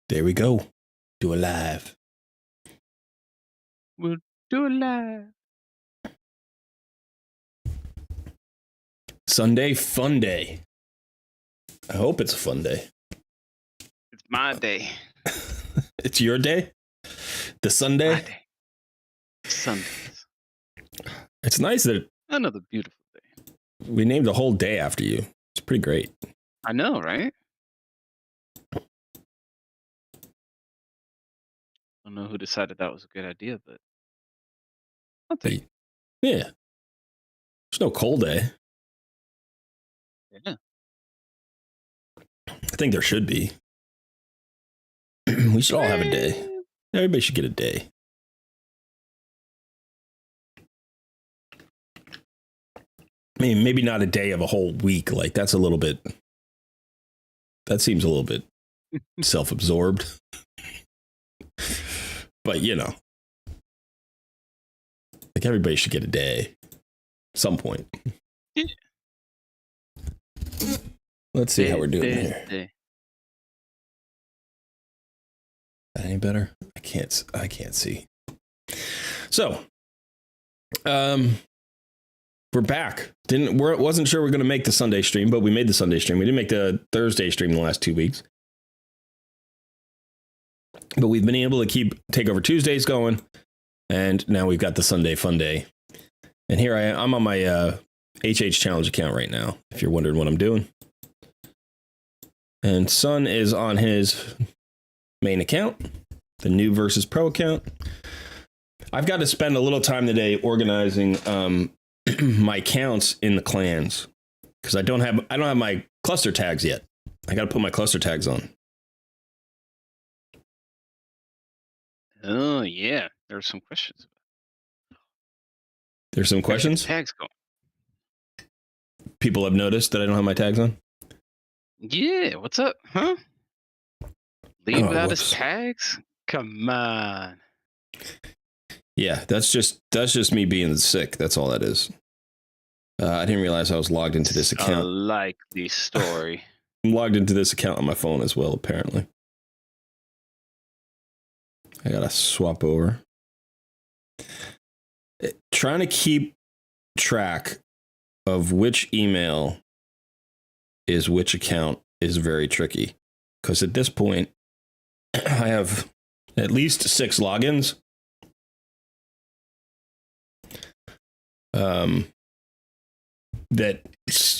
There we go. Do it live. We'll do it live. Sunday Funday. I hope it's a fun day. It's my day. It's your day? The Sunday? My day. Sundays. It's nice that Another beautiful day. we named the whole day after you. It's pretty great. I know, right? I don't know who decided that was a good idea, but I'll take it. Yeah. There's no cold day. Yeah. I think there should be. We should all have a day. Everybody should get a day. I mean, maybe not a day of a whole week. Like, that seems a little bit self-absorbed. But, you know, like everybody should get a day at some point. Yeah. Let's see how we're doing here. Any better? I can't see. So, we're back. Wasn't sure we're going to make the Sunday stream, but we made the Sunday stream. We didn't make the Thursday stream in the last 2 weeks. But we've been able to keep Takeover Tuesdays going, and now we've got the Sunday Fun Day. And here I'm on my HH Challenge account right now, if you're wondering what I'm doing. And Sun is on his main account, the new versus pro account. I've got to spend a little time today organizing my accounts in the clans because I don't have my cluster tags yet. I got to put my cluster tags on. Oh yeah, there's some questions. There's some questions. Tags going. People have noticed that I don't have my tags on. Yeah, what's up, huh? Leave without his whoops. tags? Come on. Yeah, that's just me being sick. That's all that is. I didn't realize I was logged into this account. I like the story. I'm logged into this account on my phone as well, apparently. I gotta swap over. Trying to keep track of which email is which account is very tricky. Because at this point, I have at least 6 logins. That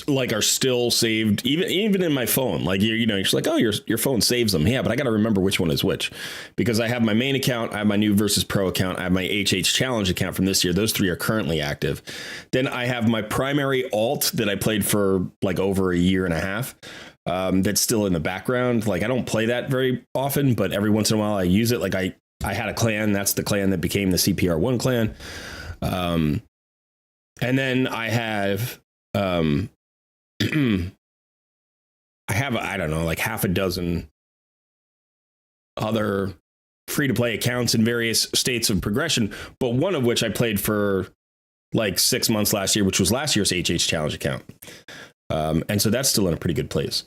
like are still saved even in my phone. Like you're just like, oh, your phone saves them. Yeah, but I got to remember which one is which because I have my main account, I have my new versus pro account, I have my HH Challenge account from this year. Those 3 are currently active. Then I have my primary alt that I played for like over a year and a half. That's still in the background. Like I don't play that very often, but every once in a while I use it. Like I had a clan. That's the clan that became the CPR1 clan. And then I have I don't know, like half a dozen other free-to-play accounts in various states of progression, but one of which I played for like 6 months last year, which was last year's HH Challenge account. And so that's still in a pretty good place.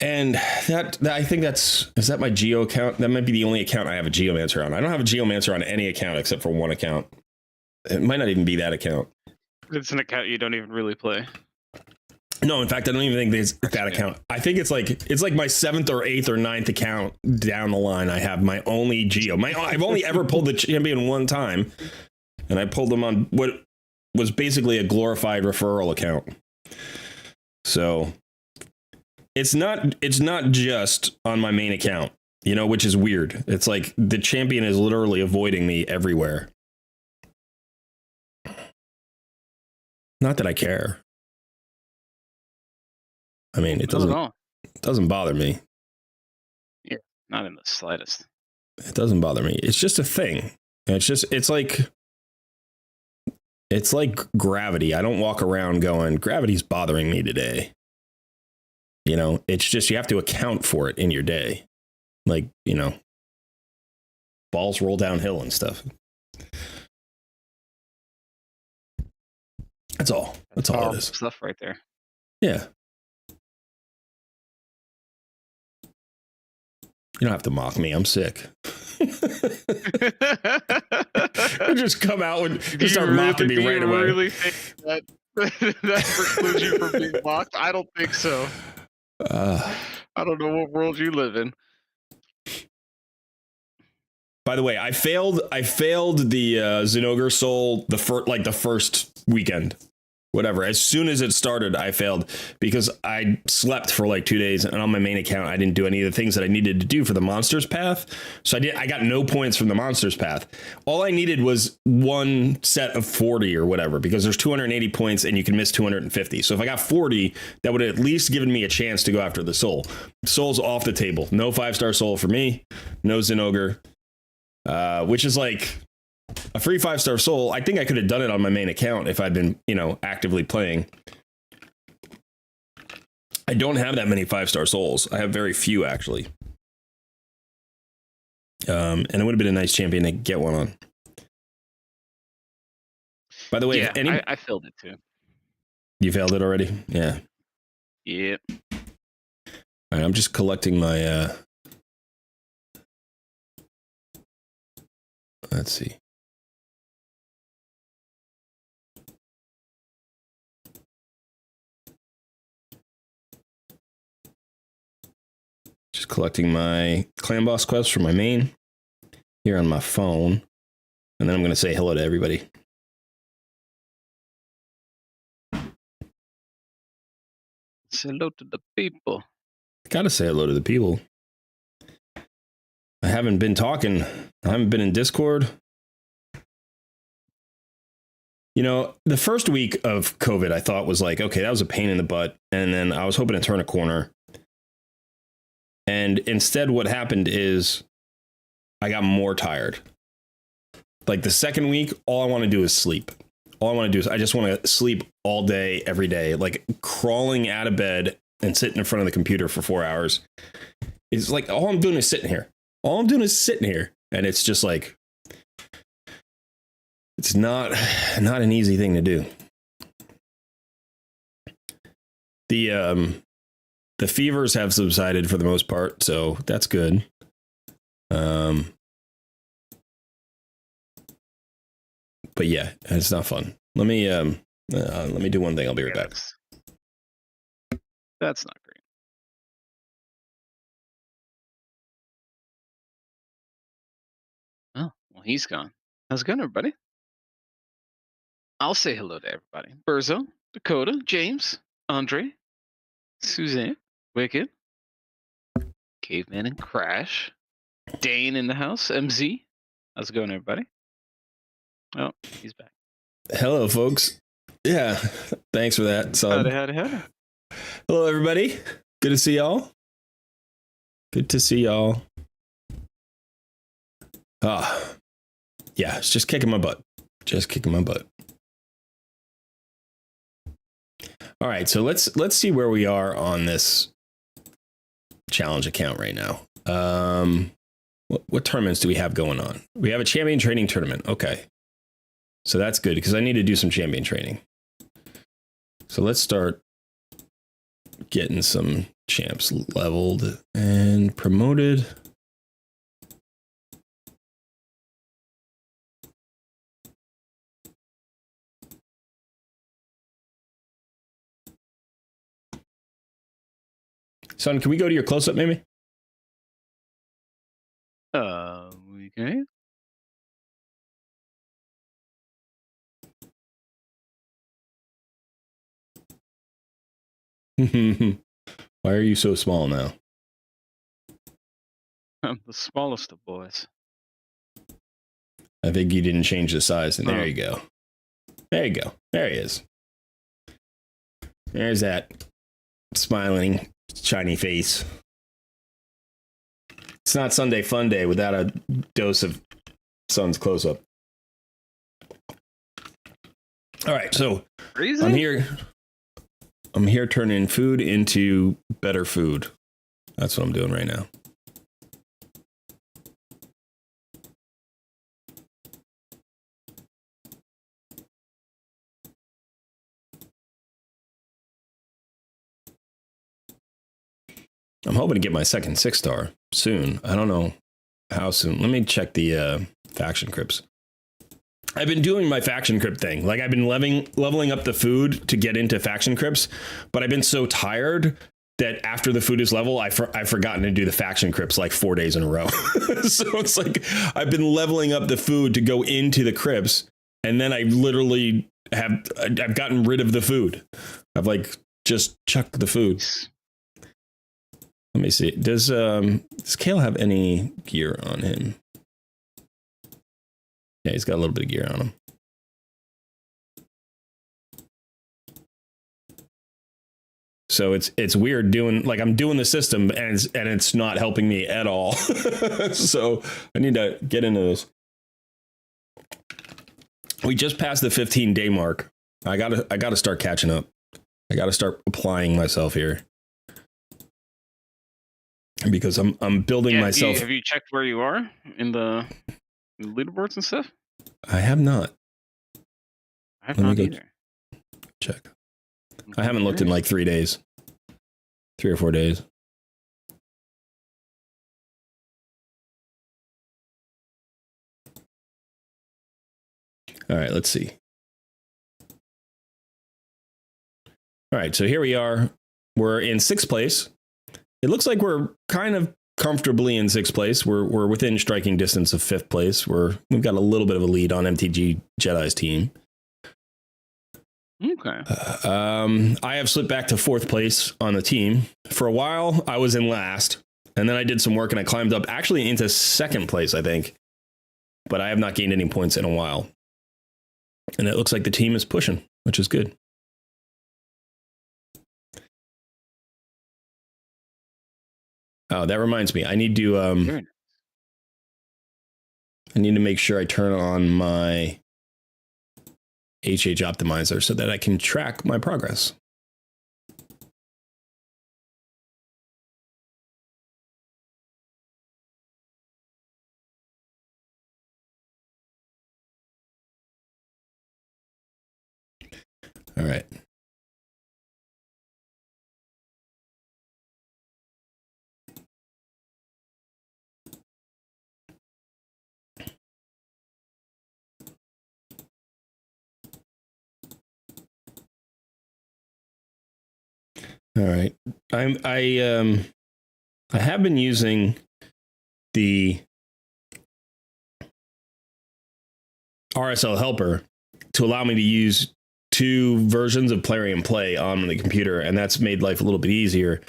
And that I think is that my Geo account? That might be the only account I have a Geomancer on. I don't have a Geomancer on any account except for one account. It might not even be that account. It's an account you don't even really play. No, in fact, I don't even think it's that account. I think it's like my 7th or 8th or 9th account down the line. I have my only Geo. I've only ever pulled the champion one time, and I pulled them on what was basically a glorified referral account. So it's not just on my main account, which is weird. It's like the champion is literally avoiding me everywhere. Not that I care. I mean, it doesn't bother me. Yeah, not in the slightest. It doesn't bother me. It's just a thing. It's like gravity. I don't walk around going, gravity's bothering me today. It's just you have to account for it in your day. Like, balls roll downhill and stuff. That's all. That's all it is. Stuff right there. Yeah. You don't have to mock me. I'm sick. Just come out and start mocking me right away. Do you really think that that precludes you from being mocked? I don't think so. I don't know what world you live in. By the way, I failed the Zinogre Soul the first weekend. Whatever. As soon as it started, I failed because I slept for like 2 days, and on my main account, I didn't do any of the things that I needed to do for the Monsters Path. So I got no points from the Monsters Path. All I needed was one set of 40 or whatever, because there's 280 points and you can miss 250. So if I got 40, that would have at least given me a chance to go after the Soul. Soul's off the table. No 5-star Soul for me. No Zinogre, which is like a free 5-star Soul. I think I could have done it on my main account if I'd been, actively playing. I don't have that many 5-star Souls. I have very few, actually. And it would have been a nice champion to get one on. By the way, yeah, I failed it too. You failed it already? Yeah. Yep. All right, I'm just collecting my... Let's see. Just collecting my clan boss quest for my main here on my phone. And then I'm going to say hello to everybody. Say hello to the people. Gotta say hello to the people. I haven't been talking. I haven't been in Discord. The first week of COVID, I thought was like, okay, that was a pain in the butt. And then I was hoping to turn a corner. And instead, what happened is I got more tired. Like the second week, all I want to do is sleep. All I want to do is I just want to sleep all day, every day, like crawling out of bed and sitting in front of the computer for 4 hours. It's like all I'm doing is sitting here. All I'm doing is sitting here. And it's just like, it's not an easy thing to do. The fevers have subsided for the most part, so that's good. But yeah, it's not fun. Let me do one thing. I'll be right back. That's not great. Oh, well, he's gone. How's it going, everybody? I'll say hello to everybody. Burzo, Dakota, James, Andre, Suzanne, Wicked, Caveman and Crash, Dane in the house, MZ. How's it going, everybody? Oh, he's back. Hello, folks. Yeah, thanks for that. Howdy. Hello, everybody. Good to see y'all. Yeah, it's just kicking my butt. All right, so let's see where we are on this challenge account right now. What tournaments do we have going on? We have a champion training tournament. Okay, so that's good because I need to do some champion training. So let's start getting some champs leveled and promoted. Son, can we go to your close-up, maybe? We can. Why are you so small now? I'm the smallest of boys. I think you didn't change the size, and there you go. There you go. There he is. There's that smiling, shiny face. It's not Sunday Funday without a dose of Sun's close-up. All right, so Reason? I'm here turning food into better food. That's what I'm doing right now. I'm hoping to get my second 6-star soon. I don't know how soon. Let me check the faction crypts. I've been doing my faction crypt thing. Like I've been leveling up the food to get into faction crypts, but I've been so tired that after the food is level, I've forgotten to do the faction crypts like 4 days in a row. So it's like I've been leveling up the food to go into the crypts, and then I literally I've gotten rid of the food. I've like just chucked the food. Let me see. Does Kale have any gear on him? Yeah, he's got a little bit of gear on him. So it's weird doing, like, I'm doing the system and it's not helping me at all. So I need to get into this. We just passed the 15-day mark. I gotta start catching up. I gotta start applying myself here. Because I'm building myself. Have you checked where you are in the leaderboards and stuff? I have not. I have not either. Check. I haven't looked in like 3 days. 3 or 4 days. All right, let's see. All right, so here we are. We're in 6th place. It looks like we're kind of comfortably in 6th place. We're within striking distance of 5th place. We've got a little bit of a lead on MTG Jedi's team. Okay. I have slipped back to 4th place on the team. For a while, I was in last, and then I did some work and I climbed up actually into 2nd place, I think. But I have not gained any points in a while. And it looks like the team is pushing, which is good. Oh, that reminds me. I need to make sure I turn on my HH optimizer so that I can track my progress. All right. All right. I have been using the RSL helper to allow me to use 2 versions of Plarium Play on the computer, and that's made life a little bit easier.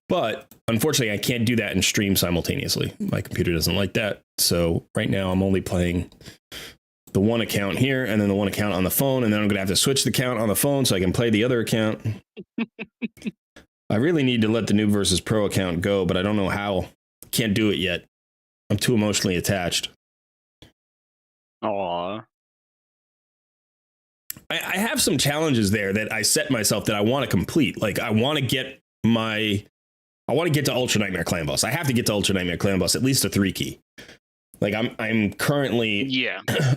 But unfortunately, I can't do that in stream simultaneously. My computer doesn't like that. So right now I'm only playing the one account here and then the one account on the phone, and then I'm going to have to switch the account on the phone so I can play the other account. I really need to let the Noob versus Pro account go, but I don't know how. Can't do it yet. I'm too emotionally attached. Aww. I have some challenges there that I set myself that I want to complete. Like I want to get to Ultra Nightmare Clan Boss. I have to get to Ultra Nightmare Clan Boss, at least a 3 key. Like I'm currently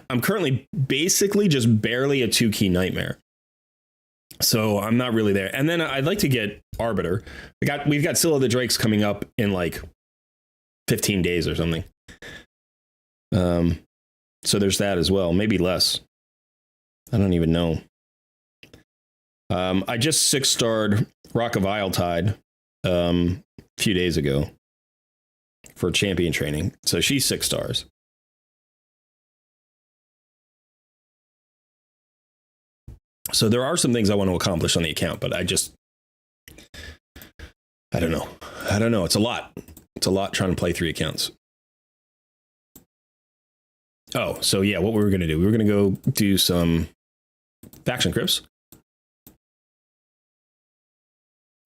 I'm currently basically just barely a 2 key nightmare. So I'm not really there. And then I'd like to get Arbiter. We've got Scylla the Drakes coming up in like 15 days or something. So there's that as well. Maybe less. I don't even know. I just 6-starred Rock of Iletide a few days ago for champion training. So she's 6 stars. So there are some things I want to accomplish on the account, but I don't know. It's a lot. It's a lot trying to play 3 accounts. Oh, so yeah, what we were going to do. We were going to go do some faction crypts.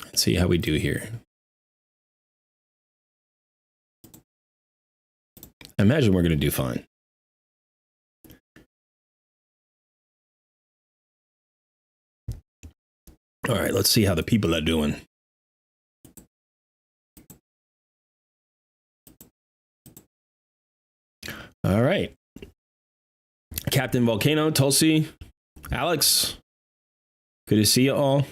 Let's see how we do here. I imagine we're going to do fine. All right, let's see how the people are doing. All right. Captain Volcano, Tulsi, Alex, good to see you all.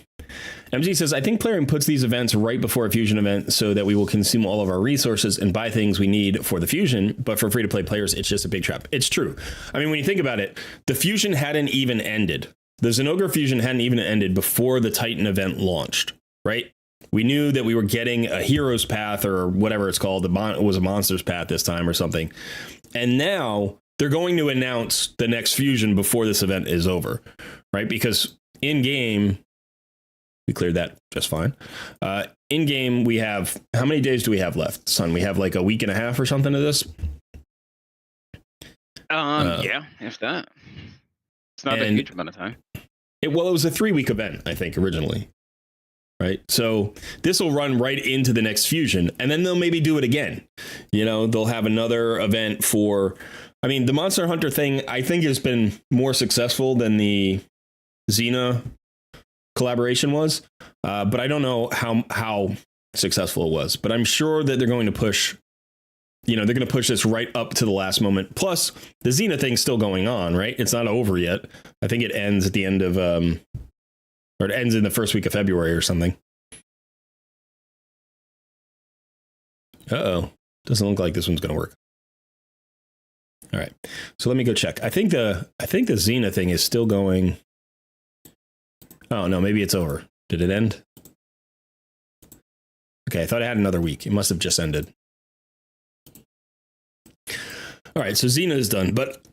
MZ says, I think Plarium puts these events right before a fusion event so that we will consume all of our resources and buy things we need for the fusion. But for free-to-play players, it's just a big trap. It's true. I mean, when you think about it, the fusion hadn't even ended. The Uggor fusion hadn't even ended before the Titan event launched, right? We knew that we were getting a hero's path or whatever it's called. It was a monster's path this time or something. And now they're going to announce the next fusion before this event is over, right? Because in game, we cleared that just fine. In game, we have, how many days do we have left, son? We have like a week and a half or something of this. Yeah, if that. It's not a huge amount of time. It was a 3-week event, I think, originally. Right. So this will run right into the next fusion, and then they'll maybe do it again. You know, they'll have another event for, I mean, the Monster Hunter thing, I think, has been more successful than the Xena collaboration was. But I don't know how successful it was. But I'm sure that they're going to push, you know, they're going to push this right up to the last moment. Plus, the Xena thing's still going on, right? It's not over yet. I think it ends at the end of, or it ends in the first week of February or something. Uh-oh. Doesn't look like this one's going to work. All right. So let me go check. I think the Xena thing is still going. Oh, no, maybe it's over. Did it end? Okay, I thought I had another week. It must have just ended. All right, so Xena is done, but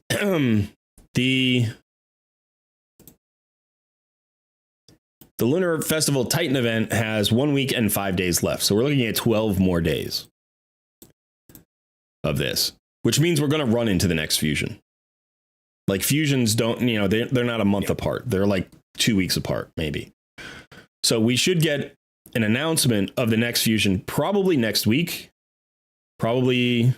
the Lunar Festival Titan event has 1 week and 5 days left. So we're looking at 12 more days of this, which means we're going to run into the next fusion. Like fusions don't, you know, they're not a month apart. They're like 2 weeks apart, maybe. So we should get an announcement of the next fusion probably next week. Probably,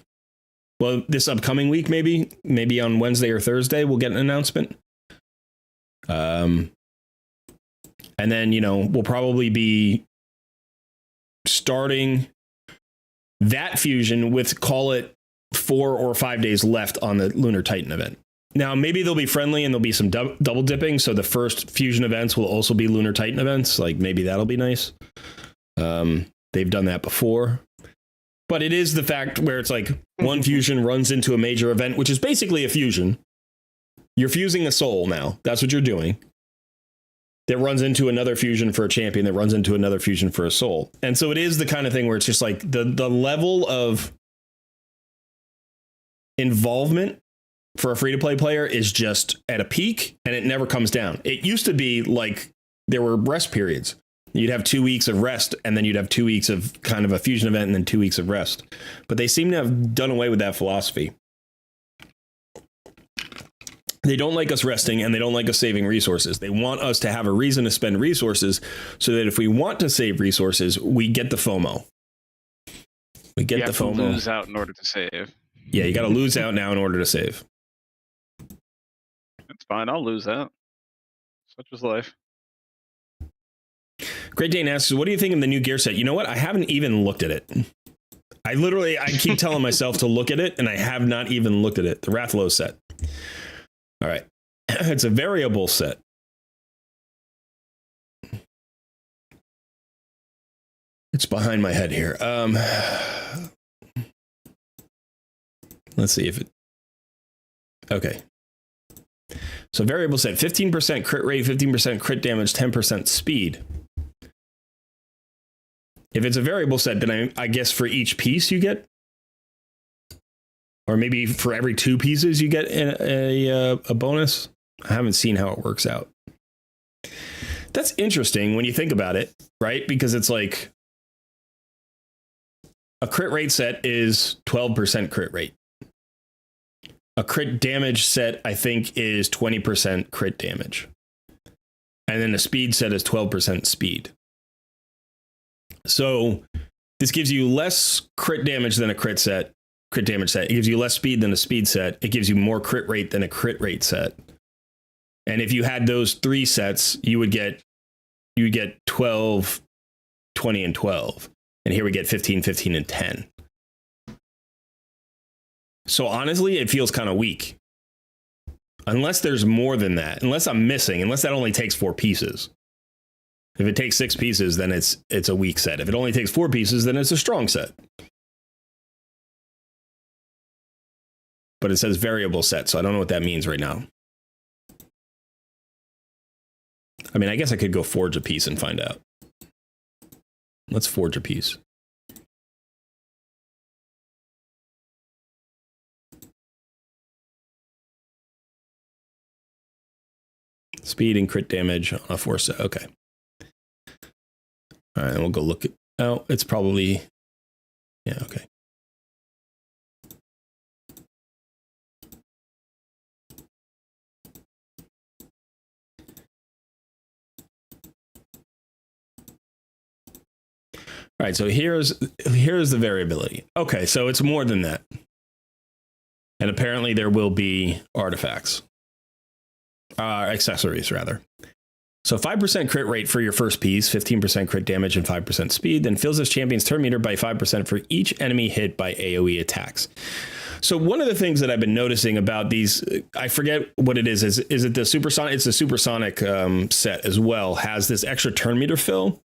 well, this upcoming week, maybe on Wednesday or Thursday, we'll get an announcement. And then, you know, we'll probably be starting that fusion with, call it 4 or 5 days left on the Lunar Titan event. Now, maybe they'll be friendly and there'll be some double dipping. So the first fusion events will also be Lunar Titan events. Like maybe that'll be nice. They've done that before. But it is the fact where it's like one fusion runs into a major event, which is basically a fusion. You're fusing a soul now. That's what you're doing. That runs into another fusion for a champion, that runs into another fusion for a soul. And so it is the kind of thing where it's just like the level of involvement for a free-to-play player is just at a peak, and it never comes down. It used to be like there were rest periods. You'd have 2 weeks of rest, and then you'd have 2 weeks of kind of a fusion event, and then 2 weeks of rest. But they seem to have done away with that philosophy. They don't like us resting, and they don't like us saving resources. They want us to have a reason to spend resources so that if we want to save resources, we get the FOMO. We get the FOMO. You have to lose out in order to save. Yeah, you got to lose out now in order to save. It's fine. I'll lose out. Such is life. Great Dane asks, what do you think of the new gear set? You know what? I haven't even looked at it. I keep telling myself to look at it, and I have not even looked at it. The Rathalos set. All right. It's a variable set. It's behind my head here. Let's see if it. Okay. So variable set, 15% crit rate, 15% crit damage, 10% speed. If it's a variable set, then I guess for each piece you get, or maybe for every 2 pieces you get a bonus. I haven't seen how it works out. That's interesting when you think about it, right? Because it's like a crit rate set is 12% crit rate. A crit damage set, I think, is 20% crit damage. And then a speed set is 12% speed. So this gives you less crit damage than a crit damage set. It gives you less speed than a speed set. It gives you more crit rate than a crit rate set. And if you had those 3 sets, you would get 12, 20, and 12. And here we get 15, 15, and 10. So honestly, it feels kind of weak. Unless there's more than that. Unless I'm missing. Unless that only takes 4 pieces. If it takes 6 pieces, then it's a weak set. If it only takes 4 pieces, then it's a strong set. But it says variable set, so I don't know what that means right now. I mean, I guess I could go forge a piece and find out. Let's forge a piece. Speed and crit damage on a 4 set. Okay. All right, we'll go look at. Oh, it's probably. Yeah, okay. All right, so here's the variability. Okay, so it's more than that. And apparently there will be artifacts. Accessories, rather. So 5% crit rate for your first piece, 15% crit damage, and 5% speed, then fills this champion's turn meter by 5% for each enemy hit by AoE attacks. So one of the things that I've been noticing about these, I forget what it is it the supersonic? It's the supersonic set as well, has this extra turn meter fill.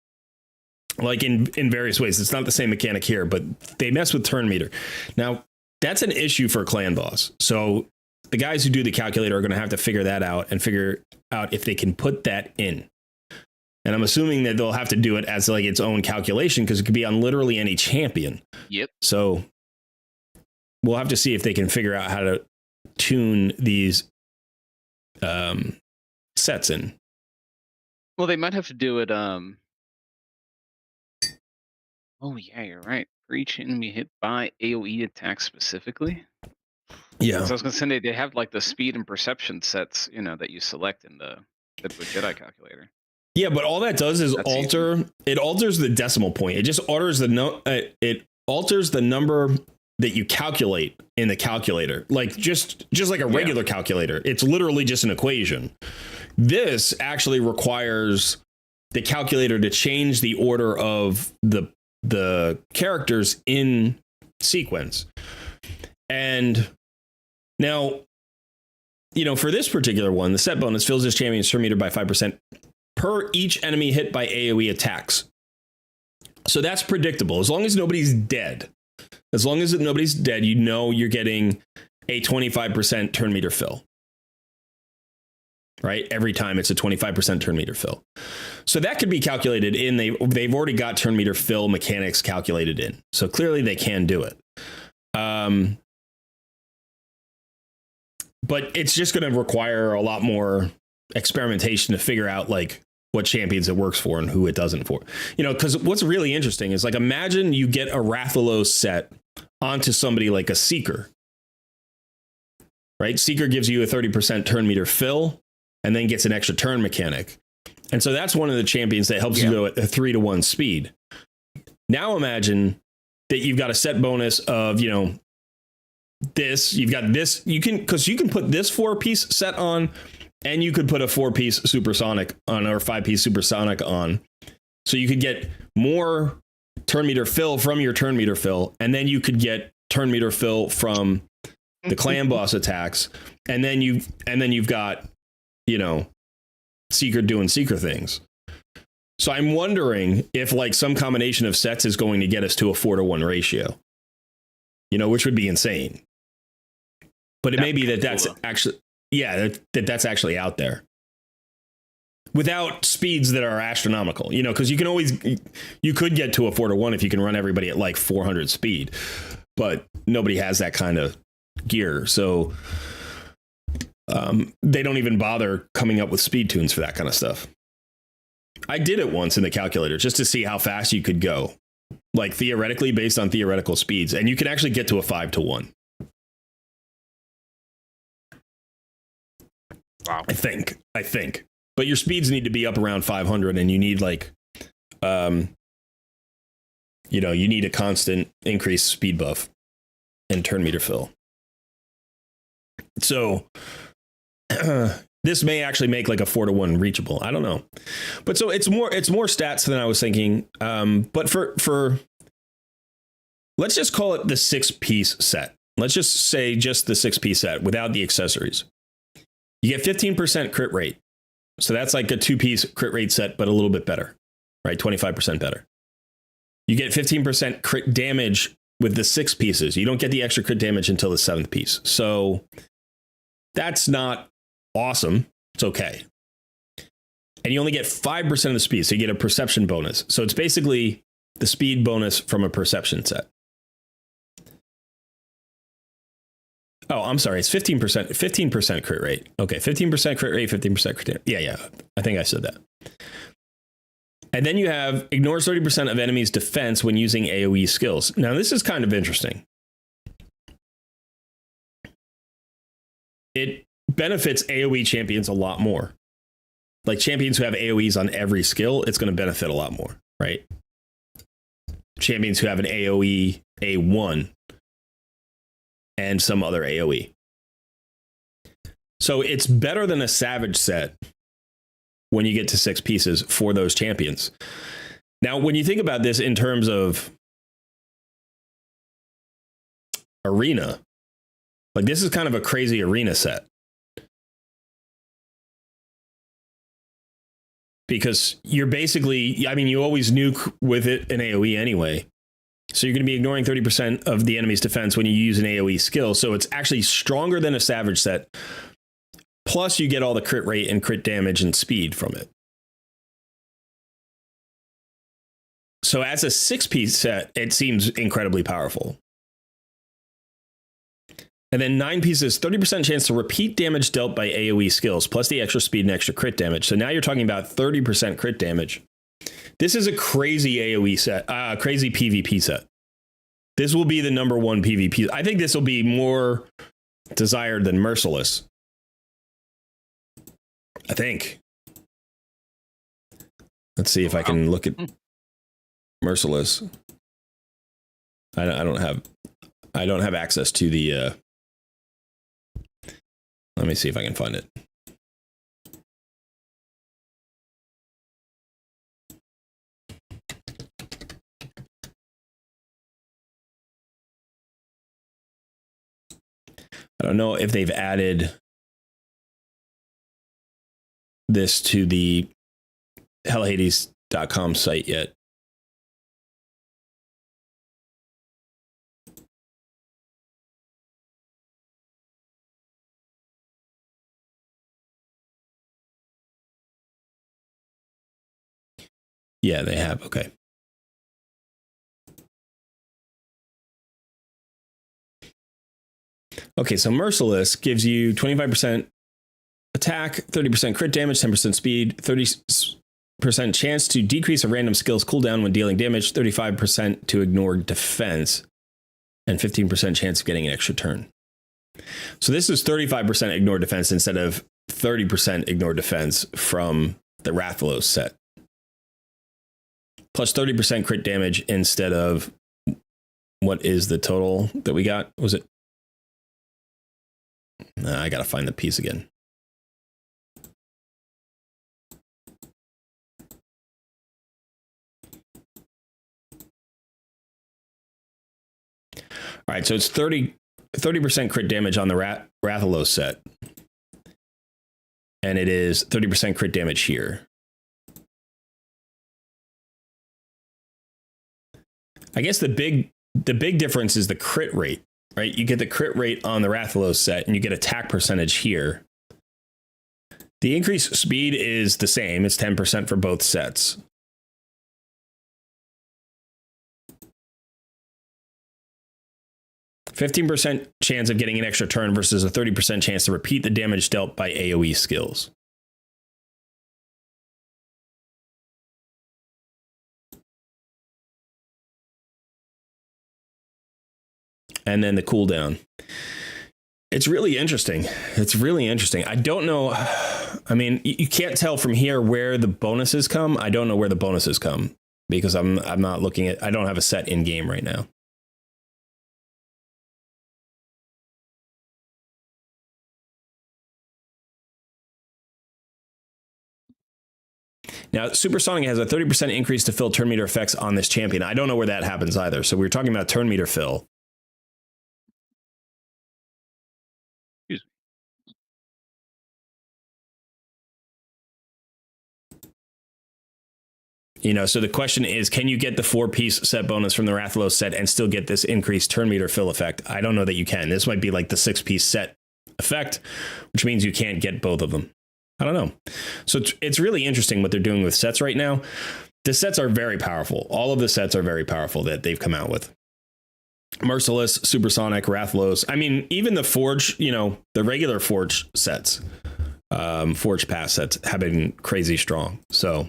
Like in various ways. It's not the same mechanic here, but they mess with turn meter. Now, that's an issue for a clan boss. So the guys who do the calculator are going to have to figure that out and figure out if they can put that in. And I'm assuming that they'll have to do it as like its own calculation because it could be on literally any champion. Yep. So we'll have to see if they can figure out how to tune these sets in. Well, they might have to do it. Oh, yeah, you're right. For each enemy hit by AoE attack specifically. Yeah. So I was going to say they have like the speed and perception sets, that you select in the Jedi calculator. Yeah, but all that does is it alters the decimal point. It just alters it alters the number that you calculate in the calculator. Like just like a regular calculator. It's literally just an equation. This actually requires the calculator to change the order of the characters in sequence. And now, for this particular one, the set bonus fills this champion's turn meter by 5% per each enemy hit by AoE attacks. So that's predictable. As long as nobody's dead. As long as nobody's dead, you're getting a 25% turn meter fill. Right? Every time it's a 25% turn meter fill. So that could be calculated in. They've already got turn meter fill mechanics calculated in. So clearly they can do it. But it's just going to require a lot more experimentation to figure out like what champions it works for and who it doesn't for. Because what's really interesting is like imagine you get a Rathalos set onto somebody like a Seeker. Right? Seeker gives you a 30% turn meter fill. And then gets an extra turn mechanic. And so that's one of the champions that helps you go at a 3-to-1 speed. Now imagine that you've got a set bonus of, this, you've got this, you can put this 4-piece set on, and you could put a 4-piece supersonic on or 5-piece supersonic on. So you could get more turn meter fill from your turn meter fill, and then you could get turn meter fill from the clan boss attacks. And then you've got Seeker doing Seeker things. So I'm wondering if like some combination of sets is going to get us to a 4-to-1 ratio, which would be insane. But it may be that's actually, that's actually out there without speeds that are astronomical, because you could get to a 4-to-1 if you can run everybody at like 400 speed, but nobody has that kind of gear. So they don't even bother coming up with speed tunes for that kind of stuff. I did it once in the calculator just to see how fast you could go, like theoretically based on theoretical speeds. And you can actually get to a 5-to-1. Wow. I think, but your speeds need to be up around 500 and you need like, you need a constant increased speed buff and turn meter fill. So this may actually make like a 4-to-1 reachable. I don't know. But so it's more stats than I was thinking. But for let's just call it the 6-piece set. Let's just say just the 6-piece set without the accessories. You get 15% crit rate. So that's like a 2-piece crit rate set, but a little bit better, right? 25% better. You get 15% crit damage with the 6 pieces. You don't get the extra crit damage until the 7th piece. So that's not awesome. It's okay. And you only get 5% of the speed. So you get a perception bonus. So it's basically the speed bonus from a perception set. Oh, I'm sorry. It's 15% crit rate. Okay. 15% crit rate, 15% crit rate. Yeah. I think I said that. And then you have ignores 30% of enemies' defense when using AoE skills. Now, this is kind of interesting. It benefits AoE champions a lot more. Like champions who have AoEs on every skill, it's going to benefit a lot more, right? Champions who have an AoE A1 and some other AoE. So it's better than a Savage set when you get to 6 pieces for those champions. Now, when you think about this in terms of arena, like this is kind of a crazy arena set. Because you're basically, I mean, you always nuke with it in AoE anyway. So you're going to be ignoring 30% of the enemy's defense when you use an AoE skill. So it's actually stronger than a Savage set. Plus you get all the crit rate and crit damage and speed from it. So as a 6-piece set, it seems incredibly powerful. And then 9 pieces, 30% chance to repeat damage dealt by AoE skills, plus the extra speed and extra crit damage. So now you're talking about 30% crit damage. This is a crazy AoE set, crazy PvP set. This will be the number 1 PvP. I think this will be more desired than Merciless. I think. Let's see if I can look at Merciless. I don't have access to the. Let me see if I can find it. I don't know if they've added this to the hellhades.com site yet. Yeah, they have. Okay. Okay, so Merciless gives you 25% attack, 30% crit damage, 10% speed, 30% chance to decrease a random skill's cooldown when dealing damage, 35% to ignore defense, and 15% chance of getting an extra turn. So this is 35% ignore defense instead of 30% ignore defense from the Rathalos set. Plus 30% crit damage instead of, what is the total that we got? Was it? I got to find the piece again. All right, so it's 30% crit damage on the Rathalos set. And it is 30% crit damage here. I guess the big difference is the crit rate, right? You get the crit rate on the Rathalos set and you get attack percentage here. The increased speed is the same. It's 10% for both sets. %15 chance of getting an extra turn versus a 30% chance to repeat the damage dealt by AoE skills. And then the cooldown. It's really interesting. I don't know. I mean, you can't tell from here where the bonuses come. I don't know where the bonuses come because I'm not looking at. I don't have a set in game right now. Now, Supersonic has a 30% increase to fill turn meter effects on this champion. I don't know where that happens either. So we were talking about turn meter fill. So the question is, can you get the 4-piece set bonus from the Rathalos set and still get this increased turn meter fill effect? I don't know that you can. This might be like the 6-piece set effect, which means you can't get both of them. I don't know. So it's really interesting what they're doing with sets right now. The sets are very powerful. All of the sets are very powerful that they've come out with. Merciless, Supersonic, Rathalos. I mean, even the Forge, the regular Forge sets, Forge Pass sets have been crazy strong. So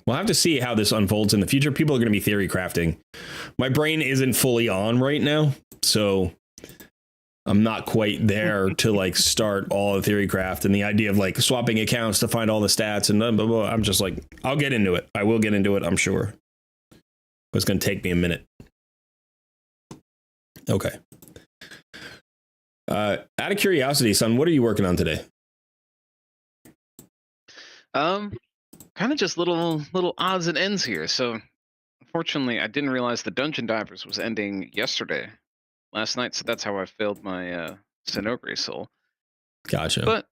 we'll have to see how this unfolds in the future. People are going to be theory crafting. My brain isn't fully on right now, so I'm not quite there to like start all the theory craft and the idea of like swapping accounts to find all the stats and blah, blah, blah. I'm just like, I'll get into it. I will get into it, I'm sure. But it's going to take me a minute. Okay. Out of curiosity, son, what are you working on today? Kind of just little odds and ends here. So unfortunately, I didn't realize the Dungeon Divers was ending last night. So that's how I failed my Cenogre soul. Gotcha. But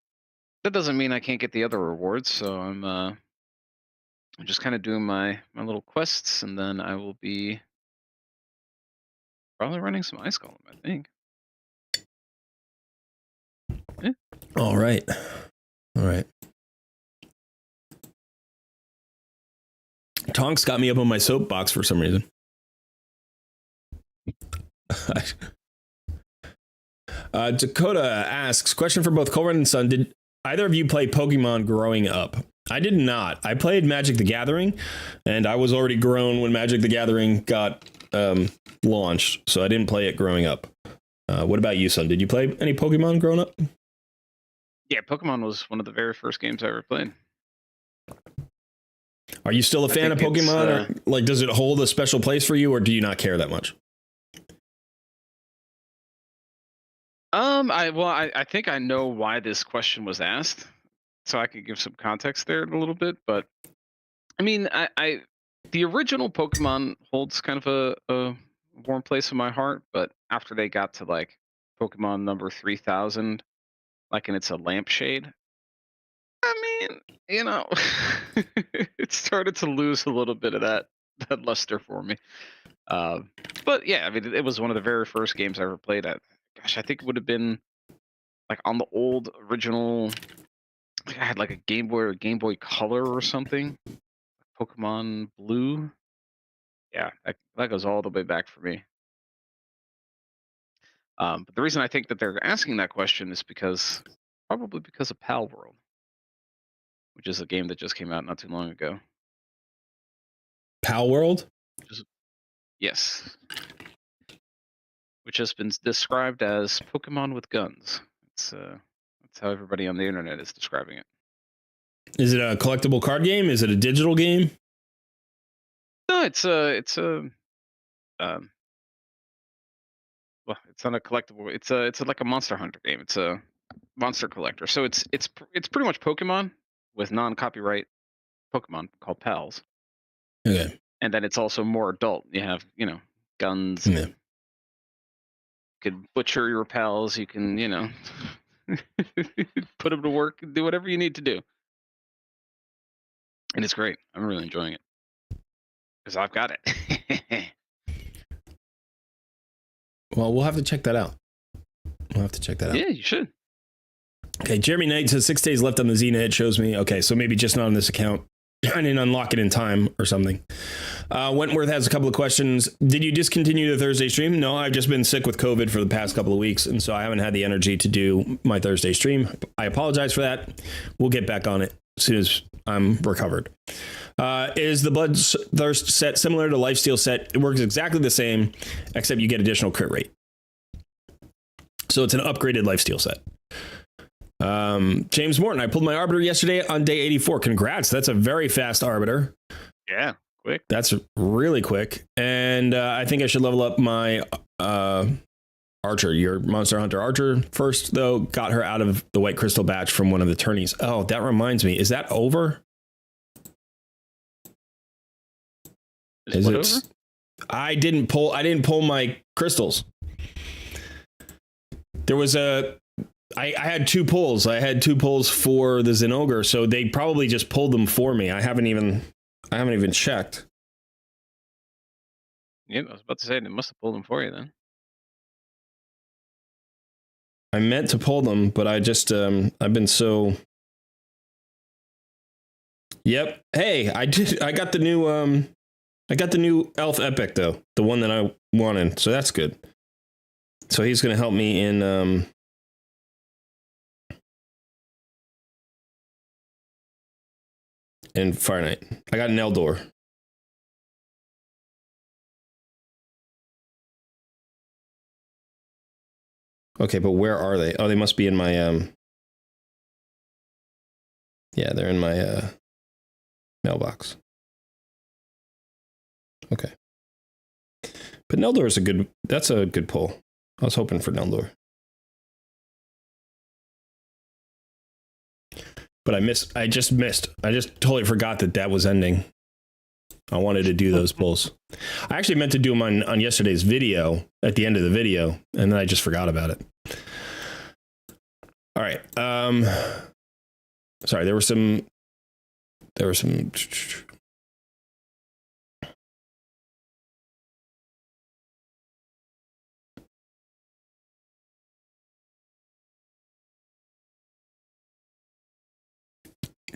that doesn't mean I can't get the other rewards. So I'm just kind of doing my little quests, and then I will be probably running some Ice Golem, I think. Yeah. All right. Tonks got me up on my soapbox for some reason. Dakota asks, question for both Colrin and Son. Did either of you play Pokemon growing up? I did not. I played Magic the Gathering, and I was already grown when Magic the Gathering got launched, so I didn't play it growing up. What about you, Son? Did you play any Pokemon growing up? Yeah, Pokemon was one of the very first games I ever played. Are you still a fan of Pokemon? Or like, does it hold a special place for you, or do you not care that much? I think I know why this question was asked, so I could give some context there a little bit. But I mean, the original Pokemon holds kind of a warm place in my heart. But after they got to like Pokemon number 3000, like, and it's a lampshade. I mean, it started to lose a little bit of that luster for me. But yeah, I mean, it was one of the very first games I ever played at. Gosh, I think it would have been like on the old original. Like I had like a Game Boy or Game Boy Color or something. Pokemon Blue. Yeah, that goes all the way back for me. But the reason I think that they're asking that question is probably because of Palworld, which is a game that just came out not too long ago. Palworld? Yes. Which has been described as Pokemon with guns. That's how everybody on the internet is describing it. Is it a collectible card game? Is it a digital game? No, it's not a collectible. It's like a Monster Hunter game. It's a monster collector. So it's pretty much Pokemon with non-copyright Pokemon called pals. Okay. And then it's also more adult. You have guns. Yeah. You could butcher your pals. You can put them to work and do whatever you need to do. And it's great. I'm really enjoying it because I've got it. Well, we'll have to check that out. Yeah, you should. Okay, Jeremy Knight says 6 days left on the Xena. It shows me. Okay, so maybe just not on this account. I didn't unlock it in time or something. Wentworth has a couple of questions. Did you discontinue the Thursday stream? No, I've just been sick with COVID for the past couple of weeks, and so I haven't had the energy to do my Thursday stream. I apologize for that. We'll get back on it as soon as I'm recovered. Is the Bloodthirst set similar to Lifesteal set? It works exactly the same, except you get additional crit rate. So it's an upgraded Lifesteal set. James Morton, I pulled my Arbiter yesterday on day 84. Congrats. That's a very fast Arbiter. Yeah, quick. That's really quick. And I think I should level up my Archer, your Monster Hunter Archer first, though. Got her out of the White Crystal batch from one of the tourneys. Oh, that reminds me. Is that over? Is it over? I didn't pull my crystals. There was I had two pulls. I had two pulls for the Zenogre, so they probably just pulled them for me. I I haven't even checked. Yeah, I was about to say they must have pulled them for you then. I meant to pull them, but I just I've been so. Yep. Hey, I got the new elf epic though, the one that I wanted. So that's good. So he's going to help me in Fire Knight. I got an Eldor. Okay, but where are they? Oh, they must be in my yeah, they're in my mailbox. Okay. But Neldor is that's a good pull. I was hoping for Neldor. But I just totally forgot that was ending. I wanted to do those pulls. I actually meant to do them on yesterday's video, at the end of the video, and then I just forgot about it. All right. Sorry, there were some.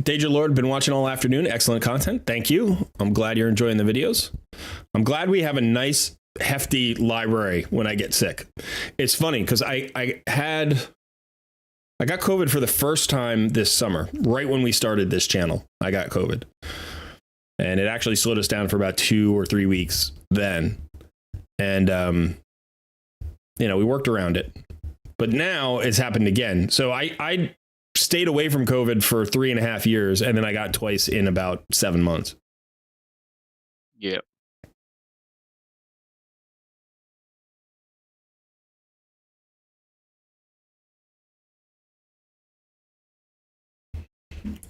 Danger Lord, been watching all afternoon. Excellent content. Thank you. I'm glad you're enjoying the videos. I'm glad we have a nice, hefty library when I get sick. It's funny because I got COVID for the first time this summer, right when we started this channel. I got COVID. And it actually slowed us down for about 2 or 3 weeks then. And, we worked around it. But now it's happened again. So I stayed away from COVID for 3.5 years, and then I got twice in about 7 months. Yep.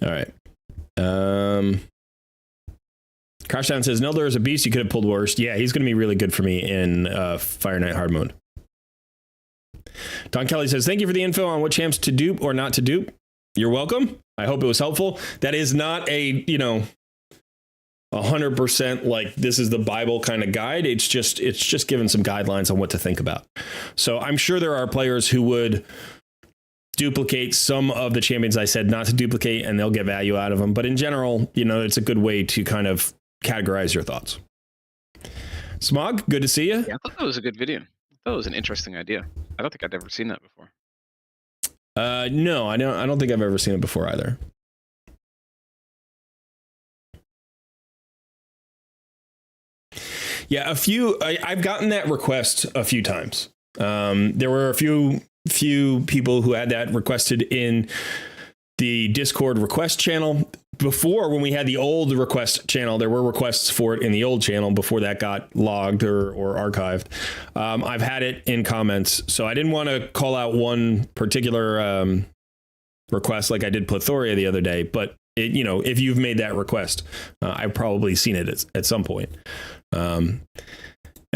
All right. Crashdown says, Neldor is a beast. You could have pulled worse. Yeah, he's going to be really good for me in Fire Knight hard mode. Don Kelly says, thank you for the info on what champs to dupe or not to dupe. You're welcome. I hope it was helpful. That is not a, 100% like this is the Bible kind of guide. It's just giving some guidelines on what to think about. So I'm sure there are players who would duplicate some of the champions I said not to duplicate, and they'll get value out of them. But in general, it's a good way to kind of categorize your thoughts. Smog, good to see you. Yeah, I thought that was a good video. I thought it was an interesting idea. I don't think I'd ever seen that before. No, I don't think I've ever seen it before either. Yeah, I've gotten that request a few times. There were a few people who had that requested in the Discord request channel. Before, when we had the old request channel, there were requests for it in the old channel before that got logged or archived. I've had it in comments, so I didn't want to call out one particular request like I did Plethora the other day. But if you've made that request, I've probably seen it at some point. And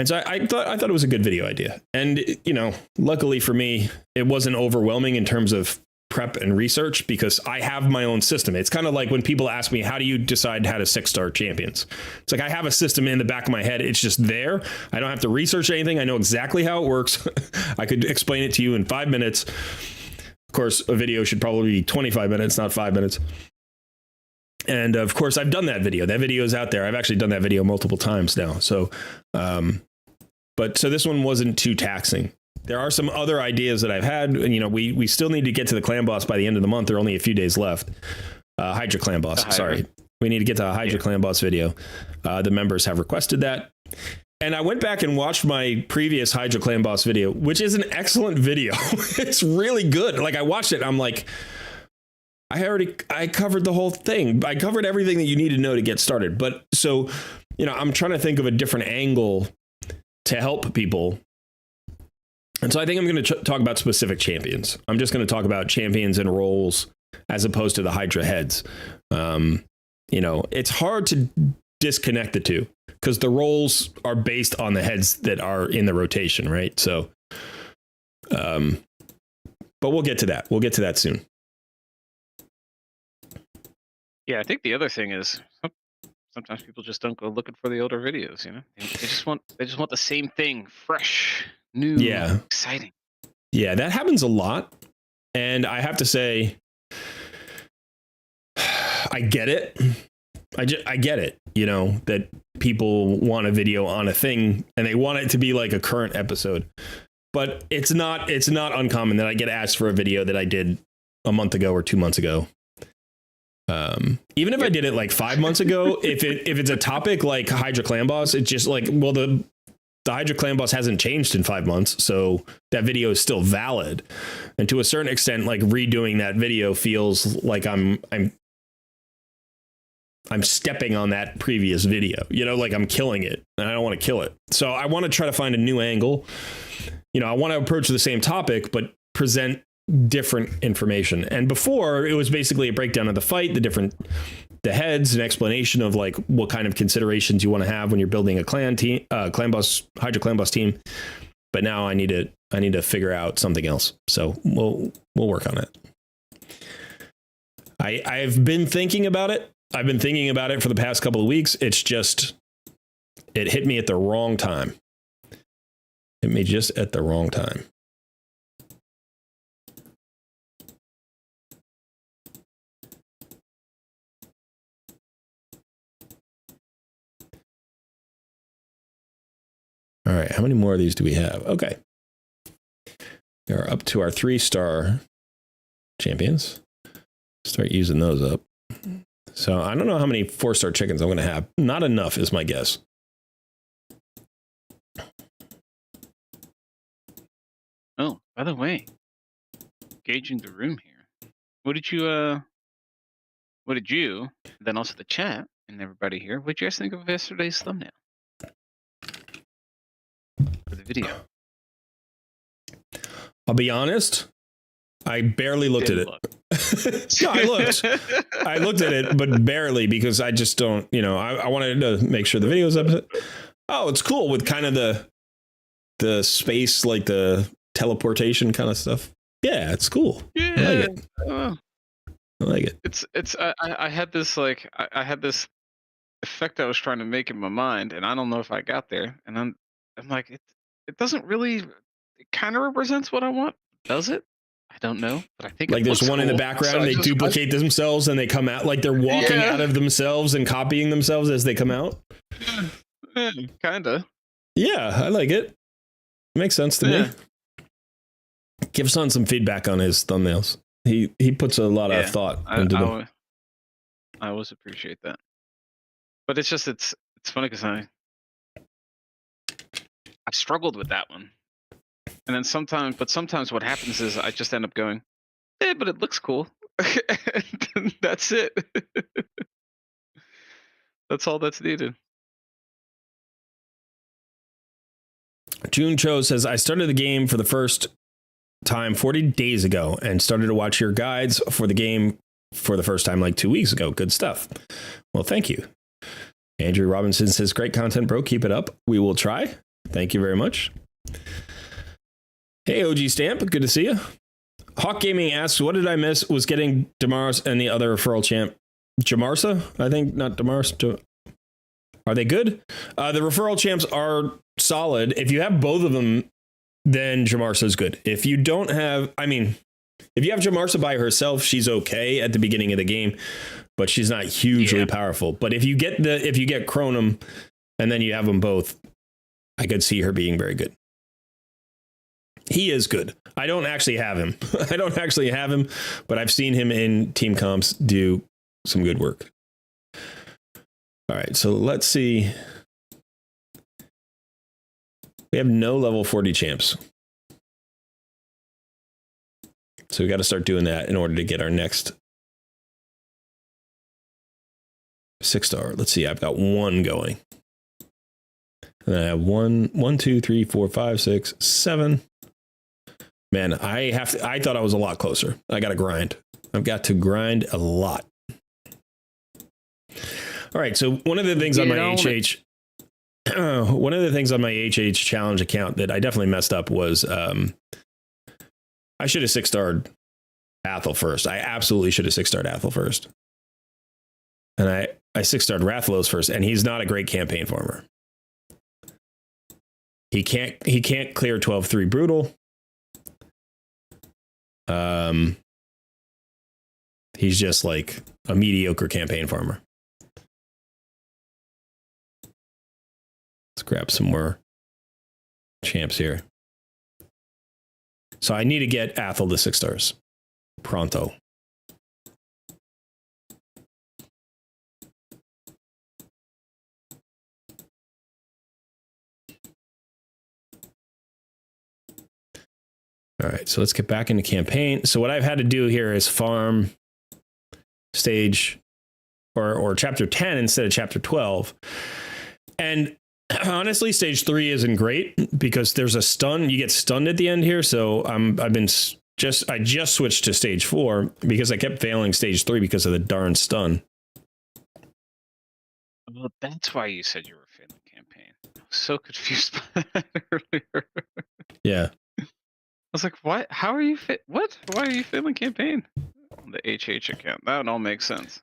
so I thought it was a good video idea. And luckily for me, it wasn't overwhelming in terms of prep and research because I have my own system. It's kind of like when people ask me, how do you decide how to 6-star champions? It's like I have a system in the back of my head. It's just there. I don't have to research anything. I know exactly how it works. I could explain it to you in 5 minutes. Of course, a video should probably be 25 minutes, not 5 minutes. And of course, I've done that video. That video is out there. I've actually done that video multiple times now. So, so this one wasn't too taxing. There are some other ideas that I've had, and we still need to get to the clan boss by the end of the month. There are only a few days left. Hydra clan boss. Sorry, we need to get to a Hydra clan boss video. The members have requested that, and I went back and watched my previous Hydra clan boss video, which is an excellent video. It's really good. Like I watched it, I'm like, I covered the whole thing. I covered everything that you need to know to get started. But so, I'm trying to think of a different angle to help people. And so I think I'm going to talk about specific champions. I'm just going to talk about champions and roles as opposed to the Hydra heads. It's hard to disconnect the two because the roles are based on the heads that are in the rotation, right? So, but we'll get to that. We'll get to that soon. Yeah, I think the other thing is sometimes people just don't go looking for the older videos. They just want the same thing, fresh, new, Yeah. exciting. Yeah, that happens a lot. And I have to say, I get it. I get it, that people want a video on a thing and they want it to be like a current episode. But it's not uncommon that I get asked for a video that I did a month ago or 2 months ago. Even if I did it like 5 months ago, if it's a topic like Hydra Clan Boss, it's just like, well, the Hydra Clan Boss hasn't changed in 5 months, so that video is still valid. And to a certain extent, like redoing that video feels like I'm stepping on that previous video, like I'm killing it and I don't want to kill it. So I want to try to find a new angle. I want to approach the same topic, but present different information. And before, it was basically a breakdown of the fight, the heads, an explanation of like what kind of considerations you want to have when you're building a Hydra Clan Boss team. But now I need to figure out something else. So we'll work on it. I've been thinking about it. I've been thinking about it for the past couple of weeks. It's just, it hit me at the wrong time. Hit me just at the wrong time. All right, how many more of these do we have? Okay. We are up to our 3-star champions. Start using those up. So I don't know how many 4-star chickens I'm going to have. Not enough is my guess. Oh, by the way, gauging the room here. What did you, then also the chat and everybody here, what did you guys think of yesterday's thumbnail for the video? I'll be honest, I barely looked at it. No, I looked at it, but barely, because I just don't, I wanted to make sure the video was up. Oh, it's cool with kind of the space, like the teleportation kind of stuff. Yeah, it's cool. Yeah. I like it. I like it. I had this I had this effect I was trying to make in my mind, and I don't know if I got there. And I'm like, it doesn't really, it kind of represents what I want. Does it? I don't know, but I think like there's one cool in the background. So they duplicate themselves and they come out like they're walking out of themselves and copying themselves as they come out. Kinda. Yeah, I like it. Makes sense to me. Give Son some feedback on his thumbnails. He puts a lot of thought into them. I always appreciate that. But it's just it's funny because I struggled with that one. And then sometimes what happens is I just end up going, but it looks cool. And that's it. That's all that's needed. June Cho says, I started the game for the first time 40 days ago and started to watch your guides for the game for the first time like 2 weeks ago. Good stuff. Well, thank you. Andrew Robinson says, great content, bro. Keep it up. We will try. Thank you very much. Hey, OG Stamp. Good to see you. Hawk Gaming asks, what did I miss? Was getting Damaris and the other referral champ. Jamarsa? I think, not Damaris. Are they good? The referral champs are solid. If you have both of them, then Jamarsa is good. If you don't have, if you have Jamarsa by herself, she's okay at the beginning of the game, but she's not hugely powerful. But if you get Chronum and then you have them both, I could see her being very good. He is good. I don't actually have him. But I've seen him in team comps do some good work. All right, so let's see. We have no level 40 champs. So we got to start doing that in order to get our next 6-star. Let's see, I've got one going. And I have one, 2, 3, 4, 5, 6, 7. Man, I thought I was a lot closer. I got to grind. I've got to grind a lot. All right, so one of the things on my HH challenge account that I definitely messed up was I should have 6-starred Athel first. I absolutely should have 6-starred Athel first. And I 6-starred Rathalos first, and he's not a great campaign farmer. He can't clear 12-3 brutal. He's just like a mediocre campaign farmer. Let's grab some more champs here. So I need to get Athel to 6 stars. Pronto. All right, so let's get back into campaign. So what I've had to do here is farm stage or chapter 10 instead of chapter 12. And honestly, stage 3 isn't great because there's a stun. You get stunned at the end here. So I just switched to stage 4 because I kept failing stage 3 because of the darn stun. Well, that's why you said you were failing campaign. I was so confused by that earlier. Yeah. I was like, what? How are you what? Why are you failing campaign? On the HH account. That would all make sense.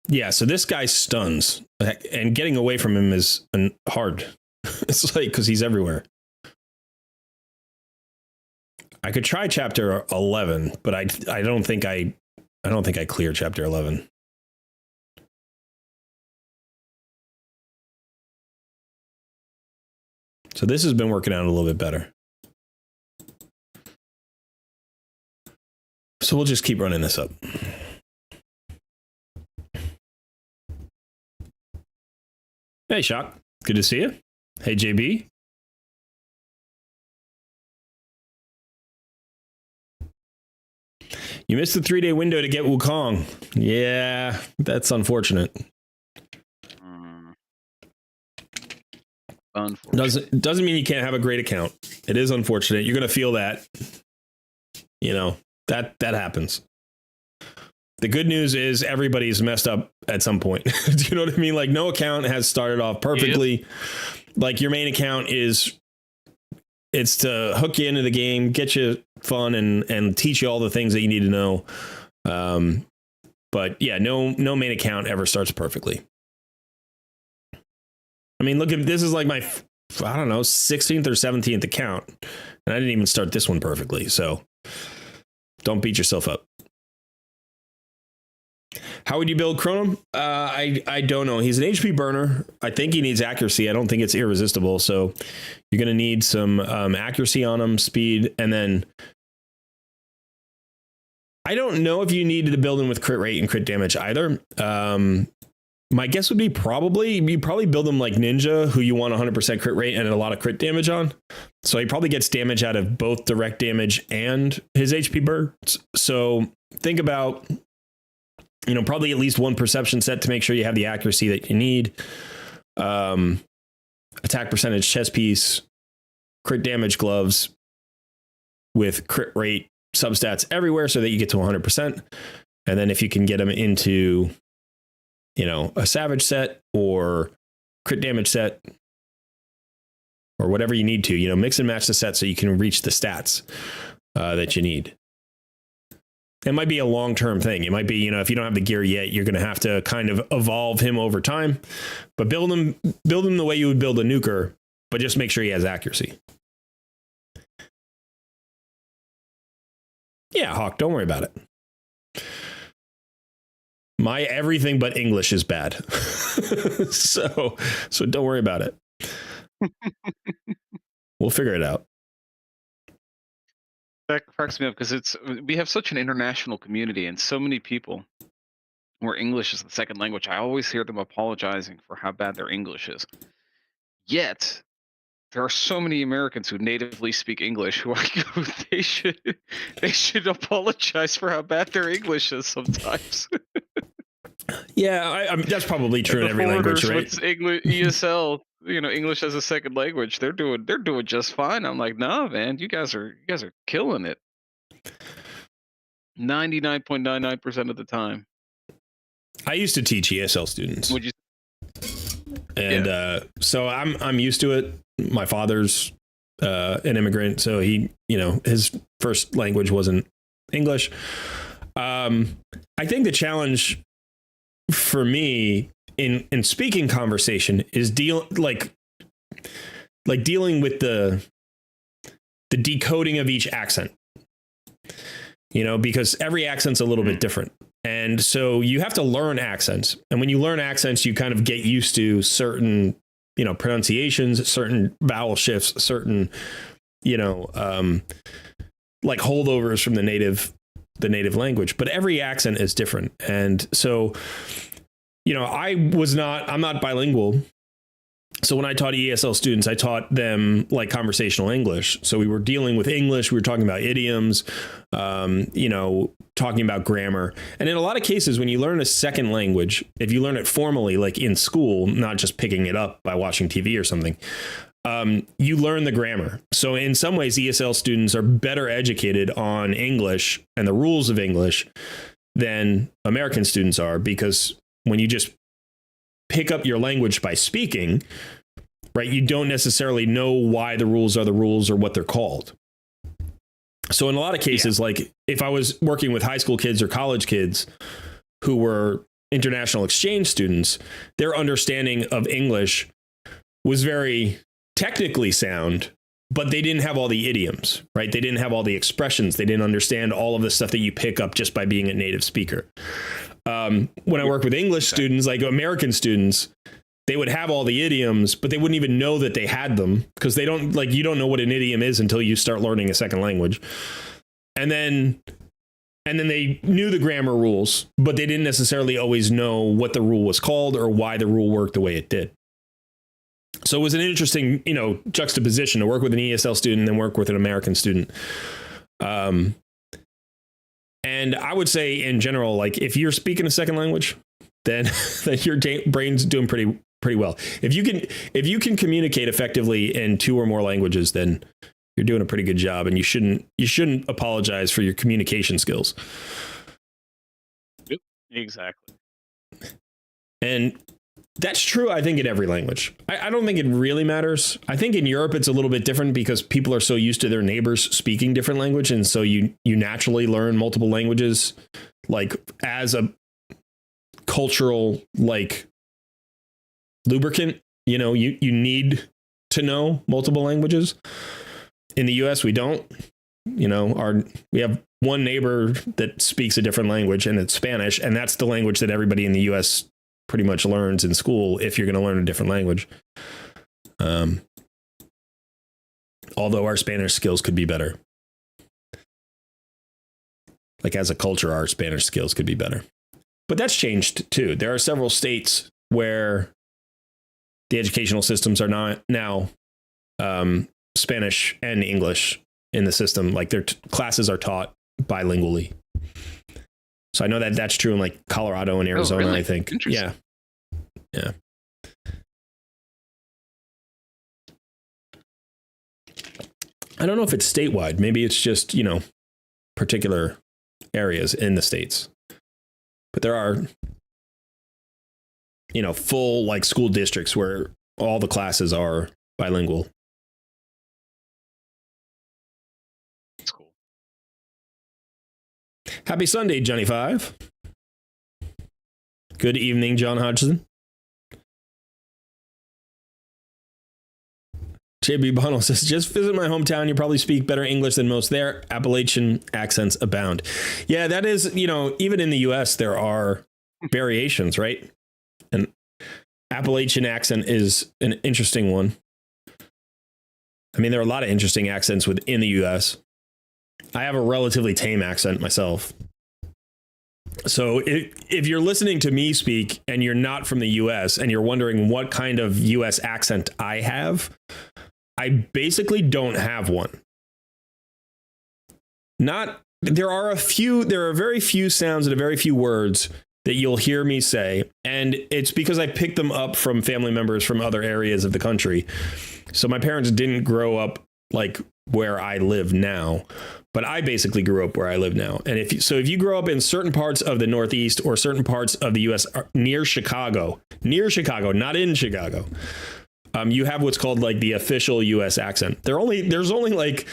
Yeah, so this guy stuns, and getting away from him is hard. It's like, because he's everywhere. I could try chapter 11, but I don't think I clear chapter 11. So this has been working out a little bit better. So we'll just keep running this up. Hey, Shock. Good to see you. Hey, JB. You missed the 3-day window to get Wukong. Yeah, that's unfortunate. Unfortunate. Doesn't mean you can't have a great account. It is unfortunate. You're going to feel that. You know, that happens. The good news is everybody's messed up at some point. Do you know what I mean? Like, no account has started off perfectly. Yep. Like, your main account it's to hook you into the game, get you fun, and teach you all the things that you need to know. But yeah, no main account ever starts perfectly. I mean, look at this is like my, I don't know, 16th or 17th account, and I didn't even start this one perfectly. So don't beat yourself up. How would you build Chronom? I don't know. He's an HP burner. I think he needs accuracy. I don't think it's irresistible. So you're going to need some accuracy on him, speed, and then I don't know if you needed to build him with crit rate and crit damage either. My guess would be you probably build him like Ninja, who you want 100% crit rate and a lot of crit damage on. So he probably gets damage out of both direct damage and his HP bursts. So think about, probably at least one perception set to make sure you have the accuracy that you need. Attack percentage chest piece, crit damage gloves with crit rate substats everywhere so that you get to 100%. And then if you can get them into, a savage set or crit damage set or whatever you need to, mix and match the set so you can reach the stats that you need. It might be a long-term thing. It might be, if you don't have the gear yet, you're going to have to kind of evolve him over time, but build him the way you would build a nuker, but just make sure he has accuracy. Yeah, Hawk, don't worry about it. My everything but English is bad. so don't worry about it. We'll figure it out. That cracks me up because we have such an international community and so many people where English is the second language. I always hear them apologizing for how bad their English is. Yet there are so many Americans who natively speak English who they should apologize for how bad their English is sometimes. Yeah, I mean, that's probably true in every language, right? With English, ESL, English as a second language, they're doing just fine. I'm like, no, man, you guys are killing it. 99.99% of the time. I used to teach ESL students. Would you? And so I'm used to it. My father's an immigrant, so he, his first language wasn't English. I think the challenge for me in speaking conversation is dealing with the decoding of each accent, because every accent's a little bit different. And so you have to learn accents. And when you learn accents, you kind of get used to certain, pronunciations, certain vowel shifts, certain, like holdovers from the native language. But every accent is different. And so, I'm not bilingual. So when I taught ESL students, I taught them like conversational English. So we were dealing with English. We were talking about idioms, talking about grammar. And in a lot of cases, when you learn a second language, if you learn it formally, like in school, not just picking it up by watching TV or something, you learn the grammar. So in some ways, ESL students are better educated on English and the rules of English than American students are, because when you just pick up your language by speaking, right, you don't necessarily know why the rules are the rules or what they're called. So in a lot of cases, like if I was working with high school kids or college kids who were international exchange students, their understanding of English was very technically sound, but they didn't have all the idioms, right? They didn't have all the expressions. They didn't understand all of the stuff that you pick up just by being a native speaker. When I work with English students, like American students, they would have all the idioms, but they wouldn't even know that they had them, because you don't know what an idiom is until you start learning a second language. And then they knew the grammar rules, but they didn't necessarily always know what the rule was called or why the rule worked the way it did. So it was an interesting, juxtaposition to work with an ESL student and then work with an American student. And I would say in general, like if you're speaking a second language, then your brain's doing pretty well. If you can communicate effectively in two or more languages, then you're doing a pretty good job, and you shouldn't apologize for your communication skills. Yep, exactly. And that's true, I think, in every language. I don't think it really matters. I think in Europe, it's a little bit different because people are so used to their neighbors speaking different language. And so you naturally learn multiple languages, like as a cultural, like lubricant, you need to know multiple languages. In the US, we don't, we have one neighbor that speaks a different language, and it's Spanish. And that's the language that everybody in the US pretty much learns in school if you're going to learn a different language. Although our Spanish skills could be better. Like as a culture, our Spanish skills could be better. But that's changed too. There are several states where the educational systems are not now Spanish and English in the system. Like their classes are taught bilingually. So I know that that's true in like Colorado and Arizona, really? I think. Yeah. Yeah. I don't know if it's statewide. Maybe it's just, particular areas in the states. But there are, full like school districts where all the classes are bilingual. That's cool. Happy Sunday, Johnny 5. Good evening, John Hodgson. JB Bono says, just visit my hometown. You probably speak better English than most there. Appalachian accents abound. Yeah, that is, even in the US, there are variations, right? And Appalachian accent is an interesting one. I mean, there are a lot of interesting accents within the US. I have a relatively tame accent myself. So if you're listening to me speak and you're not from the US and you're wondering what kind of US accent I have, I basically don't have one. There are very few sounds and very few words that you'll hear me say. And it's because I picked them up from family members from other areas of the country. So my parents didn't grow up like where I live now, but I basically grew up where I live now. And if you grow up in certain parts of the Northeast or certain parts of the US near Chicago, not in Chicago, you have what's called like the official US accent. There's only like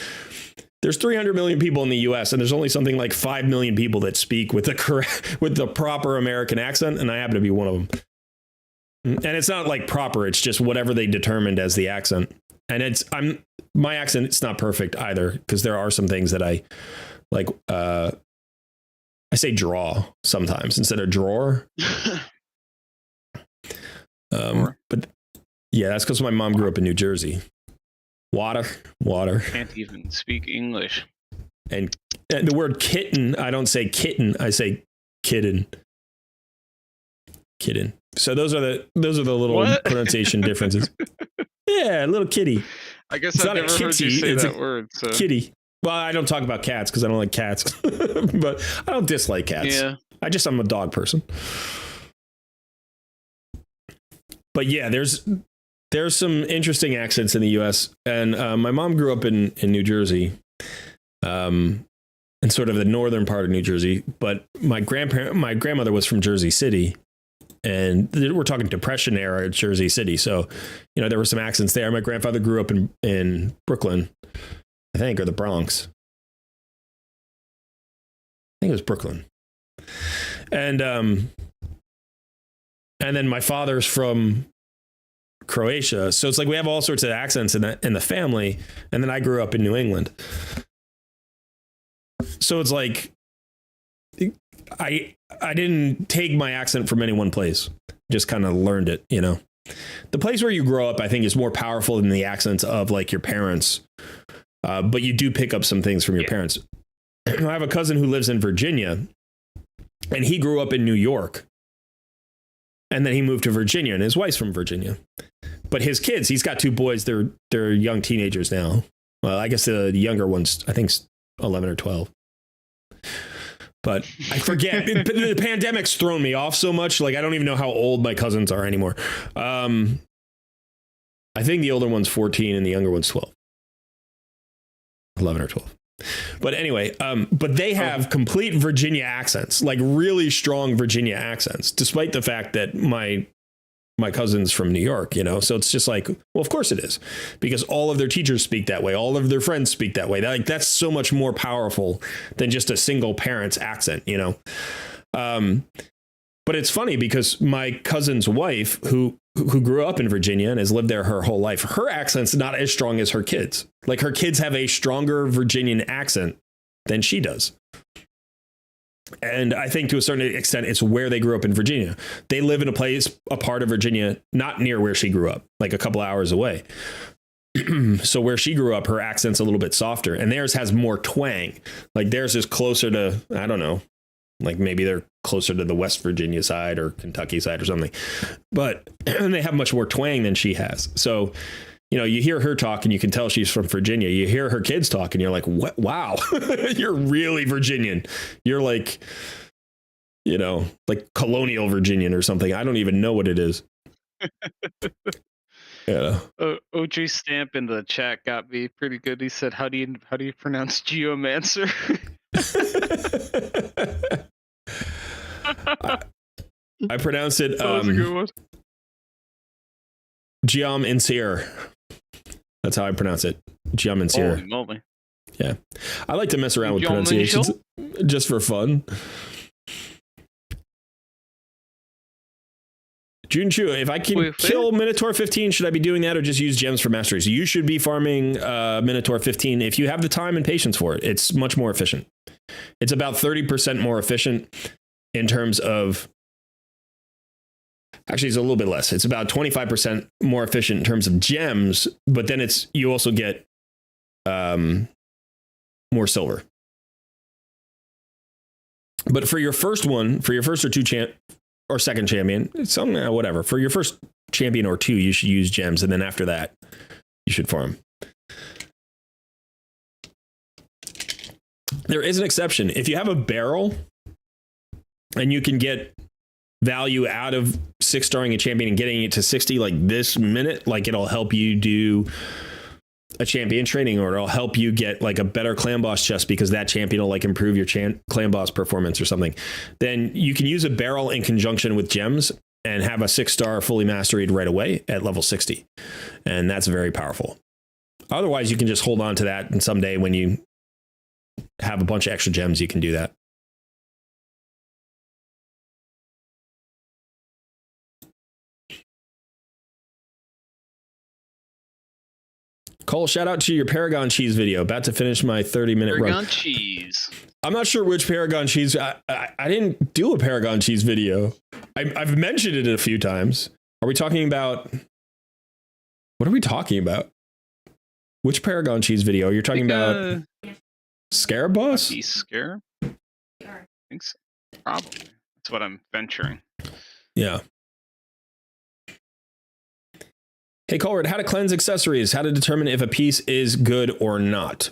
There's 300 million people in the US and there's only something like 5 million people that speak with the proper American accent. And I happen to be one of them. And it's not like proper. It's just whatever they determined as the accent. And my accent, it's not perfect either, because there are some things that I like. I say draw sometimes instead of drawer. But yeah, that's because my mom grew up in New Jersey. Water. Can't even speak English. And the word kitten, I don't say kitten, I say kitten. So those are the little pronunciation differences. Yeah, little kitty. I guess I've never heard you say that word. So. Kitty. Well, I don't talk about cats because I don't like cats, but I don't dislike cats. Yeah. I'm a dog person. But yeah, there's some interesting accents in the U.S. And my mom grew up in New Jersey, in sort of the northern part of New Jersey. But my grandmother was from Jersey City, and we're talking Depression era Jersey City. So, there were some accents there. My grandfather grew up in Brooklyn, I think, or the Bronx. I think it was Brooklyn. And then my father's from Croatia. So it's like we have all sorts of accents in the family. And then I grew up in New England. So it's like I didn't take my accent from any one place. Just kind of learned it, The place where you grow up, I think, is more powerful than the accents of like your parents. But you do pick up some things from your parents. I have a cousin who lives in Virginia, and he grew up in New York. And then he moved to Virginia, and his wife's from Virginia. But his kids, he's got 2 boys. They're young teenagers now. Well, I guess the younger one's, I think, 11 or 12. But I forget. The pandemic's thrown me off so much. Like, I don't even know how old my cousins are anymore. I think the older one's 14 and the younger one's 12. 11 or 12. But anyway, but they have complete Virginia accents, like really strong Virginia accents, despite the fact that my cousin's from New York, so it's just like, well, of course it is, because all of their teachers speak that way. All of their friends speak that way. That's so much more powerful than just a single parent's accent, But it's funny because my cousin's wife, who grew up in Virginia and has lived there her whole life, her accent's not as strong as her kids. Like, her kids have a stronger Virginian accent than she does. And I think to a certain extent, it's where they grew up in Virginia. They live in a part of Virginia, not near where she grew up, like a couple hours away. So where she grew up, her accent's a little bit softer, and theirs has more twang. Like, theirs is closer to, I don't know, like maybe they're closer to the West Virginia side or Kentucky side or something, but they have much more twang than she has. So, you hear her talk and you can tell she's from Virginia. You hear her kids talk and you're like, what? Wow, you're really Virginian. You're like, like colonial Virginian or something. I don't even know what it is. Yeah. OJ Stamp in the chat got me pretty good. He said, how do you pronounce geomancer? I pronounce it Giam Insir. That's how I pronounce it. Giam Insir. Holy moly. Yeah. I like to mess around with pronunciations just for fun. Junchu, if I can kill Minotaur 15, should I be doing that or just use gems for masteries? You should be farming Minotaur 15 if you have the time and patience for it. It's much more efficient. It's about 30% more efficient in terms of... Actually, it's a little bit less. It's about 25% more efficient in terms of gems, but then you also get more silver. But for your first one, for your first or second champion, it's whatever. For your first champion or 2, you should use gems, and then after that, you should farm. There is an exception. If you have a barrel and you can get value out of 6-starring a champion and getting it to 60 like this minute, like it'll help you do a champion training, or it'll help you get like a better clan boss chest because that champion will like improve your clan boss performance or something, then you can use a barrel in conjunction with gems and have a 6-star fully masteried right away at level 60. And that's very powerful. Otherwise, you can just hold on to that, and someday when you have a bunch of extra gems, you can do that. Cole, shout out to your Paragon cheese video. About to finish my 30-minute run. Paragon cheese. I'm not sure which Paragon cheese. I didn't do a Paragon cheese video. I've mentioned it a few times. Are we talking about? What are we talking about? Which Paragon cheese video? You're talking about Scarab Boss? Scarab? I think so. Probably. That's what I'm venturing. Yeah. Hey, Colrad, how to cleanse accessories? How to determine if a piece is good or not?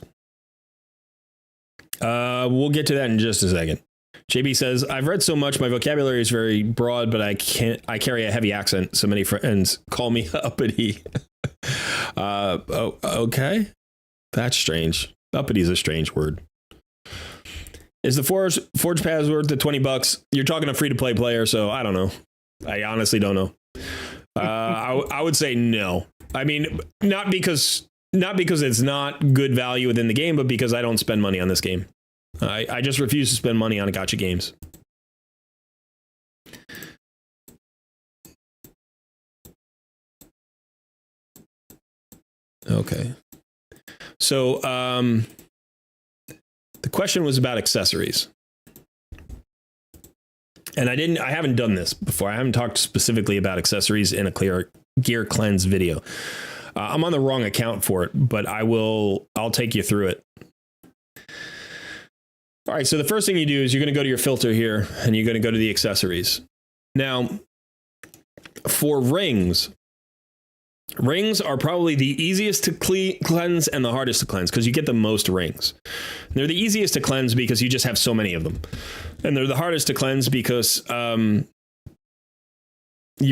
We'll get to that in just a second. JB says, I've read so much, my vocabulary is very broad, but I carry a heavy accent. So many friends call me uppity. Okay. That's strange. Uppity is a strange word. Is the Forge Pass worth the $20? You're talking to free-to-play player, so I don't know. I honestly don't know. I would say no. I mean, not because it's not good value within the game, but because I don't spend money on this game. I just refuse to spend money on gacha games. Okay. So, the question was about accessories. And I haven't done this before. I haven't talked specifically about accessories in a clear gear cleanse video. I'm on the wrong account for it, but I'll take you through it. All right. So the first thing you do is you're going to go to your filter here and you're going to go to the accessories. Now, for rings are probably the easiest to cleanse and the hardest to cleanse because you get the most rings. They're the easiest to cleanse because you just have so many of them. And they're the hardest to cleanse because you're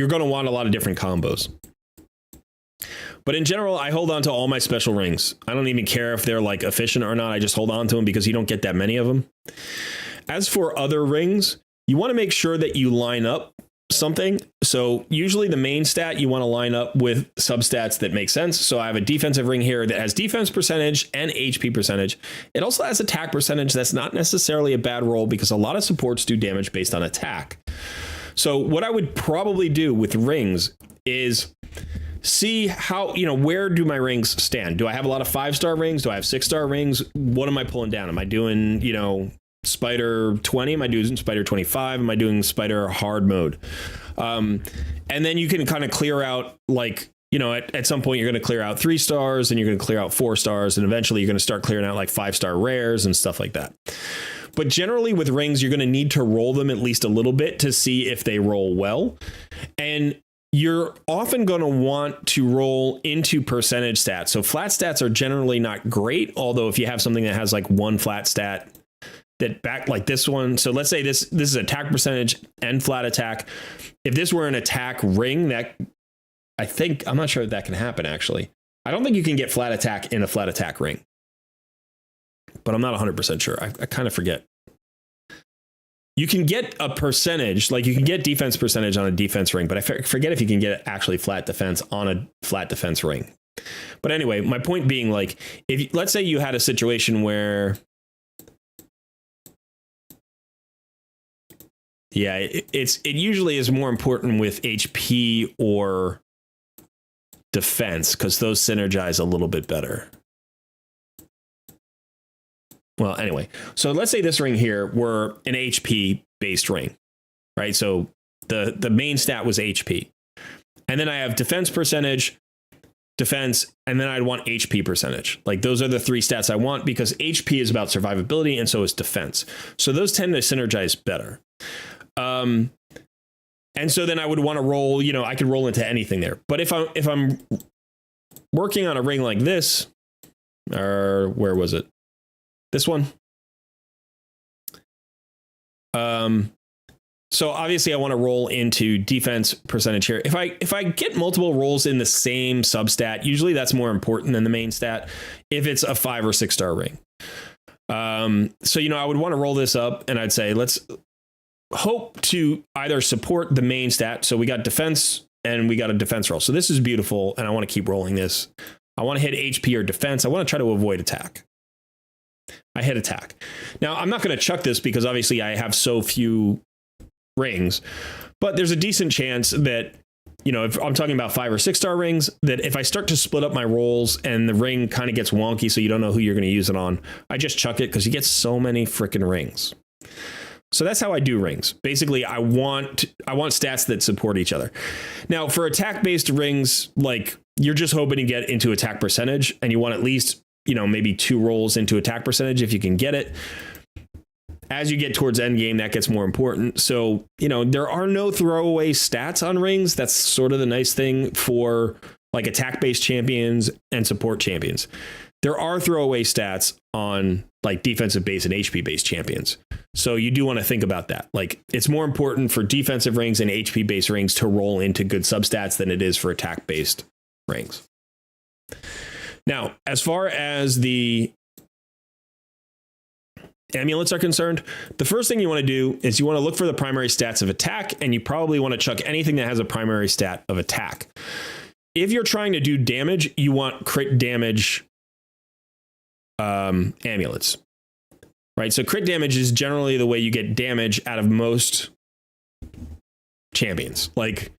going to want a lot of different combos. But in general, I hold on to all my special rings. I don't even care if they're like efficient or not. I just hold on to them because you don't get that many of them. As for other rings, you want to make sure that you line up something. So usually the main stat you want to line up with substats that make sense. So I have a defensive ring here that has defense percentage and HP percentage. It also has attack percentage. That's not necessarily a bad roll because a lot of supports do damage based on attack. So what I would probably do with rings is see how, where do my rings stand? Do I have a lot of 5-star rings? Do I have 6-star rings? What am I pulling down? Am I doing, Spider 20? Am I doing Spider 25? Am I doing Spider hard mode? And then you can kind of clear out, at some point you're going to clear out 3 stars and you're going to clear out 4 stars. And eventually you're going to start clearing out like 5-star rares and stuff like that. But generally with rings, you're going to need to roll them at least a little bit to see if they roll well. And you're often going to want to roll into percentage stats. So flat stats are generally not great. Although if you have something that has like one flat stat, that back like this one. So let's say this is attack percentage and flat attack. If this were an attack ring, I'm not sure if that can happen actually. I don't think you can get flat attack in a flat attack ring, but I'm not 100% sure. I kind of forget. You can get a percentage, like you can get defense percentage on a defense ring, but I forget if you can get actually flat defense on a flat defense ring. But anyway, my point being let's say you had a situation where it usually is more important with HP or defense because those synergize a little bit better. Well, anyway, so let's say this ring here were an HP based ring, right? So the main stat was HP. And then I have defense percentage, defense, and then I'd want HP percentage. Like those are the 3 stats I want because HP is about survivability and so is defense. So those tend to synergize better. And so then I would want to roll, I could roll into anything there. But if I'm working on a ring like this, or where was it? This one. So obviously I want to roll into defense percentage here. If I get multiple rolls in the same substat, usually that's more important than the main stat if it's a 5 or 6-star ring. So, I would want to roll this up and I'd say, let's hope to either support the main stat. So we got defense and we got a defense roll. So this is beautiful. And I want to keep rolling this. I want to hit HP or defense. I want to try to avoid attack. I hit attack. Now, I'm not going to chuck this because obviously I have so few rings, but there's a decent chance that, you know, if I'm talking about 5 or 6 star rings, that if I start to split up my rolls and the ring kind of gets wonky, so you don't know who you're going to use it on, I just chuck it because you get so many freaking rings. So that's how I do rings. Basically, I want stats that support each other. Now, for attack-based rings, like you're just hoping to get into attack percentage, and you want at least, you know, maybe 2 rolls into attack percentage if you can get it. As you get towards end game, that gets more important. So, you know, there are no throwaway stats on rings. That's sort of the nice thing for like attack-based champions and support champions. There are throwaway stats on like defensive-based and HP-based champions. So you do want to think about that. Like, it's more important for defensive rings and HP-based rings to roll into good substats than it is for attack-based rings. Now, as far as the amulets are concerned, the first thing you want to do is you want to look for the primary stats of attack, and you probably want to chuck anything that has a primary stat of attack. If you're trying to do damage, you want crit damage amulets. Right, so crit damage is generally the way you get damage out of most champions, like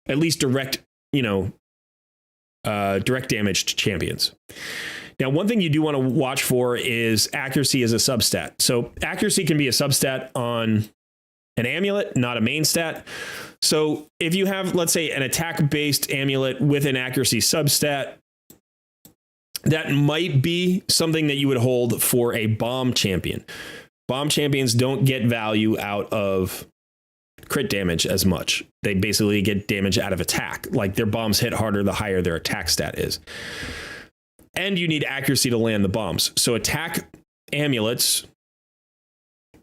at least direct, you know, direct damage to champions. Now, one thing you do want to watch for is accuracy as a substat. So accuracy can be a substat on an amulet, not a main stat. So if you have, let's say, an attack-based amulet with an accuracy substat, that might be something that you would hold for a bomb champion. Bomb champions don't get value out of crit damage as much. They basically get damage out of attack. Like, their bombs hit harder the higher their attack stat is. And you need accuracy to land the bombs. So attack amulets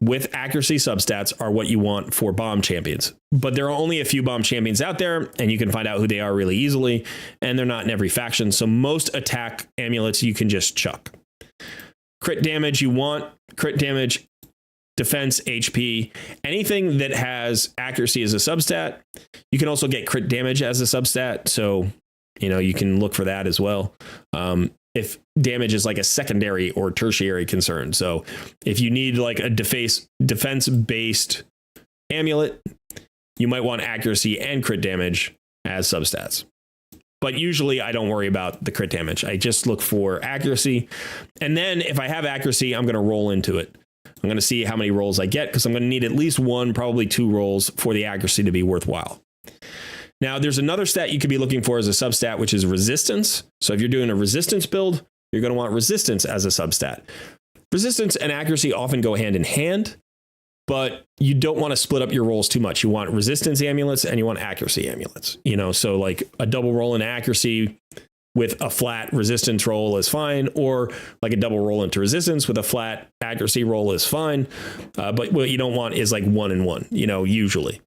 with accuracy substats are what you want for bomb champions. But there are only a few bomb champions out there, and you can find out who they are really easily, and they're not in every faction. So most attack amulets you can just chuck. Crit damage, you want crit damage, defense, HP, anything that has accuracy as a substat. You can also get crit damage as a substat, so you know you can look for that as well. If damage is like a secondary or tertiary concern. So if you need like a defense-based amulet, you might want accuracy and crit damage as substats. But usually I don't worry about the crit damage. I just look for accuracy. And then if I have accuracy, I'm going to roll into it. I'm going to see how many rolls I get, because I'm going to need at least 1, probably 2 rolls for the accuracy to be worthwhile. Now, there's another stat you could be looking for as a substat, which is resistance. So if you're doing a resistance build, you're going to want resistance as a substat. Resistance and accuracy often go hand in hand, but you don't want to split up your rolls too much. You want resistance amulets and you want accuracy amulets. You know, so like a double roll in accuracy with a flat resistance roll is fine, or like a double roll into resistance with a flat accuracy roll is fine. But what you don't want is like 1 and 1, you know, usually.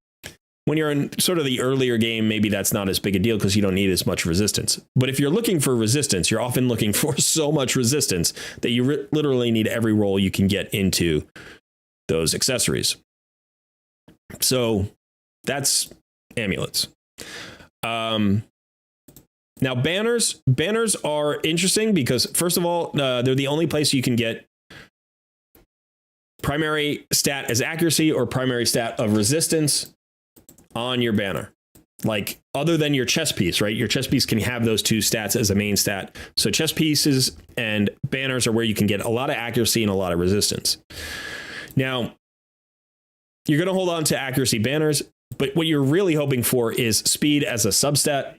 When you're in sort of the earlier game, maybe that's not as big a deal because you don't need as much resistance. But if you're looking for resistance, you're often looking for so much resistance that you literally need every roll you can get into those accessories. So that's amulets. Now, banners are interesting because, first of all, they're the only place you can get primary stat as accuracy or primary stat of resistance on your banner. Like, other than your chess piece, right? Your chess piece can have those 2 stats as a main stat. So chess pieces and banners are where you can get a lot of accuracy and a lot of resistance. Now, you're going to hold on to accuracy banners, but what you're really hoping for is speed as a substat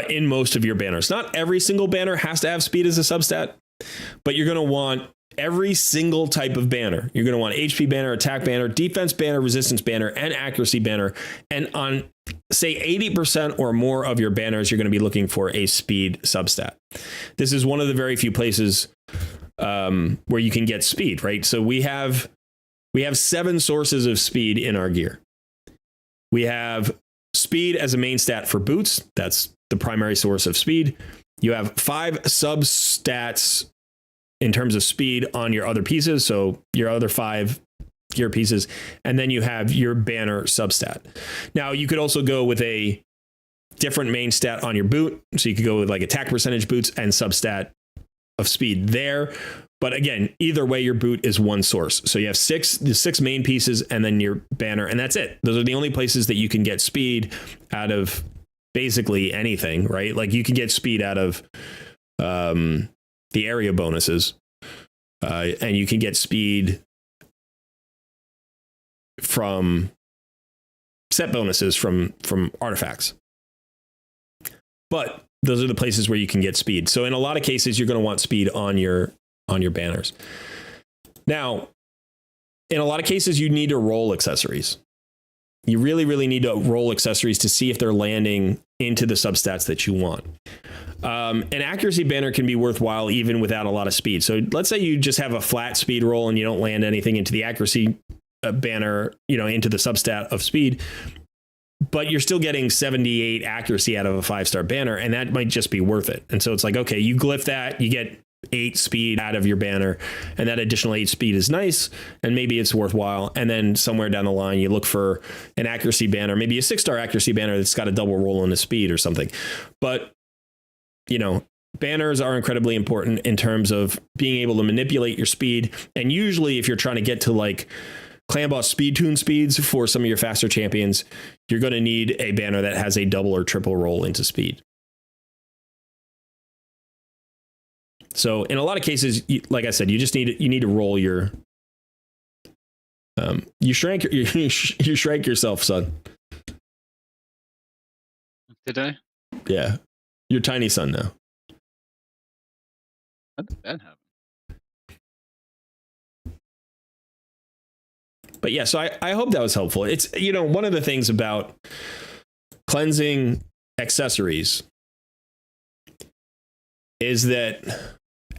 in most of your banners. Not every single banner has to have speed as a substat, but you're going to want every single type of banner. You're going to want HP banner, attack banner, defense banner, resistance banner, and accuracy banner. And on, say, 80% or more of your banners, you're going to be looking for a speed substat. This is one of the very few places where you can get speed, right? So we have 7 sources of speed in our gear. We have speed as a main stat for boots. That's the primary source of speed. You have 5 substats in terms of speed on your other pieces, so your other 5 gear pieces, and then you have your banner substat. Now, you could also go with a different main stat on your boot, so you could go with like attack percentage boots and substat of speed there, But again, either way, your boot is one source. So you have the six main pieces and then your banner, and that's it. Those are the only places that you can get speed out of basically anything, right? Like you can get speed out of the area bonuses, and you can get speed from set bonuses from artifacts. But those are the places where you can get speed. So in a lot of cases, you're going to want speed on your banners. Now, in a lot of cases, you need to roll accessories. You really, really need to roll accessories to see if they're landing into the substats that you want. An accuracy banner can be worthwhile even without a lot of speed. So let's say you just have a flat speed roll and you don't land anything into the accuracy banner, into the substat of speed, but you're still getting 78 accuracy out of a 5-star banner, and that might just be worth it. And so it's like, okay, you glyph that, you get 8 speed out of your banner, and that additional 8 speed is nice, and maybe it's worthwhile. And then somewhere down the line, you look for an accuracy banner, maybe a 6-star accuracy banner that's got a double roll in the speed or something. But, banners are incredibly important in terms of being able to manipulate your speed. And usually if you're trying to get to like clan boss speed tune speeds for some of your faster champions, you're going to need a banner that has a double or triple roll into speed. So in a lot of cases, like I said, you need to roll your, you shrank yourself, son. Did I? Yeah. You're tiny son now. How did that happen? But yeah, so I hope that was helpful. It's, one of the things about cleansing accessories is that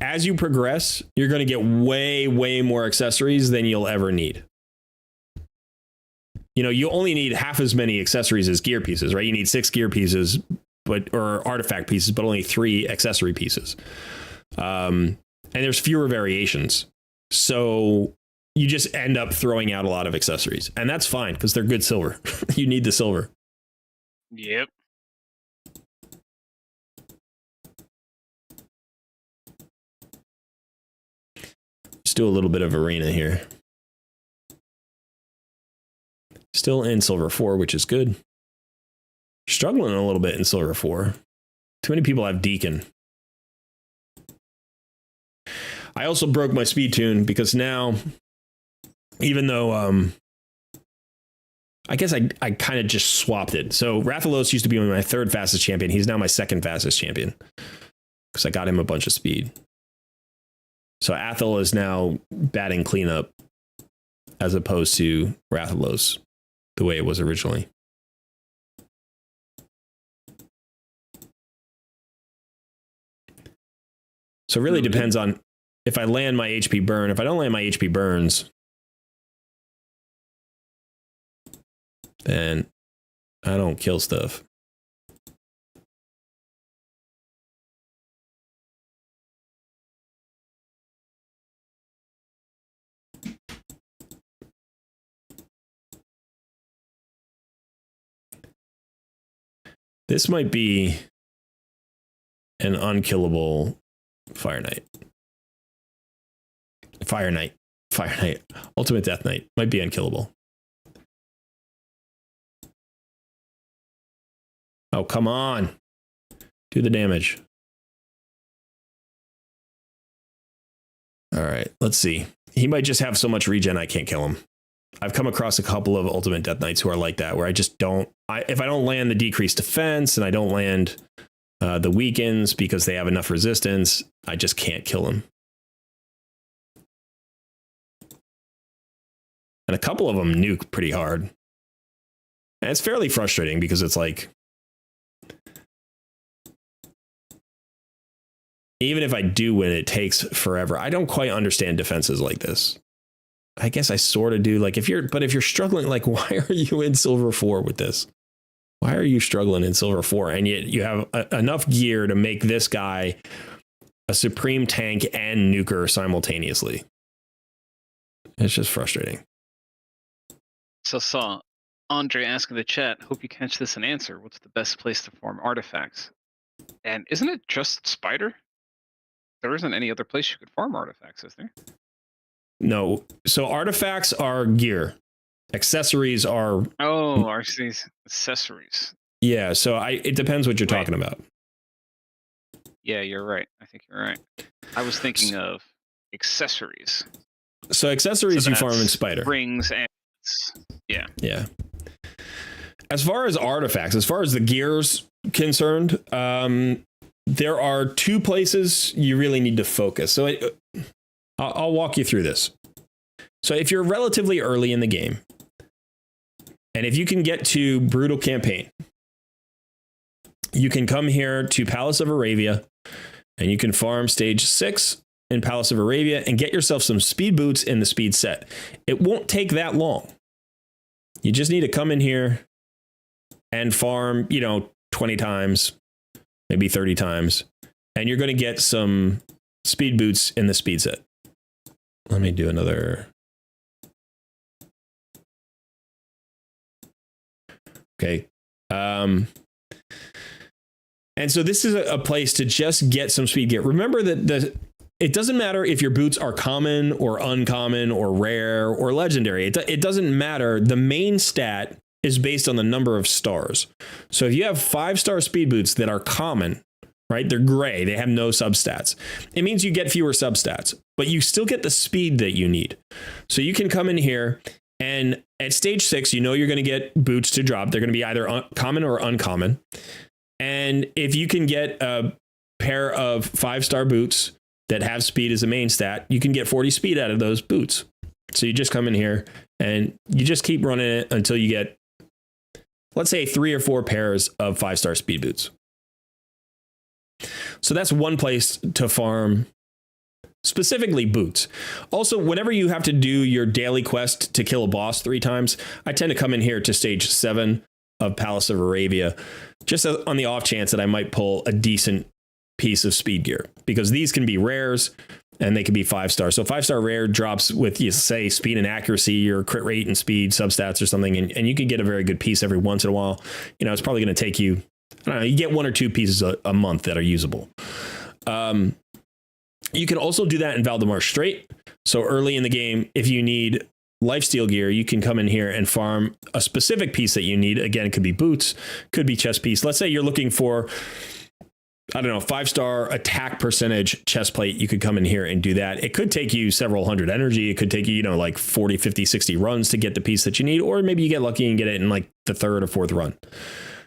as you progress, you're going to get way, way more accessories than you'll ever need. You only need half as many accessories as gear pieces, right? You need 6 gear pieces, or artifact pieces, but only 3 accessory pieces. And there's fewer variations. So you just end up throwing out a lot of accessories, and that's fine because they're good silver. You need the silver. Yep. Let's do a little bit of arena here. Still in silver 4, which is good. Struggling a little bit in silver 4. Too many people have Deacon. I also broke my speed tune because now, even though I guess I kind of just swapped it. So Rathalos used to be my 3rd fastest champion. He's now my 2nd fastest champion because I got him a bunch of speed. So Athel is now batting cleanup as opposed to Rathalos the way it was originally. So it really depends on if I land my HP burn. If I don't land my HP burns, then I don't kill stuff. This might be an unkillable Fire Knight. Fire Knight. Ultimate Death Knight might be unkillable. Oh, come on. Do the damage. All right, let's see. He might just have so much regen I can't kill him. I've come across a couple of Ultimate Death Knights who are like that, where I just don't... if I don't land the decreased defense and I don't land the weakens because they have enough resistance, I just can't kill him. And a couple of them nuke pretty hard. And it's fairly frustrating because it's like... even if I do win, it takes forever. I don't quite understand defenses like this. I guess I sort of do. Like if you're struggling, like why are you in silver 4 with this? Why are you struggling in silver 4? And yet you have enough gear to make this guy a supreme tank and nuker simultaneously. It's just frustrating. So saw Andre asking the chat, hope you catch this and answer. What's the best place to farm artifacts? And isn't it just Spider? there isn't any other place you could farm artifacts, is there? No. So artifacts are gear. Accessories are. Oh, are these accessories? Yeah. So it depends what you're talking about. Yeah, you're right. I think you're right. I was thinking of accessories. So accessories you farm in Spider. Rings and yeah. Yeah. As far as artifacts, as far as the gear's concerned, there are two places you really need to focus. So I'll walk you through this. So if you're relatively early in the game, and if you can get to Brutal Campaign, you can come here to Palace of Arabia, and you can farm stage 6 in Palace of Arabia and get yourself some speed boots in the speed set. It won't take that long. You just need to come in here and farm, 20 times, maybe 30 times, and you're going to get some speed boots in the speed set. Let me do another. Okay. And so this is a place to just get some speed gear. Remember that it doesn't matter if your boots are common or uncommon or rare or legendary. It doesn't matter. The main stat is based on the number of stars. So if you have 5-star speed boots that are common, right? They're gray. They have no substats. It means you get fewer substats, but you still get the speed that you need. So you can come in here and at stage 6, you're going to get boots to drop. They're going to be either common or uncommon. And if you can get a pair of 5-star boots that have speed as a main stat, you can get 40 speed out of those boots. So you just come in here and you just keep running it until you get, let's say, 3 or 4 pairs of 5-star speed boots. So that's one place to farm specifically boots. Also, whenever you have to do your daily quest to kill a boss 3 times, I tend to come in here to stage 7 of Palace of Arabia, just on the off chance that I might pull a decent piece of speed gear, because these can be rares and they can be 5-star. So 5-star rare drops with, say, speed and accuracy or crit rate and speed substats or something, and you can get a very good piece every once in a while. It's probably going to take you, I don't know, you get 1 or 2 pieces a month that are usable. You can also do that in Valdemar Strait. So early in the game, if you need lifesteal gear, you can come in here and farm a specific piece that you need. Again, it could be boots, could be chest piece. Let's say you're looking for, 5-star attack percentage chest plate. You could come in here and do that. It could take you several hundred energy. It could take you, like 40, 50, 60 runs to get the piece that you need. Or maybe you get lucky and get it in like the 3rd or 4th run.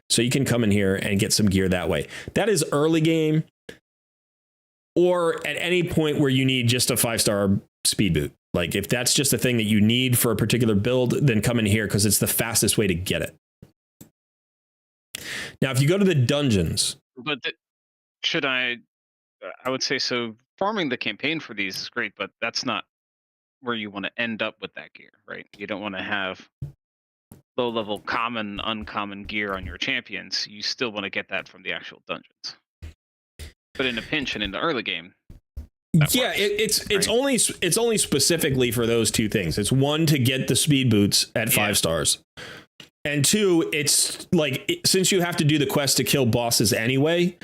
So you can come in here and get some gear that way. That is early game, or at any point where you need just a 5-star speed boot. Like if that's just a thing that you need for a particular build, then come in here because it's the fastest way to get it. Now, if you go to the dungeons. But I would say so. Farming the campaign for these is great, but that's not where you want to end up with that gear, right? You don't want to have low level common, uncommon gear on your champions. You still want to get that from the actual dungeons. But in a pinch and in the early game, yeah, it's only specifically for those two things. It's 1 to get the speed boots at 5 stars, and 2, it's like since you have to do the quest to kill bosses anyway,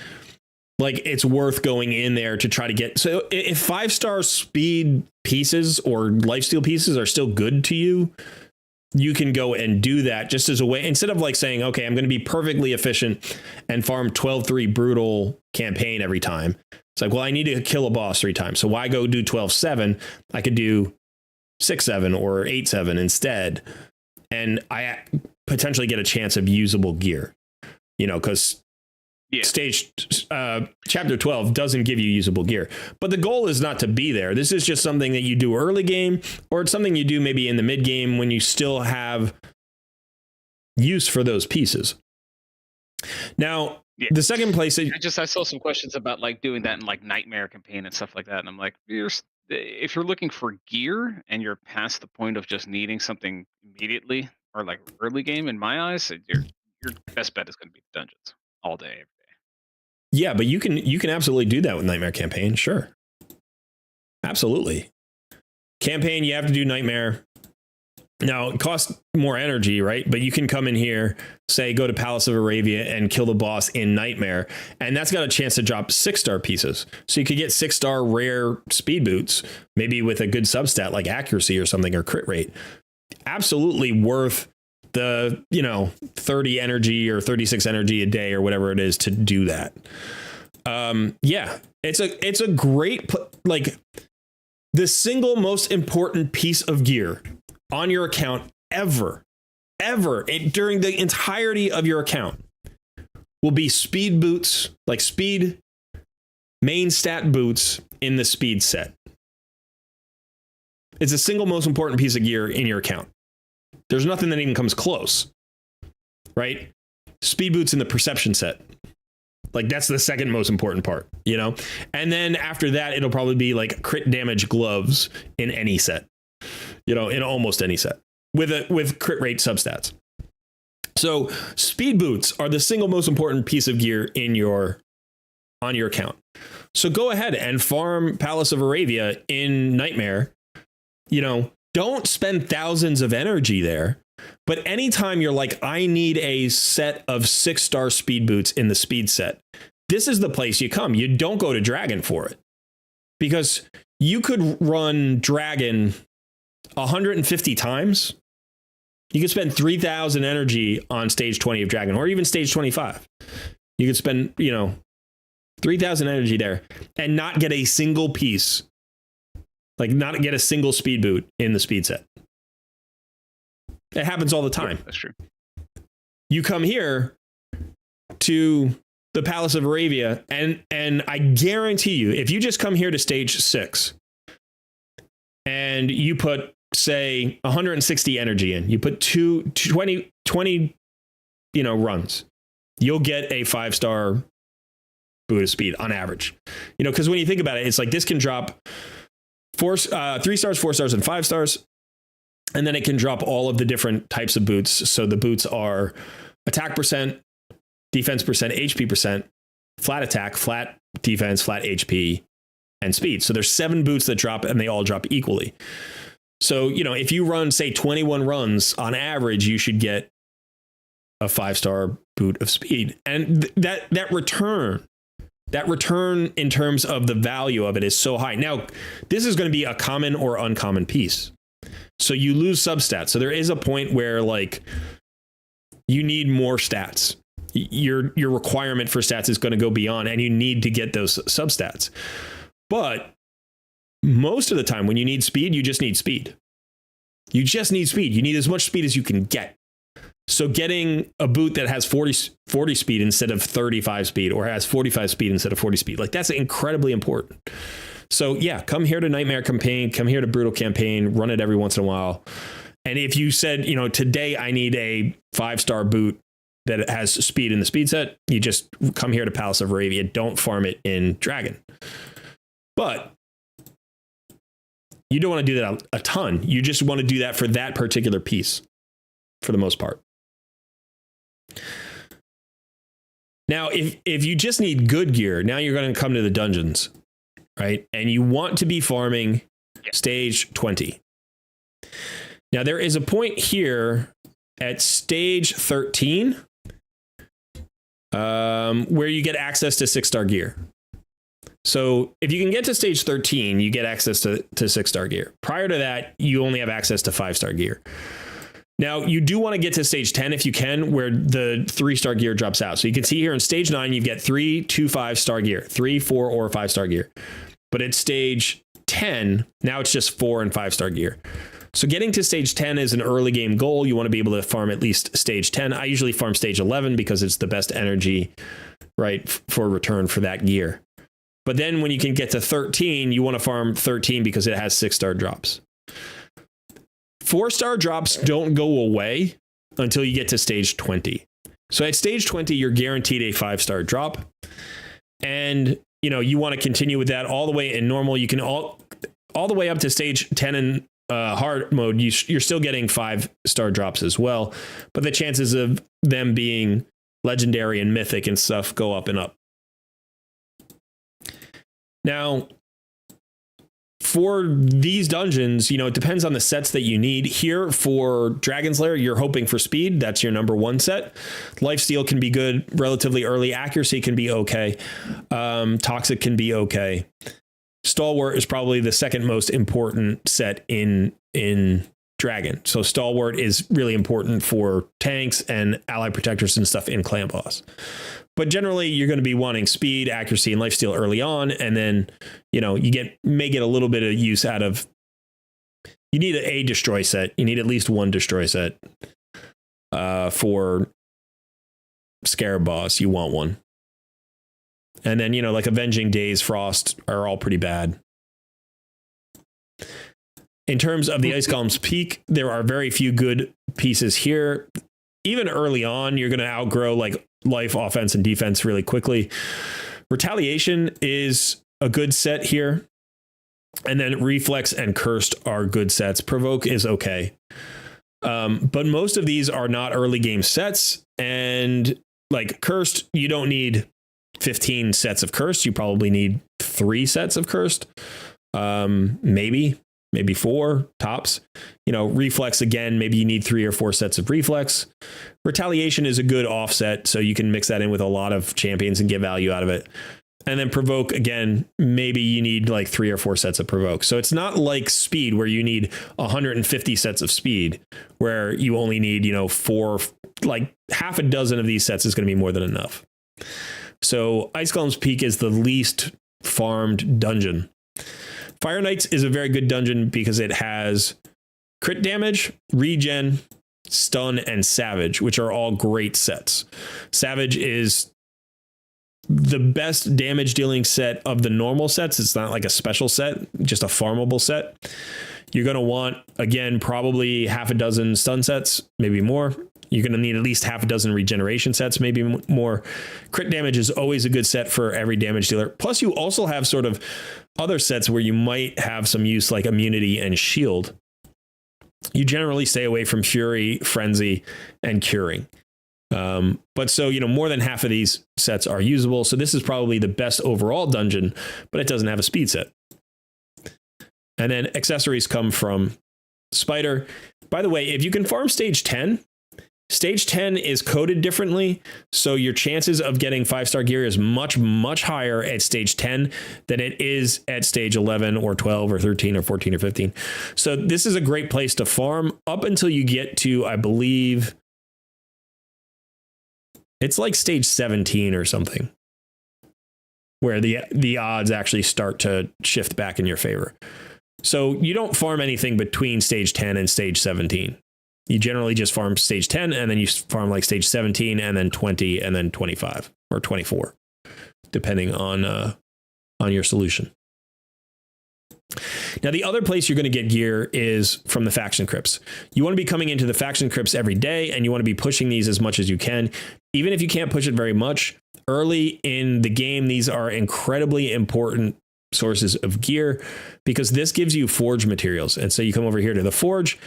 like it's worth going in there to try to get. So if 5-star speed pieces or lifesteal pieces are still good to you, you can go and do that just as a way, instead of like saying, okay, I'm going to be perfectly efficient and farm 12-3 brutal campaign every time. It's like, well, I need to kill a boss 3 times. So why go do 12-7? I could do 6-7 or 8-7 instead. And I potentially get a chance of usable gear, because stage chapter 12 doesn't give you usable gear. But the goal is not to be there. This is just something that you do early game, or it's something you do maybe in the mid game when you still have use for those pieces. Now, the second place I saw some questions about like doing that in like Nightmare campaign and stuff like that, and I'm like, if you're looking for gear and you're past the point of just needing something immediately or like early game, in my eyes, your best bet is going to be dungeons all day, every day. Yeah, but you can absolutely do that with Nightmare campaign. Sure, absolutely. Campaign, you have to do Nightmare. Now, it costs more energy, right? But you can come in here, say, go to Palace of Arabia and kill the boss in Nightmare. And that's got a chance to drop 6-star pieces. So you could get 6-star rare speed boots, maybe with a good substat like accuracy or something, or crit rate. Absolutely worth the, 30 energy or 36 energy a day or whatever it is to do that. Yeah, it's a great, like, the single most important piece of gear on your account ever, during the entirety of your account will be speed boots, like speed main stat boots in the speed set. It's the single most important piece of gear in your account. There's nothing that even comes close, right? Speed boots in the perception set. Like, that's the second most important part, And then after that, it'll probably be like crit damage gloves in any set. In almost any set with crit rate substats. So speed boots are the single most important piece of gear on your account. So go ahead and farm Palace of Arabia in Nightmare. Don't spend thousands of energy there. But anytime you're like, I need a set of 6-star speed boots in the speed set, this is the place you come. You don't go to Dragon for it, because you could run Dragon 150 times. You could spend 3,000 energy on stage 20 of Dragon, or even stage 25. You could spend, 3,000 energy there and not get a single piece, like not get a single speed boot in the speed set. It happens all the time. Yeah, that's true. You come here to the Palace of Arabia, and I guarantee you, if you just come here to stage 6 and you put, say, 160 energy in, you put 20 runs, you'll get a 5-star boot of speed on average. Because when you think about it, it's like this can drop 3 stars, 4 stars, and 5 stars. And then it can drop all of the different types of boots. So the boots are attack percent, defense percent, HP percent, flat attack, flat defense, flat HP, and speed. So there's 7 boots that drop, and they all drop equally. So, if you run, say, 21 runs on average, you should get a 5-star boot of speed. And that return in terms of the value of it is so high. Now, this is going to be a common or uncommon piece. So you lose substats. So there is a point where, like, you need more stats. Your requirement for stats is going to go beyond, and you need to get those substats. But most of the time when you need speed, you just need speed. You just need speed. You need as much speed as you can get. So getting a boot that has 40 speed instead of 35 speed, or has 45 speed instead of 40 speed, like, that's incredibly important. So yeah, come here to Nightmare Campaign, come here to Brutal Campaign, run it every once in a while. And if you said, today I need a 5-star boot that has speed in the speed set, you just come here to Palace of Arabia. Don't farm it in Dragon. But you don't want to do that a ton. You just want to do that for that particular piece, for the most part. Now, if you just need good gear, now you're going to come to the dungeons, right? And you want to be farming stage 20. Now, there is a point here at stage 13 where you get access to 6-star gear. So if you can get to stage 13, you get access to 6-star gear. Prior to that, you only have access to 5-star gear. Now, you do want to get to stage 10 if you can, where the 3-star gear drops out. So you can see here in stage 9, you get 3 to 5-star gear, 3, 4, or 5-star gear. But at stage 10, now it's just 4 and 5-star gear. So getting to stage 10 is an early game goal. You want to be able to farm at least stage 10. I usually farm stage 11 because it's the best energy, right, for return for that gear. But then when you can get to 13, you want to farm 13 because it has 6-star drops. 4-star drops don't go away until you get to stage 20. So at stage 20, you're guaranteed a 5-star drop. And, you want to continue with that all the way in normal. You can all the way up to stage 10 in hard mode. You're still getting 5-star drops as well. But the chances of them being legendary and mythic and stuff go up and up. Now, for these dungeons, you know, it depends on the sets that you need. Here for Dragon's Lair, you're hoping for speed. That's your number one set. Lifesteal can be good relatively early. Accuracy can be okay. Toxic can be okay. Stalwart is probably the second most important set in Dragon. So Stalwart is really important for tanks and ally protectors and stuff in Clan Boss. But generally, you're going to be wanting speed, accuracy, and lifesteal early on, and then, you know, you may get a little bit of use out of. You need a destroy set. You need at least one destroy set for Scarab Boss. You want one, and then, you know, like Avenging Days, Frost are all pretty bad. In terms of the Ice Golem's Peak, there are very few good pieces here. Even early on, you're going to outgrow like life, offense, and defense really quickly. Retaliation is a good set here. And then Reflex and Cursed are good sets. Provoke is okay. But most of these are not early game sets. And like Cursed, you don't need 15 sets of Cursed. You probably need 3 sets of Cursed. Maybe 4 tops. You know, Reflex, again, maybe you need 3 or 4 sets of Reflex. Retaliation is a good offset, so you can mix that in with a lot of champions and get value out of it. And then Provoke, again, maybe you need like 3 or 4 sets of Provoke. So it's not like Speed where you need 150 sets of Speed, where you only need, you know, 4, like half a dozen of these sets is going to be more than enough. So Ice Golem's Peak is the least farmed dungeon. Fire Knights is a very good dungeon because it has crit damage, regen, stun, and savage, which are all great sets. Savage is the best damage dealing set of the normal sets. It's not like a special set, just a farmable set. You're going to want, again, probably half a dozen stun sets, maybe more. You're going to need at least half a dozen regeneration sets, maybe more. Crit damage is always a good set for every damage dealer. Plus, you also have sort of other sets where you might have some use, like immunity and shield. You generally stay away from Fury, Frenzy, and Curing. But so, you know, more than half of these sets are usable. So this is probably the best overall dungeon, but it doesn't have a speed set. And then accessories come from Spider. By the way, if you can farm stage 10, stage 10 is coded differently, so your chances of getting 5-star gear is much, much higher at stage 10 than it is at stage 11 or 12 or 13 or 14 or 15. So this is a great place to farm up until you get to, I believe, it's like stage 17 or something, where the odds actually start to shift back in your favor. So you don't farm anything between stage 10 and stage 17. You generally just farm stage 10, and then you farm like stage 17, and then 20, and then 25 or 24, depending on your solution. Now, the other place you're going to get gear is from the faction crypts. You want to be coming into the faction crypts every day, and you want to be pushing these as much as you can. Even if you can't push it very much, early in the game, these are incredibly important sources of gear, because this gives you forge materials. And so you come over here to the forge,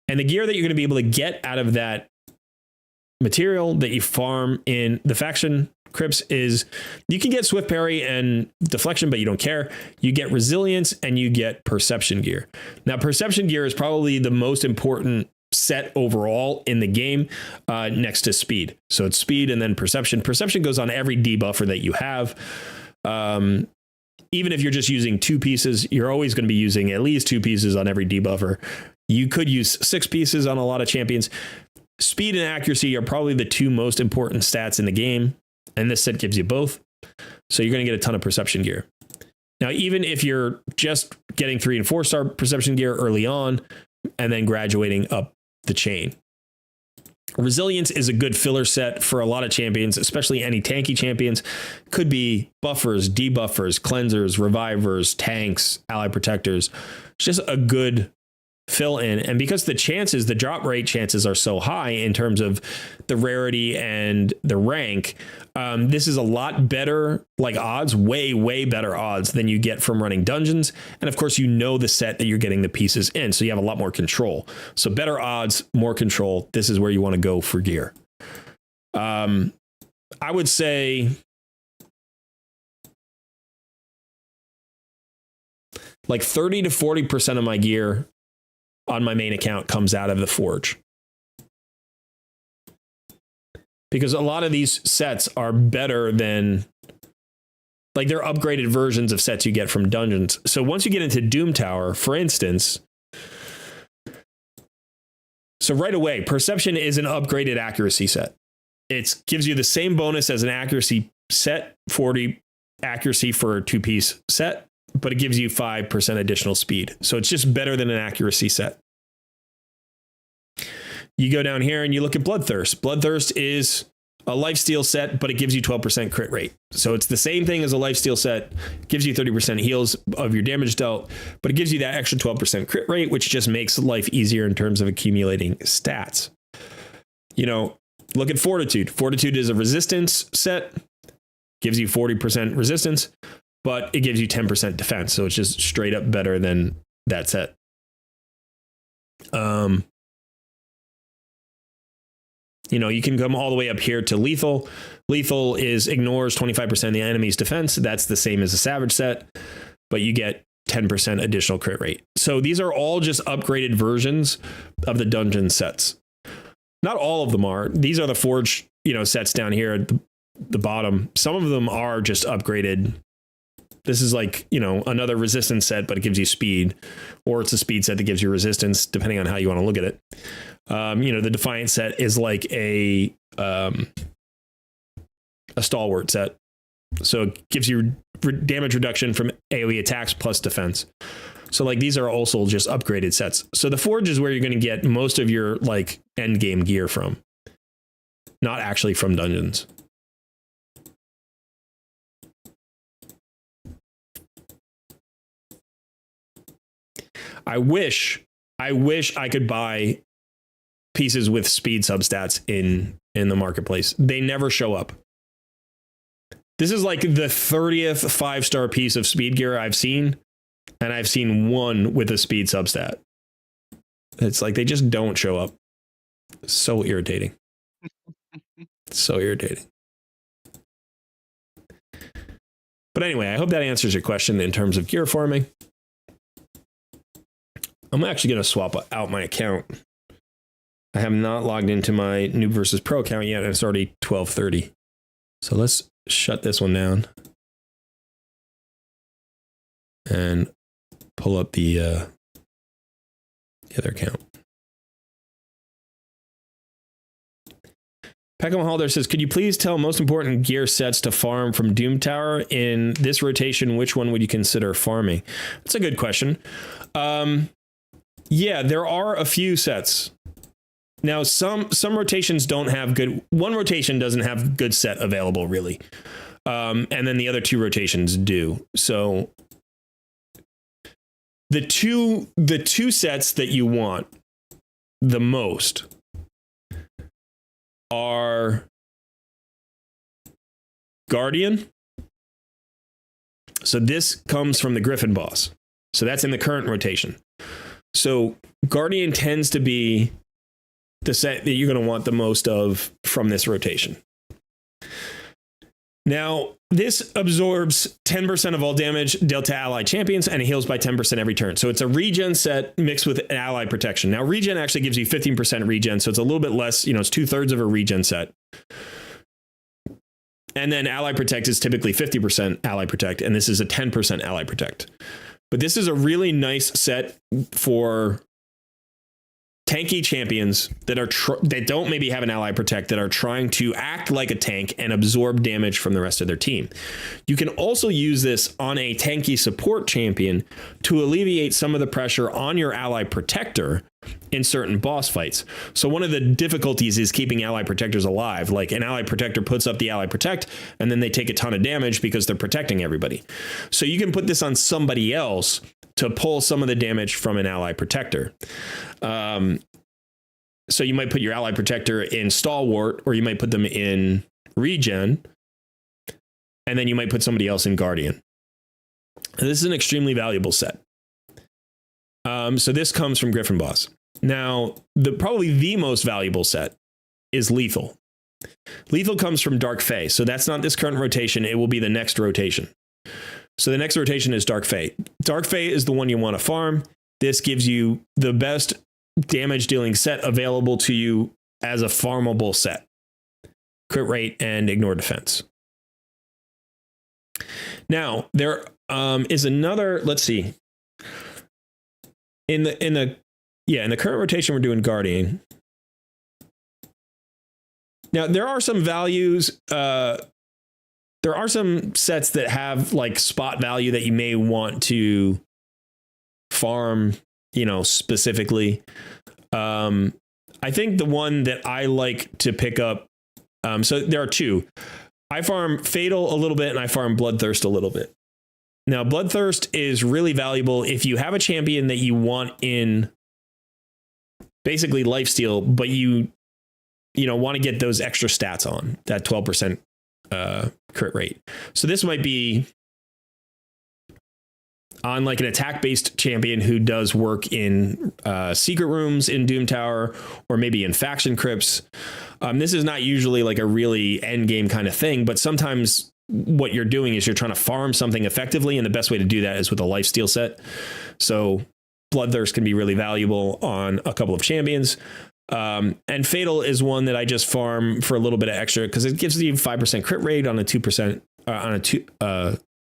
and the gear that you're going to be able to get out of that material that you farm in the faction crypts is, you can get swift parry and deflection, but you don't care. You get resilience and you get perception gear. Now, perception gear is probably the most important set overall in the game, next to speed. So it's speed and then perception. Perception goes on every debuffer that you have. Even if you're just using 2 pieces, you're always going to be using at least 2 pieces on every debuffer. You could use 6 pieces on a lot of champions. Speed and accuracy are probably the 2 most important stats in the game, and this set gives you both. So you're going to get a ton of perception gear. Now, even if you're just getting 3 and 4-star perception gear early on, and then graduating up the chain. Resilience is a good filler set for a lot of champions, especially any tanky champions. Could be buffers, debuffers, cleansers, revivers, tanks, ally protectors. It's just a good fill in. And because the drop rate chances are so high in terms of the rarity and the rank, this is a lot better, like odds, way better odds than you get from running dungeons. And of course, you know the set that you're getting the pieces in, so you have a lot more control. So better odds, more control. This is where you want to go for gear. I would say like 30 to 40% of my gear on my main account comes out of the Forge. Because a lot of these sets are better than, like, they're upgraded versions of sets you get from dungeons. So once you get into Doom Tower, for instance, so right away, Perception is an upgraded accuracy set. It gives you the same bonus as an accuracy set, 40 accuracy for a 2-piece set, but it gives you 5% additional speed. So it's just better than an accuracy set. You go down here and you look at Bloodthirst. Bloodthirst is a lifesteal set, but it gives you 12% crit rate. So it's the same thing as a lifesteal set, gives you 30% heals of your damage dealt, but it gives you that extra 12% crit rate, which just makes life easier in terms of accumulating stats. You know, look at Fortitude. Fortitude is a resistance set, gives you 40% resistance, but it gives you 10% defense. So it's just straight up better than that set. You know, you can come all the way up here to Lethal. Lethal ignores 25% of the enemy's defense. That's the same as a Savage set, but you get 10% additional crit rate. So these are all just upgraded versions of the dungeon sets. Not all of them are. These are the Forge, you know, sets down here at the bottom. Some of them are just upgraded. This is like, you know, another resistance set, but it gives you speed, or it's a speed set that gives you resistance, depending on how you want to look at it. You know, the Defiant set is like a Stalwart set. So it gives you damage reduction from AoE attacks plus defense. So like these are also just upgraded sets. So the Forge is where you're going to get most of your like end game gear from, not actually from dungeons. I wish I could buy pieces with speed substats in the marketplace. They never show up. This is like the 30th 5-star piece of speed gear I've seen, and I've seen one with a speed substat. It's like they just don't show up. So irritating. So irritating. But anyway, I hope that answers your question in terms of gear farming. I'm actually going to swap out my account. I have not logged into my Noob versus Pro account yet, and it's already 12:30. So let's shut this one down and pull up the other account. Peckham Halder says, could you please tell most important gear sets to farm from Doom Tower? In this rotation, which one would you consider farming? That's a good question. Yeah, there are a few sets. Now, some rotations don't have good. One rotation doesn't have good set available, really. And then the other two rotations do. So the two sets that you want the most are Guardian. So this comes from the Griffin boss. So that's in the current rotation. So Guardian tends to be the set that you're going to want the most of from this rotation. Now, this absorbs 10% of all damage dealt to ally champions and it heals by 10% every turn. So it's a regen set mixed with ally protection. Now, regen actually gives you 15% regen, so it's a little bit less, you know, it's 2/3 of a regen set. And then ally protect is typically 50% ally protect, and this is a 10% ally protect. But this is a really nice set for tanky champions that are that don't maybe have an ally protect, that are trying to act like a tank and absorb damage from the rest of their team. You can also use this on a tanky support champion to alleviate some of the pressure on your ally protector in certain boss fights. So one of the difficulties is keeping ally protectors alive. Like an ally protector puts up the ally protect and then they take a ton of damage because they're protecting everybody. So you can put this on somebody else to pull some of the damage from an ally protector. So you might put your ally protector in Stalwart, or you might put them in Regen, and then you might put somebody else in Guardian. And this is an extremely valuable set. So this comes from Griffin Boss. Now, probably the most valuable set is Lethal. Lethal comes from Dark Fae, so that's not this current rotation. It will be the next rotation. So the next rotation is Dark Fae. Dark Fae is the one you want to farm. This gives you the best damage dealing set available to you as a farmable set. Crit rate and ignore defense. Now there is another, let's see. In the current rotation, we're doing Guardian. Now there are some values, there are some sets that have like spot value that you may want to farm, specifically. I think the one that I like to pick up, so there are two. I farm Fatal a little bit and I farm Bloodthirst a little bit. Now, Bloodthirst is really valuable if you have a champion that you want in basically lifesteal, but you want to get those extra stats on that 12% crit rate. So this might be on like an attack based champion who does work in secret rooms in Doom Tower, or maybe in faction crypts. This is not usually like a really end game kind of thing, but sometimes what you're doing is you're trying to farm something effectively, and the best way to do that is with a lifesteal set. So Bloodthirst can be really valuable on a couple of champions. And Fatal is one that I just farm for a little bit of extra because it gives you 5% crit rate on a 2% on a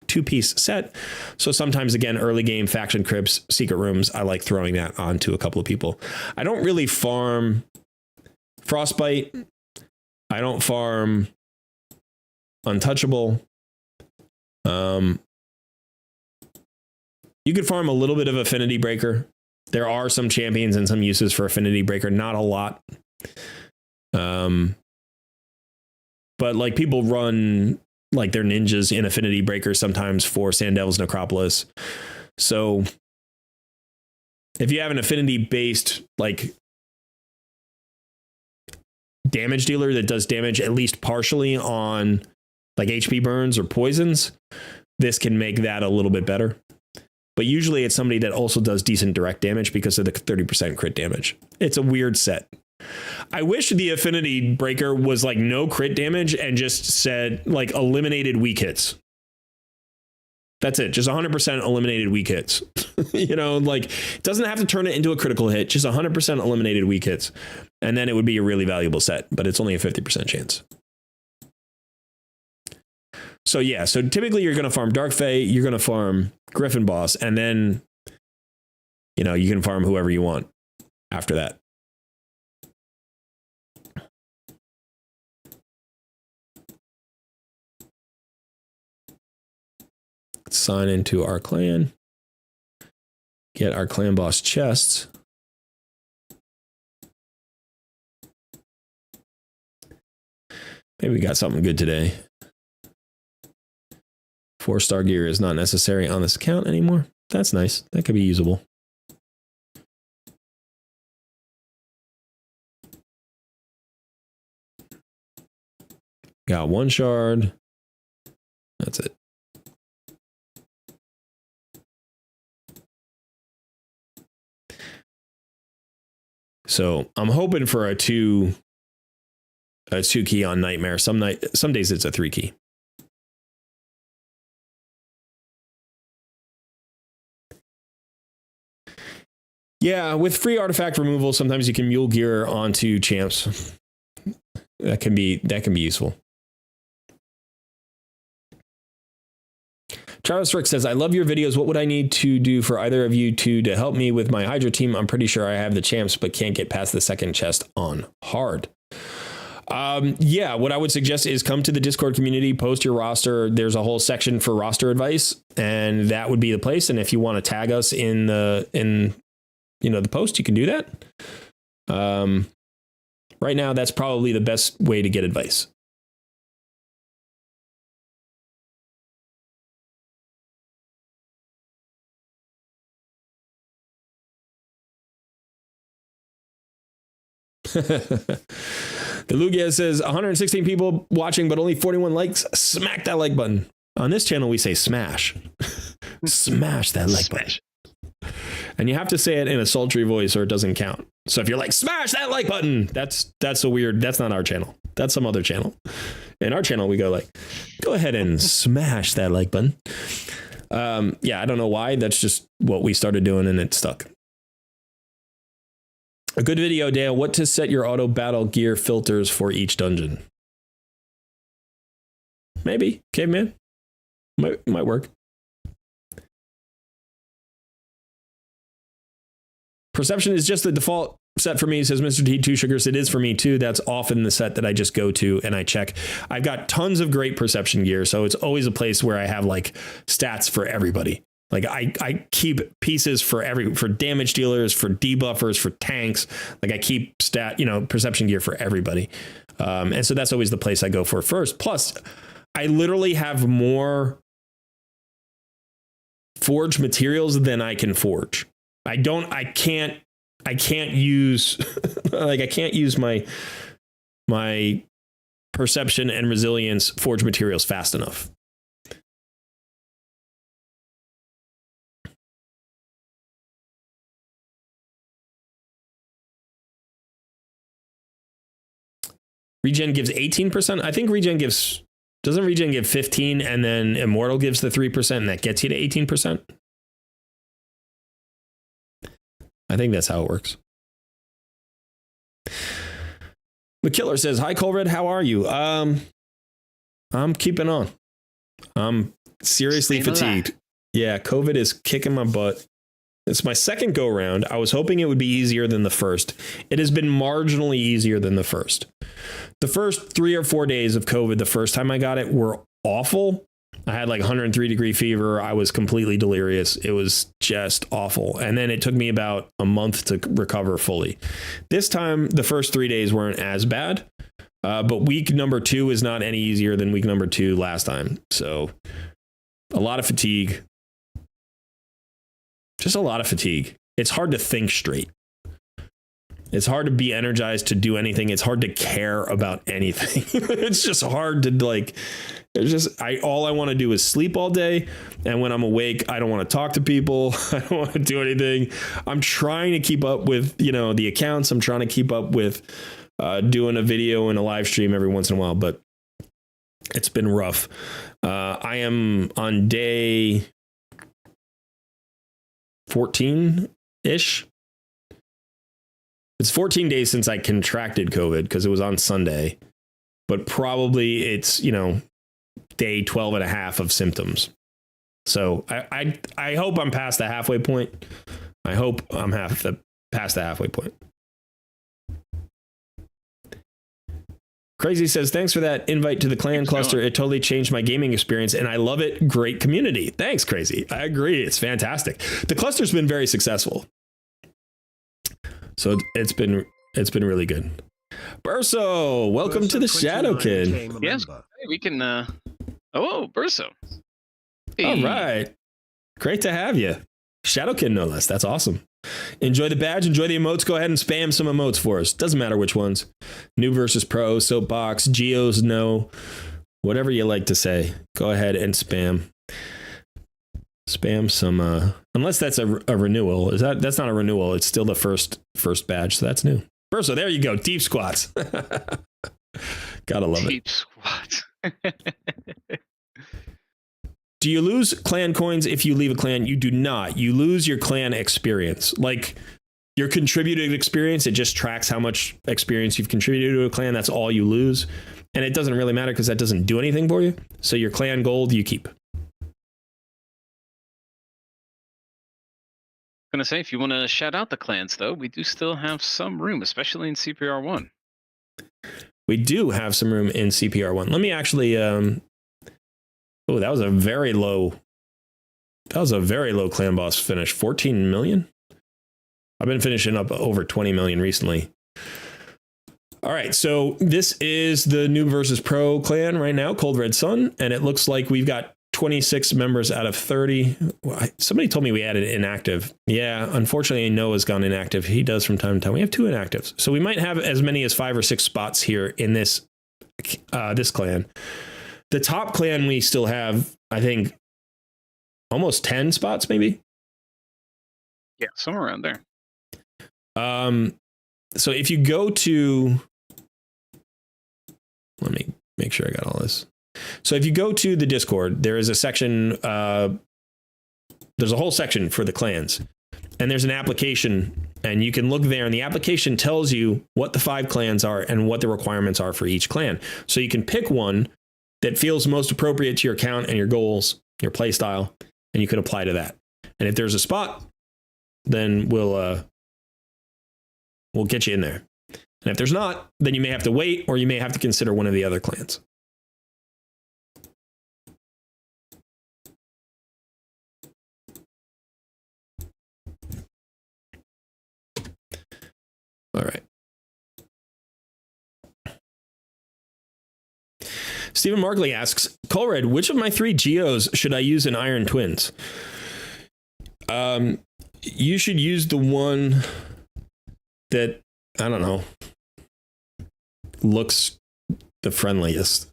two-piece set. So sometimes, again, early game faction crypts, secret rooms, I like throwing that onto a couple of people. I don't really farm Frostbite. I don't farm Untouchable. You could farm a little bit of Affinity Breaker. There are some champions and some uses for Affinity Breaker, not a lot. But like people run like their ninjas in Affinity Breaker sometimes for Sand Devil's Necropolis. So if you have an affinity based like damage dealer that does damage at least partially on like HP burns or poisons, this can make that a little bit better. But usually it's somebody that also does decent direct damage because of the 30% crit damage. It's a weird set. I wish the Affinity Breaker was like no crit damage and just said like eliminated weak hits. That's it. Just 100% eliminated weak hits. Like it doesn't have to turn it into a critical hit, just 100% eliminated weak hits. And then it would be a really valuable set, but it's only a 50% chance. So yeah, so typically you're going to farm Dark Fae, you're going to farm Griffin Boss, and then, you can farm whoever you want after that. Let's sign into our clan. Get our clan boss chests. Maybe we got something good today. 4-star gear is not necessary on this account anymore. That's nice. That could be usable. Got 1 shard. That's it. So I'm hoping for a 2 key on Nightmare. Some days it's a 3 key. Yeah, with free artifact removal, sometimes you can mule gear onto champs. That can be useful. Charles Rick says, I love your videos. What would I need to do for either of you two to help me with my Hydra team? I'm pretty sure I have the champs, but can't get past the second chest on hard. Yeah, what I would suggest is come to the Discord community, post your roster. There's a whole section for roster advice, and that would be the place. And if you want to tag us in the post, you can do that. Right now, that's probably the best way to get advice. The Lugia says 116 people watching, but only 41 likes. Smack that like button. On this channel, we say smash. Smash that like button. And you have to say it in a sultry voice or it doesn't count. So if you're like, smash that like button, that's a weird, that's not our channel. That's some other channel. In our channel, we go like, go ahead and smash that like button. Yeah, I don't know why. That's just what we started doing and it stuck. A good video, Dale. What to set your auto battle gear filters for each dungeon? Maybe. Caveman. Might work. Perception is just the default set for me, says Mr. T2 Sugars. It is for me too. That's often the set that I just go to and I check. I've got tons of great perception gear, so it's always a place where I have like stats for everybody. Like I keep pieces for damage dealers, for debuffers, for tanks. Like I keep perception gear for everybody. And so that's always the place I go for first. Plus, I literally have more forged materials than I can forge. I can't use like I can't use my perception and resilience forged materials fast enough. Regen gives 18%. I think doesn't regen give 15 and then immortal gives the 3% and that gets you to 18%. I think that's how it works. The killer says, "Hi Colred, how are you?" I'm keeping on. I'm seriously fatigued. Yeah, COVID is kicking my butt. It's my second go round. I was hoping it would be easier than the first. It has been marginally easier than the first. The first 3 or 4 days of COVID, the first time I got it, were awful. I had like 103-degree fever. I was completely delirious. It was just awful. And then it took me about a month to recover fully. This time, the first 3 days weren't as bad. But week number 2 is not any easier than week number 2 last time. So a lot of fatigue. Just a lot of fatigue. It's hard to think straight. It's hard to be energized to do anything. It's hard to care about anything. It's just hard to like, all I want to do is sleep all day. And when I'm awake, I don't want to talk to people. I don't want to do anything. I'm trying to keep up with, the accounts. I'm trying to keep up with doing a video and a live stream every once in a while, but it's been rough. I am on day 14-ish. It's 14 days since I contracted COVID because it was on Sunday, but probably it's, day 12 and a half of symptoms. So I hope I'm past the halfway point. I hope I'm past the halfway point. Crazy says, thanks for that invite to the clan cluster. It totally changed my gaming experience and I love it. Great community. Thanks, Crazy. I agree. It's fantastic. The cluster's been very successful. So it's been really good. Burso, welcome to the Shadowkin. Yes, we can. Burso. Hey. All right, great to have you, Shadowkin, no less. That's awesome. Enjoy the badge. Enjoy the emotes. Go ahead and spam some emotes for us. Doesn't matter which ones. New versus pro, soapbox, geos, no, whatever you like to say. Go ahead and spam some. Unless that's a renewal. That's not a renewal. It's still the first badge, so that's new. Burso, there you go. Deep squats. Gotta love it. Deep squats. Do you lose clan coins if you leave a clan? You do not. You lose your clan experience. Like your contributed experience, it just tracks how much experience you've contributed to a clan. That's all you lose. And it doesn't really matter because that doesn't do anything for you. So your clan gold, you keep. Gonna say, if you want to shout out the clans, though, we do still have some room, especially in CPR1. We do have some room in CPR1. Let me actually. That was a very low. That was a very low clan boss finish. 14 million. I've been finishing up over 20 million recently. All right, so this is the new versus pro clan right now, Cold Red Sun, and it looks like we've got 26 members out of 30. Somebody told me we added inactive. Yeah, unfortunately, Noah's gone inactive. He does from time to time. We have 2 inactives. So we might have as many as 5 or 6 spots here in this clan. The top clan, we still have, I think, almost 10 spots, maybe. Yeah, somewhere around there. So if you go to, let me make sure I got all this. So if you go to the Discord, there is a section there's a whole section for the clans, and there's an application, and you can look there, and the application tells you what the 5 clans are and what the requirements are for each clan. So you can pick one that feels most appropriate to your account and your goals, your play style, and you can apply to that. And if there's a spot, then we'll get you in there. And if there's not, then you may have to wait, or you may have to consider one of the other clans. All right. Stephen Markley asks, Colred, which of my 3 geos should I use in Iron Twins? You should use the one that, I don't know, looks the friendliest.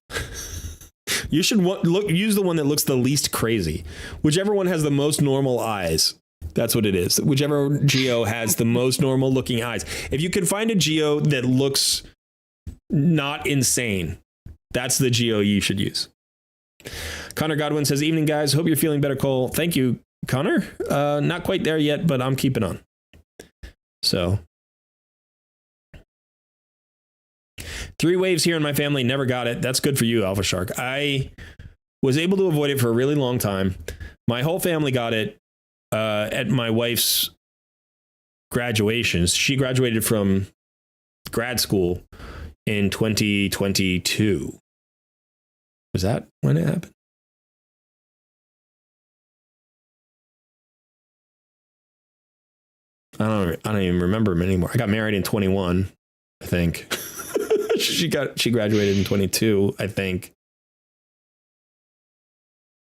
You should use the one that looks the least crazy. Whichever one has the most normal eyes. That's what it is. Whichever geo has the most normal looking eyes. If you can find a geo that looks not insane, that's the geo you should use. Connor Godwin says, evening guys, hope you're feeling better, Cole. Thank you, Connor. Not quite there yet, but I'm keeping on. So 3 waves here in my family, never got it. That's good for you, Alpha Shark. I was able to avoid it for a really long time. My whole family got it at my wife's graduation. She graduated from grad school in 2022. Was that when it happened? I don't even remember them anymore. I got married in 21, I think. She graduated in 22, I think.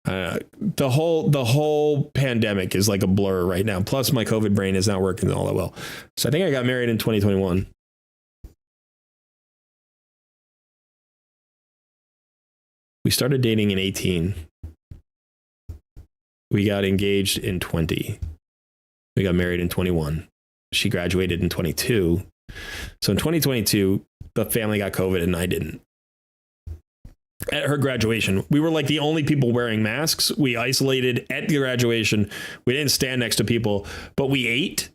The whole pandemic is like a blur right now. Plus my COVID brain is not working all that well. So I think I got married in 2021. We started dating in 18. We got engaged in 20. We got married in 21. She graduated in 22. So in 2022, the family got COVID and I didn't. At her graduation, we were like the only people wearing masks. We isolated at the graduation. We didn't stand next to people, but we ate.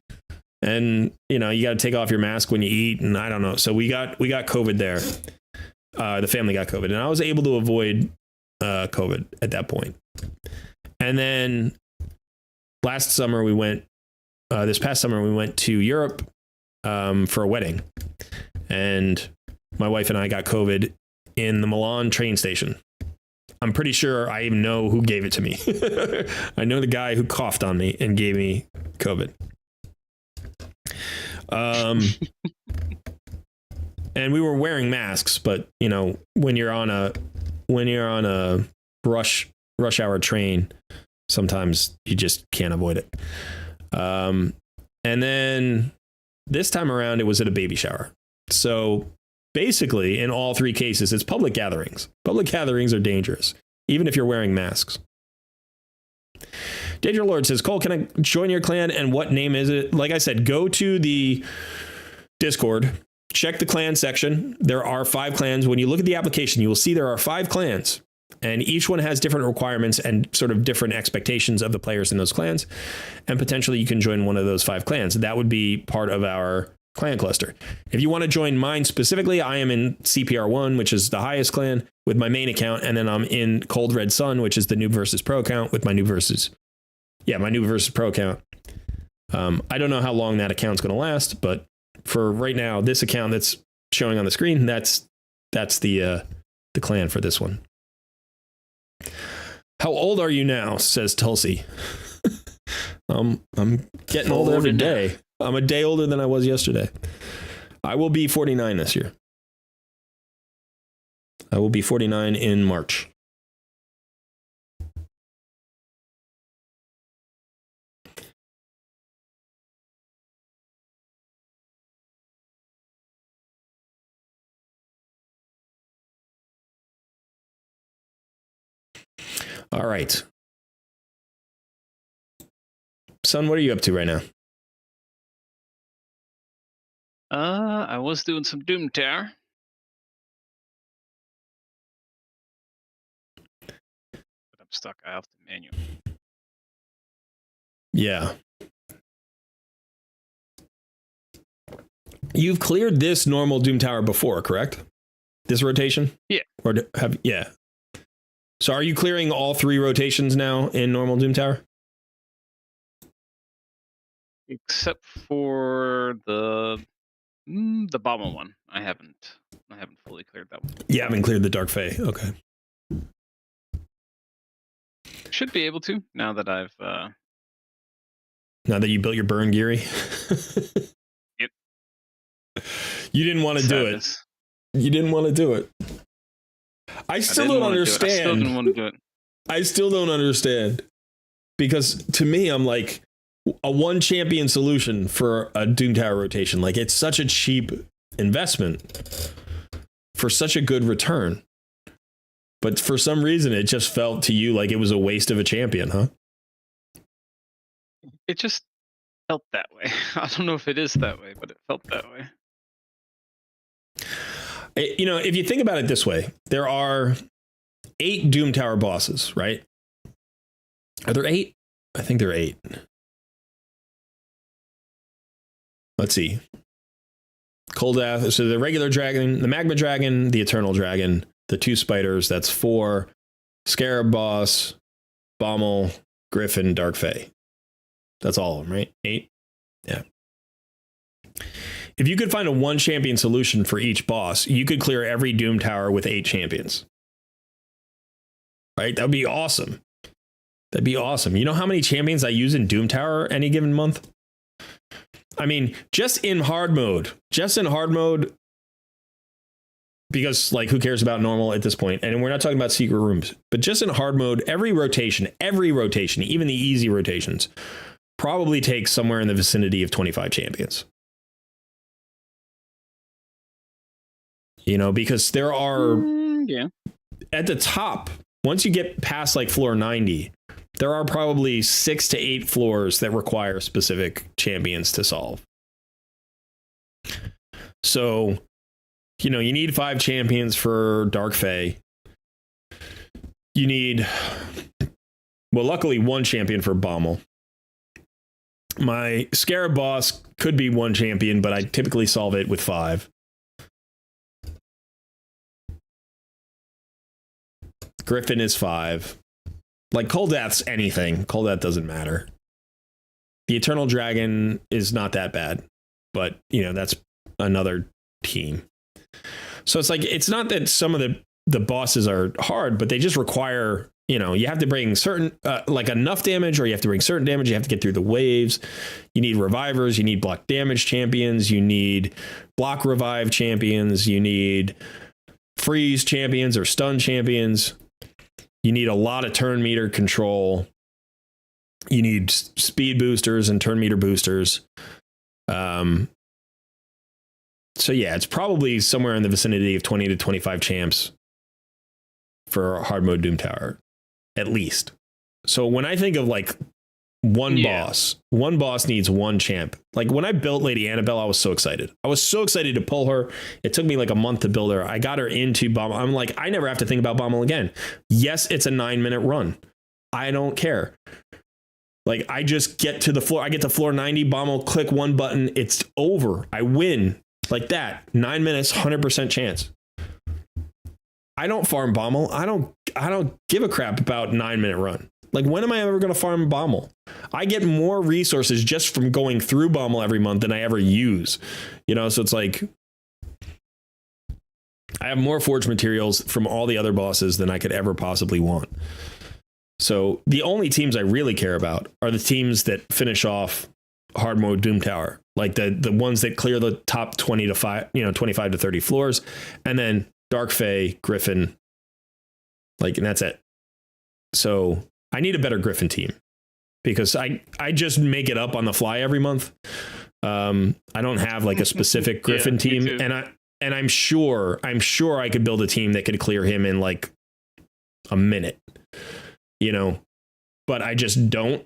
And, you know, you got to take off your mask when you eat. And I don't know. So we got COVID there. The family got COVID, and I was able to avoid COVID at that point. And then this past summer, we went to Europe for a wedding. And my wife and I got COVID in the Milan train station. I'm pretty sure I even know who gave it to me. I know the guy who coughed on me and gave me COVID. And we were wearing masks, but you know, when you're on a rush hour train, sometimes you just can't avoid it. And then this time around, it was at a baby shower. So basically, in all 3 cases, it's public gatherings. Public gatherings are dangerous, even if you're wearing masks. Danger Lord says, Cole, can I join your clan? And what name is it? Like I said, go to the Discord, check the clan section. There are 5 clans. When you look at the application, you will see there are 5 clans, and each one has different requirements and sort of different expectations of the players in those clans. And potentially you can join one of those 5 clans. That would be part of our clan cluster. If you want to join mine specifically, I am in CPR1, which is the highest clan, with my main account, and then I'm in Cold Red Sun, which is the Noob versus Pro account, with my Noob versus Pro account. I don't know how long that account's going to last, but for right now, this account that's showing on the screen, that's the clan for this one. How old are you now? Says Tulsi. I'm getting older every day. I'm a day older than I was yesterday. I will be 49 this year. I will be 49 in March. All right. Son, what are you up to right now? I was doing some Doom Tower. But I'm stuck. I have to manual. Yeah. You've cleared this normal Doom Tower before, correct? This rotation? Yeah. Or yeah. So are you clearing all 3 rotations now in normal Doom Tower? Except for the bomber one. I haven't fully cleared that one. You haven't cleared the Dark Fae. Okay. Should be able to now that I've Now that you built your burn Geary. Yep. You didn't want to do it. You didn't want to do it. I still don't understand. I still didn't want to do it. I still don't understand. Because to me, I'm like, a 1 champion solution for a Doom Tower rotation. Like, it's such a cheap investment for such a good return. But for some reason, it just felt to you like it was a waste of a champion, huh? It just felt that way. I don't know if it is that way, but it felt that way. You know, if you think about it this way, there are 8 Doom Tower bosses, right? Are there 8? I think there are 8. Let's see. Koldath, so the regular dragon, the magma dragon, the eternal dragon, the 2 spiders, that's 4. Scarab boss, Bommel, Griffin, Dark Fae. That's all of them, right? 8? Yeah. If you could find a 1 champion solution for each boss, you could clear every Doom Tower with 8 champions. Right? That'd be awesome. That'd be awesome. You know how many champions I use in Doom Tower any given month? I mean, just in hard mode, because like, who cares about normal at this point? And we're not talking about secret rooms, but just in hard mode, every rotation, even the easy rotations, probably takes somewhere in the vicinity of 25 champions. You know, because there are at the top, once you get past like floor 90, there are probably 6 to 8 floors that require specific champions to solve. So, you know, you need 5 champions for Dark Fae. You need, well, luckily 1 champion for Bommel. My Scarab boss could be 1 champion, but I typically solve it with 5. Griffin is 5. Like, Koldath's anything. Koldath doesn't matter. The Eternal Dragon is not that bad, but, you know, that's another team. So it's like, it's not that some of the bosses are hard, but they just require, you know, you have to bring certain, like enough damage, or you have to bring certain damage. You have to get through the waves. You need revivers. You need block damage champions. You need block revive champions. You need freeze champions or stun champions. You need a lot of turn meter control. You need speed boosters and turn meter boosters. So yeah, it's probably somewhere in the vicinity of 20 to 25 champs for hard mode Doom Tower, at least. So when I think of like one boss needs 1 champ. Like when I built Lady Annabelle, I was so excited. I was so excited to pull her. It took me like a month to build her. I got her into Bommel. I'm like, I never have to think about Bommel again. Yes, it's a 9-minute run. I don't care. Like, I just get to the floor. I get to floor 90, Bommel, click 1 button. It's over. I win. Like that. 9 minutes, 100% chance. I don't farm Bommel. I don't give a crap about 9-minute run. Like, when am I ever going to farm Bommel? I get more resources just from going through Bommel every month than I ever use. You know, so it's like, I have more forge materials from all the other bosses than I could ever possibly want. So the only teams I really care about are the teams that finish off hard mode Doom Tower, like the ones that clear the top 20 to 5, you know, 25 to 30 floors, and then Dark Fae, Griffin, like, and that's it. So I need a better Griffin team because I just make it up on the fly every month. I don't have like a specific Griffin team, and I'm sure I could build a team that could clear him in like a minute, you know, but I just don't.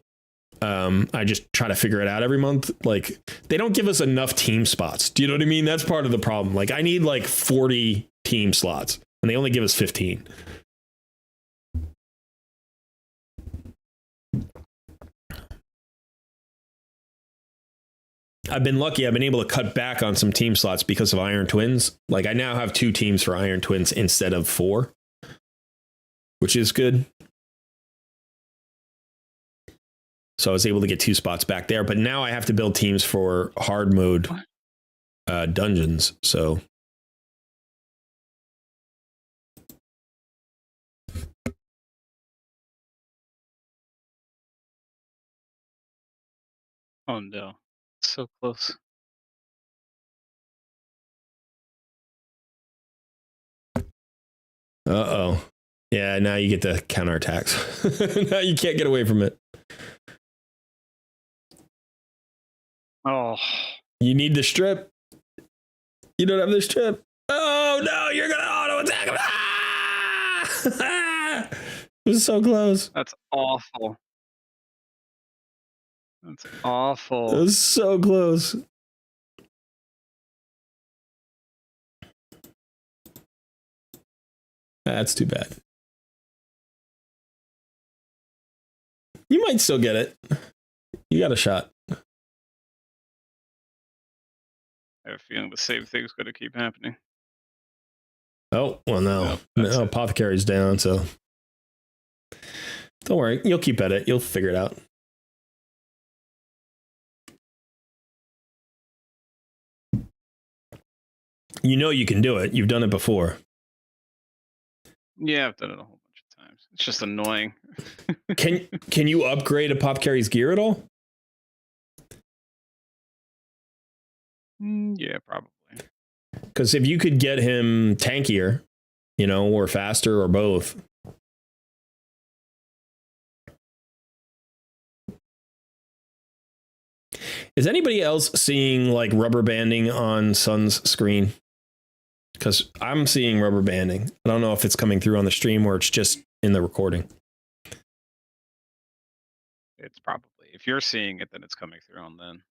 I just try to figure it out every month. Like, they don't give us enough team spots. Do you know what I mean? That's part of the problem. Like, I need like 40 team slots and they only give us 15. I've been lucky. I've been able to cut back on some team slots because of Iron Twins. Like I now have 2 teams for Iron Twins instead of 4, which is good. So I was able to get 2 spots back there, but now I have to build teams for hard mode dungeons. So Oh no, so close. Uh-oh. Yeah, now you get the counterattacks. Now you can't get away from it. Oh, You need the strip. You don't have the strip. Oh no, you're gonna auto attack him. Ah! It was so close. that's awful. That's awful. It was so close. That's too bad. You might still get it. You got a shot. I have a feeling the same thing's going to keep happening. Oh, well, no. Nope, No, Apothecary's down, so. Don't worry. You'll keep at it. You'll figure it out. You know you can do it. You've done it before. Yeah, I've done it a whole bunch of times. It's just annoying. Can you upgrade Apothecary's gear at all? Yeah, probably. Because if you could get him tankier, or faster or both. Is anybody else seeing like rubber banding on Sun's screen? Because I'm seeing rubber banding. I don't know if it's coming through on the stream or it's just in the recording. It's probably. If you're seeing it, then it's coming through on then.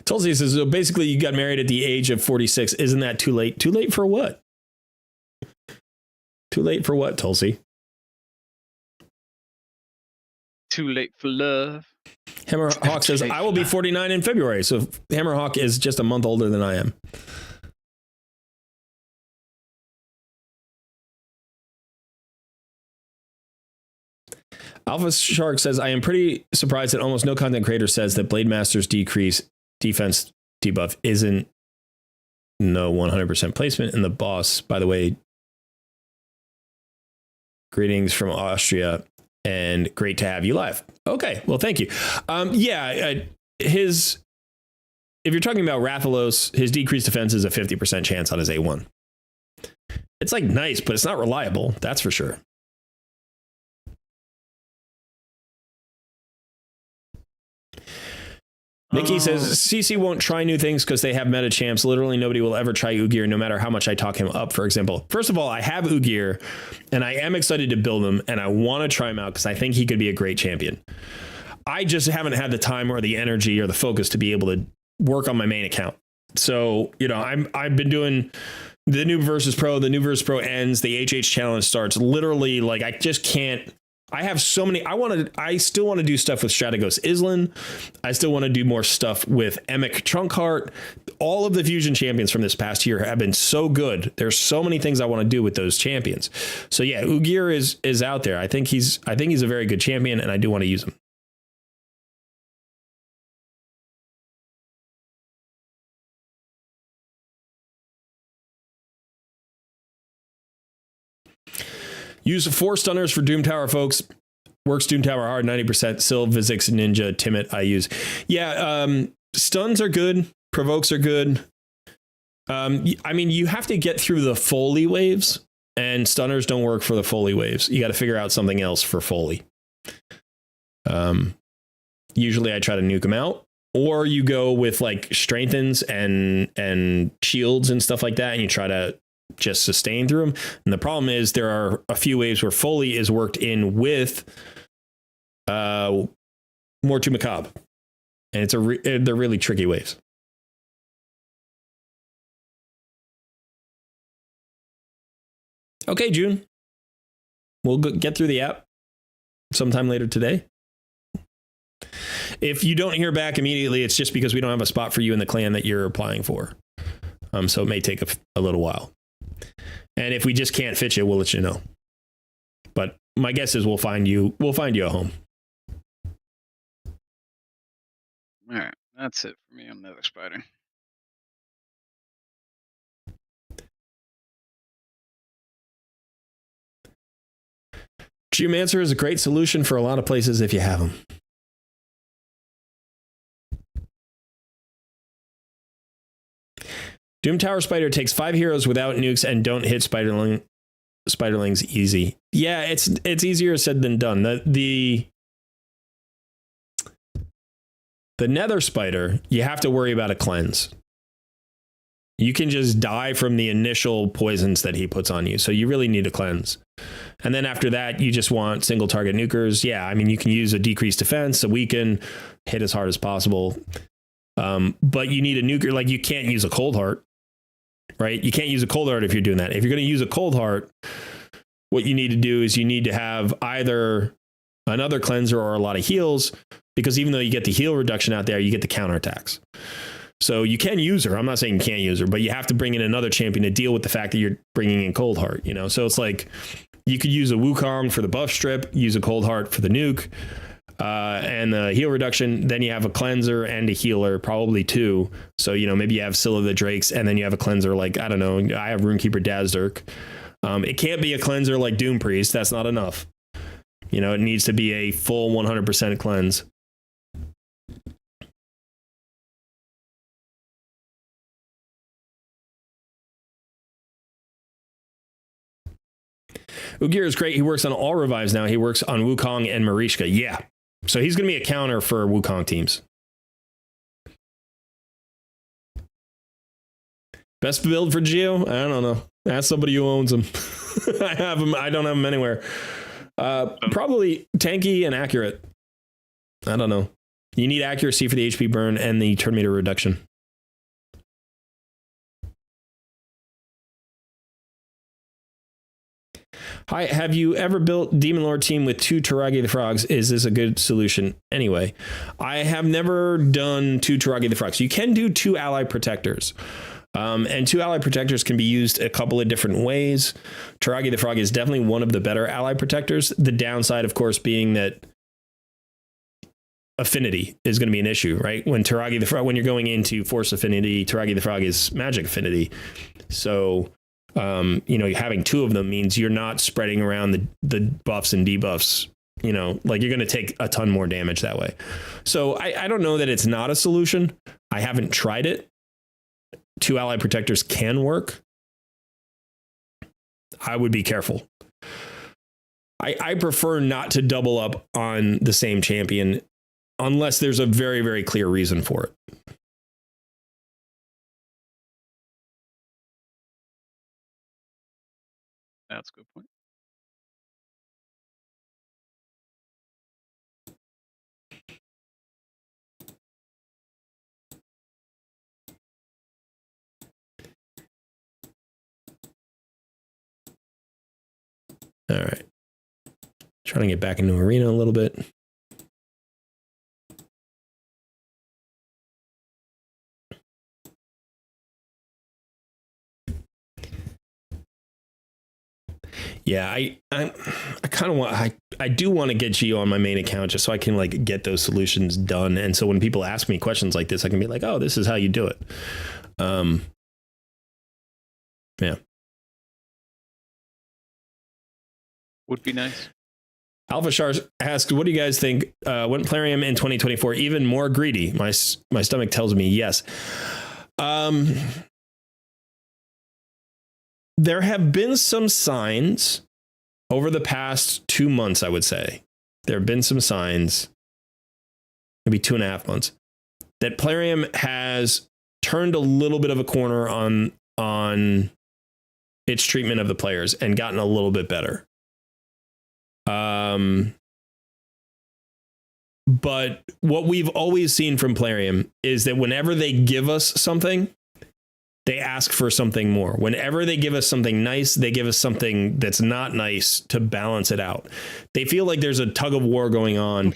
Tulsi says, so basically you got married at the age of 46. Isn't that too late? Too late for what? Too late for what, Tulsi? Too late for love. Hammerhawk says, I will be 49 in February. So Hammerhawk is just a month older than I am. Alpha Shark says, I am pretty surprised that almost no content creator says that Blade Master's decrease defense debuff isn't no 100% placement. And the boss, by the way, greetings from Austria and great to have you live. Okay, well, thank you. If you're talking about Rathalos, his decreased defense is a 50% chance on his A1. It's like nice, but it's not reliable. That's for sure. Nikki says CC won't try new things because they have meta champs. Literally nobody will ever try Uggor no matter how much I talk him up, for example. First of all, I have Uggor and I am excited to build him and I want to try him out because I think he could be a great champion. I just haven't had the time or the energy or the focus to be able to work on my main account. So, I've been doing the new versus pro. The new versus pro ends. The HH challenge starts. Literally, like, I just can't. I have so many. I still want to do stuff with Strategos Islan. I still want to do more stuff with Emic Trunkheart. All of the fusion champions from this past year have been so good. There's so many things I want to do with those champions. So yeah, Uggor is out there. I think he's a very good champion, and I do want to use him. Use 4 stunners for Doom Tower, folks. Works Doom Tower hard, 90%. Syl, Vizix, Ninja, Timid, I use. Yeah, stuns are good. Provokes are good. I mean, you have to get through the Foley waves, and stunners don't work for the Foley waves. You got to figure out something else for Foley. Usually I try to nuke them out. Or you go with like strengthens and shields and stuff like that, and you try to just sustain through them. And the problem is there are a few waves where Foley is worked in with More to Macabre, and they're really tricky waves. Okay, June, We'll get through the app sometime later today. If you don't hear back immediately, it's just because we don't have a spot for you in the clan that you're applying for. So it may take a little while. And if we just can't fit you, we'll let you know. But my guess is we'll find you a home. All right, that's it for me on Nether Spider. Geomancer is a great solution for a lot of places if you have them. Doom Tower Spider takes 5 heroes without nukes and don't hit Spiderlings easy. Yeah, it's easier said than done. The Nether Spider, you have to worry about a cleanse. You can just die from the initial poisons that he puts on you, so you really need a cleanse. And then after that, you just want single target nukers. Yeah, I mean, you can use a decreased defense, a weaken, hit as hard as possible. But you need a nuker. Like, you can't use a cold heart, right? You can't use a cold heart if you're doing that. If you're going to use a cold heart, what you need to do is you need to have either another cleanser or a lot of heals, because even though you get the heal reduction out there, you get the counterattacks. So you can use her. I'm not saying you can't use her, but you have to bring in another champion to deal with the fact that you're bringing in Cold Heart, you know? So it's like you could use a Wukong for the buff strip, use a Cold Heart for the nuke, and the heal reduction. Then you have a cleanser and a healer, probably 2. So, you know, maybe you have Scylla the Drakes, and then you have a cleanser like, I don't know, I have Runekeeper Dazzurk. It can't be a cleanser like Doom Priest. That's not enough. You know, it needs to be a full 100% cleanse. Uggor is great. He works on all revives now. He works on Wukong and Marishka. Yeah. So he's going to be a counter for Wukong teams. Best build for Geo? I don't know. Ask somebody who owns them. I have them. I don't have them anywhere. Probably tanky and accurate. I don't know. You need accuracy for the HP burn and the turn meter reduction. Hi, have you ever built Demon Lord team with 2 Taragi the Frogs? Is this a good solution? Anyway, I have never done 2 Taragi the Frogs. You can do 2 ally protectors. And 2 ally protectors can be used a couple of different ways. Taragi the Frog is definitely one of the better ally protectors. The downside, of course, being that affinity is going to be an issue, right? When Taragi the Frog, when you're going into force affinity, Taragi the Frog is magic affinity. So, you know, having 2 of them means you're not spreading around the buffs and debuffs. You know, like you're going to take a ton more damage that way. So I don't know that it's not a solution. I haven't tried it. 2 ally protectors can work. I would be careful. I prefer not to double up on the same champion unless there's a very, very clear reason for it. That's a good point. All right. Trying to get back into arena a little bit. Yeah, I kind of want, I do want to get Geo on my main account just so I can like get those solutions done. And so when people ask me questions like this, I can be like, oh, this is how you do it. Yeah. Would be nice. Alpha Shar asked, what do you guys think? Went Plarium in 2024 even more greedy? My stomach tells me yes. There have been some signs over the past 2 months, I would say. There have been some signs, maybe 2.5 months, that Plarium has turned a little bit of a corner on its treatment of the players and gotten a little bit better. But what we've always seen from Plarium is that whenever they give us something, they ask for something more. Whenever they give us something nice, they give us something that's not nice to balance it out. They feel like there's a tug of war going on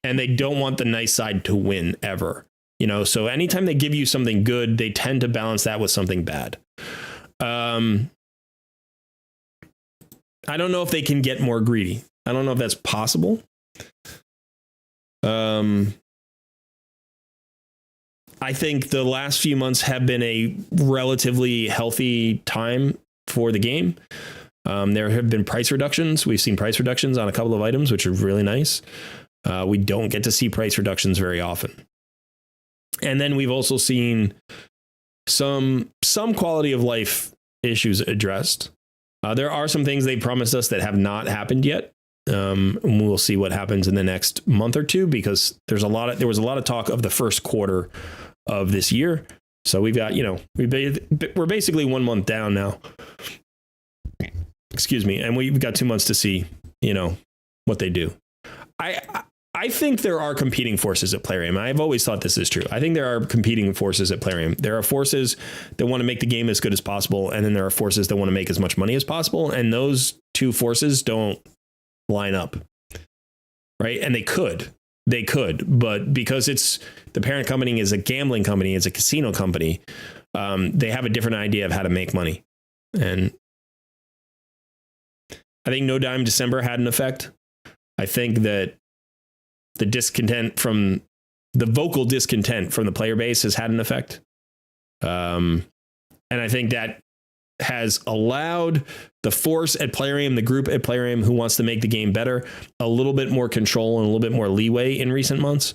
and they don't want the nice side to win ever. You know, so anytime they give you something good, they tend to balance that with something bad. I don't know if they can get more greedy. I don't know if that's possible. I think the last few months have been a relatively healthy time for the game. There have been price reductions. We've seen price reductions on a couple of items, which are really nice. We don't get to see price reductions very often. And then we've also seen some quality of life issues addressed. There are some things they promised us that have not happened yet. And we'll see what happens in the next month or two, because there was a lot of talk of the first quarter of this year. So we've got, we're basically 1 month down now. Excuse me. And we've got 2 months to see, what they do. I think there are competing forces at Plarium. I've always thought this is true. I think there are competing forces at Plarium. There are forces that want to make the game as good as possible. And then there are forces that want to make as much money as possible. And those two forces don't line up. Right. And they could, but because it's the parent company is a gambling company, it's a casino company. They have a different idea of how to make money. And I think No Dime December had an effect. I think that the vocal discontent from the player base has had an effect. And I think that has allowed the force at Plarium, the group at Plarium who wants to make the game better, a little bit more control and a little bit more leeway in recent months.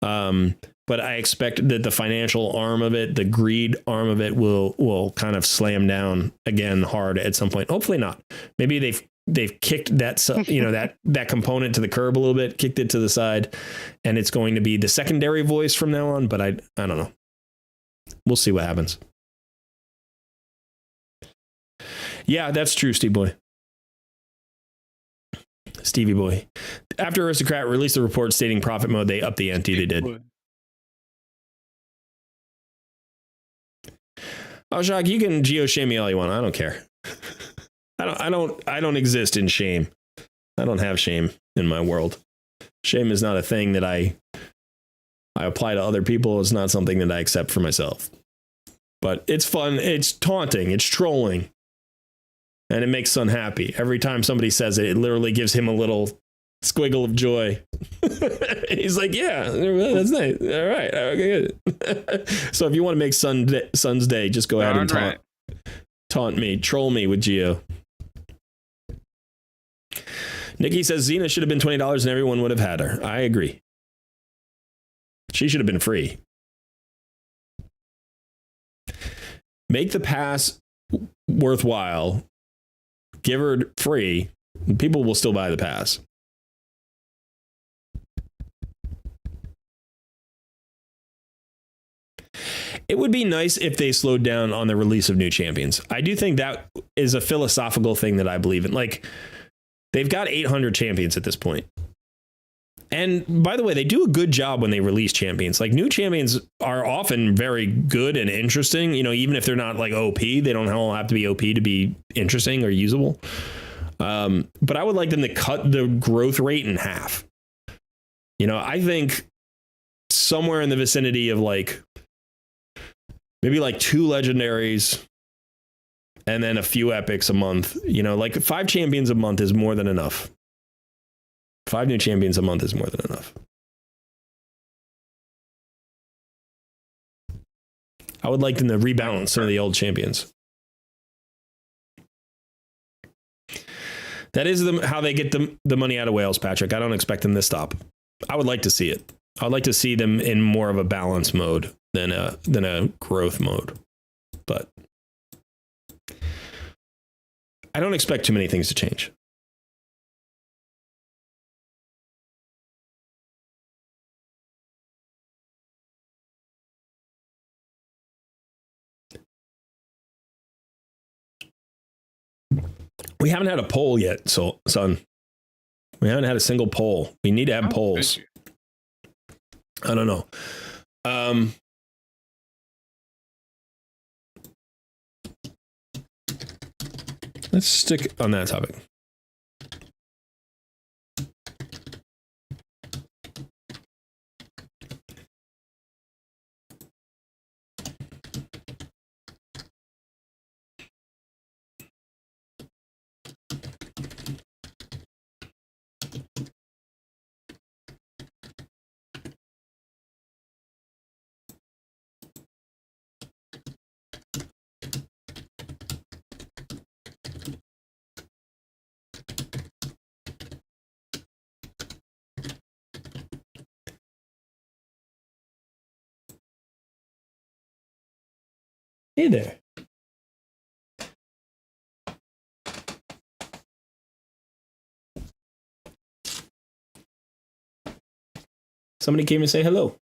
But I expect that the financial arm of it, the greed arm of it will kind of slam down again hard at some point. Hopefully not. Maybe they've kicked that, that component to the curb a little bit, kicked it to the side, and it's going to be the secondary voice from now on. But I don't know. We'll see what happens. Yeah, that's true, Stevie Boy. After Aristocrat released a report stating profit mode, they upped the ante. They did. Oh, Jacques, you can geo-shame me all you want. I don't care. I don't exist in shame. I don't have shame in my world. Shame is not a thing that I apply to other people. It's not something that I accept for myself. But it's fun. It's taunting. It's trolling. And it makes Sun happy. Every time somebody says it, it literally gives him a little squiggle of joy. He's like, yeah, that's nice. All right. Okay, good. So if you want to make Sun's day, just go ahead and taunt me. Troll me with Geo. Nikki says Xena should have been $20 and everyone would have had her. I agree. She should have been free. Make the pass worthwhile. Give her free. People will still buy the pass. It would be nice if they slowed down on the release of new champions. I do think that is a philosophical thing that I believe in. Like, they've got 800 champions at this point. And by the way, they do a good job when they release champions. Like, new champions are often very good and interesting. Even if they're not like OP, they don't all have to be OP to be interesting or usable. But I would like them to cut the growth rate in half. I think somewhere in the vicinity of maybe 2 legendaries and then a few epics a month. 5 champions a month is more than enough. 5 new champions a month is more than enough. I would like them to rebalance some of the old champions. That is how they get the money out of whales, Patrick. I don't expect them to stop. I would like to see it. I'd like to see them in more of a balance mode than a growth mode. But I don't expect too many things to change. We haven't had a poll yet, son. We haven't had a single poll. We need to have polls. I don't know. Let's stick on that topic. Hey there. Somebody came to say hello.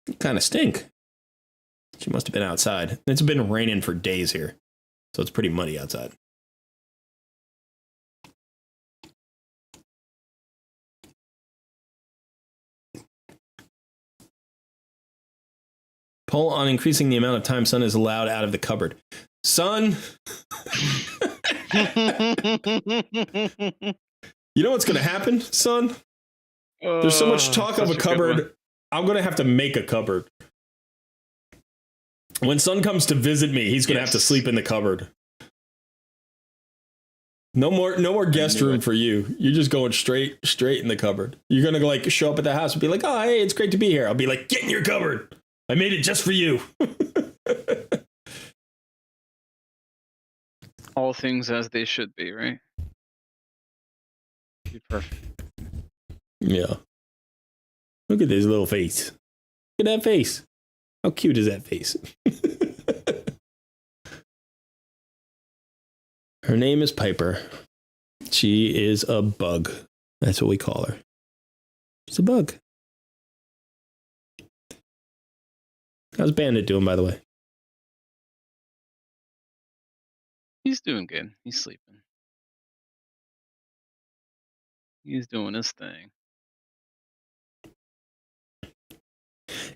You kind of stink. She must have been outside. It's been raining for days here, so it's pretty muddy outside. Poll on increasing the amount of time Sun is allowed out of the cupboard. Sun! You know what's going to happen, Sun? There's so much talk of a cupboard. I'm going to have to make a cupboard. When Sun comes to visit me, he's going to have to sleep in the cupboard. No more guest room for you. You're just going straight in the cupboard. You're going to like show up at the house and be like, "Oh, hey, it's great to be here." I'll be like, "Get in your cupboard. I made it just for you." All things as they should be, right? Be perfect. Yeah. Look at this little face. Look at that face. How cute is that face? Her name is Piper. She is a bug. That's what we call her. She's a bug. How's Bandit doing, by the way? He's doing good. He's sleeping. He's doing his thing.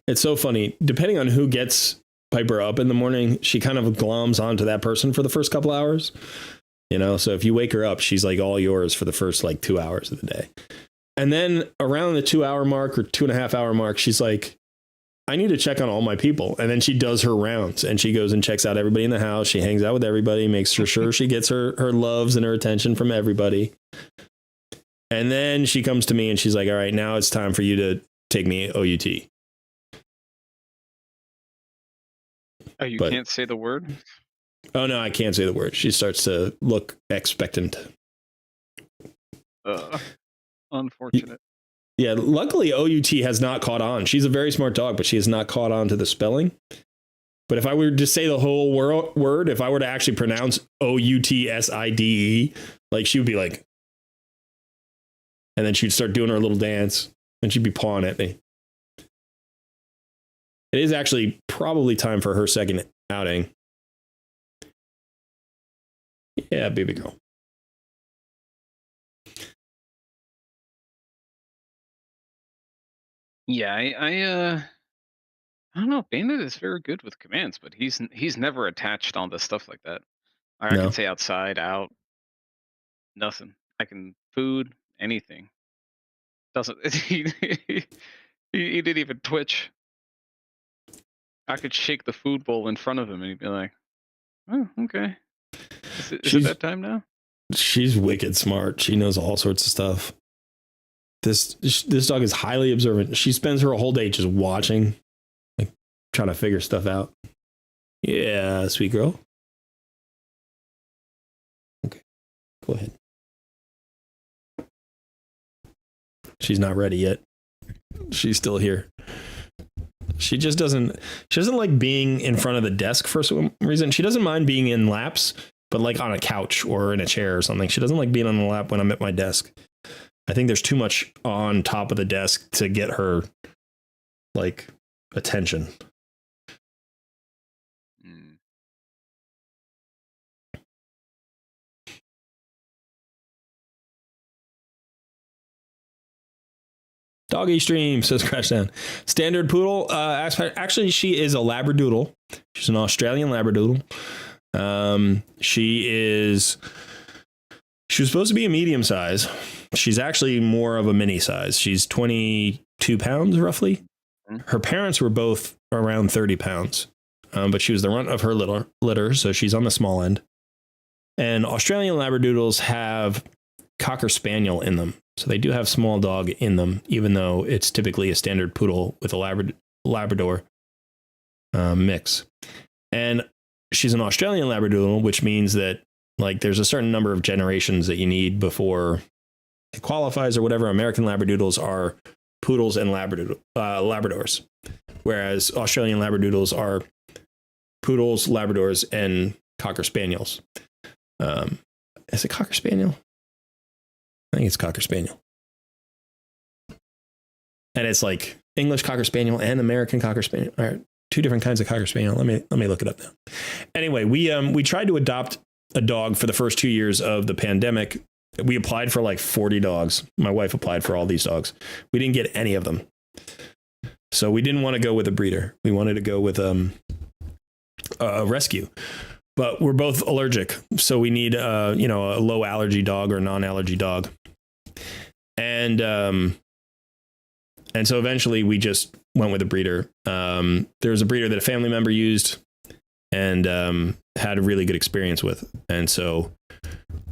It's so funny. Depending on who gets Piper up in the morning, she kind of gloms onto that person for the first couple hours. You know, so if you wake her up, she's like all yours for the first like 2 hours of the day. And then around the 2 hour mark or 2.5 hour mark, she's like, I need to check on all my people. And then she does her rounds and she goes and checks out everybody in the house. She hangs out with everybody, makes sure she gets her loves and her attention from everybody. And then she comes to me and she's like, all right, now it's time for you to take me OUT. Oh, you can't say the word? Oh, no, I can't say the word. She starts to look expectant. Unfortunate. Yeah, luckily OUT has not caught on. She's a very smart dog, but she has not caught on to the spelling. But if I were to say the whole word, if I were to actually pronounce OUTSIDE, like she would be like, and then she'd start doing her little dance and she'd be pawing at me. It is actually probably time for her second outing. Yeah, baby girl. Yeah, I don't know. Bandit is very good with commands, but he's never attached on to stuff like that. Or I No. can say outside, out, nothing. I can food, anything. Doesn't he didn't even twitch. I could shake the food bowl in front of him and he'd be like, "Oh, okay. Is it that time now?" She's wicked smart. She knows all sorts of stuff. This dog is highly observant. She spends her whole day just watching, like trying to figure stuff out. Yeah, sweet girl. Okay, go ahead. She's not ready yet. She's still here. She doesn't like being in front of the desk for some reason. She doesn't mind being in laps, but like on a couch or in a chair or something. She doesn't like being on the lap when I'm at my desk. I think there's too much on top of the desk to get her like attention. Doggy stream, says Crash Down. Standard poodle. Actually, she is a Labradoodle. She's an Australian Labradoodle. She was supposed to be a medium size. She's actually more of a mini size. She's 22 pounds roughly. Her parents were both around 30 pounds, but she was the runt of her litter, so she's on the small end. And Australian Labradoodles have Cocker Spaniel in them. So they do have small dog in them, even though it's typically a standard poodle with a Labrador mix. And she's an Australian Labradoodle, which means that like there's a certain number of generations that you need before it qualifies or whatever. American Labradoodles are poodles and Labradors, whereas Australian Labradoodles are poodles, Labradors, and Cocker Spaniels. Is it Cocker Spaniel? I think it's Cocker Spaniel. And it's like English Cocker Spaniel and American Cocker Spaniel. All right, two different kinds of Cocker Spaniel. Let me look it up now. Anyway, we tried to adopt a dog for the first 2 years of the pandemic. We applied for like 40 dogs. My wife applied for all these dogs. We didn't get any of them. So we didn't want to go with a breeder. We wanted to go with a rescue. But we're both allergic, so we need a low allergy dog or non-allergy dog. And so eventually we just went with a breeder. There was a breeder that a family member used and had a really good experience with. And so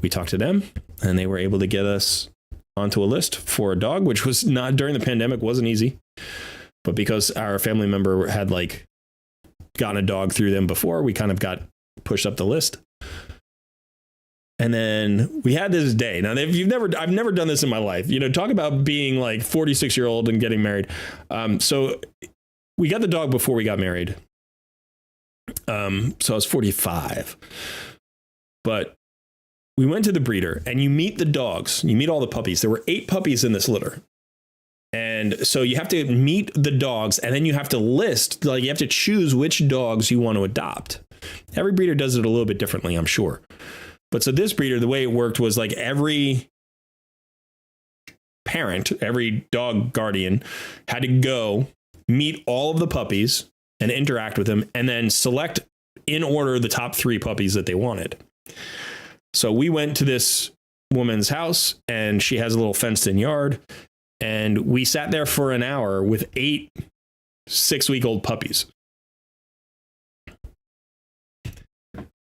we talked to them and they were able to get us onto a list for a dog, which was not during the pandemic, wasn't easy. But because our family member had like gotten a dog through them before, we kind of got pushed up the list. And then we had this day. Now, I've never done this in my life. Talk about being like 46-year-old and getting married. So we got the dog before we got married. So I was 45. But we went to the breeder and you meet the dogs. You meet all the puppies. There were 8 puppies in this litter. And so you have to meet the dogs and then you have to list, like you have to choose which dogs you want to adopt. Every breeder does it a little bit differently, I'm sure. But so this breeder, the way it worked was like every parent, every dog guardian had to go meet all of the puppies and interact with them and then select in order the top 3 puppies that they wanted. So we went to this woman's house and she has a little fenced in yard. And we sat there for an hour with 8 6-week-old puppies.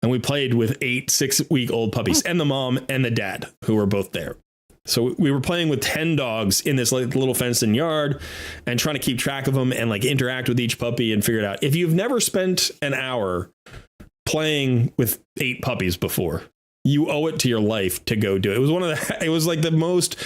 And we played with 8 6-week-old puppies and the mom and the dad who were both there. So we were playing with 10 dogs in this little fenced-in yard and trying to keep track of them and like interact with each puppy and figure it out. If you've never spent an hour playing with 8 puppies before, you owe it to your life to go do it. It was like the most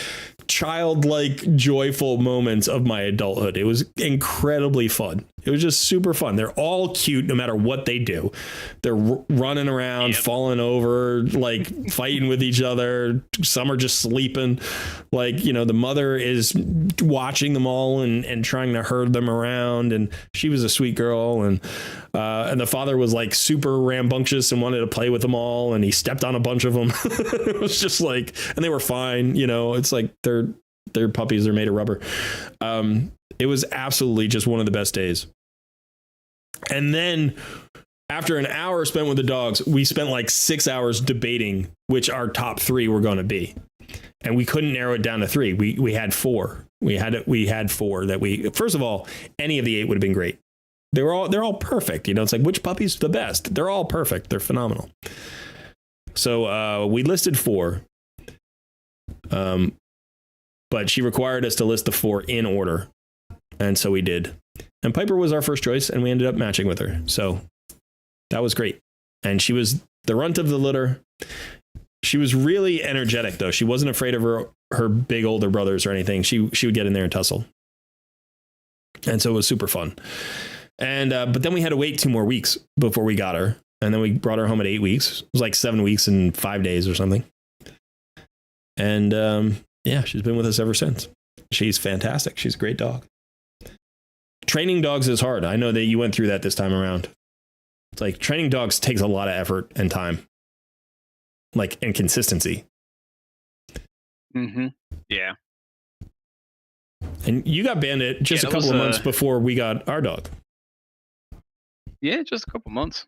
childlike, joyful moments of my adulthood. It was incredibly fun. It was just super fun. They're all cute no matter what they do. They're running around, falling over, like fighting with each other. Some are just sleeping. Like, the mother is watching them all and trying to herd them around. And she was a sweet girl. And the father was like super rambunctious and wanted to play with them all. And he stepped on a bunch of them. It was just like, and they were fine. It's like they're puppies. They're made of rubber. It was absolutely just one of the best days. And then after an hour spent with the dogs, we spent like 6 hours debating which our top 3 were going to be. And we couldn't narrow it down to 3. We had 4. We had 4 that first of all, any of the 8 would have been great. They're all perfect. It's like, which puppy's the best? They're all perfect. They're phenomenal. So we listed 4. But she required us to list the 4 in order. And so we did. And Piper was our first choice, and we ended up matching with her. So that was great. And she was the runt of the litter. She was really energetic, though. She wasn't afraid of her big older brothers or anything. She would get in there and tussle. And so it was super fun. And but then we had to wait 2 more weeks before we got her. And then we brought her home at 8 weeks. It was like 7 weeks and 5 days or something. And yeah, she's been with us ever since. She's fantastic. She's a great dog. Training dogs is hard. I know that you went through that this time around. It's like training dogs takes a lot of effort and time, like, and consistency. Mm-hmm. Yeah. And you got Bandit just a couple of months before we got our dog. Yeah, just a couple months.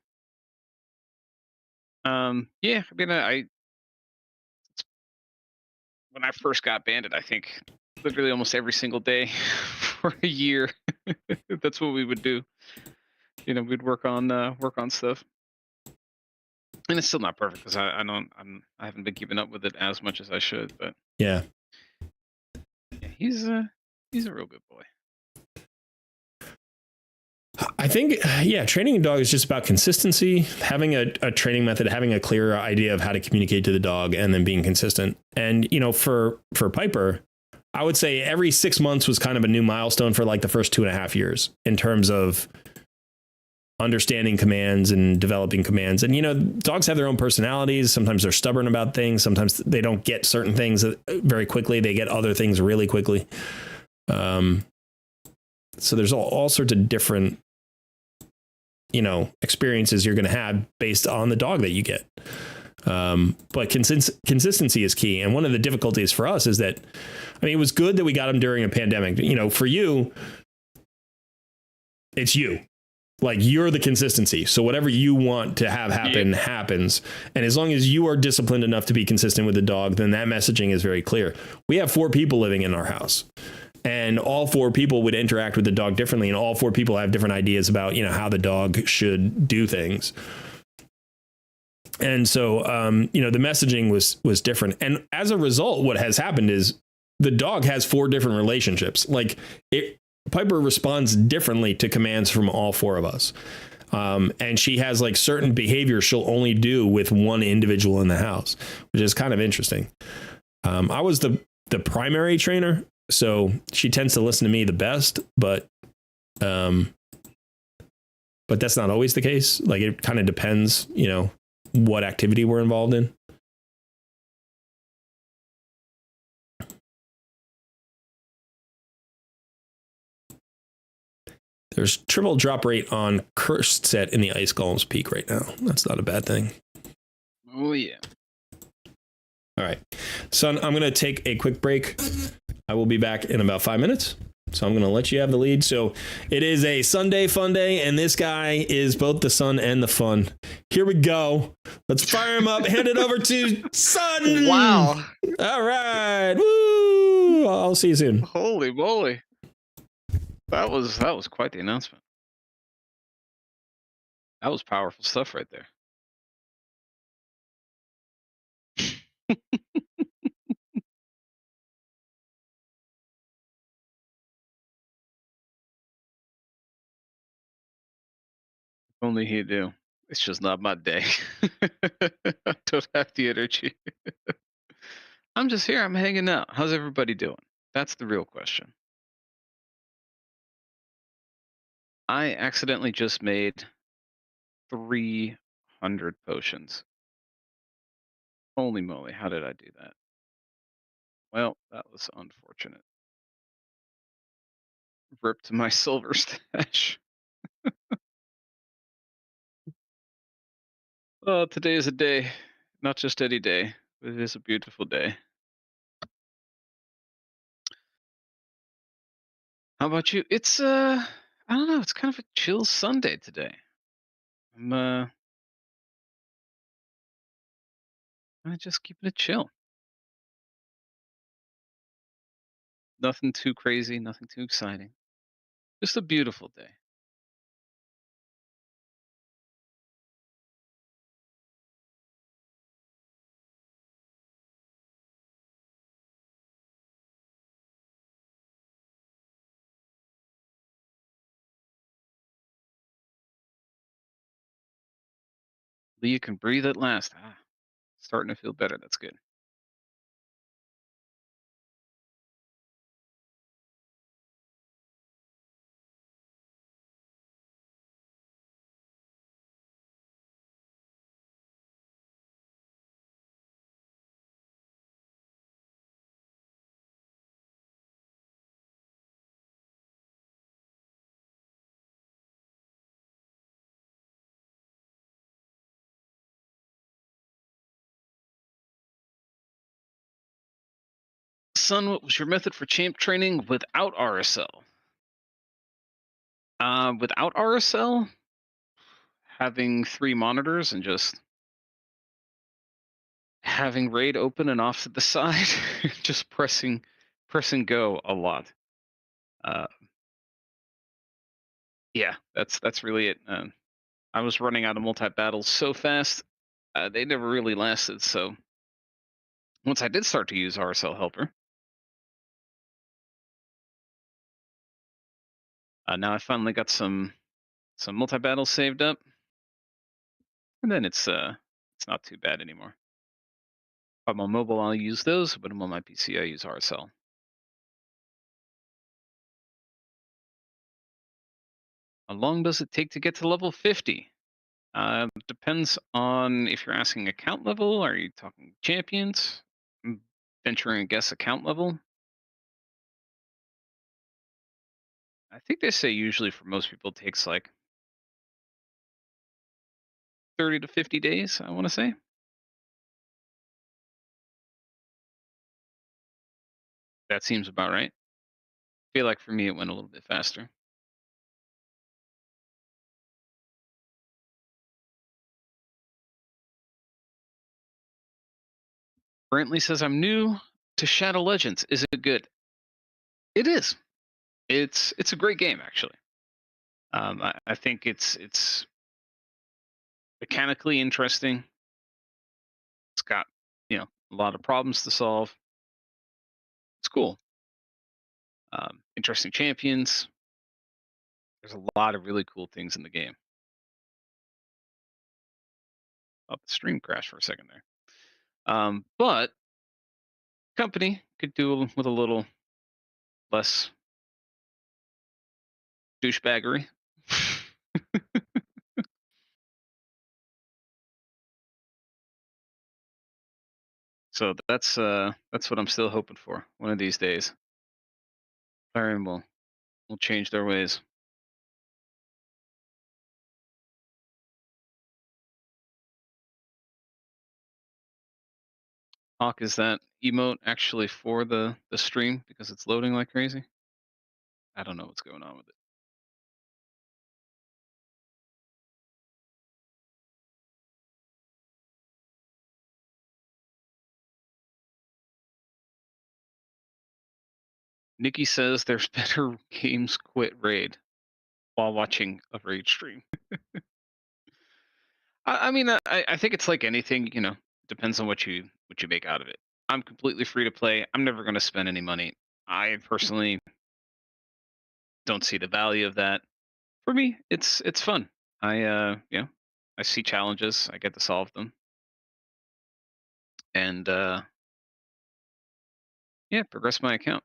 Yeah, I mean, when I first got banded, I think literally almost every single day for a year. That's what we would do. We'd work on stuff, and it's still not perfect because I haven't been keeping up with it as much as I should. But Yeah. yeah, he's a real good boy. I think, yeah, training a dog is just about consistency, having a training method, having a clear idea of how to communicate to the dog, and then being consistent. And, for Piper, I would say every 6 months was kind of a new milestone for like the first 2.5 years in terms of understanding commands and developing commands. And, dogs have their own personalities. Sometimes they're stubborn about things. Sometimes they don't get certain things very quickly. They get other things really quickly. So there's all sorts of different, experiences you're going to have based on the dog that you get. But consistency is key. And one of the difficulties for us is that, it was good that we got him during a pandemic. For you, it's you. Like, you're the consistency. So whatever you want to have happen happens. And as long as you are disciplined enough to be consistent with the dog, then that messaging is very clear. We have 4 people living in our house. And all 4 people would interact with the dog differently. And all 4 people have different ideas about, how the dog should do things. And so, the messaging was different. And as a result, what has happened is the dog has 4 different relationships. Like, Piper responds differently to commands from all 4 of us. And she has like certain behaviors she'll only do with one individual in the house, which is kind of interesting. I was the primary trainer, so she tends to listen to me the best, but that's not always the case. Like, it kind of depends, what activity we're involved in. There's triple drop rate on Cursed set in the Ice Golem's Peak right now. That's not a bad thing. Oh, yeah. All right. Son, I'm going to take a quick break. I will be back in about 5 minutes. So I'm going to let you have the lead. So it is a Sunday fun day, and this guy is both the sun and the fun. Here we go. Let's fire him up. Hand it over to Sun. Wow. All right. Woo. I'll see you soon. Holy moly. That was quite the announcement. That was powerful stuff right there. Only he do. It's just not my day. I don't have the energy. I'm just here. I'm hanging out. How's everybody doing? That's the real question. I accidentally just made 300 potions. Holy moly, how did I do that? Well, that was unfortunate. Ripped my silver stash. Today is a day, not just any day, but it is a beautiful day. How about you? It's I don't know, it's kind of a chill Sunday today. I'm just keeping it chill. Nothing too crazy, nothing too exciting. Just a beautiful day. Leah can breathe at last. Starting to feel better. That's good. Son, what was your method for champ training without RSL? Without RSL, having 3 monitors and just having RAID open and off to the side, just pressing go a lot. Uh, yeah, that's really it. I was running out of multi battles so fast, they never really lasted. So once I did start to use RSL Helper, now I finally got some multi battles saved up, and then it's not too bad anymore. If I'm on mobile, I'll use those, but I'm on my PC, I use RSL. How long does it take to get to level 50? Depends on if you're asking account level. Are you talking champions? I'm venturing a guess account level. I think they say usually for most people it takes like 30 to 50 days, I want to say. That seems about right. I feel like for me it went a little bit faster. Brantley says I'm new to Shadow Legends. Is it good? It is. It's a great game actually. I think it's mechanically interesting. It's got a lot of problems to solve. It's cool. Interesting champions. There's a lot of really cool things in the game. Oh, the stream crashed for a second there. But company could do with a little less douchebaggery. So that's what I'm still hoping for. One of these days, Plarium will change their ways. Hawk, is that emote actually for the stream because it's loading like crazy? I don't know what's going on with it. Nikki says there's better games quit raid while watching a raid stream. I mean, I think it's like anything, depends on what you make out of it. I'm completely free to play. I'm never going to spend any money. I personally don't see the value of that. For me, it's fun. I see challenges. I get to solve them, and yeah, progress my account.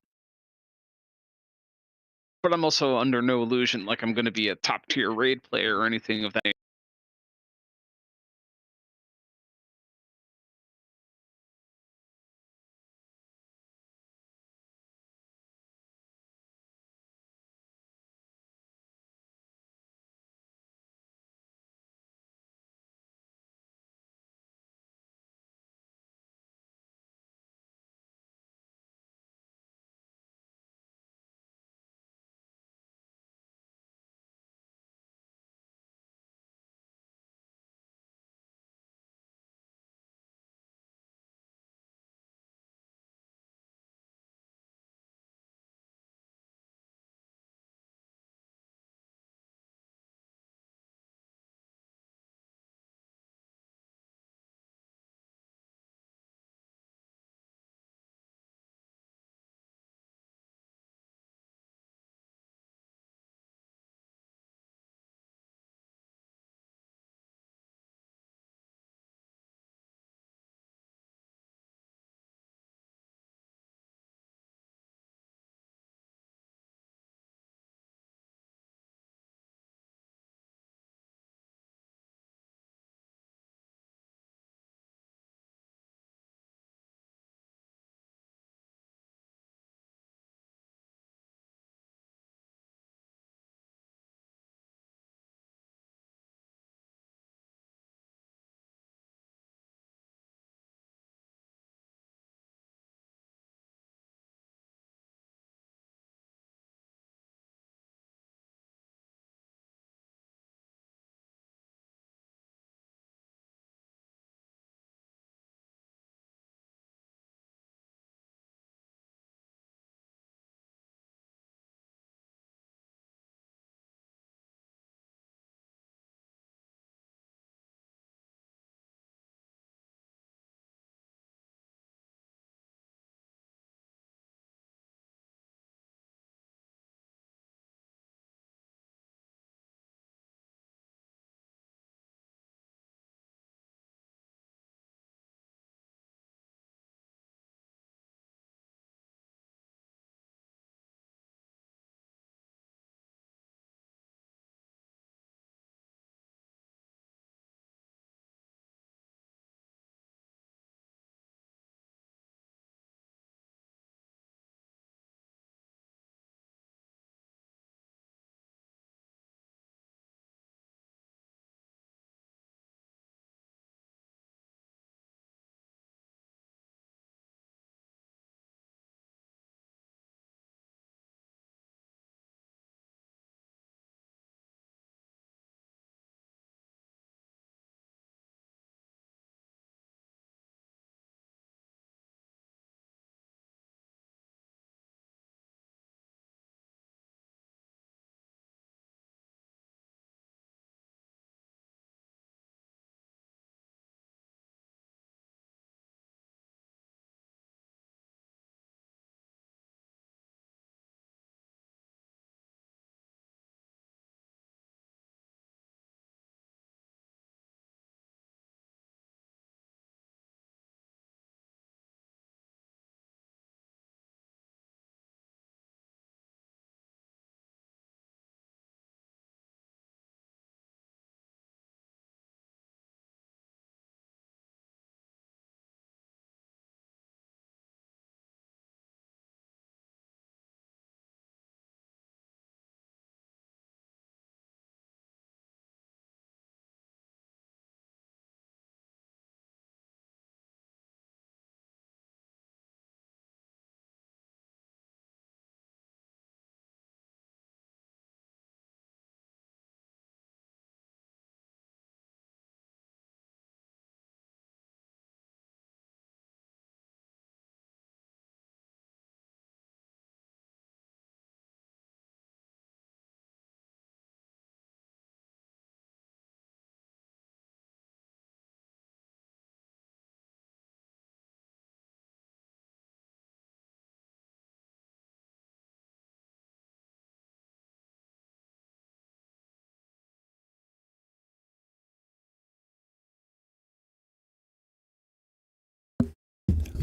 But I'm also under no illusion like I'm going to be a top tier raid player or anything of that.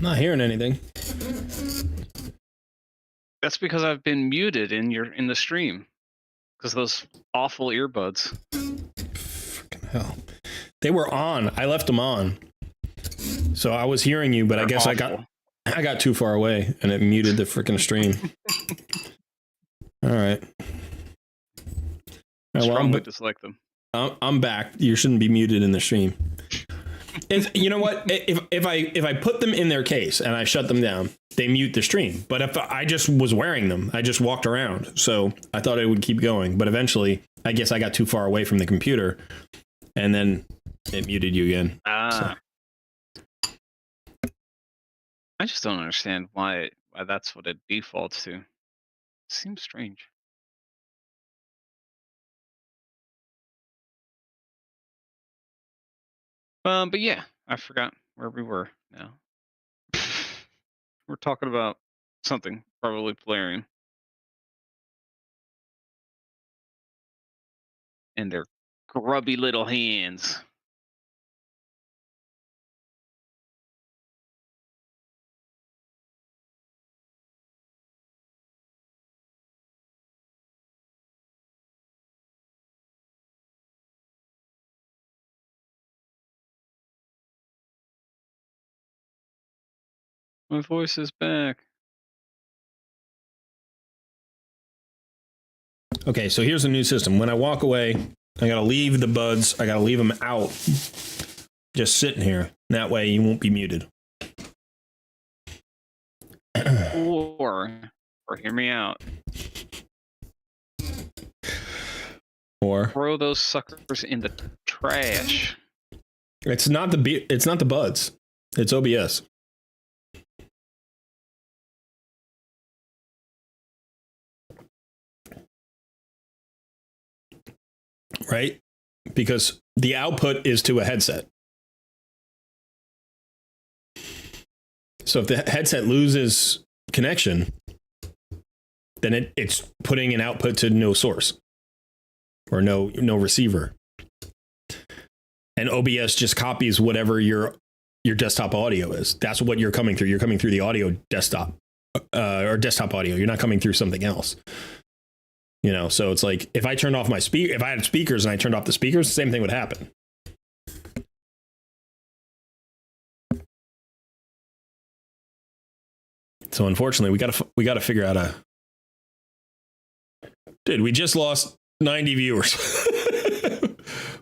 Not hearing anything. That's because I've been muted in the stream. Because those awful earbuds. Freaking hell. They were on. I left them on. So I was hearing you, but I guess awful. I got too far away and it muted the freaking stream. All right. Strongly dislike them. I'm back. You shouldn't be muted in the stream. You know what? If I put them in their case and I shut them down, they mute the stream. But if I just was wearing them, I just walked around. So I thought it would keep going. But eventually, I guess I got too far away from the computer, and then it muted you again. So. I just don't understand why that's what it defaults to. It seems strange. But yeah, I forgot where we were now. We're talking about something, probably Plarium. And their grubby little hands. My voice is back. Okay, so here's a new system. When I walk away, I gotta leave the buds. I gotta leave them out, just sitting here. That way, you won't be muted. Or hear me out. Or throw those suckers in the trash. It's not the buds. It's OBS. Right? Because the output is to a headset. So if the headset loses connection, then it's putting an output to no source or no receiver. And OBS just copies whatever your desktop audio is. That's what you're coming through. You're coming through the audio desktop or desktop audio. You're not coming through something else. You know, so it's like if I turned off my if I had speakers and I turned off the speakers, the same thing would happen. So unfortunately, we gotta figure out a. Dude, we just lost 90 viewers.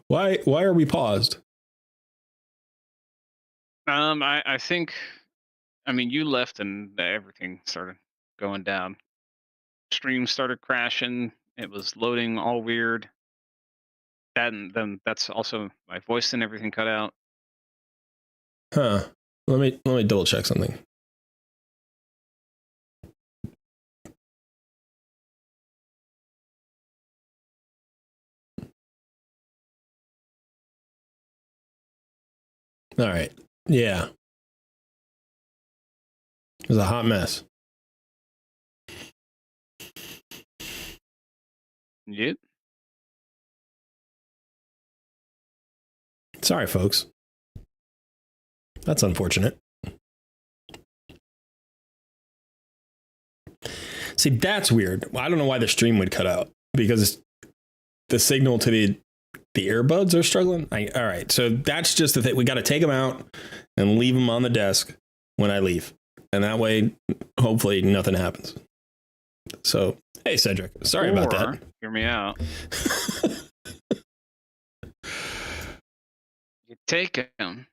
Why are we paused? I think, I mean, you left and everything started going down. Stream started crashing. It was loading all weird. And then that's also my voice and everything cut out. Huh. Let me double check something. All right. Yeah. It was a hot mess. Yep. Sorry, folks. That's unfortunate. See, that's weird. I don't know why the stream would cut out because the signal to the earbuds are struggling. All right. So that's just the thing. We got to take them out and leave them on the desk when I leave. And that way, hopefully nothing happens. So, hey, Cedric, sorry about that. Hear me out. You take them.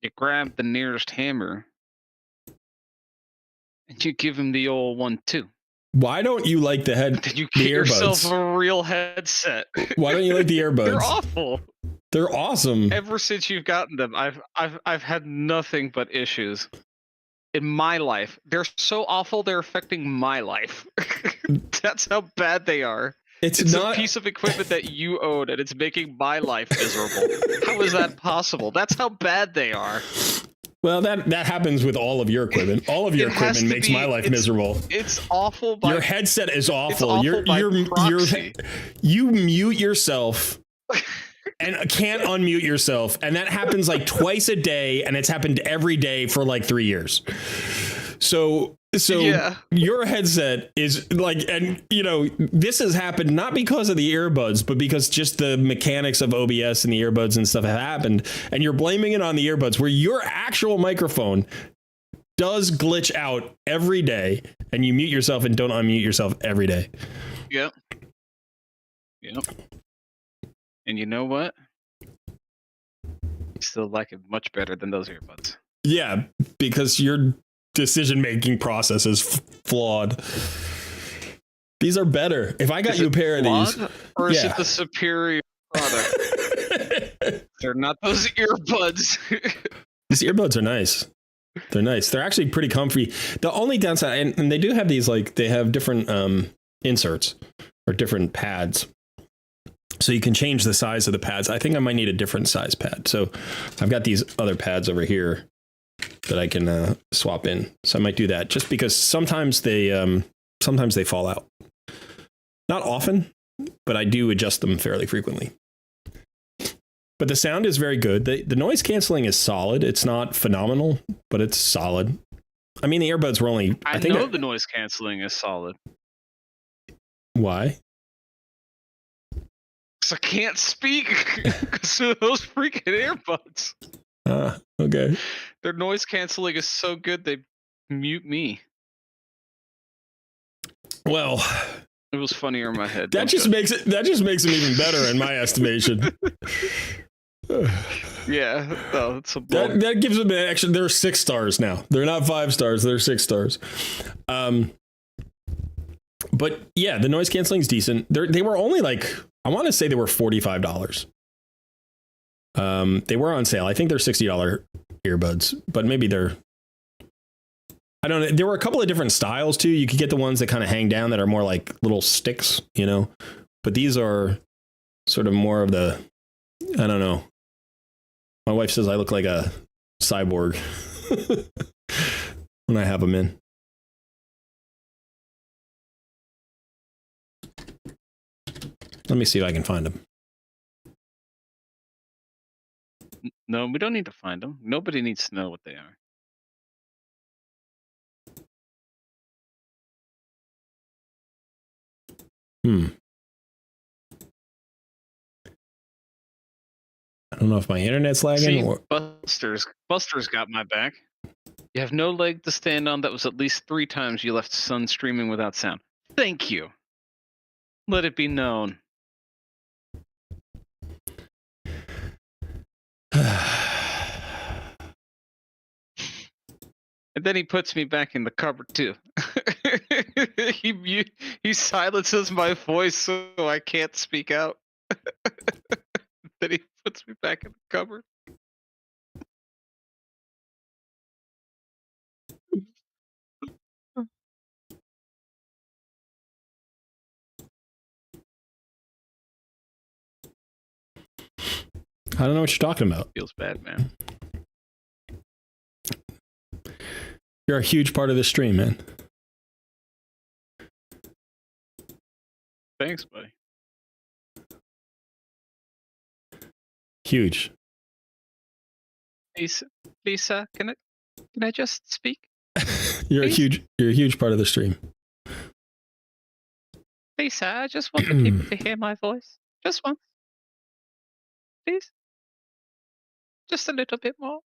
You grab the nearest hammer. And you give him the old 1-2. Why don't you like the head? Did you get yourself a real headset? Why don't you like the earbuds? They're awful. They're awesome. Ever since you've gotten them, I've had nothing but issues in my life. They're so awful. They're affecting my life. That's how bad they are. It's not a piece of equipment that you own, and it's making my life miserable. How is that possible? That's how bad they are. Well, that happens with all of your equipment. All of your equipment makes my life miserable. It's awful. Your headset is awful. It's awful by proxy. You mute yourself and can't unmute yourself. And that happens like twice a day. And it's happened every day for like 3 years. So Yeah. your headset is like, and you know, this has happened not because of the earbuds, but because just the mechanics of OBS and the earbuds and stuff have happened. And you're blaming it on the earbuds where your actual microphone does glitch out every day and you mute yourself and don't unmute yourself every day. Yep. And you know what? I still like it much better than those earbuds. Yeah, because your decision-making process is flawed. These are better. If I got you a pair of these, or is it the superior product? They're not those earbuds. These earbuds are nice. They're nice. They're actually pretty comfy. The only downside, and they do have these, like they have different inserts or different pads. So you can change the size of the pads. I think I might need a different size pad. So I've got these other pads over here that I can swap in. So I might do that just because sometimes they fall out. Not often, but I do adjust them fairly frequently. But the sound is very good. The noise canceling is solid. It's not phenomenal, but it's solid. I mean, the earbuds were only... I think know the noise canceling is solid. Why? Because I can't speak because of those freaking earbuds. Okay. Their noise canceling is so good they mute me. Well, it was funnier in my head. That just makes them even better in my estimation. Yeah, no, it's a that gives them an extra. They're 6 stars now. They're not 5 stars. They're 6 stars. But yeah, the noise canceling is decent. They were only like, I want to say they were $45. They were on sale. I think they're $60 earbuds, but maybe they're, I don't know. There were a couple of different styles too. You could get the ones that kind of hang down that are more like little sticks, you know, but these are sort of more of the, I don't know. My wife says I look like a cyborg when I have them in. Let me see if I can find them. No, we don't need to find them. Nobody needs to know what they are. I don't know if my internet's lagging. See, Buster's got my back. You have no leg to stand on. That was at least 3 times you left Sun streaming without sound. Thank you. Let it be known. And then he puts me back in the cupboard too. he silences my voice so I can't speak out. Then he puts me back in the cupboard. I don't know what you're talking about. Feels bad, man. You're a huge part of the stream, man. Thanks, buddy. Huge. Lisa, can I just speak? You're a huge part of the stream. Lisa, I just want the people to hear my voice. Just once. Please. Just a little bit more.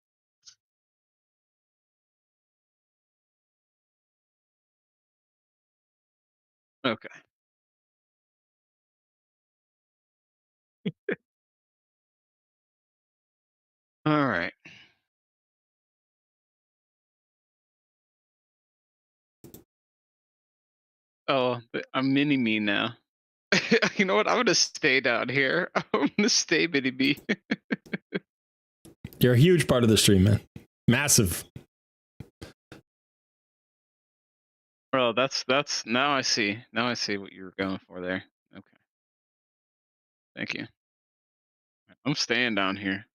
Okay. All right. Oh, I'm mini me now. You know what? I'm gonna stay down here. I'm gonna stay mini me. You're a huge part of the stream, man. Massive. Bro, that's now I see. Now I see what you were going for there. Okay. Thank you. I'm staying down here.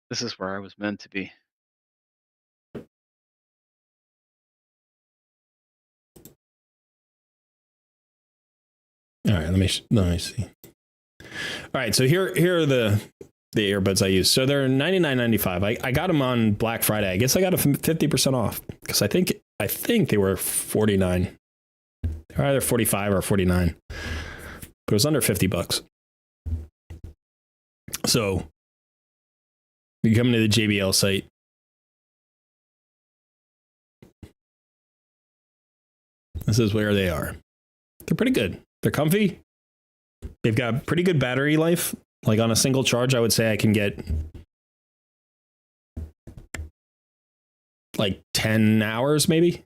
This is where I was meant to be. All right, let me see. All right, so here are the earbuds I use. So they're $99.95. I got them on Black Friday. I guess I got them 50% off because I think they were $49. They're either $45 or $49, but it was under $50. So you come to the JBL site. This is where they are. They're pretty good. They're comfy. They've got pretty good battery life. Like on a single charge, I would say I can get like 10 hours, maybe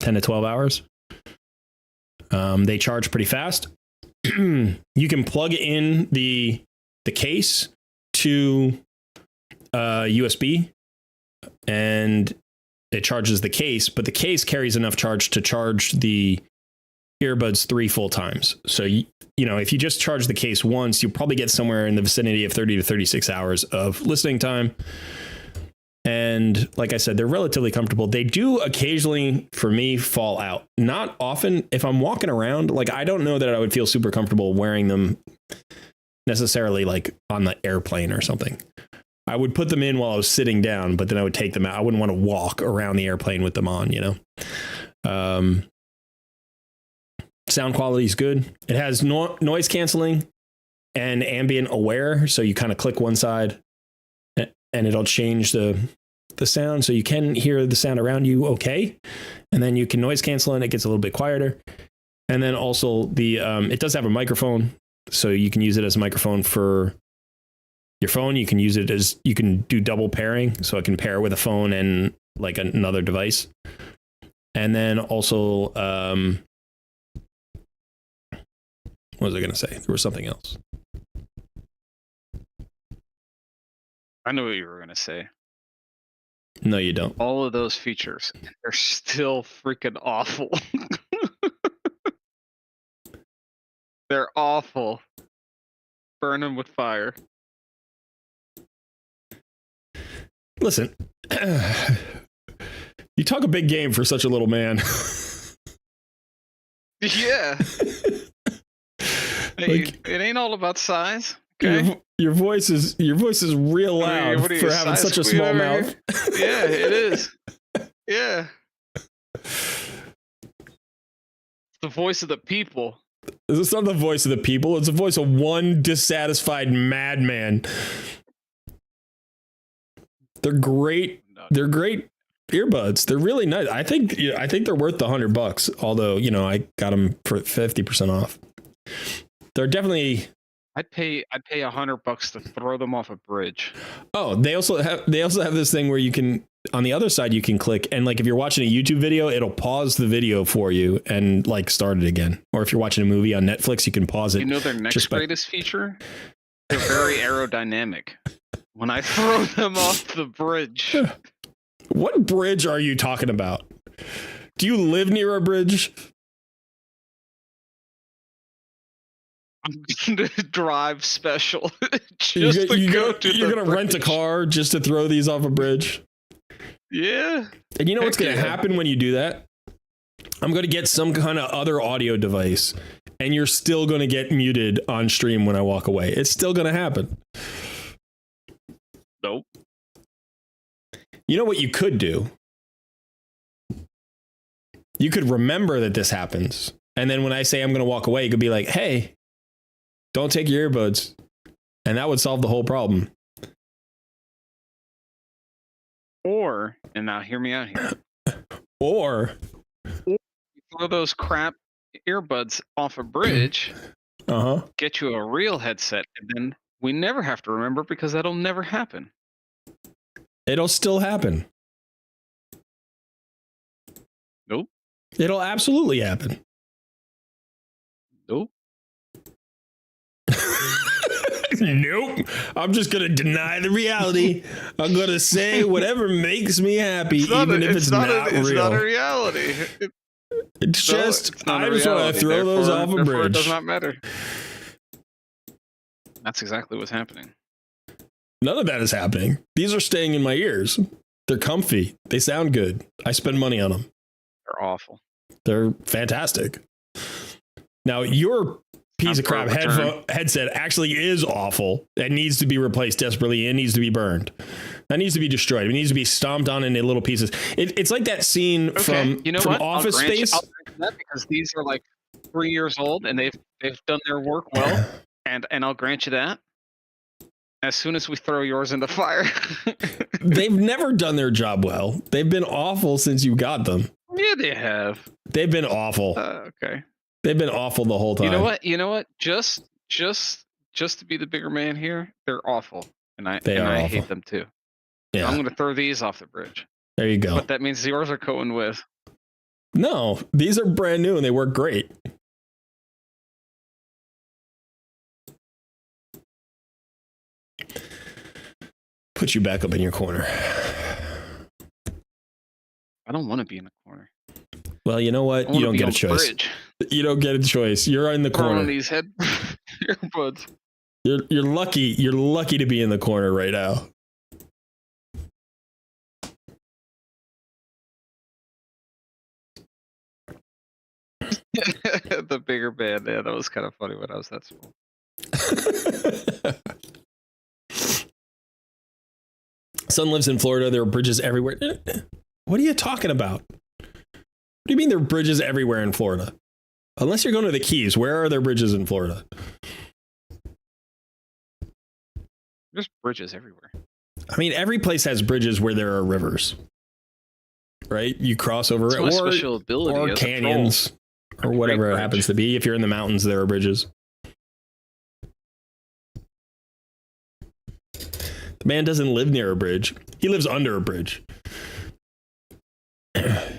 10 to 12 hours. They charge pretty fast. You can plug in the case to USB and it charges the case, but the case carries enough charge to charge the earbuds 3 full times. So, you know, if you just charge the case once, you'll probably get somewhere in the vicinity of 30 to 36 hours of listening time. And like I said, they're relatively comfortable. They do occasionally, for me, fall out. Not often. If I'm walking around, like, I don't know that I would feel super comfortable wearing them necessarily like on the airplane or something. I would put them in while I was sitting down, but then I would take them out. I wouldn't want to walk around the airplane with them on, you know? Sound quality is good. It has noise canceling and ambient aware. So you kind of click one side and it'll change the sound. So you can hear the sound around you. Okay. And then you can noise cancel and it gets a little bit quieter. And then also it does have a microphone. So you can use it as a microphone for your phone. You can use it as, you can do double pairing. So it can pair with a phone and like another device. And then also, what was I going to say? There was something else. I know what you were going to say. No, you don't. All of those features, they're still freaking awful. They're awful. Burn them with fire. Listen, you talk a big game for such a little man. Yeah. Like, it ain't all about size. Okay. Your voice is real loud what are you, for having such a small mouth. Yeah, it is. Yeah. It's the voice of the people. It's not the voice of the people. It's the voice of one dissatisfied madman. They're great. They're great earbuds. They're really nice. I think they're worth the $100. Although, you know, I got them for 50% off. They're definitely. I'd pay $100 to throw them off a bridge. Oh, they also have this thing where you can, on the other side, you can click and like if you're watching a YouTube video, it'll pause the video for you and like start it again. Or if you're watching a movie on Netflix, you can pause it. You know their next greatest feature? They're very aerodynamic. When I throw them off the bridge. What bridge are you talking about? Do you live near a bridge? I'm going to drive special. You're going to rent a car just to throw these off a bridge? Yeah. And you know what's going to happen when you do that? I'm going to get some kind of other audio device, and you're still going to get muted on stream when I walk away. It's still going to happen. Nope. You know what you could do? You could remember that this happens. And then when I say I'm going to walk away, you could be like, hey, don't take your earbuds. And that would solve the whole problem. Or, and now hear me out here. Or you throw those crap earbuds off a bridge, get you a real headset, and then we never have to remember because that'll never happen. It'll still happen. Nope. It'll absolutely happen. Nope. Nope. I'm just going to deny the reality. I'm going to say whatever makes me happy, even if it's not real. It's not a reality. It's just, I just want to throw those off a bridge. It does not matter. That's exactly what's happening. None of that is happening. These are staying in my ears. They're comfy. They sound good. I spend money on them. They're awful. They're fantastic. Now, your piece of crap return. headset actually is awful. It needs to be replaced desperately. It needs to be burned. That needs to be destroyed. It needs to be stomped on into little pieces. It's like that scene from Office Space. I'll grant that because these are like 3 years old and they've done their work well, and I'll grant you that. As soon as we throw yours in the fire. They've never done their job well. They've been awful since you got them. Yeah, they have. They've been awful. Okay. They've been awful the whole time. You know what? Just to be the bigger man here, they're awful, and I hate them too. Yeah. I'm going to throw these off the bridge. There you go. But that means yours are going with. No, these are brand new and they work great. Put you back up in your corner. I don't want to be in the corner. Well, you know what? You don't get a choice. Bridge. You don't get a choice. You're in the corner. On these head earbuds. You're lucky. You're lucky to be in the corner right now. The bigger band. Yeah, that was kind of funny when I was that small. Son lives in Florida. There are bridges everywhere. What are you talking about? What do you mean there are bridges everywhere in Florida? Unless you're going to the Keys, where are there bridges in Florida? There's bridges everywhere. I mean, every place has bridges where there are rivers, right? You cross over it, or canyons, or whatever it happens to be. If you're in the mountains, there are bridges. The man doesn't live near a bridge. He lives under a bridge.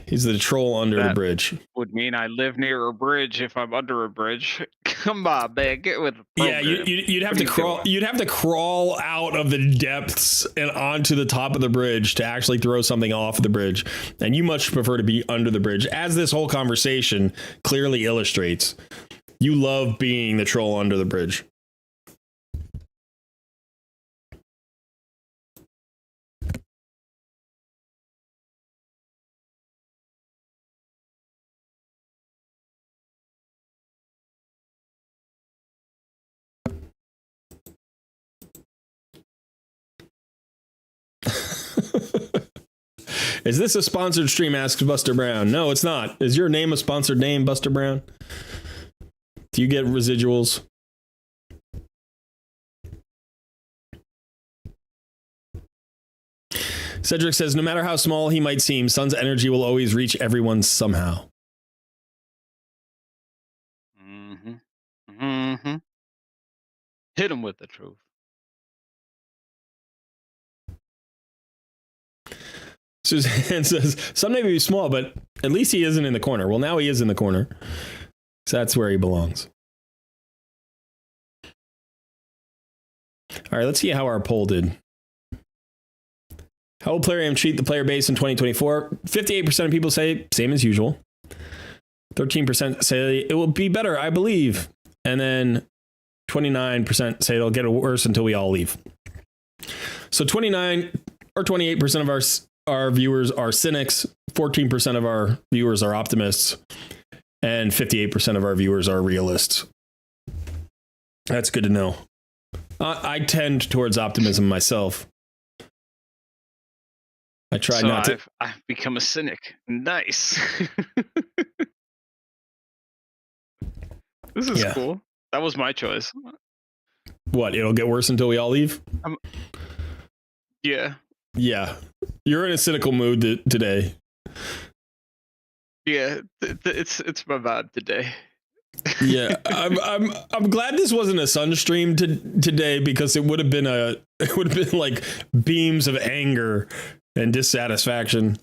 He's the troll under the bridge. Would mean I live near a bridge if I'm under a bridge. Come on, man, get with the program. Yeah, you'd have to crawl. You'd have to crawl out of the depths and onto the top of the bridge to actually throw something off the bridge. And you much prefer to be under the bridge, as this whole conversation clearly illustrates. You love being the troll under the bridge. Is this a sponsored stream? Asks Buster Brown. No, it's not. Is your name a sponsored name, Buster Brown? Do you get residuals? Cedric says, no matter how small he might seem, Sun's energy will always reach everyone somehow. Mm-hmm. Mm-hmm. Hit him with the truth. Suzanne says, Sun may be small, but at least he isn't in the corner. Well, now he is in the corner. So that's where he belongs. All right, let's see how our poll did. How will Plarium treat the player base in 2024? 58% of people say same as usual. 13% say it will be better, I believe. And then 29% say it'll get worse until we all leave. So 29 or 28% of our viewers are cynics, 14% of our viewers are optimists, and 58% of our viewers are realists. That's good to know. I tend towards optimism myself. I try not to. I've become a cynic. Nice. This is cool. That was my choice. What? It'll get worse until we all leave? Yeah. Yeah. You're in a cynical mood today. Yeah, it's my vibe today. Yeah, I'm glad this wasn't a Sun stream today, because it would have been like beams of anger and dissatisfaction.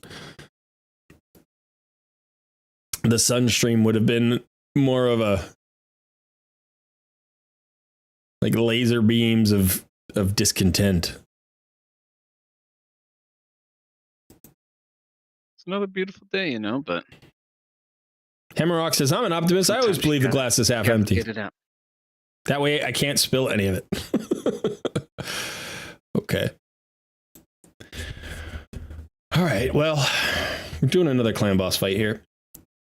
The Sun stream would have been more of a like laser beams of discontent. It's another beautiful day, but Hammerrock says, I'm an optimist. I always believe the glass is half empty. Get it out. That way I can't spill any of it. Okay. All right. Well, we're doing another clan boss fight here.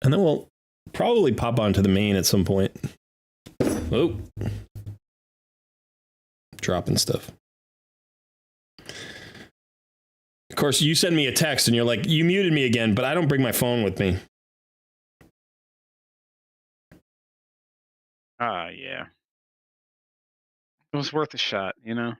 And then we'll Probably pop onto the main at some point. Oh. Dropping stuff. Of course, you send me a text and you're like, you muted me again, but I don't bring my phone with me. Yeah. It was worth a shot, you know?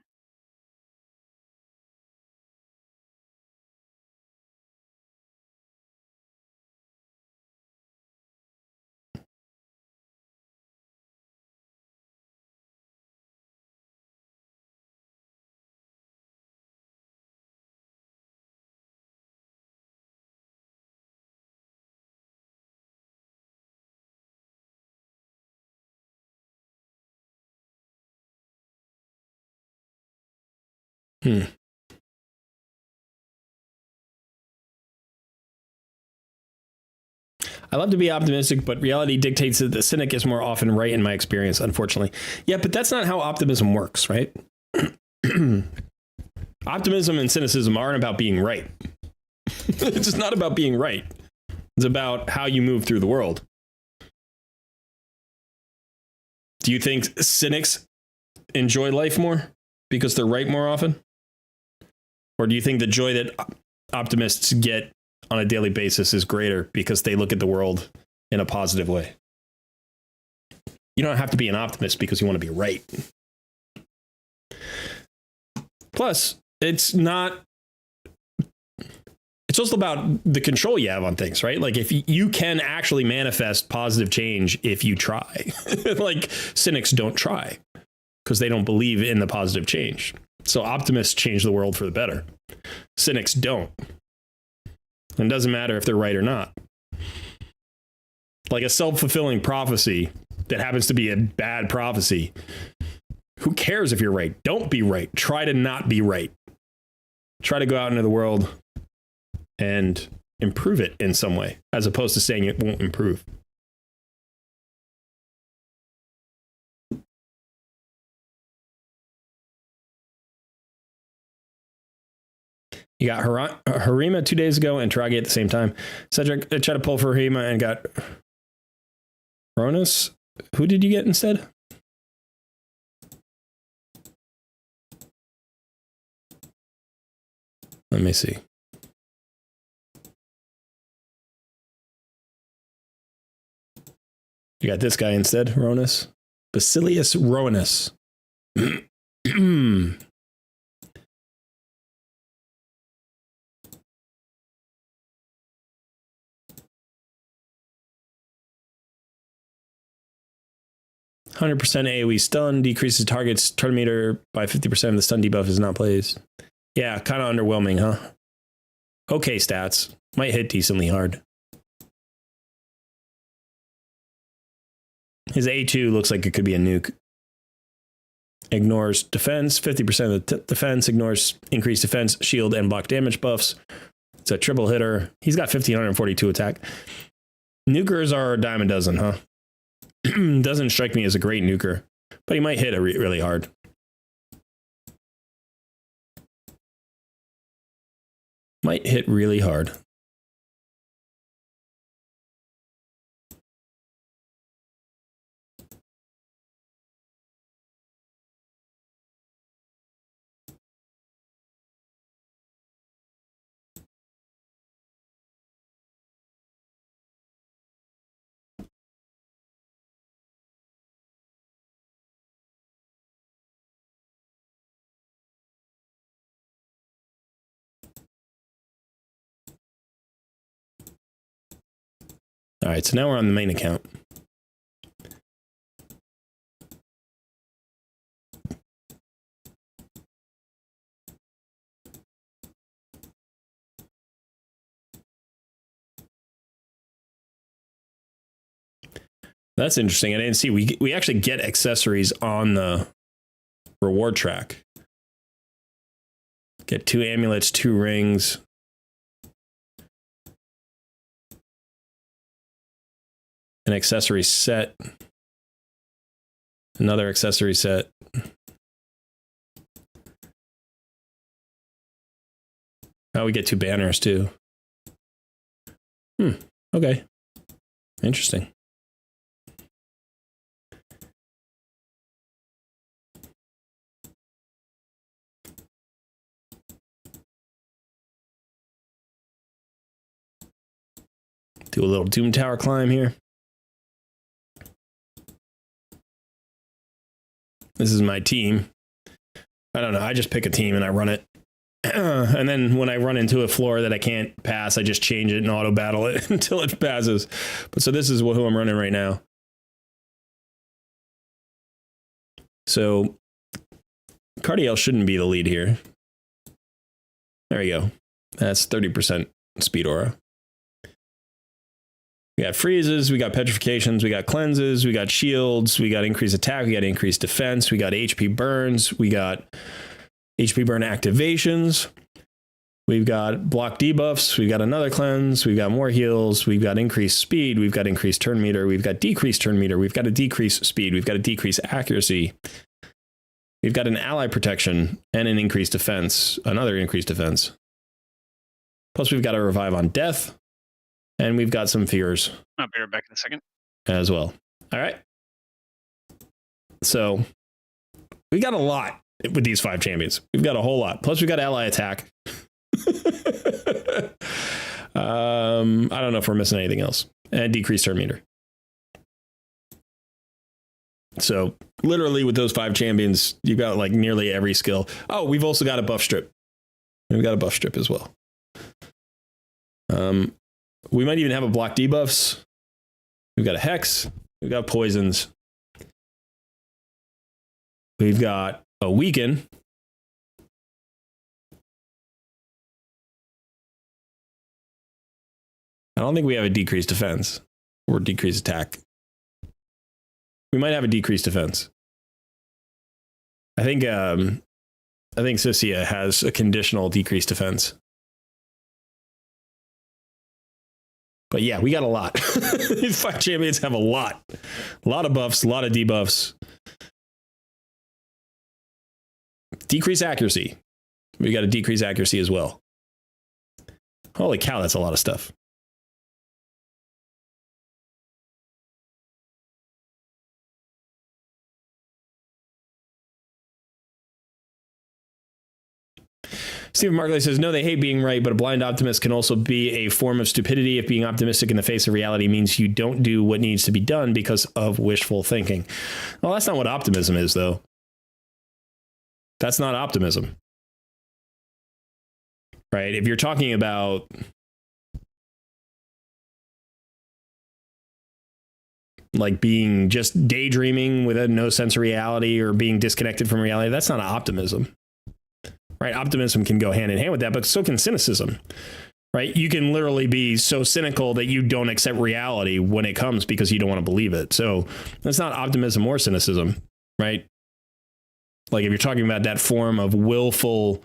I love to be optimistic, but reality dictates that the cynic is more often right in my experience, unfortunately. Yeah, but that's not how optimism works, right? Optimism and cynicism aren't about being right. It's just not about being right. It's about how you move through the world. Do you think cynics enjoy life more because they're right more often? Or do you think the joy that optimists get on a daily basis is greater because they look at the world in a positive way? You don't have to be an optimist because you want to be right. Plus, it's also about the control you have on things, right? Like if you can actually manifest positive change if you try. Like cynics don't try because they don't believe in the positive change. So optimists change the world for the better. Cynics don't. And it doesn't matter if they're right or not. Like a self-fulfilling prophecy that happens to be a bad prophecy. Who cares if you're right? Don't be right. Try to not be right. Try to go out into the world and improve it in some way, as opposed to saying it won't improve. You got Harima 2 days ago and Tragi at the same time. Cedric tried to pull for Harima and got Ronus. Who did you get instead? Let me see. You got this guy instead, Ronus. Basilius Ronus. 100% AoE stun, decreases target's turn meter by 50%. The stun debuff is not placed. Yeah, kind of underwhelming, huh? Okay stats. Might hit decently hard. His A2 looks like it could be a nuke. Ignores defense, 50% of the defense, ignores increased defense, shield, and block damage buffs. It's a triple hitter. He's got 1,542 attack. Nukers are a dime a dozen, huh? Doesn't strike me as a great nuker, but he might hit it really hard. Might hit really hard. All right, so now we're on the main account. That's interesting. I didn't see. We actually get accessories on the reward track. Get 2 amulets, 2 rings. An accessory set. Another accessory set. Oh, we get 2 banners too. Okay. Interesting. Do a little Doom Tower climb here. This is my team. I don't know. I just pick a team and I run it. And then when I run into a floor that I can't pass, I just change it and auto battle it until it passes. But so this is who I'm running right now. So Cardiel shouldn't be the lead here. There we go. That's 30% speed aura. We got freezes, we got petrifications, we got cleanses, we got shields, we got increased attack, we got increased defense, we got HP burns, we got HP burn activations, we've got block debuffs, we've got another cleanse, we've got more heals, we've got increased speed, we've got increased turn meter, we've got decreased turn meter, we've got a decreased speed, we've got a decreased accuracy, we've got an ally protection and an increased defense, another increased defense. Plus we've got a revive on death. And we've got some fears. I'll be right back in a second. As well. All right. So we got a lot with these 5 champions. We've got a whole lot. Plus we got ally attack. I don't know if we're missing anything else. And decreased turn meter. So literally with those 5 champions, you've got like nearly every skill. Oh, we've also got a buff strip. We've got a buff strip as well. We might even have a block debuffs. We've got a hex. We've got poisons. We've got a weaken. I don't think we have a decreased defense or decreased attack. We might have a decreased defense. I think Sissia has a conditional decreased defense. But yeah, we got a lot. These 5 champions have a lot. A lot of buffs, a lot of debuffs. Decrease accuracy. We got a decrease accuracy as well. Holy cow, that's a lot of stuff. Stephen Markley says, no, they hate being right, but a blind optimist can also be a form of stupidity if being optimistic in the face of reality means you don't do what needs to be done because of wishful thinking. Well, that's not what optimism is, though. That's not optimism. Right? If you're talking about like being just daydreaming with no sense of reality or being disconnected from reality, that's not optimism. Right? Optimism can go hand in hand with that, but so can cynicism. Right? You can literally be so cynical that you don't accept reality when it comes because you don't want to believe it. So that's not optimism or cynicism, right? Like if you're talking about that form of willfully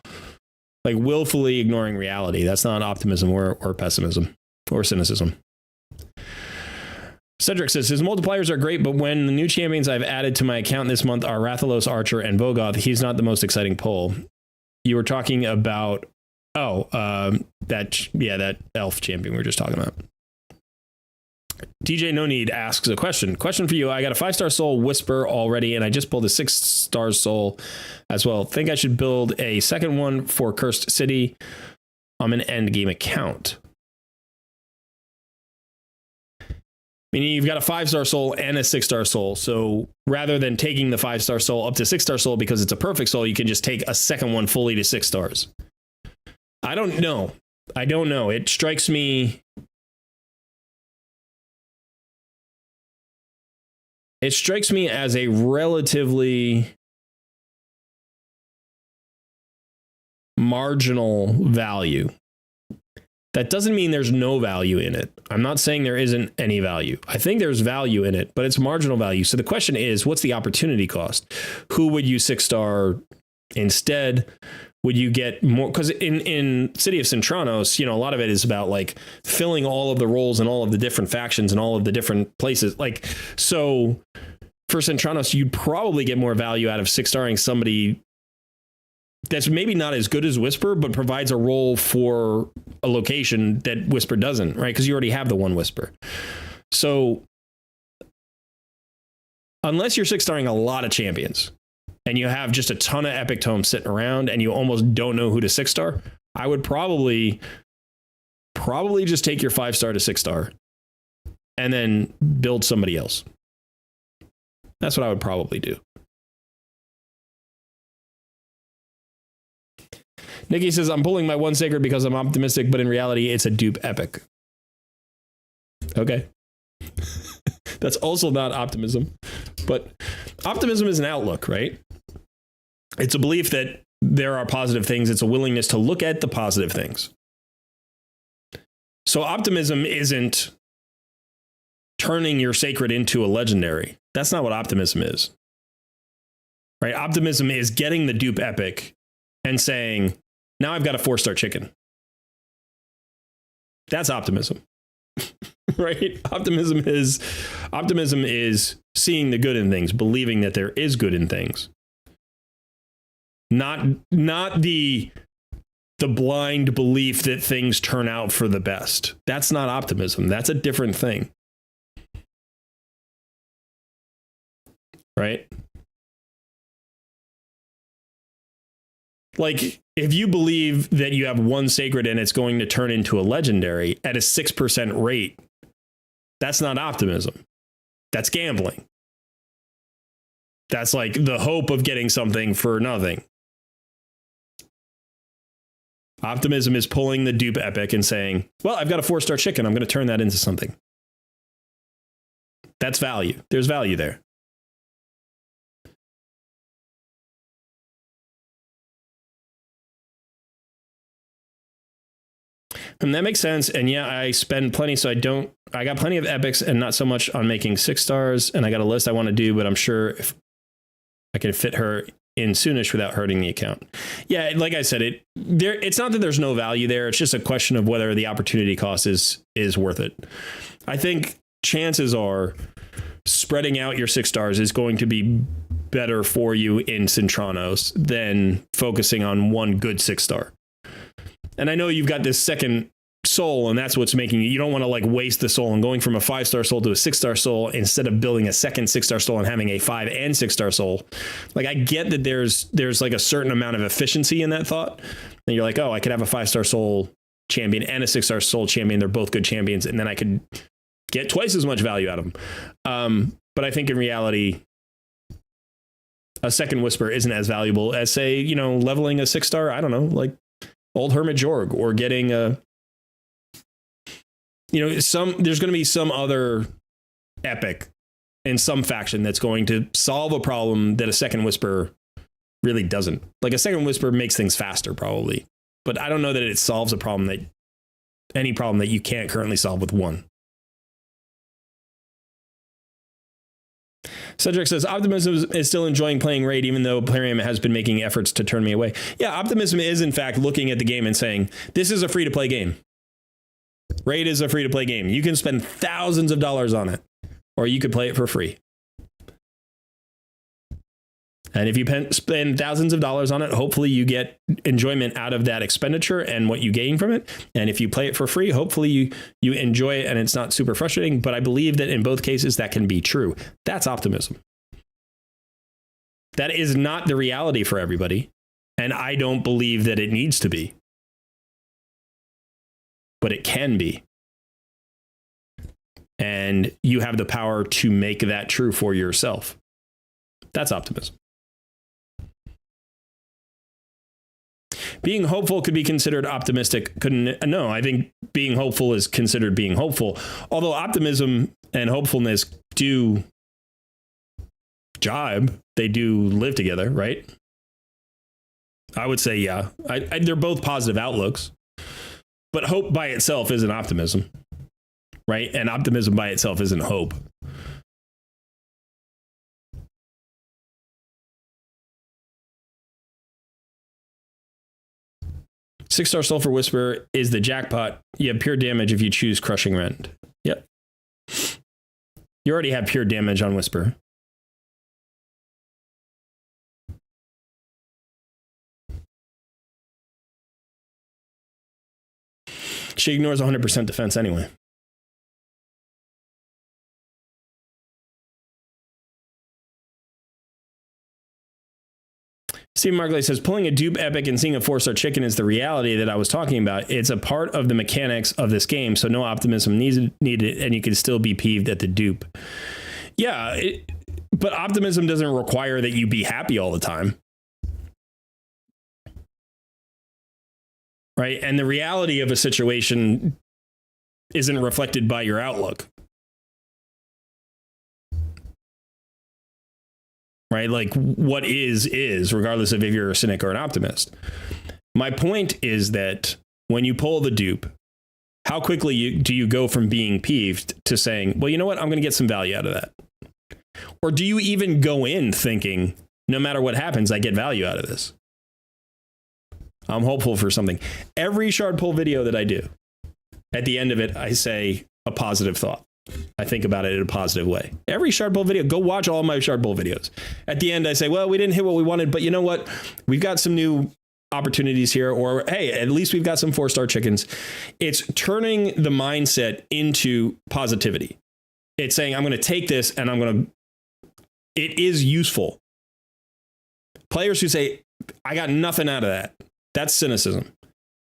ignoring reality, that's not optimism or pessimism or cynicism. Cedric says, his multipliers are great, but when the new champions I've added to my account this month are Rathalos, Archer, and Vogoth, he's not the most exciting pull. You were talking about, that elf champion we were just talking about. DJ No Need asks a question. Question for you. I got a 5-star soul Whisper already, and I just pulled a 6-star soul as well. Think I should build a second one for Cursed City. I'm an end game account. Meaning you've got a 5-star soul and a 6-star soul. So rather than taking the 5-star soul up to 6-star soul because it's a perfect soul, you can just take a second one fully to 6 stars. I don't know. It strikes me. It strikes me as a relatively marginal value. That doesn't mean there's no value in it. I'm not saying there isn't any value. I think there's value in it, but it's marginal value. So the question is, what's the opportunity cost? Who would you 6-star instead? Would you get more? Because in City of Centranos, a lot of it is about like filling all of the roles and all of the different factions and all of the different places. Like, so for Centranos, you'd probably get more value out of 6-starring somebody that's maybe not as good as Whisper, but provides a role for a location that Whisper doesn't, right? Because you already have the one Whisper. So unless you're 6-starring a lot of champions and you have just a ton of epic tomes sitting around and you almost don't know who to 6-star, I would probably just take your 5-star to 6-star and then build somebody else. That's what I would probably do. Nikki says, I'm pulling my one sacred because I'm optimistic, but in reality, it's a dupe epic. Okay. That's also not optimism, but optimism is an outlook, right? It's a belief that there are positive things. It's a willingness to look at the positive things. So optimism isn't turning your sacred into a legendary. That's not what optimism is. Right? Optimism is getting the dupe epic and saying, now I've got a 4-star chicken. That's optimism. Right? Optimism is seeing the good in things, believing that there is good in things. Not the blind belief that things turn out for the best. That's not optimism. That's a different thing. Right? Like, if you believe that you have one sacred and it's going to turn into a legendary at a 6% rate, that's not optimism. That's gambling. That's like the hope of getting something for nothing. Optimism is pulling the dupe epic and saying, well, I've got a 4-star chicken. I'm going to turn that into something. That's value. There's value there. And that makes sense. And yeah, I spend plenty. So I got plenty of epics and not so much on making 6 stars. And I got a list I want to do, but I'm sure if I can fit her in soonish without hurting the account. Yeah. Like I said, it's not that there's no value there. It's just a question of whether the opportunity cost is worth it. I think chances are spreading out your 6 stars is going to be better for you in Cintranos than focusing on one good 6-star. And I know you've got this second soul, and that's what's making you don't want to like waste the soul and going from a 5-star soul to a 6-star soul instead of building a second 6-star soul and having a 5 and 6-star soul. Like, I get that there's like a certain amount of efficiency in that thought. And you're like, oh, I could have a 5-star soul champion and a 6-star soul champion. They're both good champions. And then I could get twice as much value out of them. But I think in reality, a second Whisper isn't as valuable as, say, leveling a 6-star. I don't know, like Old Hermit Jorg, or getting a, there's going to be some other epic in some faction that's going to solve a problem that a second Whisper really doesn't. Like, a second Whisper makes things faster, probably, but I don't know that it solves any problem that you can't currently solve with one. Cedric says, Optimism is still enjoying playing Raid, even though Plarium has been making efforts to turn me away. Yeah, Optimism is, in fact, looking at the game and saying, this is a free-to-play game. Raid is a free-to-play game. You can spend thousands of dollars on it, or you could play it for free. And if you spend thousands of dollars on it, hopefully you get enjoyment out of that expenditure and what you gain from it. And if you play it for free, hopefully you enjoy it and it's not super frustrating. But I believe that in both cases, that can be true. That's optimism. That is not the reality for everybody. And I don't believe that it needs to be. But it can be. And you have the power to make that true for yourself. That's optimism. Being hopeful could be considered optimistic. No, I think being hopeful is considered being hopeful. Although optimism and hopefulness do jibe. They do live together, right? I would say, yeah. They're both positive outlooks. But hope by itself isn't optimism, right? And optimism by itself isn't hope. Six-star Sulfur Whisper is the jackpot. You have pure damage if you choose Crushing Rend. Yep. You already have pure damage on Whisper. She ignores 100% defense anyway. Steve Markley says, pulling a dupe epic and seeing a 4-star chicken is the reality that I was talking about. It's a part of the mechanics of this game, so no optimism needed, and you can still be peeved at the dupe. Yeah, but optimism doesn't require that you be happy all the time. Right? And the reality of a situation isn't reflected by your outlook. Right? Like what is, regardless of if you're a cynic or an optimist. My point is that when you pull the dupe, how quickly do you go from being peeved to saying, well, you know what? I'm going to get some value out of that. Or do you even go in thinking, no matter what happens, I get value out of this? I'm hopeful for something. Every shard pull video that I do, at the end of it, I say a positive thought. I think about it in a positive way. Every shard pull video, go watch all my shard pull videos. At the end, I say, well, we didn't hit what we wanted, but you know what? We've got some new opportunities here, or hey, at least we've got some 4-star chickens. It's turning the mindset into positivity. It's saying, I'm going to take this and it is useful. Players who say, I got nothing out of that, that's cynicism.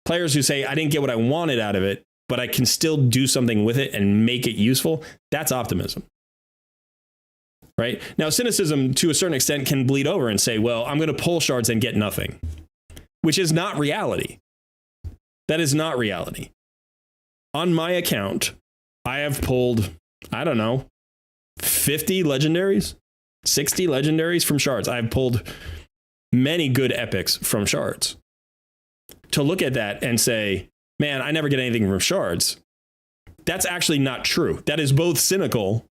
Players who say, I didn't get what I wanted out of it, but I can still do something with it and make it useful, that's optimism. Right? Now, cynicism, to a certain extent, can bleed over and say, well, I'm going to pull shards and get nothing, which is not reality. That is not reality. On my account, I have pulled, I don't know, 50 legendaries, 60 legendaries from shards. I've pulled many good epics from shards. To look at that and say, man, I never get anything from shards, that's actually not true. That is both cynical,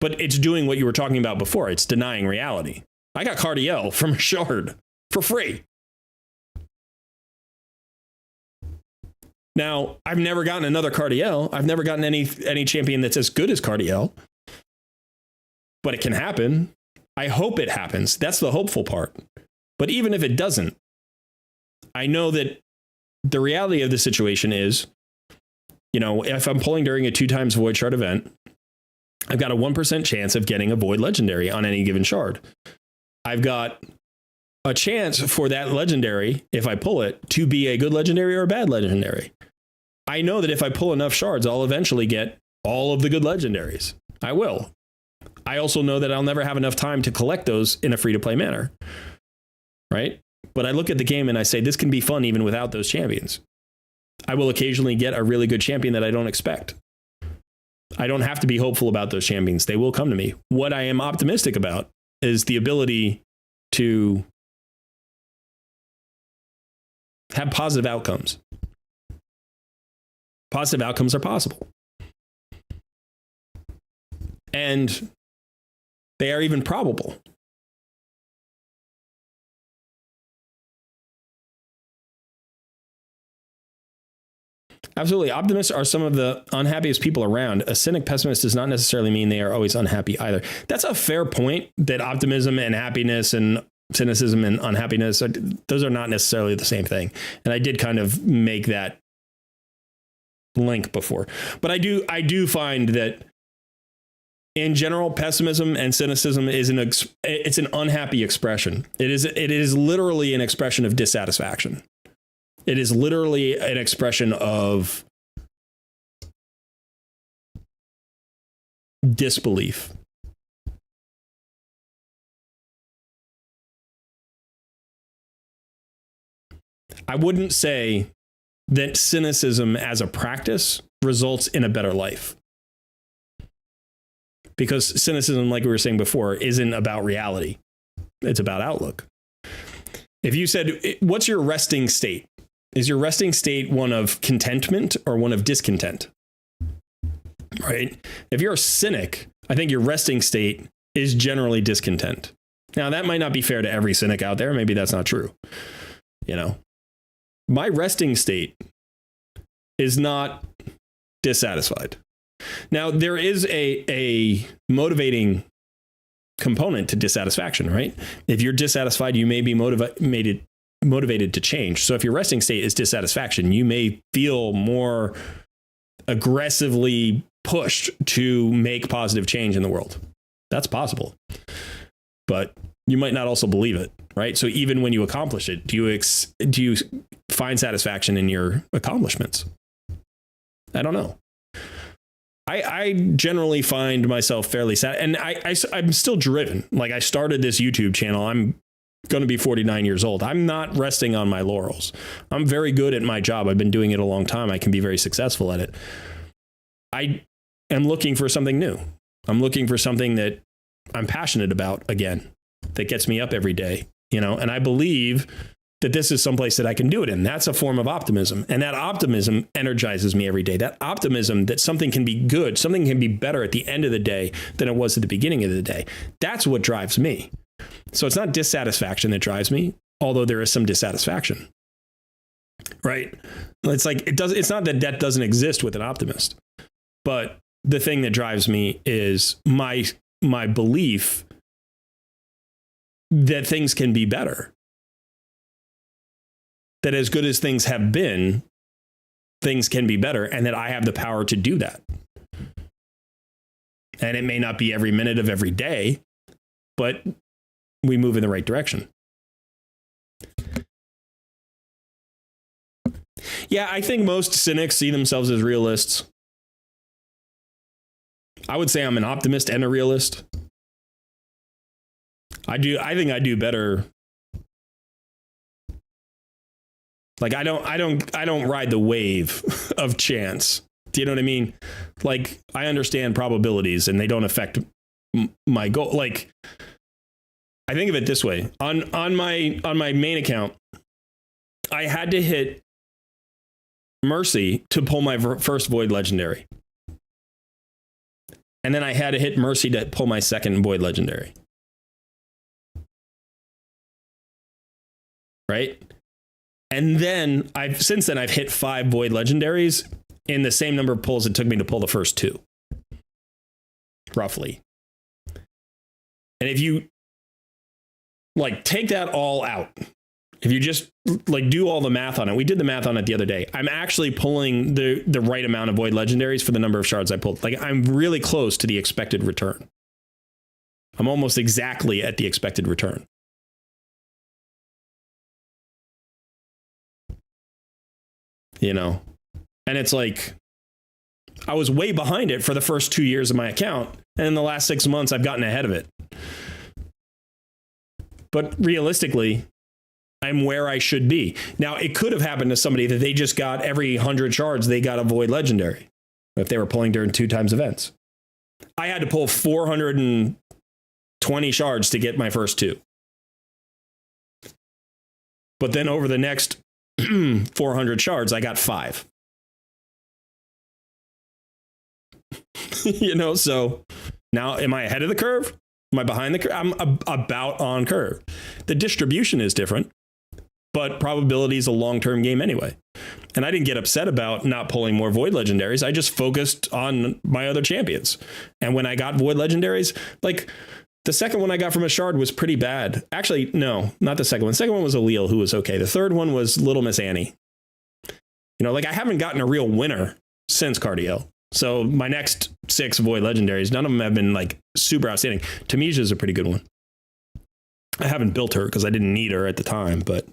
but it's doing what you were talking about before. It's denying reality. I got Cardiel from a shard for free. Now, I've never gotten another Cardiel. I've never gotten any champion that's as good as Cardiel. But it can happen. I hope it happens. That's the hopeful part. But even if it doesn't, I know that the reality of the situation is, you know, if I'm pulling during a 2x Void Shard event, I've got a 1% chance of getting a Void Legendary on any given shard. I've got a chance for that Legendary, if I pull it, to be a good Legendary or a bad Legendary. I know that if I pull enough shards, I'll eventually get all of the good Legendaries. I will. I also know that I'll never have enough time to collect those in a free-to-play manner. Right? But I look at the game and I say, this can be fun even without those champions. I will occasionally get a really good champion that I don't expect. I don't have to be hopeful about those champions. They will come to me. What I am optimistic about is the ability to have positive outcomes. Positive outcomes are possible. And they are even probable. Absolutely. Optimists are some of the unhappiest people around. A cynic pessimist does not necessarily mean they are always unhappy either. That's a fair point, that optimism and happiness and cynicism and unhappiness, those are not necessarily the same thing. And I did kind of make that link before. But I do find that in general, pessimism and cynicism is it's an unhappy expression. It is literally an expression of dissatisfaction. It is literally an expression of disbelief. I wouldn't say that cynicism as a practice results in a better life. Because cynicism, like we were saying before, isn't about reality. It's about outlook. If you said, what's your resting state? Is your resting state one of contentment or one of discontent? Right? If you're a cynic, I think your resting state is generally discontent. Now, that might not be fair to every cynic out there. Maybe that's not true. You know, my resting state is not dissatisfied. Now, there is a motivating component to dissatisfaction, right? If you're dissatisfied, you may be motivated to change. So if your resting state is dissatisfaction, you may feel more aggressively pushed to make positive change in the world. That's possible. But you might not also believe it. right? So even when you accomplish it, do you find satisfaction in your accomplishments? I don't know. I generally find myself fairly sad, and I'm still driven. Like, I started this YouTube channel. I'm going to be 49 years old. I'm not resting on my laurels. I'm very good at my job. I've been doing it a long time. I can be very successful at it. I am looking for something new. I'm looking for something that I'm passionate about again, that gets me up every day, you know, and I believe that this is someplace that I can do it in. That's a form of optimism. And that optimism energizes me every day. That optimism that something can be good, something can be better at the end of the day than it was at the beginning of the day. That's what drives me. So it's not dissatisfaction that drives me, although there is some dissatisfaction, right? It's like, it's not that doesn't exist with an optimist, but the thing that drives me is my belief that things can be better. That as good as things have been, things can be better, and that I have the power to do that. And it may not be every minute of every day, but we move in the right direction. Yeah, I think most cynics see themselves as realists. I would say I'm an optimist and a realist. I think I do better. Like, I don't ride the wave of chance. Do you know what I mean? Like, I understand probabilities and they don't affect my goal. Like, I think of it this way. On my main account, I had to hit Mercy to pull my first Void Legendary. And then I had to hit Mercy to pull my second Void Legendary. Right? And then since then I've hit 5 Void Legendaries in the same number of pulls it took me to pull the first 2. Roughly. And if you like take that all out, if you just like do all the math on it, we did the math on it the other day. I'm actually pulling the right amount of Void Legendaries for the number of shards I pulled. Like, I'm really close to the expected return. I'm almost exactly at the expected return. You know, and it's like, I was way behind it for the first 2 years of my account. And in the last 6 months, I've gotten ahead of it. But realistically, I'm where I should be. Now, it could have happened to somebody that they just got every 100 shards, they got a Void Legendary if they were pulling during 2 times events. I had to pull 420 shards to get my first 2. But then over the next 400 shards, I got 5. You know, so now am I ahead of the curve? Am I behind the curve? I'm about on curve. The distribution is different, but probability is a long-term game anyway. And I didn't get upset about not pulling more Void Legendaries. I just focused on my other champions. And when I got Void Legendaries, like, the second one I got from a shard was pretty bad. Actually, no, not the second one. The second one was Allele, who was okay. The third one was Little Miss Annie. You know, like, I haven't gotten a real winner since Cardio. So my next 6 Void Legendaries, none of them have been like super outstanding. Tamisha is a pretty good one. I haven't built her because I didn't need her at the time, but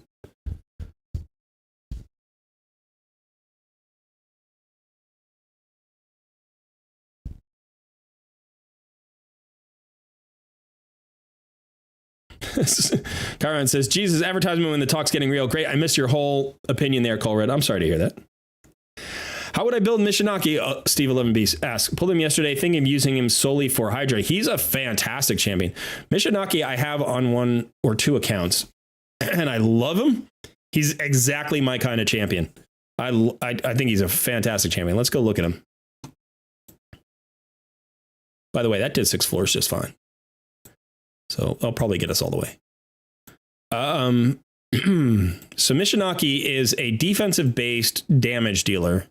Kyron says, Jesus, advertisement when the talk's getting real. Great. I missed your whole opinion there, Colred. I'm sorry to hear that. How would I build Mishaki? Steve 11B asks. Pulled him yesterday, thinking of using him solely for Hydra. He's a fantastic champion. Mishaki I have on 1 or 2 accounts, and I love him. He's exactly my kind of champion. I think he's a fantastic champion. Let's go look at him. By the way, that did 6 floors just fine. So I'll probably get us all the way. So Mishaki is a defensive-based damage dealer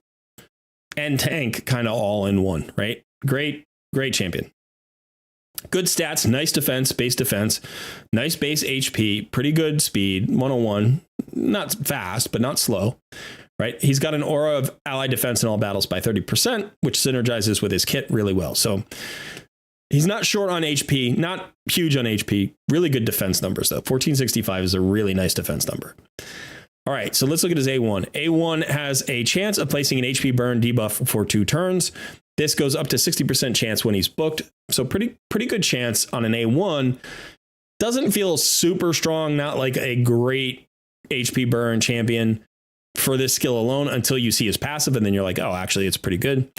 and tank, kind of all in one, right? Great champion. Good stats, nice defense, nice base HP, pretty good speed, 101. Not fast, but not slow, right? He's got an aura of ally defense in all battles by 30%, which synergizes with his kit really well. So He's not short on HP, not huge on HP. Really good defense numbers, though. 1465 is a really nice defense number. All right, so let's look at his A1. A1 has a chance of placing an HP burn debuff for 2 turns. This goes up to 60% chance when he's booked. So pretty good chance on an A1. Doesn't feel super strong, not like a great HP burn champion for this skill alone until you see his passive, and then you're like, oh, actually, it's pretty good.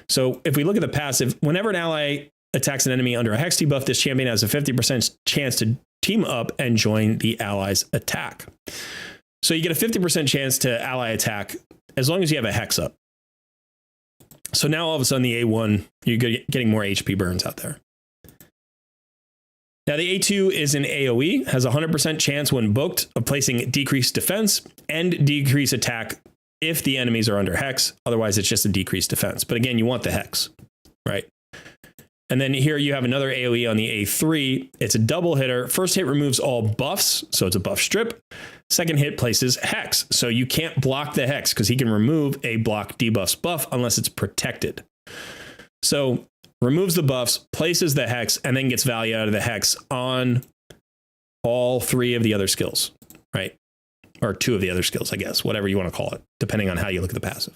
So if we look at the passive, whenever an ally attacks an enemy under a hex debuff, this champion has a 50% chance to team up and join the ally's attack. So you get a 50% chance to ally attack as long as you have a hex up. So now all of a sudden the A1, you're getting more HP burns out there. Now the A2 is an AoE, has a 100% chance when booked of placing decreased defense and decreased attack if the enemies are under hex. Otherwise, it's just a decreased defense. But again, you want the hex, right? And then here you have another AoE on the A3. It's a double hitter. First hit removes all buffs, so it's a buff strip. Second hit places hex, so you can't block the hex because he can remove a block debuffs buff unless it's protected. So removes the buffs, places the hex, and then gets value out of the hex on all 3 of the other skills, right? Or 2 of the other skills, I guess, whatever you want to call it, depending on how you look at the passive.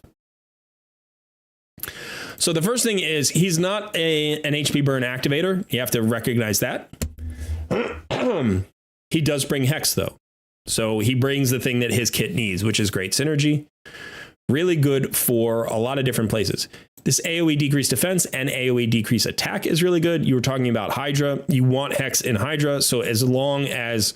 So the first thing is he's not an HP burn activator. You have to recognize that. He does bring hex, though. So he brings the thing that his kit needs, which is great synergy. Really good for a lot of different places. This AoE decrease defense and AoE decrease attack is really good. You were talking about Hydra. You want hex in Hydra. So as long as,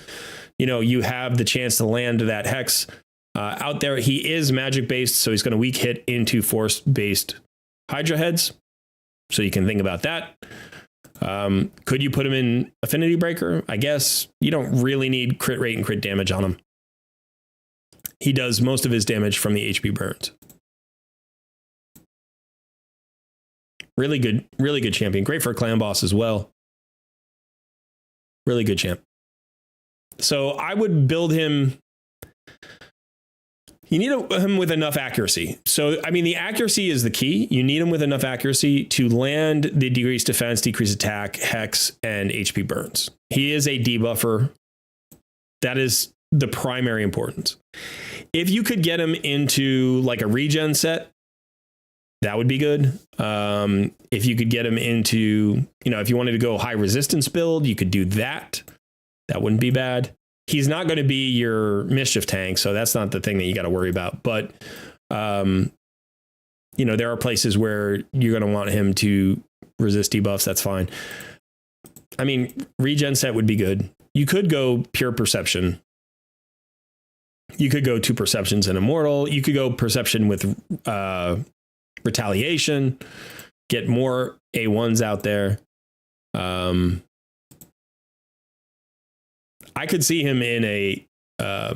you have the chance to land that hex out there, he is magic based. So he's going to weak hit into force based Hydra heads. So you can think about that. Could you put him in Affinity Breaker? I guess you don't really need crit rate and crit damage on him. He does most of his damage from the HP burns. Really good champion. Great for a clan boss as well. Really good champ. So I would build him. You need him with enough accuracy. So, I mean, the accuracy is the key. You need him with enough accuracy to land the decreased defense, decreased attack, hex, and HP burns. He is a debuffer. That is the primary importance. If you could get him into like a regen set, that would be good. If you could get him into, if you wanted to go high resistance build, you could do that. That wouldn't be bad. He's not going to be your mischief tank, so that's not the thing that you got to worry about. But, there are places where you're going to want him to resist debuffs. That's fine. I mean, regen set would be good. You could go pure perception. You could go 2 perceptions and immortal. You could go perception with retaliation. Get more A1s out there. I could see him in a I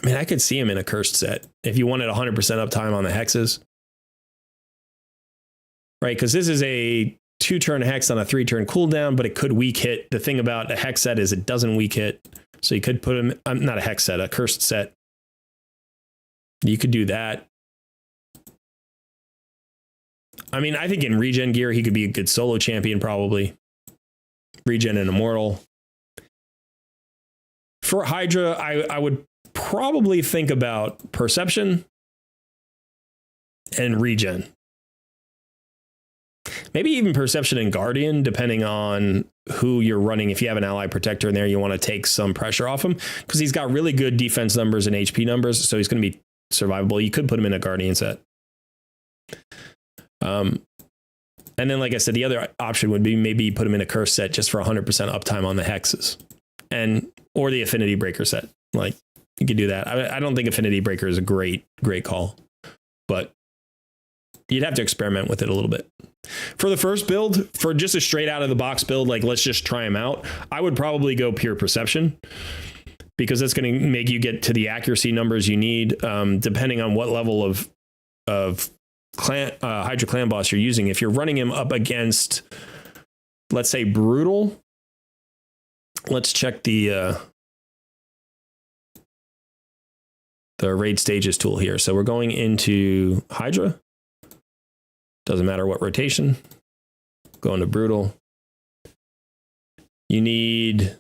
mean, I could see him in a cursed set if you wanted 100% uptime on the hexes. Right, because this is a 2-turn hex on a 3-turn cooldown, but it could weak hit. The thing about a hex set is it doesn't weak hit. So you could put him, not a hex set, a cursed set. You could do that. I mean, I think in regen gear, he could be a good solo champion, probably. Regen and immortal. For Hydra, I would probably think about perception and regen. Maybe even perception and guardian, depending on who you're running. If you have an ally protector in there, you want to take some pressure off him because he's got really good defense numbers and HP numbers. So he's going to be survivable. You could put him in a guardian set. And then, like I said, the other option would be maybe put him in a curse set just for 100% uptime on the hexes, or the affinity breaker set. Like you could do that. I don't think affinity breaker is a great call, but you'd have to experiment with it a little bit. For the first build, for just a straight out of the box build, like let's just try him out, I would probably go pure perception because that's going to make you get to the accuracy numbers you need, depending on what level of Hydra clan boss you're using. If you're running him up against, let's say, brutal, let's check the the raid stages tool here. So we're going into Hydra. Doesn't matter what rotation. Going to brutal. You need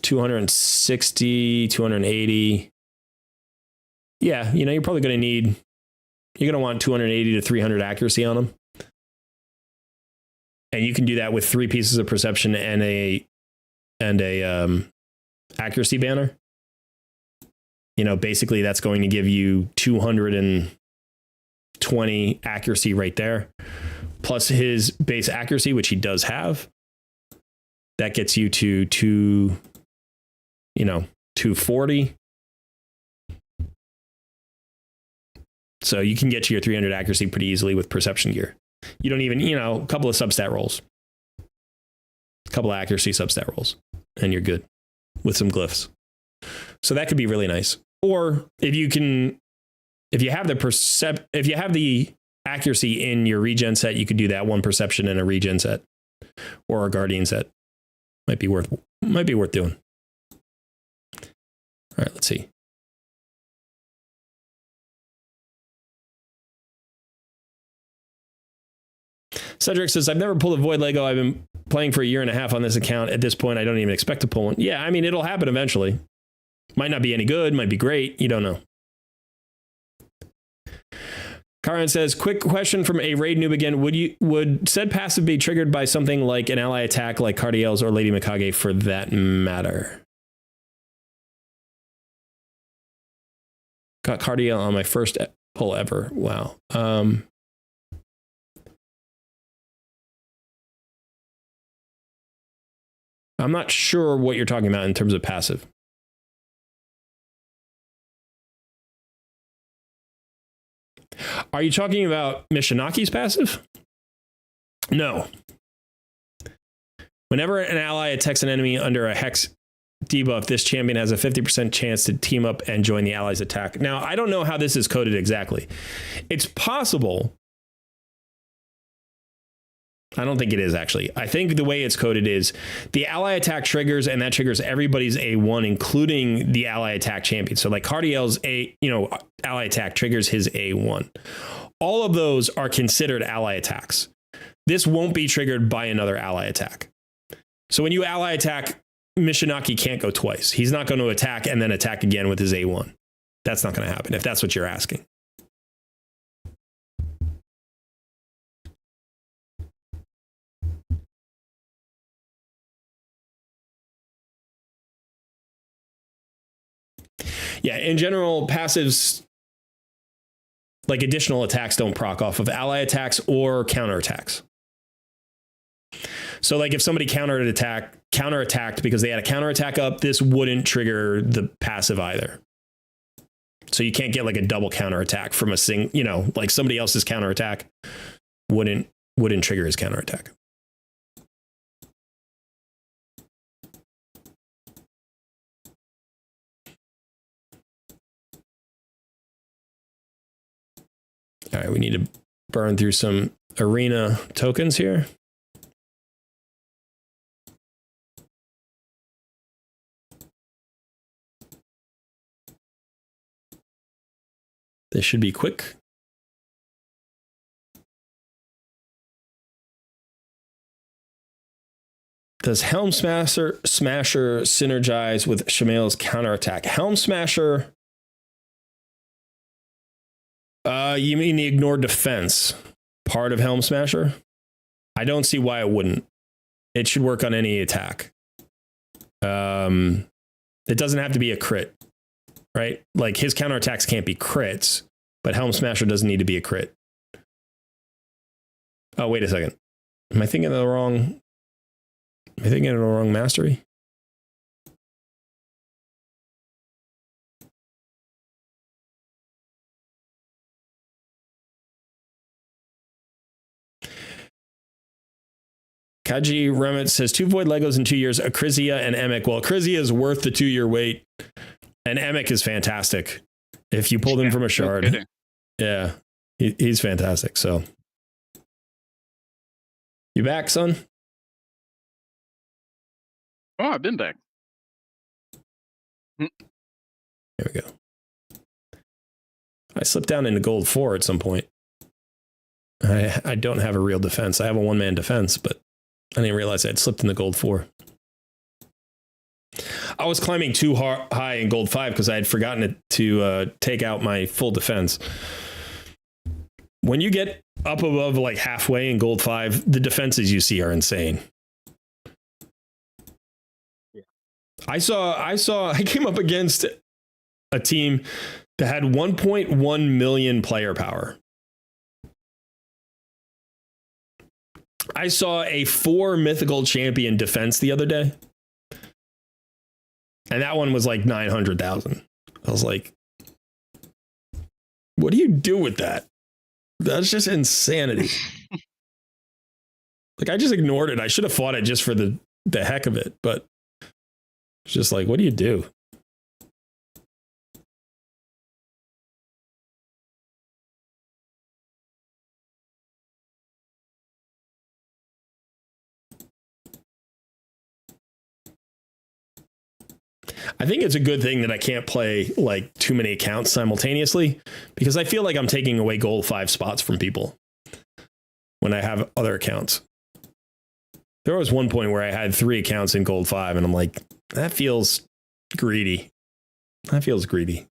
260, 280. Yeah, you know, you're probably going to want 280 to 300 accuracy on them. And you can do that with 3 pieces of perception and a accuracy banner. You know, basically that's going to give you 220 accuracy right there, plus his base accuracy, which he does have. That gets you to 240. So you can get to your 300 accuracy pretty easily with perception gear. You don't even, a couple of substat rolls, a couple of accuracy substat rolls, and you're good with some glyphs. So that could be really nice. Or if you have the accuracy in your regen set, you could do that, 1 perception and a regen set, or a guardian set. Might be worth doing. All right, let's see. Cedric says, I've never pulled a Void Lego. I've been playing for a year and a half on this account. At this point, I don't even expect to pull one. Yeah, I mean, it'll happen eventually. Might not be any good, might be great. You don't know. Karan says, quick question from a raid noob again. Would said passive be triggered by something like an ally attack like Cardiel's or Lady Mikage for that matter? Got Cardiel on my first pull ever. Wow. I'm not sure what you're talking about in terms of passive. Are you talking about Mishanaki's passive? No. Whenever an ally attacks an enemy under a hex debuff, this champion has a 50% chance to team up and join the ally's attack. Now, I don't know how this is coded exactly. It's possible. I don't think it is, actually. I think the way it's coded is the ally attack triggers, and that triggers everybody's A1, including the ally attack champion. So like Cardiel's ally attack triggers his A1. All of those are considered ally attacks. This won't be triggered by another ally attack. So when you ally attack, Mishinaki can't go twice. He's not going to attack and then attack again with his A1. That's not going to happen, if that's what you're asking. Yeah, in general, passives, like additional attacks, don't proc off of ally attacks or counterattacks. So like if somebody counterattacked because they had a counterattack up, this wouldn't trigger the passive either. So you can't get like a double counterattack from a like somebody else's counterattack wouldn't trigger his counterattack. All right, we need to burn through some arena tokens here. This should be quick. Does Helm Smasher synergize with Shamail's counterattack? Helm Smasher. You mean the ignored defense part of Helm Smasher? I don't see why it wouldn't. It should work on any attack. It doesn't have to be a crit, right? Like his counterattacks can't be crits, but Helm Smasher doesn't need to be a crit. Oh, wait a second. Am I thinking of the wrong mastery? Kaji Remit says 2 Void Legos in 2 years, Acrizia and Emic. Well, Acrizia is worth the 2-year wait, and Emic is fantastic. If you pulled him from a shard. Yeah, he's fantastic. So, you back, son? Oh, I've been back. There we go. I slipped down into gold 4 at some point. I don't have a real defense. I have a one-man defense, but I didn't realize I had slipped into gold 4. I was climbing too high in gold 5 because I had forgotten to take out my full defense. When you get up above like halfway in gold 5, the defenses you see are insane. Yeah. I came up against a team that had 1.1 million player power. I saw a 4 mythical champion defense the other day. And that one was like 900,000. I was like, what do you do with that? That's just insanity. Like, I just ignored it. I should have fought it just for the heck of it. But it's just like, what do you do? I think it's a good thing that I can't play like too many accounts simultaneously, because I feel like I'm taking away gold 5 spots from people when I have other accounts. There was one point where I had 3 accounts in gold 5 and I'm like, that feels greedy. That feels greedy.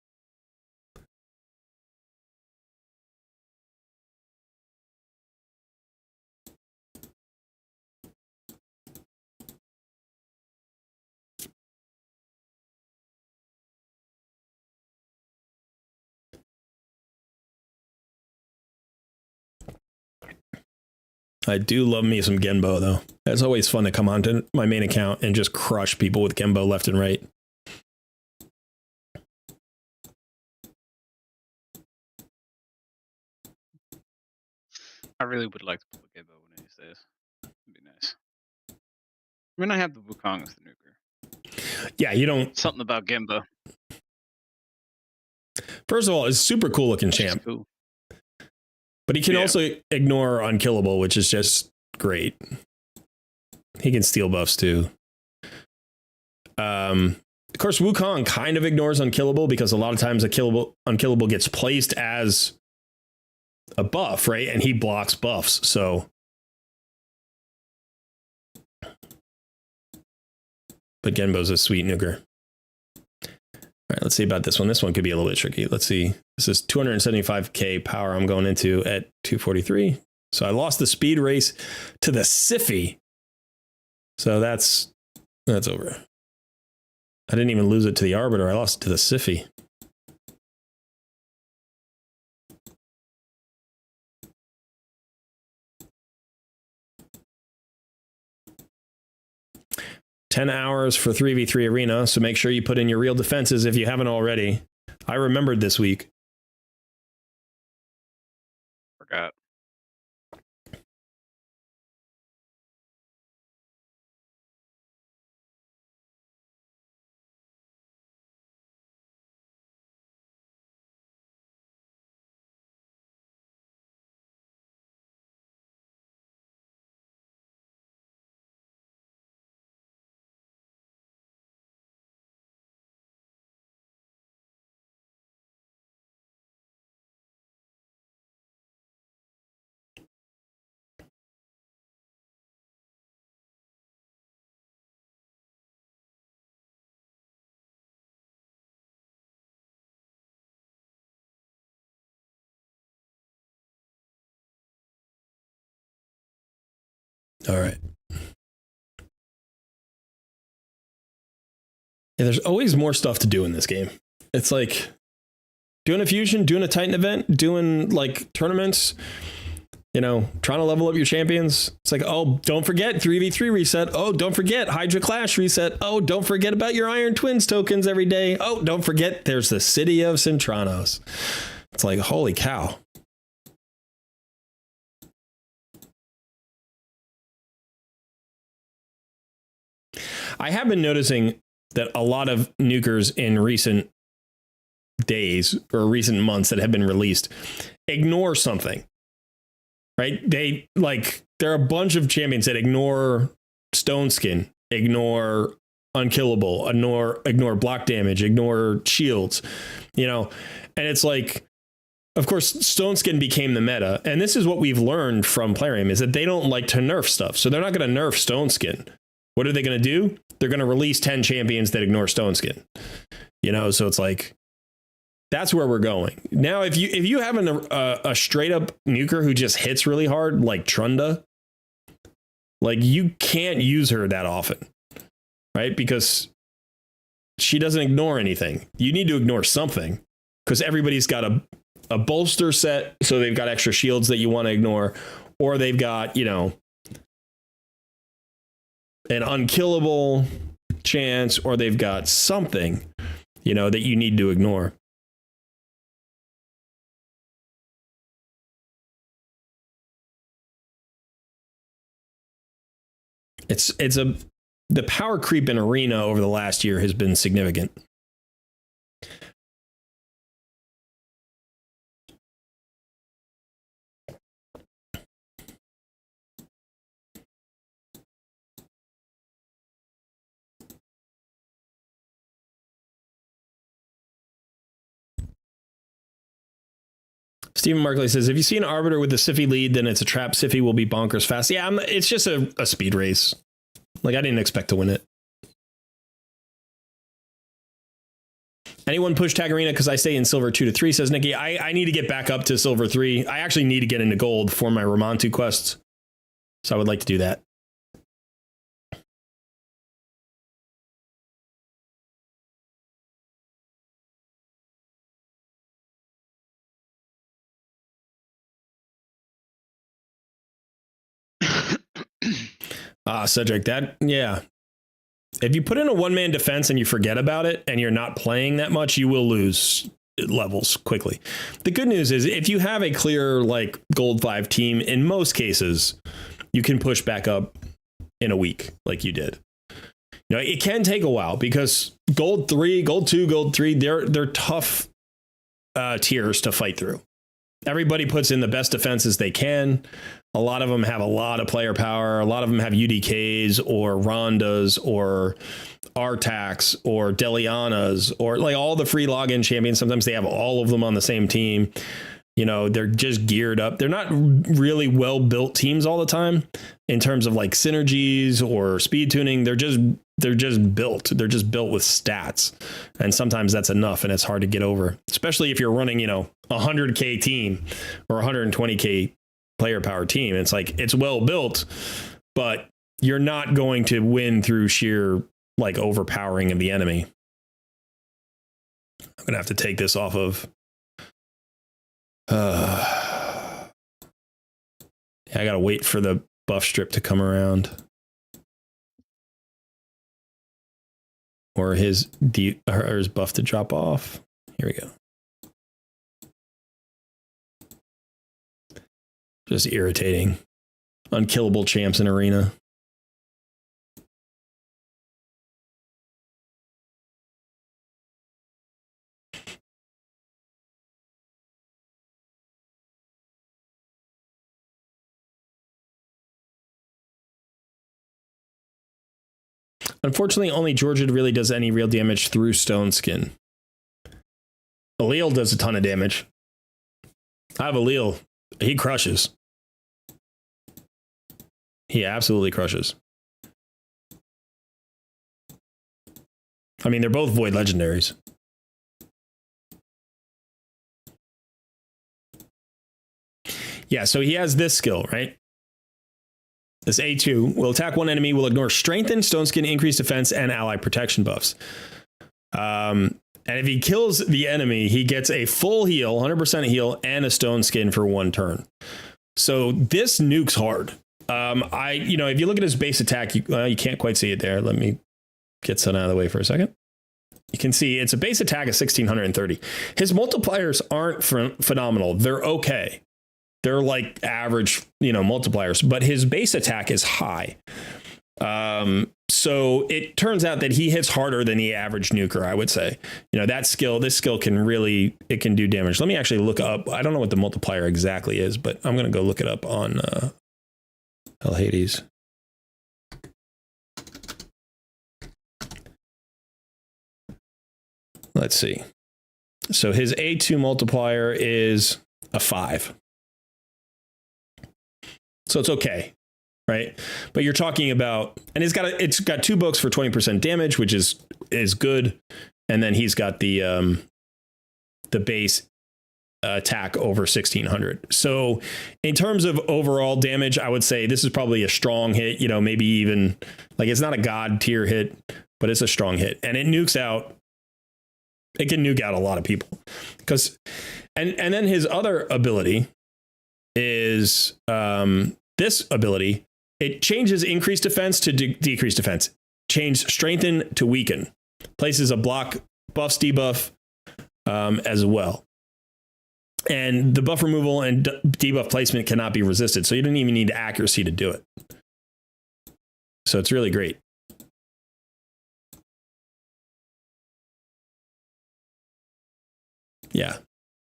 I do love me some Genbo, though. It's always fun to come onto my main account and just crush people with Genbo left and right. I really would like to pull a Genbo one of these days. It'd be nice. I mean, I have the Wukong as the nuker. Yeah, you don't... Something about Genbo. First of all, it's super cool looking champ. Cool. But he can also ignore unkillable, which is just great. He can steal buffs too. Of course, Wukong kind of ignores unkillable because a lot of times unkillable gets placed as a buff, right? And he blocks buffs. So, but Genbo's a sweet nuker. All right, let's see about this one. This one could be a little bit tricky. Let's see. This is 275k power I'm going into at 243. So I lost the speed race to the Siffy. So that's over. I didn't even lose it to the Arbiter. I lost it to the Siffy. $10 hours for 3v3 arena, so make sure you put in your real defenses if you haven't already. I remembered this week. Forgot. All right. Yeah, there's always more stuff to do in this game. It's like doing a fusion, doing a Titan event, doing like tournaments, you know, trying to level up your champions. It's like, oh, don't forget 3v3 reset. Oh, don't forget Hydra Clash reset. Oh, don't forget about your Iron Twins tokens every day. Oh, don't forget there's the city of Centranos. It's like, holy cow. I have been noticing that a lot of nukers in recent days or recent months that have been released ignore something, right? There are a bunch of champions that ignore Stone Skin, ignore Unkillable, ignore block damage, ignore shields, you know, and it's like, of course, Stone Skin became the meta. And this is what we've learned from Plarium, is that they don't like to nerf stuff. So they're not going to nerf Stone Skin. What are they going to do? They're going to release 10 champions that ignore Stone Skin. You know, so it's like, that's where we're going. Now, if you have a straight up nuker who just hits really hard, like Trunda, like you can't use her that often, right? Because she doesn't ignore anything. You need to ignore something, because everybody's got a bolster set, so they've got extra shields that you want to ignore, or they've got, you know, an unkillable chance, or they've got something, you know, that you need to ignore. The power creep in Arena over the last year has been significant. Stephen Markley says, if you see an Arbiter with a Siffy lead, then it's a trap. Siffy will be bonkers fast. Yeah, it's just a speed race. Like, I didn't expect to win it. Anyone push tag Arena because I stay in silver 2 to 3, says Nikki. I need to get back up to silver 3. I actually need to get into gold for my Ramantu quests. So I would like to do that. Cedric, yeah. If you put in a one-man defense and you forget about it and you're not playing that much, you will lose levels quickly. The good news is if you have a clear like gold 5 team, in most cases, you can push back up in a week like you did. You know, it can take a while because gold 3, gold 2, gold 3, they're tough tiers to fight through. Everybody puts in the best defenses they can. A lot of them have a lot of player power. A lot of them have UDKs or Rondas or Artax or Delianas or like all the free login champions. Sometimes they have all of them on the same team. You know, they're just geared up. They're not really well built teams all the time in terms of like synergies or speed tuning. They're just built. They're just built with stats. And sometimes that's enough and it's hard to get over, especially if you're running, you know, a 100K team or 120K player power team. It's like, it's well built, but you're not going to win through sheer like overpowering of the enemy. I'm going to have to take this off of. Yeah, I got to wait for the buff strip to come around. Or his buff to drop off. Here we go. Just irritating. Unkillable champs in Arena. Unfortunately, only Georgia really does any real damage through Stone Skin. Allele does a ton of damage. I have Allele. He crushes. He absolutely crushes. I mean, they're both Void Legendaries. Yeah, so he has this skill, right? This A2 will attack one enemy, will ignore strengthen, Stone Skin, increased defense, and ally protection buffs. And if he kills the enemy, he gets a full heal, 100% heal, and a Stone Skin for 1 turn. So this nuke's hard. If you look at his base attack, you can't quite see it there. Let me get some out of the way for a second. You can see it's a base attack of 1630. His multipliers aren't phenomenal. They're okay. They're like average, multipliers, but his base attack is high. So it turns out that he hits harder than the average nuker, I would say. This skill can do damage. Let me actually look up. I don't know what the multiplier exactly is, but I'm going to go look it up on Hell Hades. Let's see. So his A2 multiplier is a 5. So it's okay, right? But you're talking about, and it's got 2 books for 20% damage, which is good. And then he's got the base attack over 1600. So in terms of overall damage, I would say this is probably a strong hit, maybe even like it's not a god tier hit, but it's a strong hit, and it can nuke out a lot of people because, and then his other ability is this ability. It changes increased defense to decreased defense, change strengthen to weaken, places a block buffs debuff as well. And the buff removal and debuff placement cannot be resisted. So you don't even need accuracy to do it. So it's really great. Yeah,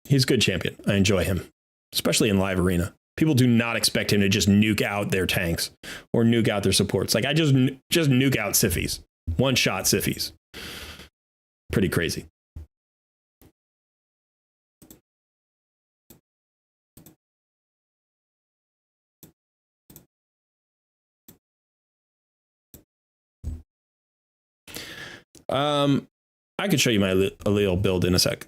he's a good champion. I enjoy him, especially in live arena. People do not expect him to just nuke out their tanks or nuke out their supports. Like I just nuke out Siffies, one shot Siffies. Pretty crazy. I could show you my allele build in a sec.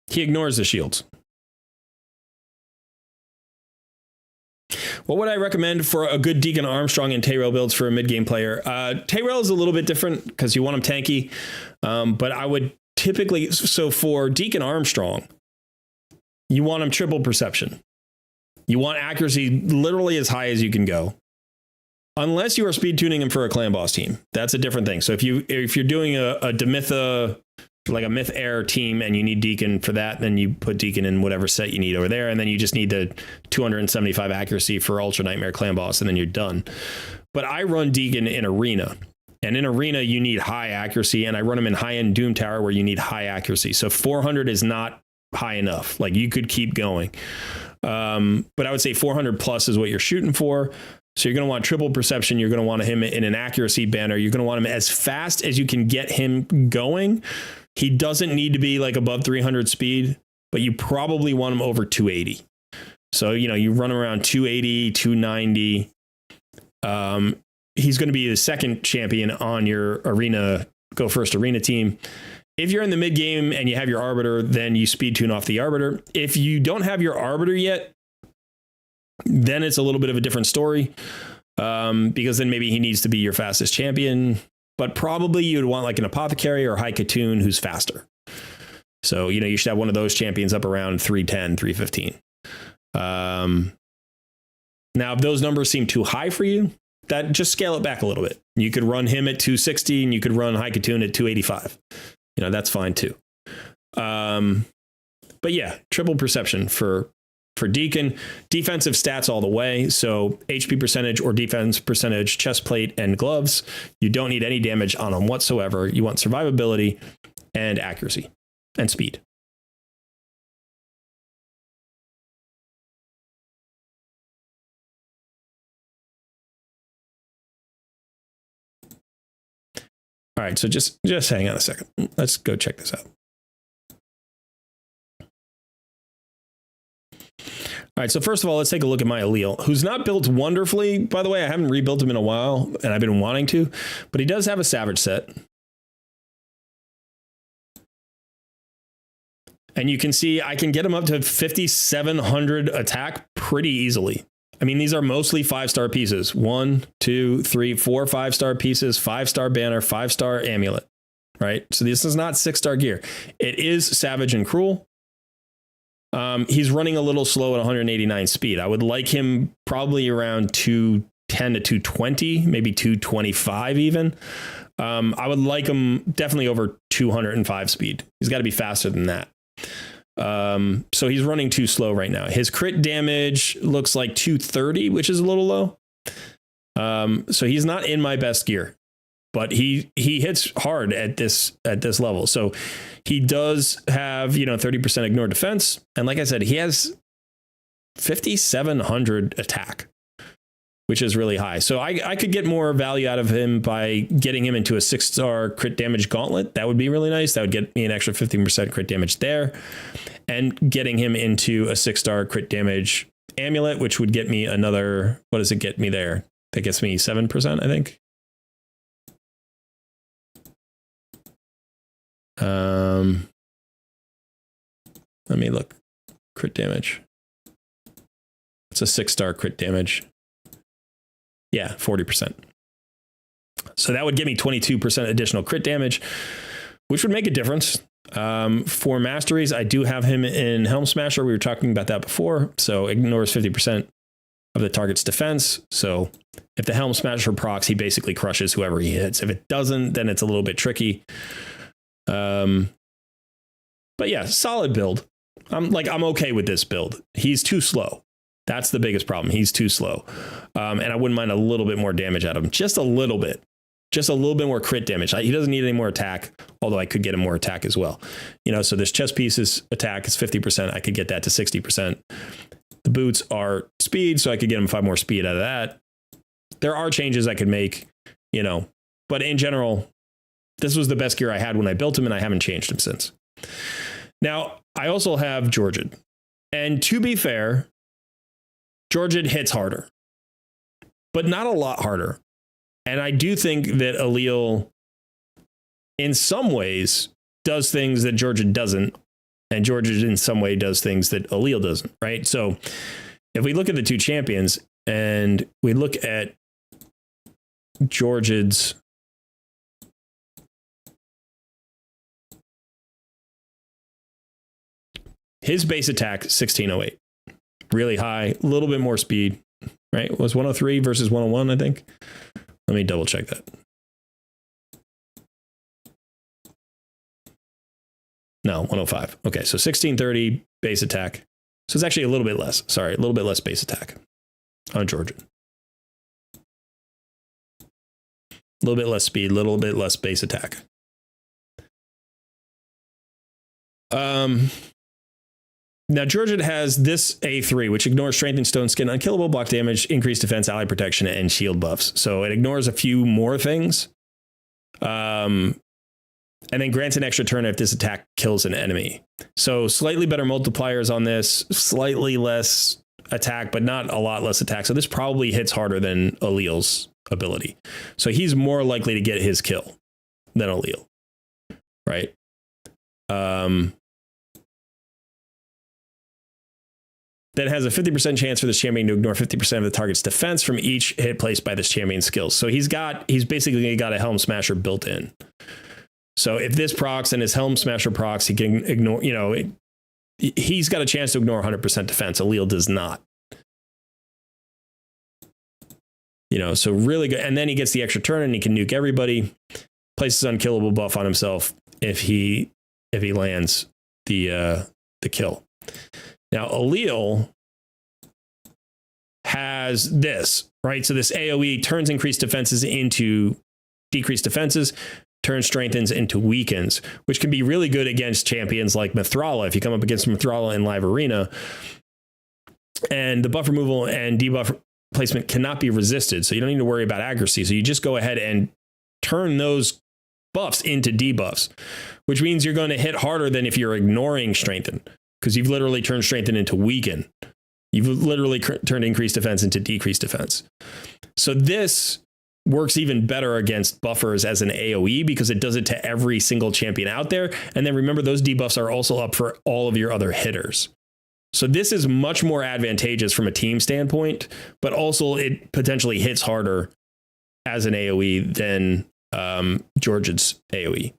He ignores the shields. What would I recommend for a good Deacon Armstrong and Tyrell builds for a mid-game player? Tyrell is a little bit different because you want him tanky, but I would typically, so for Deacon Armstrong, you want him triple perception. You want accuracy literally as high as you can go. Unless you are speed tuning him for a clan boss team. That's a different thing. So if you're doing a Demitha, like a Myth Air team, and you need Deacon for that, then you put Deacon in whatever set you need over there, and then you just need the 275 accuracy for Ultra Nightmare clan boss, and then you're done. But I run Deacon in Arena. And in Arena, you need high accuracy, and I run him in high-end Doom Tower where you need high accuracy. So 400 is not high enough. Like, you could keep going. But I would say 400 plus is what you're shooting for. So you're going to want triple perception. You're going to want him in an accuracy banner. You're going to want him as fast as you can get him going. He doesn't need to be like above 300 speed, but you probably want him over 280. So, you run around 280, 290. He's going to be the second champion on your arena, go first arena team. If you're in the mid game and you have your Arbiter, then you speed tune off the Arbiter. If you don't have your Arbiter yet, then it's a little bit of a different story, because then maybe he needs to be your fastest champion. But probably you'd want like an Apothecary or High Katoon who's faster. So, you should have one of those champions up around 310, 315. Now, if those numbers seem too high for you, that just scale it back a little bit. You could run him at 260 and you could run High Katoon at 285. That's fine too. But yeah, triple perception for Deacon. Defensive stats all the way. So HP percentage or defense percentage, chest plate and gloves. You don't need any damage on them whatsoever. You want survivability and accuracy and speed. All right, so just hang on a second. Let's go check this out. All right, so first of all, let's take a look at my allele, who's not built wonderfully. By the way, I haven't rebuilt him in a while, and I've been wanting to, but he does have a Savage set. And you can see I can get him up to 5,700 attack pretty easily. I mean, these are mostly 5-star pieces. 1, 2, 3, 4 5-star pieces, 5-star banner, 5-star amulet, right? So this is not 6-star gear. It is Savage and Cruel. He's running a little slow at 189 speed. I would like him probably around 210 to 220, maybe 225 even. I would like him definitely over 205 speed. He's got to be faster than that. So he's running too slow right now. His crit damage looks like 230, which is a little low. So he's not in my best gear, but he hits hard at this level. So he does have, 30% ignore defense. And like I said, he has 5,700 attack. which is really high. So I could get more value out of him by getting him into a 6-star crit damage gauntlet. That would be really nice. That would get me an extra 15% crit damage there. And getting him into a 6-star crit damage amulet, which would get me another, what does it get me there? That gets me 7%, I think. Let me look. Crit damage. It's a 6-star crit damage. Yeah, 40%. So that would give me 22% additional crit damage, which would make a difference. For masteries, I do have him in Helm Smasher. We were talking about that before. So ignores 50% of the target's defense. So if the Helm Smasher procs, he basically crushes whoever he hits. If it doesn't, then it's a little bit tricky. But yeah, solid build. I'm okay with this build. He's too slow. That's the biggest problem. He's too slow. And I wouldn't mind a little bit more damage out of him. Just a little bit more crit damage. He doesn't need any more attack, although I could get him more attack as well. So this chest piece's attack is 50%. I could get that to 60%. The boots are speed, so I could get him 5 more speed out of that. There are changes I could make, but in general, this was the best gear I had when I built him, and I haven't changed him since. Now, I also have Georgid. And to be fair, Georgid hits harder, but not a lot harder. And I do think that Allele, in some ways, does things that Georgid doesn't. And Georgid, in some way, does things that Allele doesn't, right? So if we look at the two champions and we look at Georgid's his base attack, 1608. Really high, a little bit more speed, right? It was 103 versus 101, I think. Let me double check that. No, 105. Okay, so 1630 base attack. So it's actually a little bit less. Sorry, a little bit less base attack on Georgid. A little bit less speed, a little bit less base attack. Now, Georgid has this A3, which ignores strength and stone skin, unkillable, block damage, increased defense, ally protection, and shield buffs. So it ignores a few more things. And then grants an extra turn if this attack kills an enemy. So slightly better multipliers on this, slightly less attack, but not a lot less attack. So this probably hits harder than Allele's ability. So he's more likely to get his kill than Allele, right? That has a 50% chance for this champion to ignore 50% of the target's defense from each hit placed by this champion's skills. So he's basically got a Helm Smasher built in. So if this procs and his Helm Smasher procs, he can ignore, he's got a chance to ignore 100% defense. Allele does not. So really good. And then he gets the extra turn and he can nuke everybody. Places unkillable buff on himself if he lands the kill. Now, Allele has this, right? So this AoE turns increased defenses into decreased defenses, turns strengthens into weakens, which can be really good against champions like Mithrala. If you come up against Mithrala in live arena, and the buff removal and debuff placement cannot be resisted, so you don't need to worry about accuracy. So you just go ahead and turn those buffs into debuffs, which means you're going to hit harder than if you're ignoring strengthen. Because you've literally turned strengthen into weaken. You've literally turned increased defense into decreased defense. So this works even better against buffers as an AoE because it does it to every single champion out there. And then remember, those debuffs are also up for all of your other hitters. So this is much more advantageous from a team standpoint, but also it potentially hits harder as an AoE than Georgid's AoE.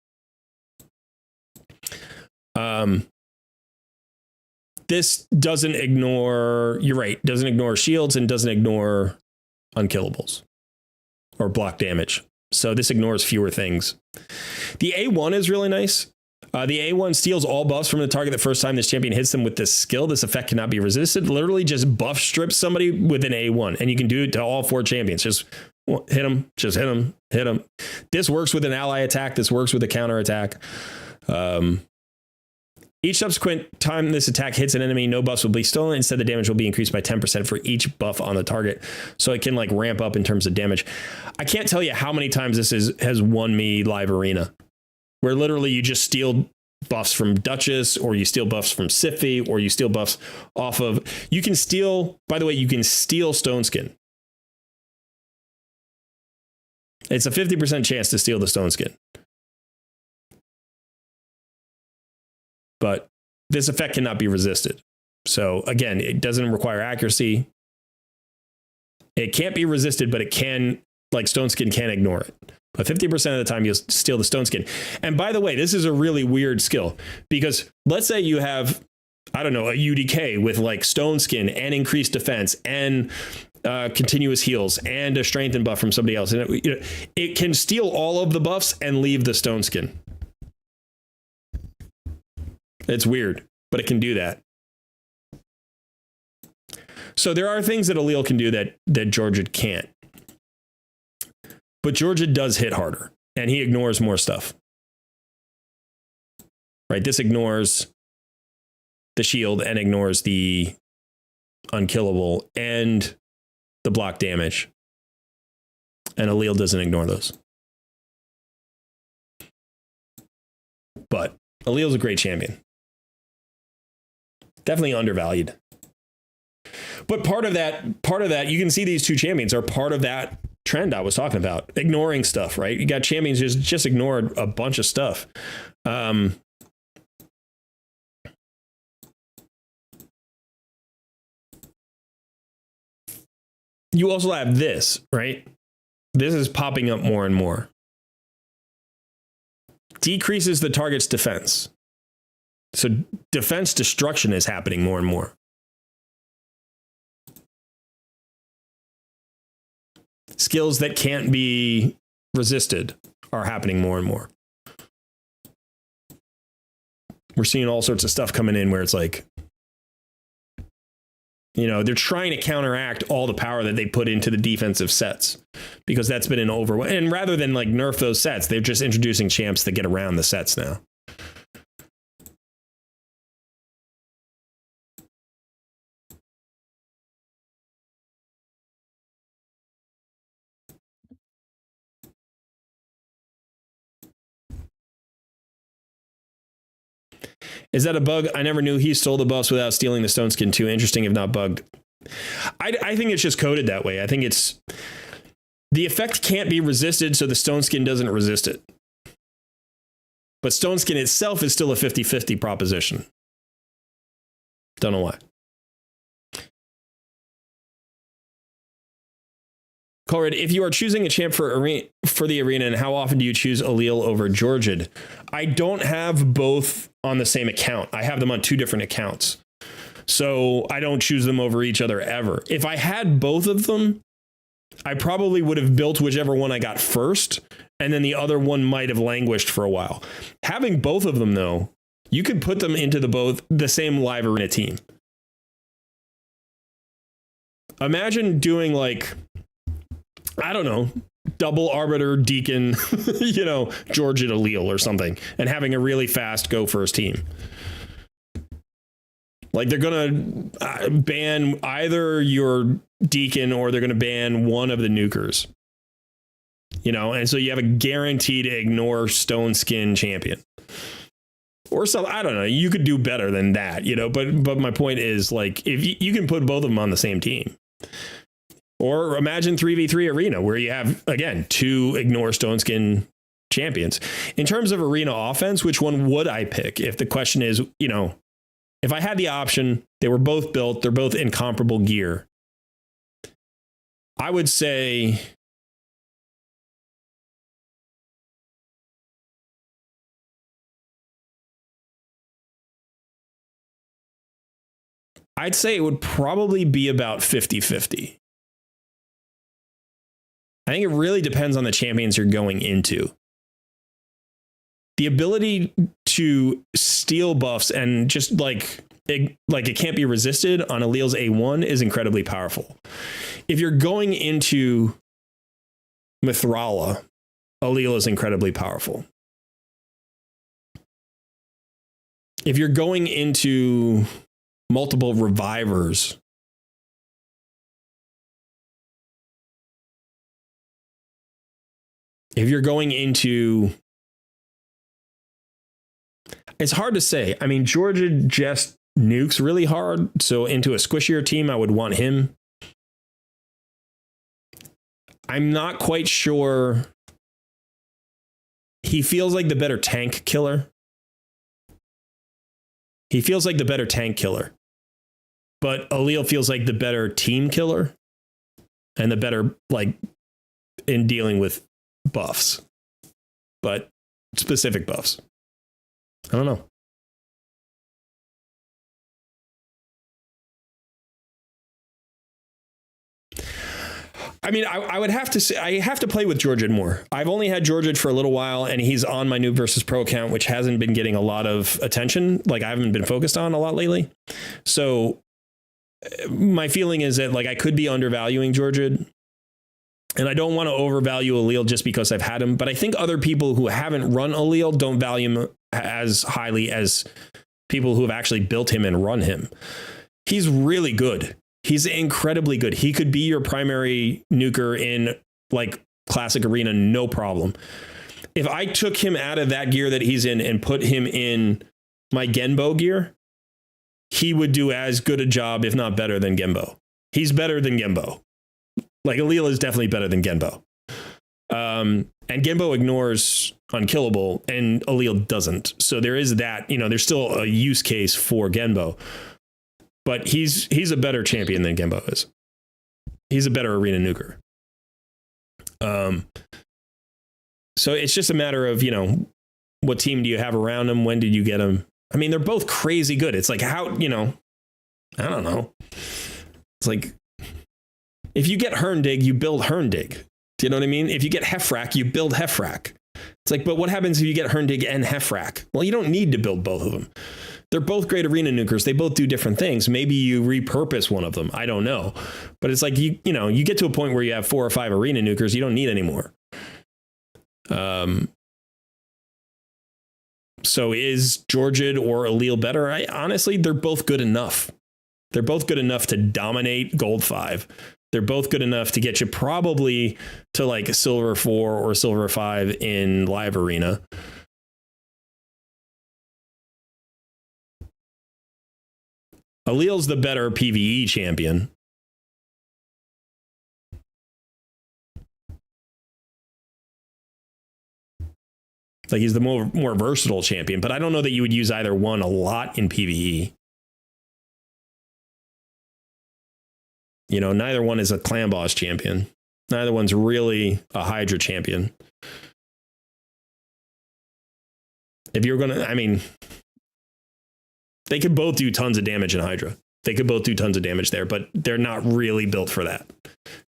This doesn't ignore, you're right, doesn't ignore shields and doesn't ignore unkillables or block damage. So this ignores fewer things. The A1 is really nice. The A1 steals all buffs from the target the first time this champion hits them with this skill. This effect cannot be resisted. Literally just buff strips somebody with an A1. And you can do it to all 4 champions. Just hit them, just hit them, hit them. This works with an ally attack. This works with a counter attack. Each subsequent time this attack hits an enemy, no buffs will be stolen. Instead, the damage will be increased by 10% for each buff on the target. So it can like ramp up in terms of damage. I can't tell you how many times this has won me live arena, where literally you just steal buffs from Duchess, or you steal buffs from Siphi, or you steal buffs off of... You can steal, by the way, you can steal Stone Skin. It's a 50% chance to steal the Stone Skin. But this effect cannot be resisted. So again, it doesn't require accuracy. It can't be resisted, but it can, like Stone Skin can ignore it. But 50% of the time you'll steal the Stone Skin. And by the way, this is a really weird skill, because let's say you have, I don't know, a UDK with like Stone Skin and increased defense and continuous heals and a strengthen buff from somebody else. And it can steal all of the buffs and leave the Stone Skin. It's weird, but it can do that. So there are things that Allele can do that Georgia can't. But Georgia does hit harder, and he ignores more stuff. Right? This ignores the shield and ignores the unkillable and the block damage. And Allele doesn't ignore those. But Allele's a great champion. Definitely undervalued. But part of that, you can see these two champions are part of that trend I was talking about, ignoring stuff, right? You got champions just ignored a bunch of stuff. You also have this, right? This is popping up more and more. Decreases the target's defense. So defense destruction is happening more and more. Skills that can't be resisted are happening more and more. We're seeing all sorts of stuff coming in where it's like, they're trying to counteract all the power that they put into the defensive sets, because that's been an and rather than like nerf those sets, they're just introducing champs that get around the sets now. Is that a bug? I never knew he stole the buffs without stealing the Stone Skin too. Interesting, if not bugged. I think it's just coded that way. I think it's... The effect can't be resisted, so the Stone Skin doesn't resist it. But Stone Skin itself is still a 50-50 proposition. Don't know why. Colred, if you are choosing a champ for the arena, and how often do you choose Allele over Georgid? I don't have both on the same account. I have them on two different accounts. So I don't choose them over each other ever. If I had both of them, I probably would have built whichever one I got first, and then the other one might have languished for a while. Having both of them, though, you could put them into the same live arena team. Imagine doing like, I don't know, double Arbiter, Deacon, Georgia to Allele or something, and having a really fast go first team. Like they're going to ban either your Deacon or they're going to ban one of the nukers. And so you have a guarantee to ignore Stone Skin champion. Or something. I don't know. You could do better than that, but my point is, like, if you can put both of them on the same team. Or imagine 3v3 arena where you have, again, two ignore Stone Skin champions. In terms of arena offense, which one would I pick? If the question is, if I had the option, they were both built, they're both incomparable gear, I would say it would probably be about 50-50. I think it really depends on the champions you're going into. The ability to steal buffs and just like it can't be resisted on Allele's A1 is incredibly powerful. If you're going into Mithrala, Allele is incredibly powerful. if you're going into multiple revivers, if you're going into, it's hard to say. I mean, Georgia just nukes really hard. So into a squishier team, I would want him. I'm not quite sure. He feels like the better tank killer. He feels like the better tank killer. But Allele feels like the better team killer. And the better, like, in dealing with buffs. But specific buffs. I don't know. I mean, I would have to say, I have to play with Georgid more. I've only had Georgid for a little while, and he's on my Noob versus Pro account, which hasn't been getting a lot of attention. Like, I haven't been focused on a lot lately. So my feeling is that, like, I could be undervaluing Georgid, and I don't want to overvalue Allele just because I've had him. But I think other people who haven't run Allele don't value him as highly as people who have actually built him and run him. He's really good. He's incredibly good. He could be your primary nuker in, like, classic arena, no problem. If I took him out of that gear that he's in and put him in my Genbo gear, he would do as good a job, if not better, than Genbo. He's better than Genbo. Like, Allele is definitely better than Genbo. And Genbo ignores unkillable, and Allele doesn't. So there is that, you know, there's still a use case for Genbo. But he's a better champion than Genbo is. He's a better arena nuker. So it's just a matter of, you know, what team do you have around him? When did you get him? I mean, they're both crazy good. It's like, how, you know, I don't know. It's like, if you get Herndig, you build Herndig. Do you know what I mean? If you get Hefrak, you build Hefrak. It's like, but what happens if you get Herndig and Hefrak? Well, you don't need to build both of them. They're both great arena nukers. They both do different things. Maybe you repurpose one of them. I don't know. But it's like, you know, you get to a point where you have 4 or 5 arena nukers. You don't need any more. So is Georgid or Allele better? Honestly, they're both good enough. They're both good enough to dominate Gold 5. They're both good enough to get you probably to like Silver 4 or Silver 5 in live arena. Allele's the better PvE champion. Like, he's the more versatile champion, but I don't know that you would use either one a lot in PvE. You know, neither one is a clan boss champion. Neither one's really a Hydra champion. If you're going to, I mean, they could both do tons of damage in Hydra. They could both do tons of damage there, but they're not really built for that,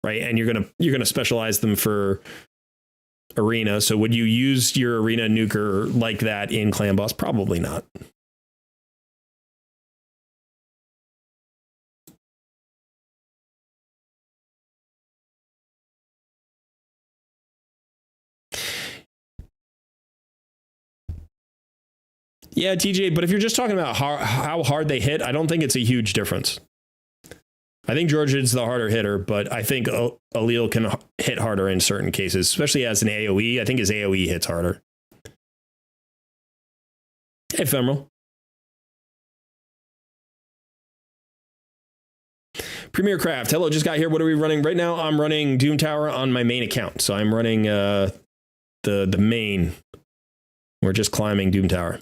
right? And you're gonna specialize them for arena. So would you use your arena nuker like that in clan boss? Probably not. Yeah, TJ, but if you're just talking about how hard they hit, I don't think it's a huge difference. I think Georgid's the harder hitter, but I think Allele can hit harder in certain cases, especially as an AoE. I think his AoE hits harder. Hey, Ephemeral. Premier Craft, hello, just got here. What are we running? Right now, I'm running Doom Tower on my main account. So I'm running the main. We're just climbing Doom Tower.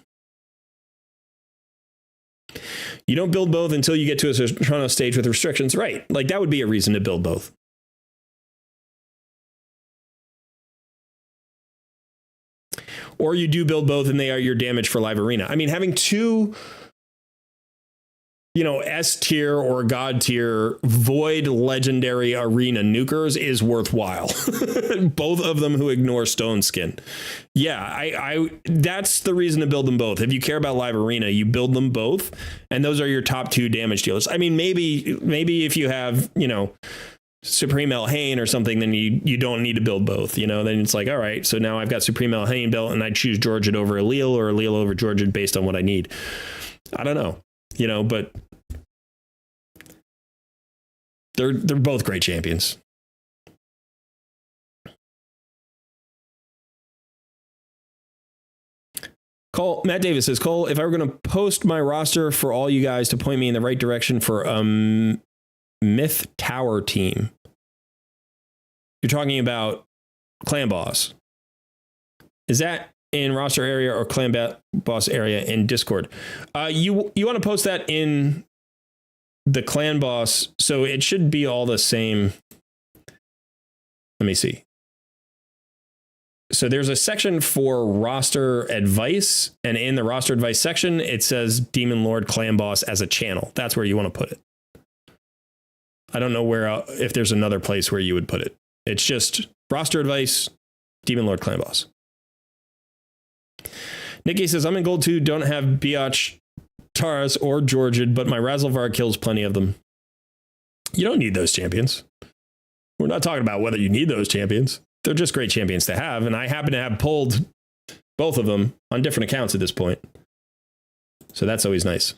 You don't build both until you get to a Toronto stage with restrictions. Right. Like, that would be a reason to build both. Or you do build both and they are your damage for live arena. I mean, having two, you know, S tier or God tier void legendary arena nukers is worthwhile. Both of them who ignore Stone Skin. Yeah, I that's the reason to build them both. If you care about live arena, you build them both, and those are your top 2 damage dealers. I mean, maybe if you have, you know, Supreme Elhain or something, then you don't need to build both, you know. Then it's like, all right, so now I've got Supreme Elhain built and I choose Georgid over Allele or Allele over Georgid based on what I need. I don't know, but they're both great champions. Matt Davis says, Cole, if I were going to post my roster for all you guys to point me in the right direction for Myth Tower team, you're talking about Clan Boss. Is that in roster area or Clan Boss area in Discord? You want to post that in the Clan Boss, so it should be all the same. Let me see. So there's a section for roster advice, and in the roster advice section, it says Demon Lord Clan Boss as a channel. That's where you want to put it. I don't know if there's another place where you would put it. It's just roster advice, Demon Lord Clan Boss. Nikki says, I'm in gold 2, don't have Biatch, Taras, or Georgiad, but my Razzlevar kills plenty of them. You don't need those champions. We're not talking about whether you need those champions. They're just great champions to have, and I happen to have pulled both of them on different accounts at this point. So that's always nice.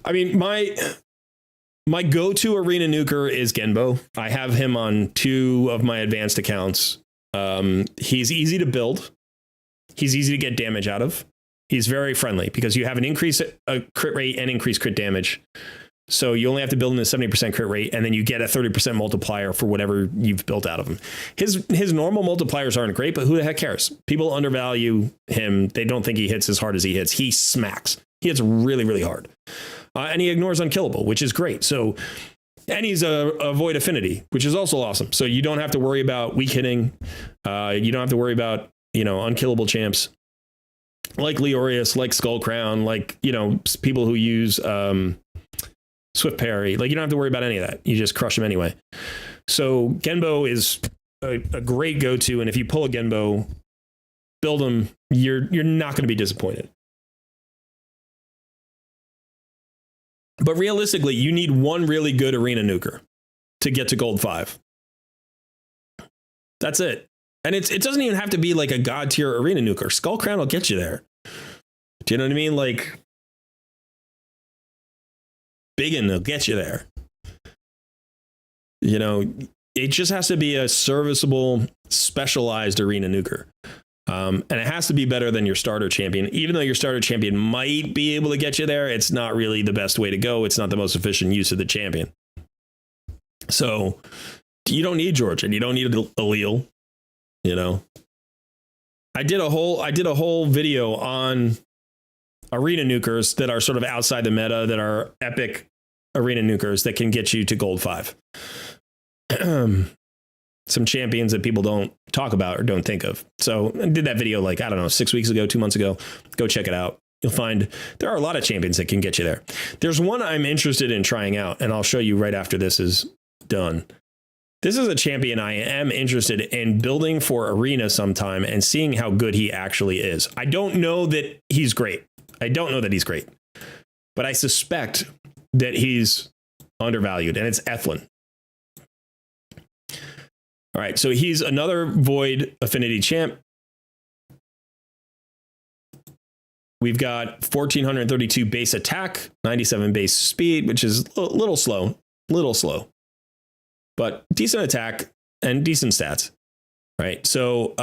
I mean, my go-to arena nuker is Genbo. I have him on 2 of my advanced accounts. He's easy to build. He's easy to get damage out of. He's very friendly because you have an increase crit rate and increased crit damage. So you only have to build in a 70% crit rate, and then you get a 30% multiplier for whatever you've built out of him. His normal multipliers aren't great, but who the heck cares? People undervalue him. They don't think he hits as hard as he hits. He smacks. He hits really, really hard. And he ignores unkillable, which is great. So, and he's a void affinity, which is also awesome. So you don't have to worry about weak hitting. You don't have to worry about, unkillable champs like Leorius, like Skullcrown, like, people who use Swift Parry. Like, you don't have to worry about any of that. You just crush them anyway. So Genbo is a great go-to. And if you pull a Genbo, build them, you're not going to be disappointed. But realistically, you need one really good arena nuker to get to gold 5. That's it. And it doesn't even have to be like a god tier arena nuker. Skullcrown will get you there. Do you know what I mean? Like, Biggin will get you there. It just has to be a serviceable, specialized arena nuker. And it has to be better than your starter champion. Even though your starter champion might be able to get you there, it's not really the best way to go. It's not the most efficient use of the champion. So you don't need George, and you don't need Allele. I did a whole video on arena nukers that are sort of outside the meta, that are epic arena nukers that can get you to gold 5. Some champions that people don't talk about or don't think of. So I did that video 6 weeks ago, 2 months ago. Go check it out. You'll find there are a lot of champions that can get you there. There's one I'm interested in trying out, and I'll show you right after this is done. This is a champion I am interested in building for arena sometime and seeing how good he actually is. I don't know that he's great. But I suspect that he's undervalued, and it's Ethlin. All right, so he's another void affinity champ. We've got 1432 base attack, 97 base speed, which is a little slow, but decent attack and decent stats, right? So,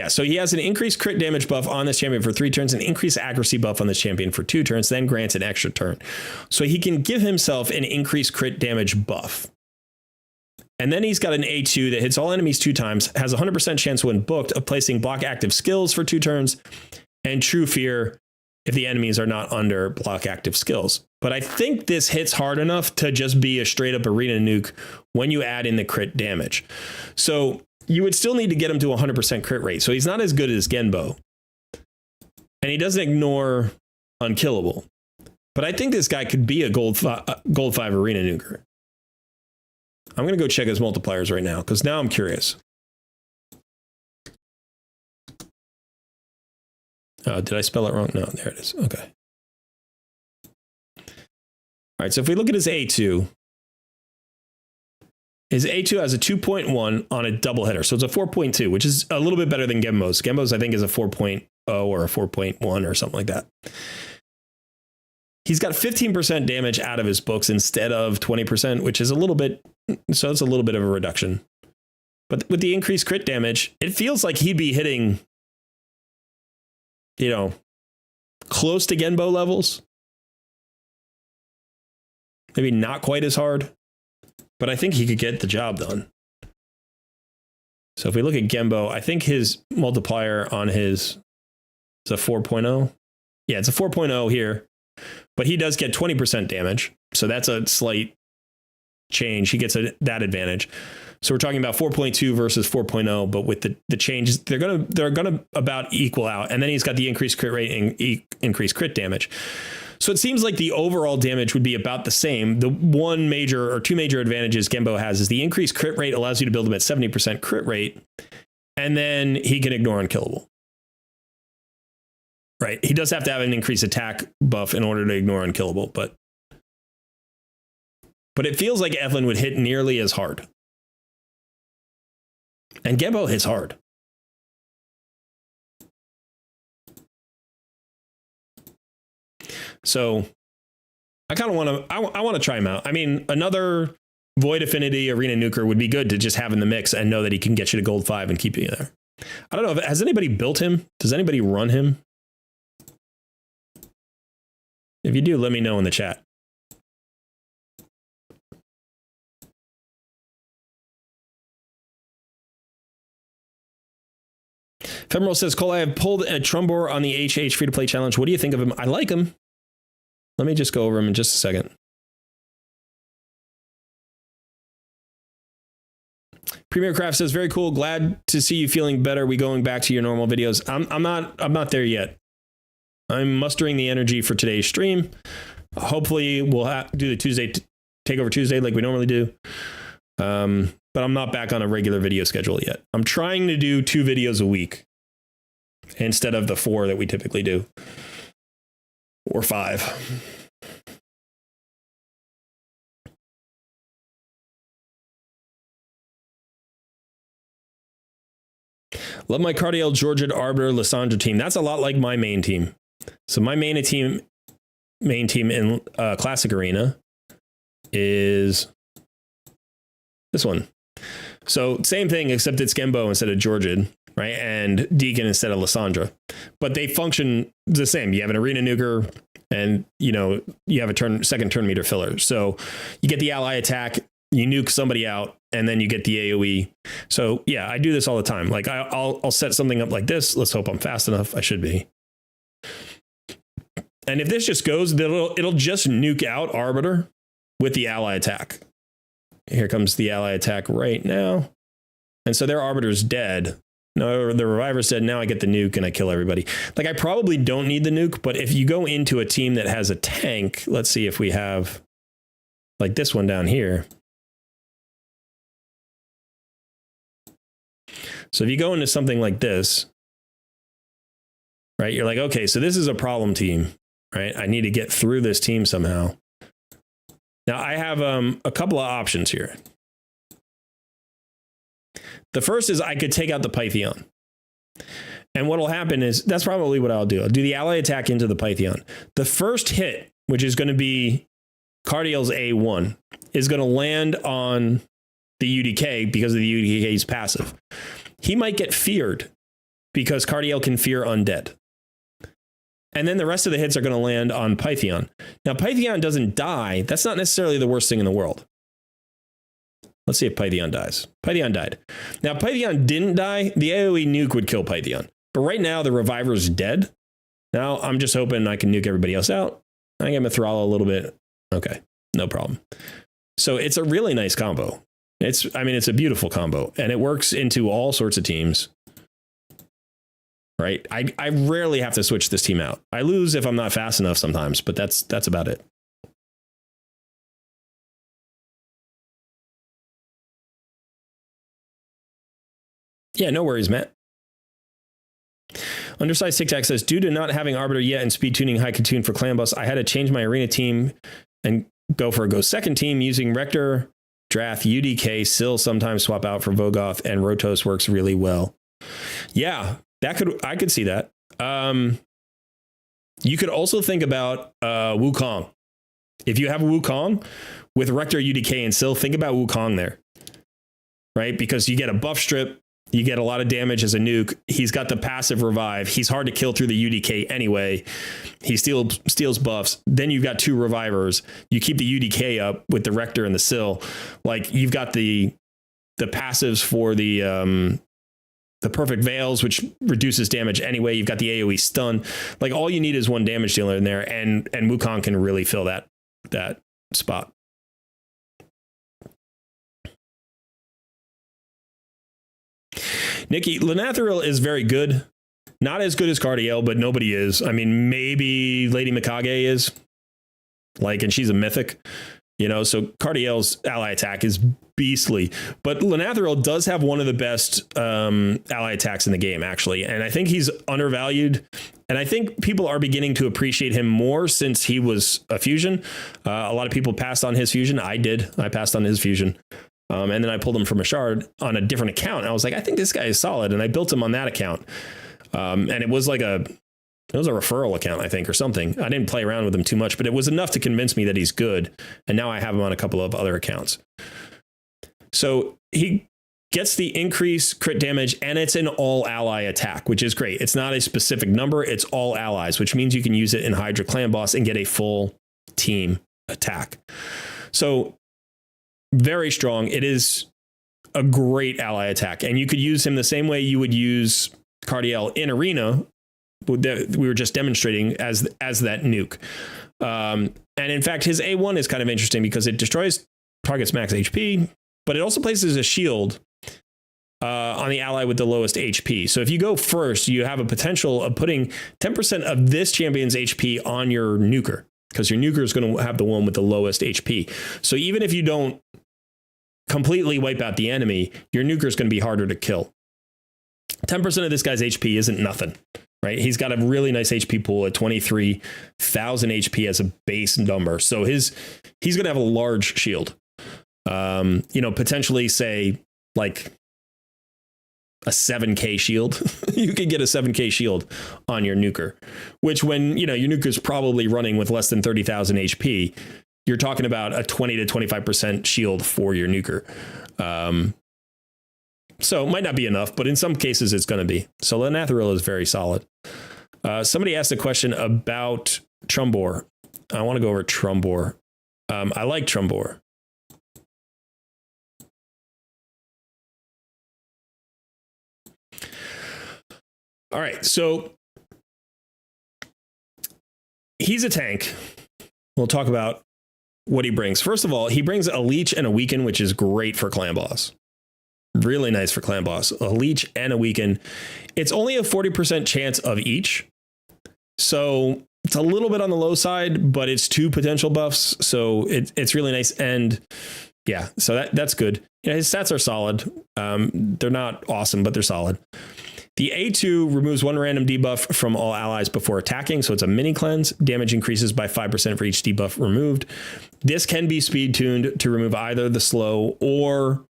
so he has an increased crit damage buff on this champion for 3 turns, an increased accuracy buff on this champion for 2 turns, then grants an extra turn. So he can give himself an increased crit damage buff. And then he's got an A2 that hits all enemies 2 times, has a 100% chance when booked of placing block active skills for 2 turns, and True Fear if the enemies are not under block active skills. But I think this hits hard enough to just be a straight up arena nuke when you add in the crit damage. So you would still need to get him to 100% crit rate. So he's not as good as Genbo. And he doesn't ignore unkillable. But I think this guy could be a gold 5 arena nuker. I'm going to go check his multipliers right now, because now I'm curious. Did I spell it wrong? No, there it is. Okay. All right, so if we look at his A2, His A2 has a 2.1 on a double header. So it's a 4.2, which is a little bit better than Genbo's. Genbo's, I think, is a 4.0 or a 4.1 or something like that. He's got 15% damage out of his books instead of 20%, which is a little bit. So it's a little bit of a reduction. But with the increased crit damage, it feels like he'd be hitting, you know, close to Genbo levels. Maybe not quite as hard, but I think he could get the job done. So if we look at Genbo, I think his multiplier on his is a 4.0. Yeah, it's a 4.0 here, but he does get 20% damage. So that's a slight change. He gets that advantage. So we're talking about 4.2 versus 4.0, but with the changes, they're gonna about equal out. And then he's got the increased crit rate and increased crit damage. So it seems like the overall damage would be about the same. The one major or two major advantages Genbo has is the increased crit rate allows you to build him at 70% crit rate, and then he can ignore unkillable. Right. He does have to have an increased attack buff in order to ignore unkillable, but it feels like Evelyn would hit nearly as hard. And Genbo hits hard. So I kind of want to, I want to try him out. I mean, another Void Affinity Arena Nuker would be good to just have in the mix and know that he can get you to gold 5 and keep you there. I don't know. Has anybody built him? Does anybody run him? If you do, let me know in the chat. Femoral says, Cole, I have pulled a Trumbor on the HH free-to-play challenge. What do you think of him? I like him. Let me just go over him in just a second. Premier Craft says, very cool. Glad to see you feeling better. We going back to your normal videos. I'm not there yet. I'm mustering the energy for today's stream. Hopefully we'll do the Tuesday Takeover Tuesday like we normally do. But I'm not back on a regular video schedule yet. I'm trying to do 2 videos a week instead of the 4 that we typically do, or 5. Love my Cardiel, Georgia, Arbiter, Lysandra team. That's a lot like my main team. So my main team in Classic Arena is this one. So same thing, except it's Genbo instead of Georgian, right? And Deacon instead of Lysandra. But they function the same. You have an Arena Nuker and, you know, you have a second turn meter filler. So you get the ally attack, you nuke somebody out, and then you get the AoE. So yeah, I do this all the time. Like I'll set something up like this. Let's hope I'm fast enough. I should be. And if this just goes, it'll just nuke out Arbiter with the ally attack. Here comes the ally attack right now. And so their Arbiter's dead. No, the Reviver's dead. Now I get the nuke and I kill everybody. Like, I probably don't need the nuke, but if you go into a team that has a tank, let's see if we have like this one down here. So if you go into something like this, right, you're like, okay, so this is a problem team, right? I need to get through this team somehow. Now I have a couple of options here. The first is I could take out the Pytheon. And what will happen is, that's probably what I'll do. I'll do the ally attack into the Pytheon. The first hit, which is going to be Cardiel's A1, is going to land on the UDK because of the UDK's passive. He might get feared because Cardiel can fear undead. And then the rest of the hits are going to land on Pytheon. Now, Pytheon doesn't die. That's not necessarily the worst thing in the world. Let's see if Pytheon dies. Pytheon died. Now, Pytheon didn't die. The AoE nuke would kill Pytheon. But right now, the Reviver's dead. Now, I'm just hoping I can nuke everybody else out. I get Mithrala a little bit. Okay, no problem. So it's a really nice combo. It's a beautiful combo. And it works into all sorts of teams. Right? I rarely have to switch this team out. I lose if I'm not fast enough sometimes, but that's about it. Yeah, no worries, Matt. Undersized Tic Tac says, due to not having Arbiter yet and speed tuning high tune for Clan Boss, I had to change my arena team and go for a Go second team using Rector Drath, UDK, Syl sometimes swap out for Vogoth, and Rotos works really well. Yeah, I could see that. You could also think about Wukong. If you have Wukong with Rector, UDK, and Syl, think about Wukong there, right? Because you get a buff strip, you get a lot of damage as a nuke. He's got the passive revive. He's hard to kill through the UDK anyway. He steals buffs. Then you've got 2 revivers. You keep the UDK up with the Rector and the Syl. Like, you've got the passives for the perfect veils, which reduces damage anyway. You've got the AoE stun. Like, all you need is one damage dealer in there, and Wukong can really fill that spot. Nikki, Lanathril is very good. Not as good as Cardiel, but nobody is. I mean, maybe Lady Mikage is. Like, and she's a mythic. You know, so Cardiel's ally attack is beastly. But Lanathril does have one of the best ally attacks in the game, actually. And I think he's undervalued. And I think people are beginning to appreciate him more since he was a fusion. A lot of people passed on his fusion. I did. I passed on his fusion. And then I pulled him from a shard on a different account. I was like, I think this guy is solid. And I built him on that account. And it was like a referral account, I think, or something. I didn't play around with him too much, but it was enough to convince me that he's good. And now I have him on a couple of other accounts. So he gets the increased crit damage, and it's an all ally attack, which is great. It's not a specific number. It's all allies, which means you can use it in Hydra Clan Boss and get a full team attack. So very strong. It is a great ally attack, and you could use him the same way you would use Cardiel in Arena. We were just demonstrating as that nuke. And in fact, his A1 is kind of interesting because it destroys target's max HP, but it also places a shield on the ally with the lowest HP. So if you go first, you have a potential of putting 10% of this champion's HP on your nuker, because your nuker is going to have the one with the lowest HP. So even if you don't completely wipe out the enemy, your nuker is going to be harder to kill. 10% of this guy's HP isn't nothing, right? He's got a really nice HP pool at 23,000 HP as a base number. So he's going to have a large shield. Potentially say like a 7k shield. You could get a 7k shield on your nuker, which when, your nuker is probably running with less than 30,000 HP, you're talking about a 20 to 25% shield for your nuker. So it might not be enough, but in some cases it's going to be. So Lanathril is very solid. Somebody asked a question about Trumbor. I want to go over Trumbor. I like Trumbor. All right, so he's a tank. We'll talk about what he brings. First of all, he brings a leech and a weaken, which is great for clan boss. Really nice for clan boss. A leech and a weaken. It's only a 40% chance of each. So it's a little bit on the low side, but it's 2 potential buffs. So it's really nice. And yeah, so that's good. His stats are solid. They're not awesome, but they're solid. The A2 removes 1 random debuff from all allies before attacking, so it's a mini cleanse. Damage increases by 5% for each debuff removed. This can be speed tuned to remove either the slow or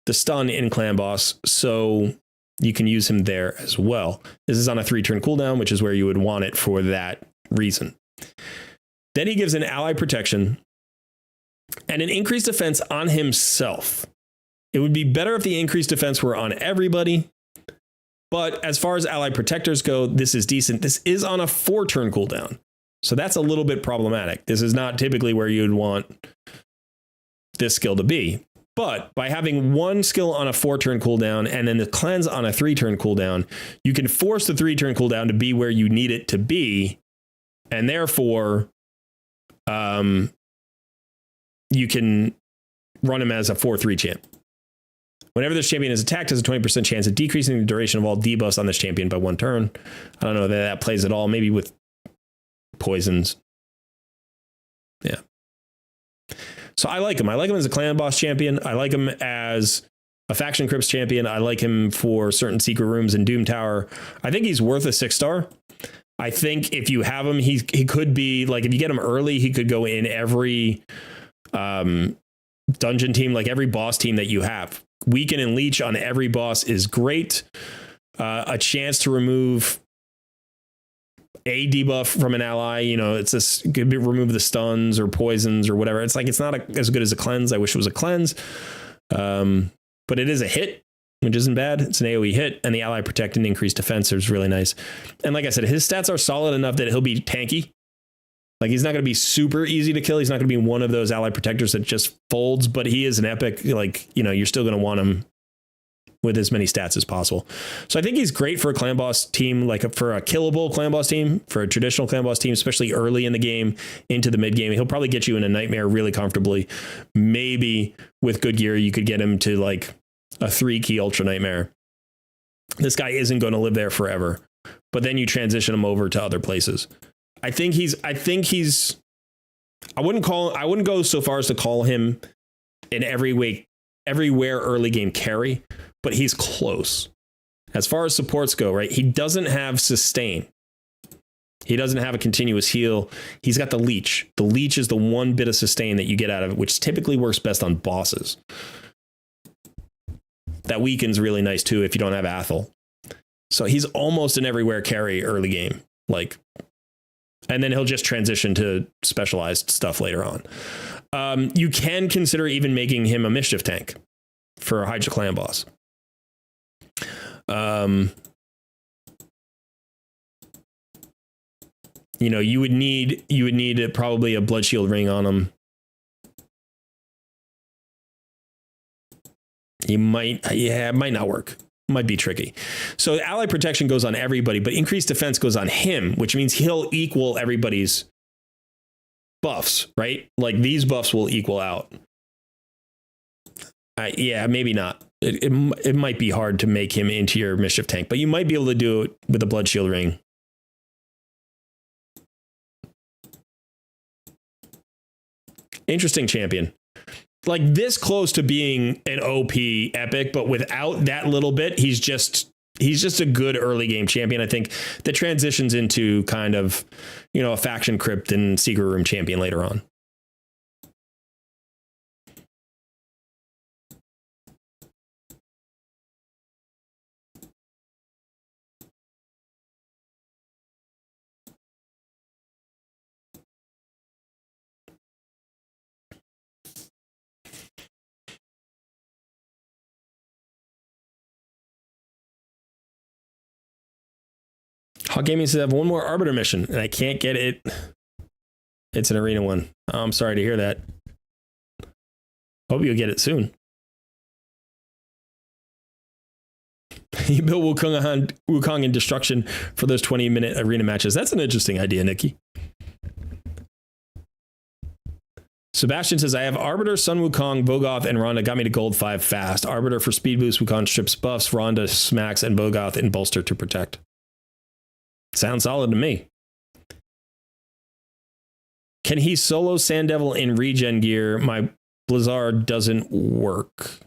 the stun in clan boss, so you can use him there as well. This is on a 3-turn cooldown, which is where you would want it for that reason. Then he gives an ally protection and an increased defense on himself. It would be better if the increased defense were on everybody. But as far as ally protectors go, this is decent. This is on a 4-turn cooldown. So that's a little bit problematic. This is not typically where you'd want this skill to be. But by having one skill on a 4-turn cooldown and then the cleanse on a 3-turn cooldown, you can force the 3-turn cooldown to be where you need it to be. And therefore, you can run him as a 4-3 champ. Whenever this champion is attacked, has a 20% chance of decreasing the duration of all debuffs on this champion by 1 turn. I don't know that that plays at all. Maybe with poisons. Yeah. So I like him. I like him as a clan boss champion. I like him as a faction crypts champion. I like him for certain secret rooms in Doom Tower. I think he's worth a 6-star. I think if you have him, he could be like, if you get him early, he could go in every dungeon team, like every boss team that you have. Weaken and leech on every boss is great. A chance to remove a debuff from an ally, you know, it's this could be remove the stuns or poisons or whatever. It's like it's not as good as a cleanse. I wish it was a cleanse, but it is a hit, which isn't bad. It's an AoE hit, and the ally protect and increased defense is really nice. And like I said, his stats are solid enough that he'll be tanky. Like he's not going to be super easy to kill. He's not going to be one of those ally protectors that just folds, but he is an epic. Like, you know, you're still going to want him with as many stats as possible. So I think he's great for a clan boss team, like for a killable clan boss team, for a traditional clan boss team, especially early in the game into the mid game. He'll probably get you in a nightmare really comfortably. Maybe with good gear, you could get him to like a 3-key ultra nightmare. This guy isn't going to live there forever, but then you transition him over to other places. I wouldn't go so far as to call him in everywhere early game carry, but he's close. As far as supports go, right? He doesn't have sustain. He doesn't have a continuous heal. He's got the leech. The leech is the one bit of sustain that you get out of it, which typically works best on bosses. That weaken's really nice too if you don't have Athel. So he's almost an everywhere carry early game. Like, and then he'll just transition to specialized stuff later on. You can consider even making him a mischief tank for a Hydra clan boss. You know, you would need probably a blood shield ring on him. It might not work. Might be tricky. So ally protection goes on everybody, but increased defense goes on him, which means he'll equal everybody's buffs, right? Like these buffs will equal out. Yeah, maybe not. It might be hard to make him into your mischief tank, but you might be able to do it with a blood shield ring. Interesting champion. Like this close to being an OP epic, but without that little bit, he's just a good early game champion. I think that transitions into kind of, you know, a faction crypt and secret room champion later on. Hot Gaming says I have one more Arbiter mission and I can't get it. It's an arena one. Oh, I'm sorry to hear that. Hope you'll get it soon. You built Wukong in destruction for those 20-minute arena matches. That's an interesting idea, Nikki. Sebastian says, I have Arbiter, Sun Wukong, Bogoth, and Rhonda got me to gold 5 fast. Arbiter for speed boost, Wukong strips buffs, Rhonda smacks, and Bogoth in bolster to protect. Sounds solid to me. Can he solo Sand Devil in regen gear? My Blizzard doesn't work.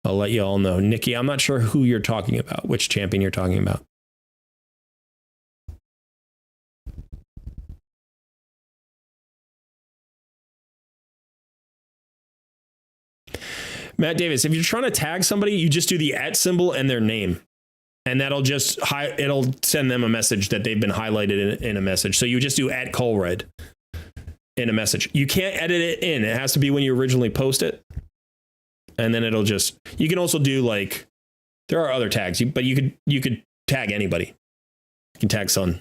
I'll let you all know. Nikki, I'm not sure who you're talking about, which champion you're talking about. Matt Davis, if you're trying to tag somebody, you just do the @ symbol and their name. And that'll just it'll send them a message that they've been highlighted in a message. So you just do @Colred in a message. You can't edit it in. It has to be when you originally post it. And then it'll just, you can also do like, there are other tags, but you could tag anybody. You can tag Sun.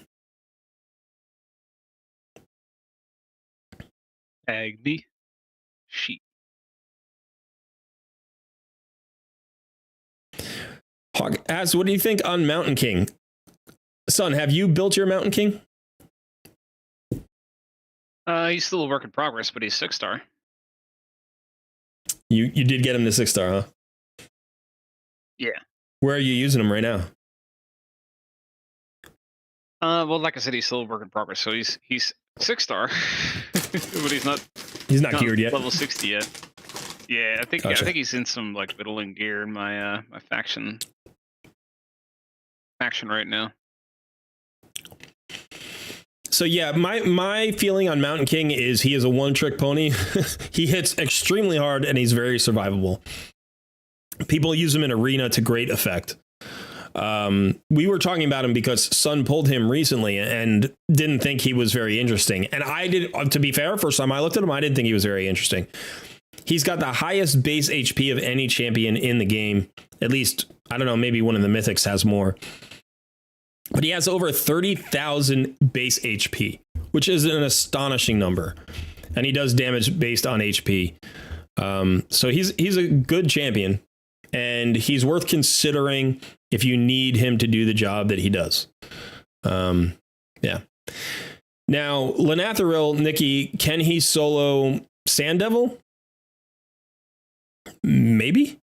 Tag the sheep. Hawk asks, what do you think on Mountain King? Son, have you built your Mountain King? He's still a work in progress, but he's 6-star. You did get him to 6-star, huh? Yeah. Where are you using him right now? Well, like I said, he's still a work in progress, so he's 6-star, but he's not geared yet. level 60 yet. Yeah, I think Gotcha. I think he's in some like middling gear in my my faction right now. So yeah, my feeling on Mountain King is he is a one-trick pony. He hits extremely hard and he's very survivable. People use him in arena to great effect. We were talking about him because Sun pulled him recently and didn't think he was very interesting. And I did, to be fair, first time I looked at him, I didn't think he was very interesting. He's got the highest base HP of any champion in the game. At least, I don't know, maybe one of the mythics has more. But he has over 30,000 base HP, which is an astonishing number. And he does damage based on HP. So he's a good champion. And he's worth considering if you need him to do the job that he does. Yeah. Now, Lanatharil, Nikki, can he solo Sand Devil? Maybe.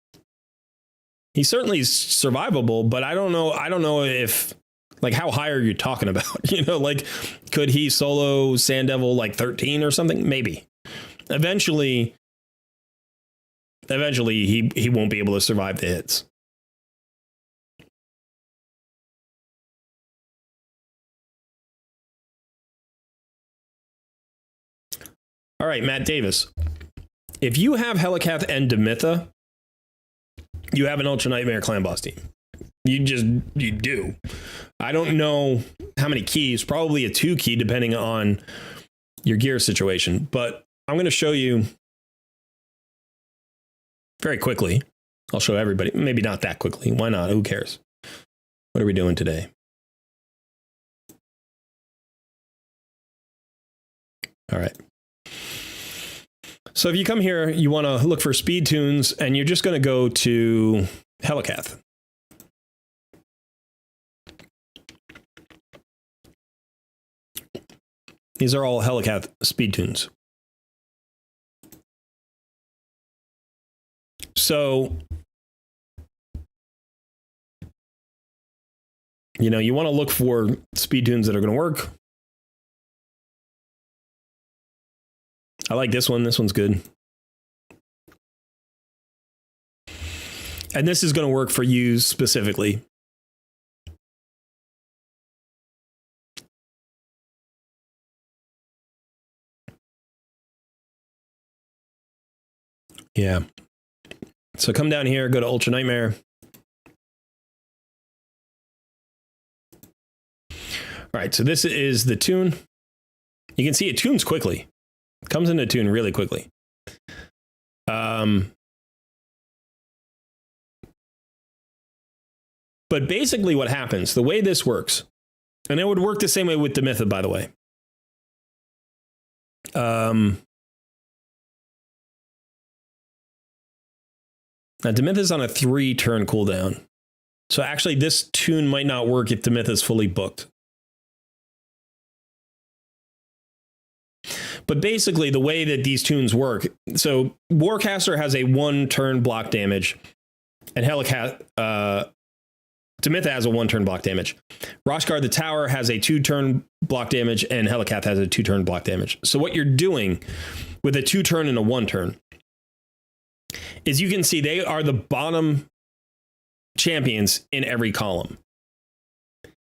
He's certainly survivable, but I don't know if, like, how high are you talking about? You know, like, could he solo Sand Devil like 13 or something? Maybe. Eventually he won't be able to survive the hits. All right, Matt Davis. If you have Helicath and Demitha, you have an Ultra Nightmare Clan Boss team. You do. I don't know how many keys, probably a 2 key depending on your gear situation, but I'm going to show you very quickly. I'll show everybody. Maybe not that quickly. Why not? Who cares? What are we doing today? All right. So if you come here, you want to look for speed tunes, and you're just going to go to Helicath. These are all Helicath speed tunes. So, you know, you want to look for speed tunes that are going to work. I like this one. This one's good. And this is going to work for you specifically. Yeah. So come down here, go to Ultra Nightmare. All right, so this is the tune. You can see it tunes quickly. It comes into tune really quickly. But basically what happens, the way this works, and it would work the same way with Demitha, by the way. Now, Demitha's on a 3-turn cooldown. So actually, this tune might not work if Demitha's fully booked. But basically, the way that these tunes work, so Warcaster has a 1-turn block damage, and Helicath, Demitha has a 1-turn block damage. Roshguard the Tower has a 2-turn block damage, and Helicath has a 2-turn block damage. So what you're doing with a 2-turn and a 1-turn is you can see they are the bottom champions in every column.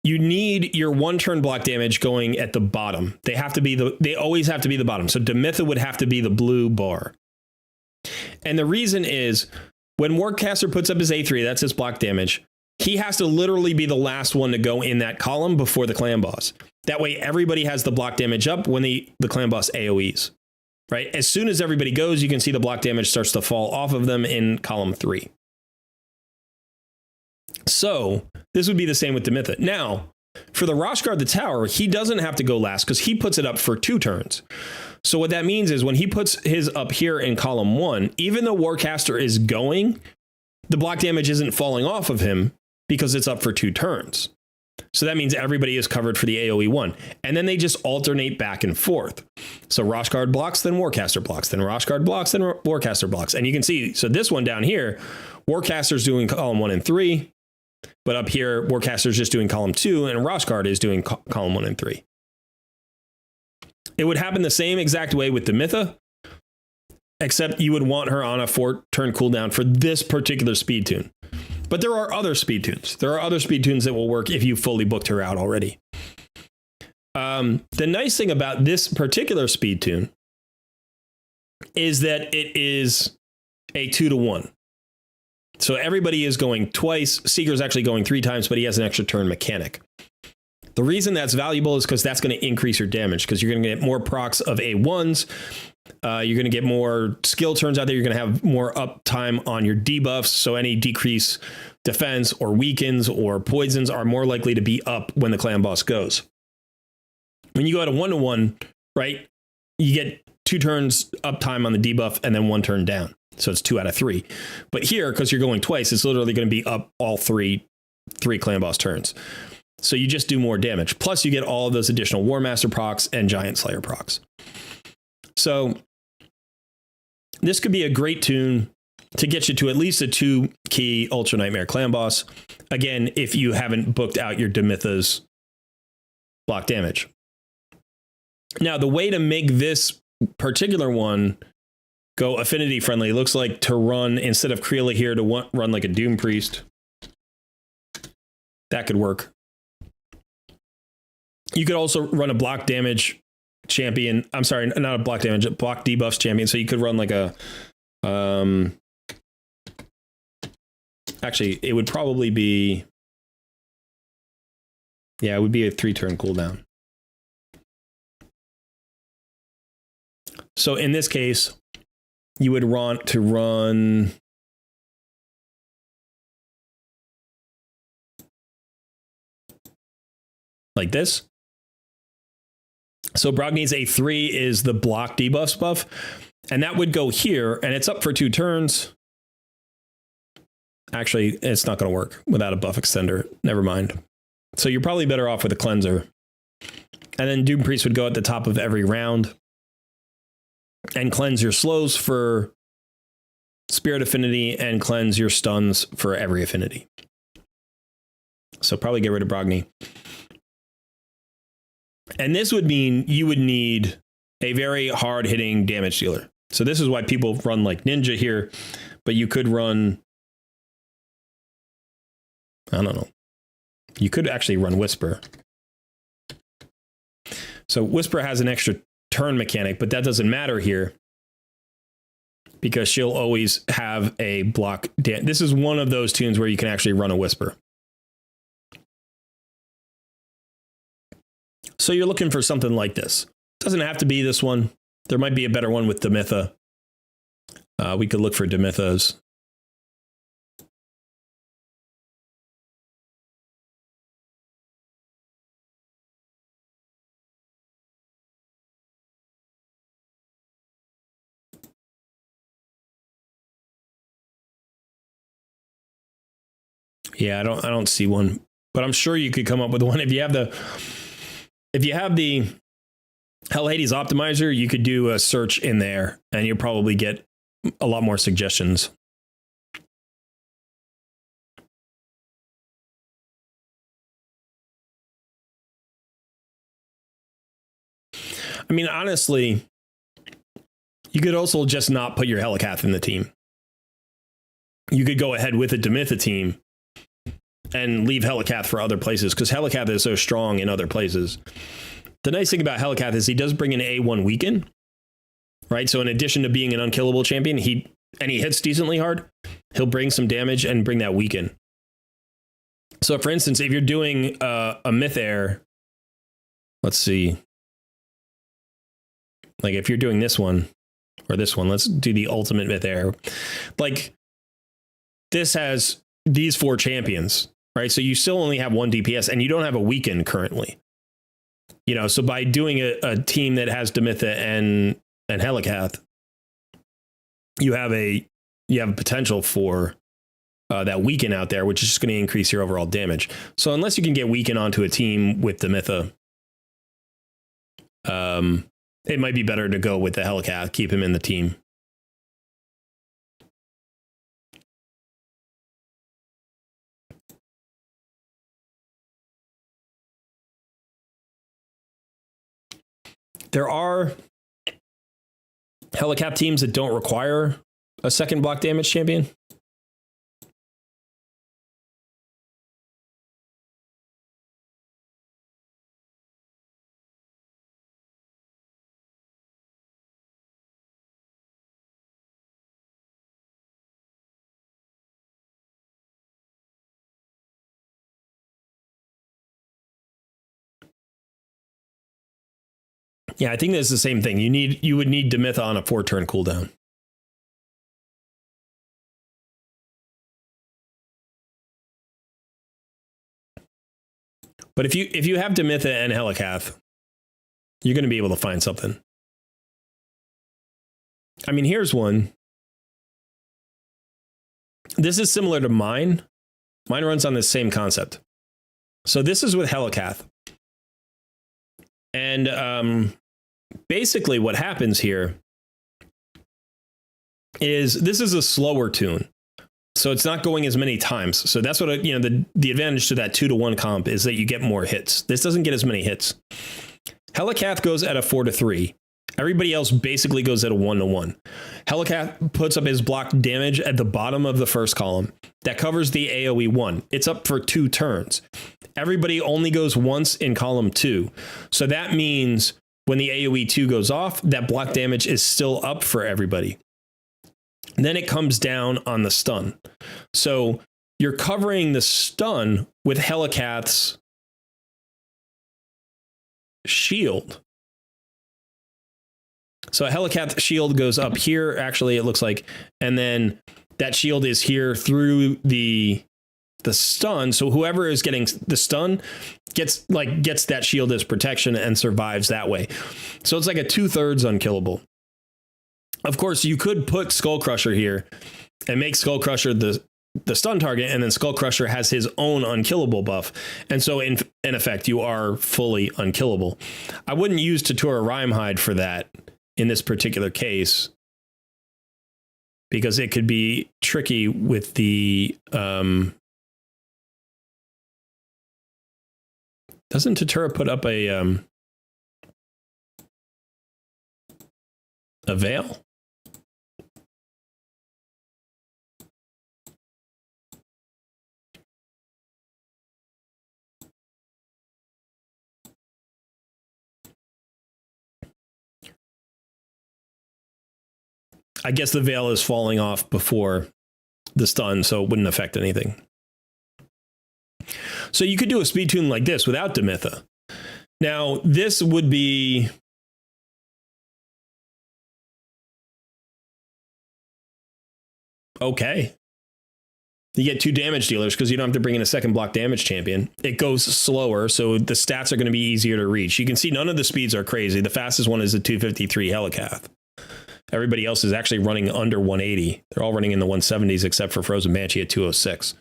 You need your 1-turn block damage going at the bottom. They always have to be the bottom. So Demitha would have to be the blue bar. And the reason is when Warcaster puts up his A3, that's his block damage, he has to literally be the last one to go in that column before the clan boss. That way everybody has the block damage up when the clan boss AoEs. Right? As soon as everybody goes, you can see the block damage starts to fall off of them in column 3. So this would be the same with Demitha. Now, for the Roshguard the Tower, he doesn't have to go last because he puts it up for 2 turns. So what that means is when he puts his up here in column 1, even though Warcaster is going, the block damage isn't falling off of him because it's up for 2 turns. So that means everybody is covered for the AoE 1. And then they just alternate back and forth. So Roshguard blocks, then Warcaster blocks, then Roshguard blocks, then Warcaster blocks. And you can see, so this one down here, Warcaster's doing column 1 and 3. But up here, Warcaster's just doing column 2, and Roshguard is doing column 1 and 3. It would happen the same exact way with Demitha, except you would want her on a 4-turn cooldown for this particular speed tune. But there are other speed tunes. There are other speed tunes that will work if you fully booked her out already. The nice thing about this particular speed tune is that it is a 2-to-1. So everybody is going twice. Seeker's actually going 3 times, but he has an extra turn mechanic. The reason that's valuable is because that's going to increase your damage, because you're going to get more procs of A1s. You're going to get more skill turns out there. You're going to have more uptime on your debuffs. So any decrease defense or weakens or poisons are more likely to be up when the clan boss goes. When you go to 1-to-1, right, you get 2 turns uptime on the debuff and then 1 turn down. So it's 2 out of 3. But here, because you're going twice, it's literally going to be up all three clan boss turns. So you just do more damage. Plus you get all of those additional War Master procs and Giant Slayer procs. So this could be a great tune to get you to at least a 2-key Ultra Nightmare clan boss. Again, if you haven't booked out your Demytha's block damage. Now, the way to make this particular one go affinity friendly looks like to run, instead of Creela here, to run like a Doom Priest. That could work. You could also run a block damage champion. I'm sorry, not a block damage, a block debuffs champion. So you could run like a, actually it would probably be, yeah, it would be a 3-turn cooldown. So in this case, you would want to run like this. So Brogni's A3 is the block debuffs buff, and that would go here, and it's up for 2 turns. Actually, it's not going to work without a buff extender. Never mind. So you're probably better off with a cleanser. And then Doom Priest would go at the top of every round and cleanse your slows for Spirit Affinity and cleanse your stuns for every affinity. So probably get rid of Brogni. And this would mean you would need a very hard-hitting damage dealer. So this is why people run like Ninja here, but you could run, I don't know. You could actually run Whisper. So Whisper has an extra turn mechanic, but that doesn't matter here because she'll always have a block. This is one of those tunes where you can actually run a Whisper. So you're looking for something like this. Doesn't have to be this one. There might be a better one with Demytha. We could look for Demythas. Yeah, I don't see one, but I'm sure you could come up with one. If you have the Hell Hades optimizer, you could do a search in there and you'll probably get a lot more suggestions. I mean, honestly, you could also just not put your Helicath in the team. You could go ahead with a Demytha team and leave Helicath for other places, because Helicath is so strong in other places. The nice thing about Helicath is he does bring an A1 weaken, right? So in addition to being an unkillable champion, he hits decently hard, he'll bring some damage and bring that weaken. So for instance, if you're doing a Myth Air, let's see, like if you're doing this one or this one, let's do the ultimate Myth Air. Like this has these 4 champions, right? So you still only have 1 DPS and you don't have a weaken currently. You know, so by doing a team that has Demytha and Helicath, you have a potential for that weaken out there, which is just going to increase your overall damage. So unless you can get weaken onto a team with Demytha, it might be better to go with the Helicath, keep him in the team. There are Helicath teams that don't require a second block damage champion. Yeah, I think that's the same thing. You would need Demytha on a 4-turn cooldown. But if you have Demytha and Helikath, you're going to be able to find something. I mean, here's one. This is similar to mine. Mine runs on the same concept. So this is with Helikath. And basically what happens here is this is a slower tune. So it's not going as many times. So that's what, the advantage to that 2-to-1 comp is that you get more hits. This doesn't get as many hits. Helikath goes at a 4-to-3. Everybody else basically goes at a 1-to-1. Helikath puts up his block damage at the bottom of the first column. That covers the AoE 1. It's up for 2 turns. Everybody only goes once in column 2. So that means when the AoE 2 goes off, that block damage is still up for everybody. Then it comes down on the stun. So you're covering the stun with Helikath's shield. So a Helikath shield goes up here, actually, it looks like, and then that shield is here through the stun. So whoever is getting the stun gets that shield as protection and survives that way. So it's like a 2/3 unkillable. Of course, you could put Skull Crusher here and make Skull Crusher the stun target, and then Skull Crusher has his own unkillable buff. And so in effect, you are fully unkillable. I wouldn't use Tatura Rhymehide for that in this particular case, because it could be tricky with the doesn't Tatura put up a veil? I guess the veil is falling off before the stun, so it wouldn't affect anything. So you could do a speed tune like this without Demytha. Now, this would be okay. You get 2 damage dealers because you don't have to bring in a second block damage champion. It goes slower, so the stats are going to be easier to reach. You can see none of the speeds are crazy. The fastest one is the 253 Helikath. Everybody else is actually running under 180. They're all running in the 170s except for Frozen Banshee at 206.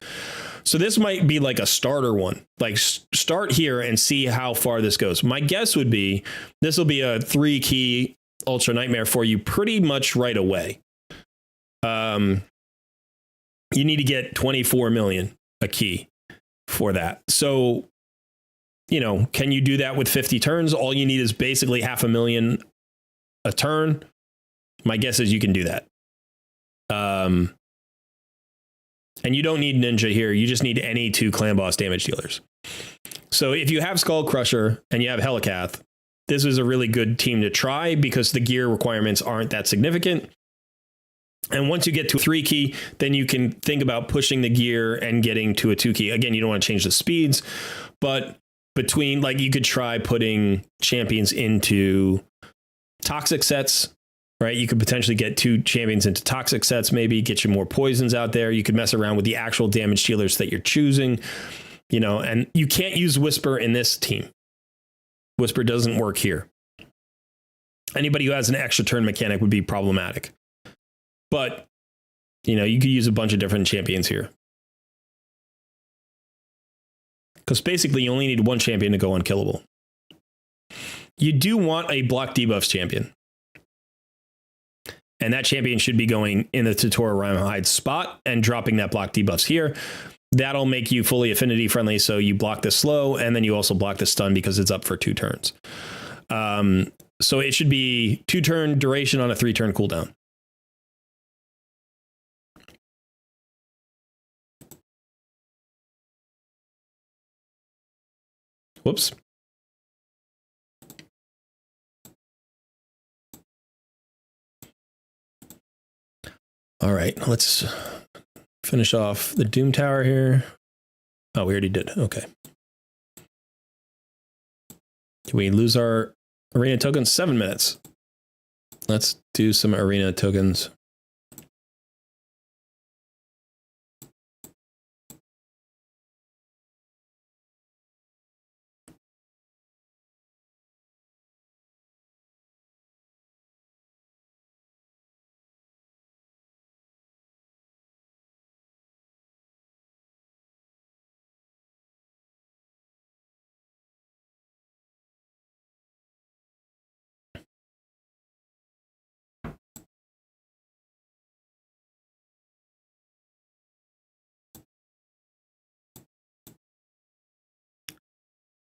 So this might be like a starter one. Like start here and see how far this goes. My guess would be this will be a 3-key Ultra Nightmare for you pretty much right away. You need to get 24 million a key for that. So, can you do that with 50 turns? All you need is basically 500,000 a turn. My guess is you can do that. And you don't need Ninja here. You just need any 2 clan boss damage dealers. So if you have Skull Crusher and you have Helikath, this is a really good team to try because the gear requirements aren't that significant. And once you get to a 3-key, then you can think about pushing the gear and getting to a 2-key. Again, you don't want to change the speeds, but between, you could try putting champions into toxic sets. Right, you could potentially get 2 champions into toxic sets, maybe get you more poisons out there. You could mess around with the actual damage dealers that you're choosing, and you can't use Whisper in this team. Whisper doesn't work here. Anybody who has an extra turn mechanic would be problematic. But, you could use a bunch of different champions here. Because basically you only need 1 champion to go unkillable. You do want a block debuffs champion. And that champion should be going in the Tatura Rhymehide spot and dropping that block debuffs here. That'll make you fully affinity friendly, so you block the slow, and then you also block the stun because it's up for 2 turns. So it should be 2-turn duration on a 3-turn cooldown. Whoops. All right, let's finish off the Doom Tower here. Oh, we already did. Okay. Did we lose our Arena tokens, 7 minutes. Let's do some arena tokens.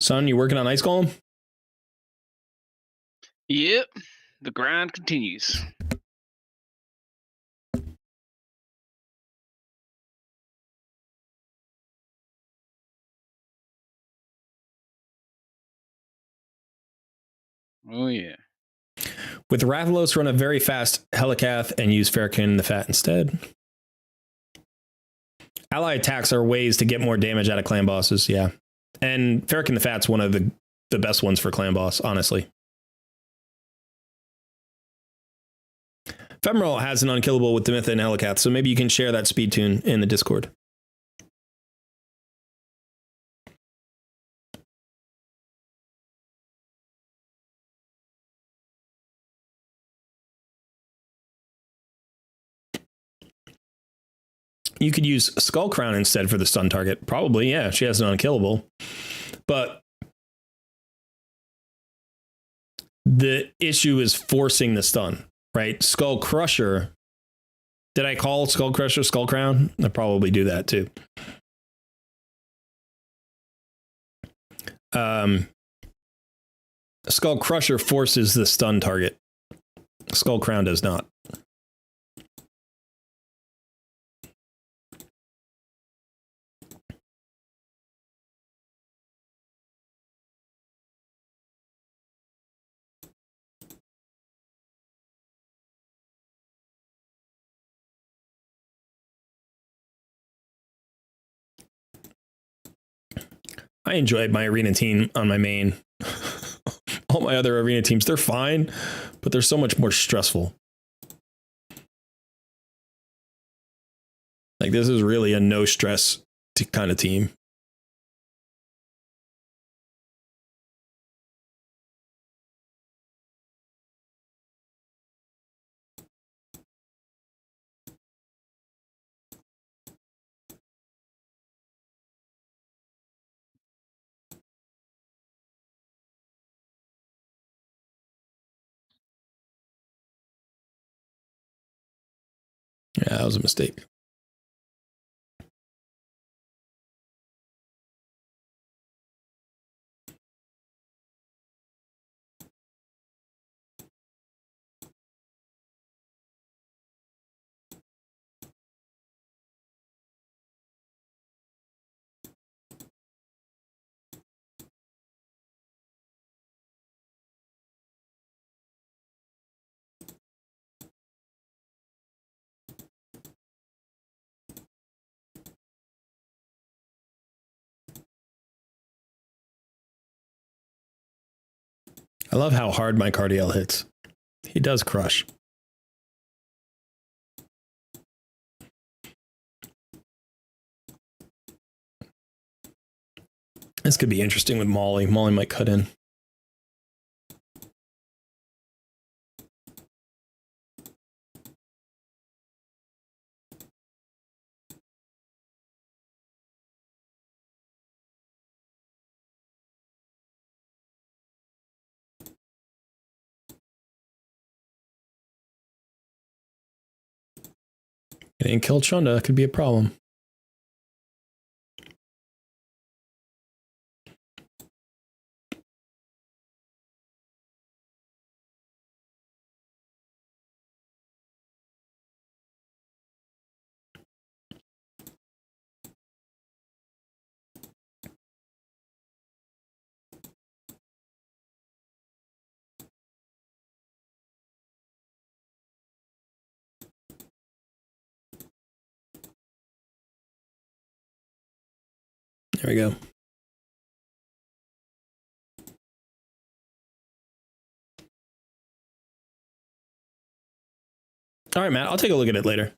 Son, you working on Ice Golem? Yep. The grind continues. Oh, yeah. With Rathalos, run a very fast Helicath and use Farrakhan the Fat instead. Ally attacks are ways to get more damage out of clan bosses, yeah. And Farrakhan the Fat's one of the best ones for clan boss, honestly. Ephemeral has an unkillable with Demitha and Helicath, so maybe you can share that speed tune in the Discord. You could use Skull Crown instead for the stun target. Probably, yeah. She has an unkillable. But the issue is forcing the stun, right? Skull Crusher. Did I call Skull Crusher Skull Crown? I probably do that too. Skull Crusher forces the stun target. Skull Crown does not. I enjoyed my arena team on my main. All my other arena teams, they're fine, but they're so much more stressful. Like, this is really a no stress kind of team. Yeah, that was a mistake. I love how hard my Cardiel hits. He does crush. This could be interesting with Molly. Molly might cut in. Getting killed Chunda could be a problem. There we go. All right, Matt, I'll take a look at it later.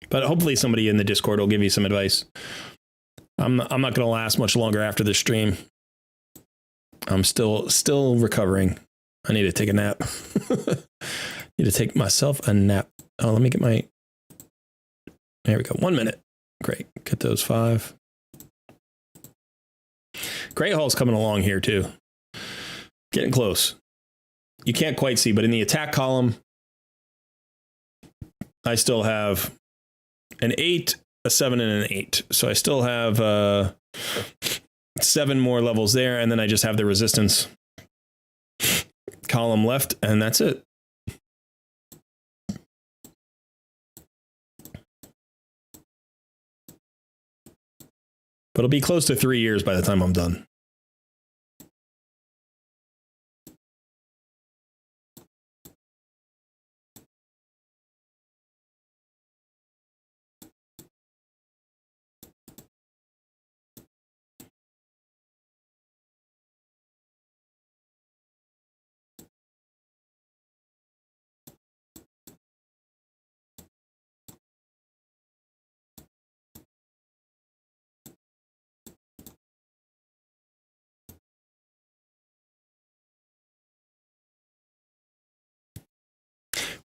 But hopefully somebody in the Discord will give you some advice. I'm not going to last much longer after this stream. I'm still recovering. I need to take a nap. Need to take myself a nap. Oh, let me get my... There we go. 1 minute. Great. Get those 5. Great Hall's coming along here too. Getting close. You can't quite see, but in the attack column, I still have an 8, a 7, and an 8. So I still have 7 more levels there, and then I just have the resistance column left, and that's it. But it'll be close to 3 years by the time I'm done.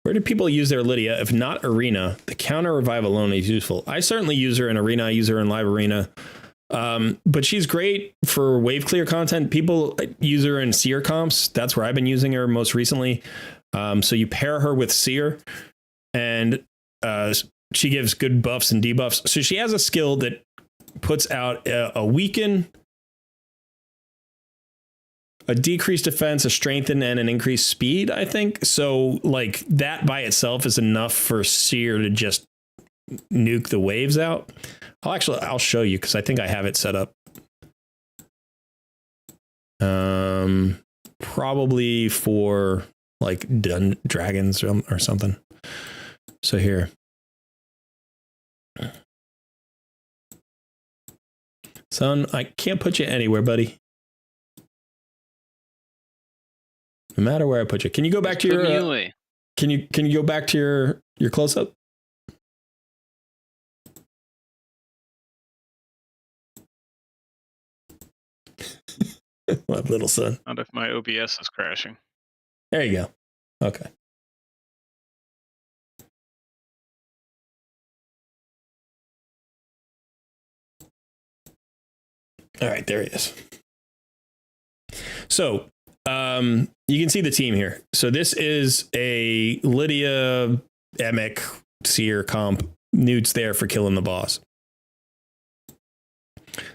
Where do people use their Lydia? If not Arena, the counter revive alone is useful. I certainly use her in Arena. I use her in Live Arena. But she's great for wave clear content. People use her in Seer comps. That's where I've been using her most recently. So you pair her with Seer, and she gives good buffs and debuffs. So she has a skill that puts out a weaken, a decreased defense, a strengthen, and an increased speed, I think. So like that by itself is enough for Seer to just nuke the waves out. I'll show you because I think I have it set up. Probably for like dragons or something. So here. Son, I can't put you anywhere, buddy. No matter where I put you. Can you go back to your can you go back to your close up? My little son. Not if my OBS is crashing. There you go. Okay. All right, there he is. So, you can see the team here. So this is a Lydia, Emic, Seer comp. Newt's there for killing the boss.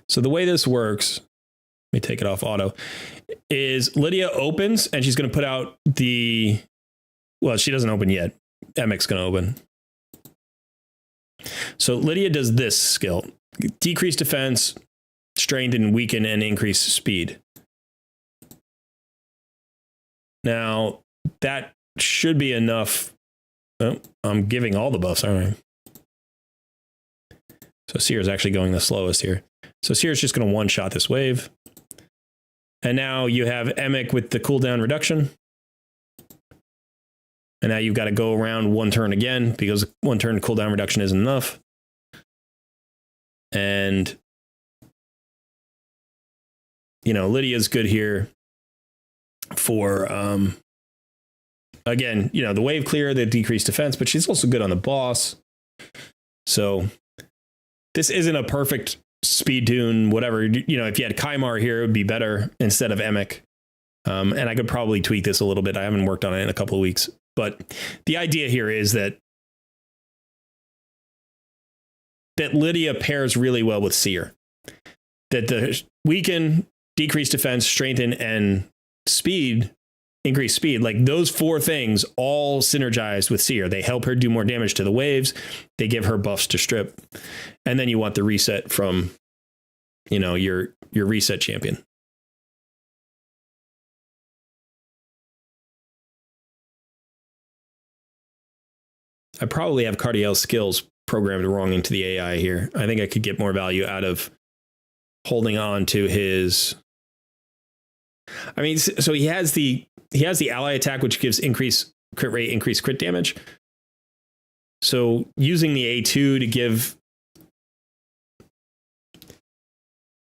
So the way this works, let me take it off auto, is Lydia opens and she's going to put out the, well, she doesn't open yet. Emic's going to open. So Lydia does this skill: decrease defense, strengthen, weaken, and increase speed. Now, that should be enough. Oh, I'm giving all the buffs, aren't I? So Seer is actually going the slowest here. So Seer is just going to one-shot this wave. And now you have Emic with the cooldown reduction. And now you've got to go around one turn again because one turn cooldown reduction isn't enough. And, you know, Lydia's good here for, again, you know, the wave clear, the decreased defense, but she's also good on the boss. So this isn't a perfect speed tune, whatever. You know, if you had Kymar here, it would be better instead of Emic. And I could probably tweak this a little bit. I haven't worked on it in a couple of weeks. But the idea here is that Lydia pairs really well with Seer. That the weaken, decrease defense, strengthen, and speed, increase speed, like those four things all synergize with Seer. They help her do more damage to the waves. They give her buffs to strip. And then you want the reset from, you know, your reset champion. I probably have Cardiel's skills programmed wrong into the AI here. I think I could get more value out of holding on to his... I mean, so he has the ally attack, which gives increased crit rate, increased crit damage. So using the A2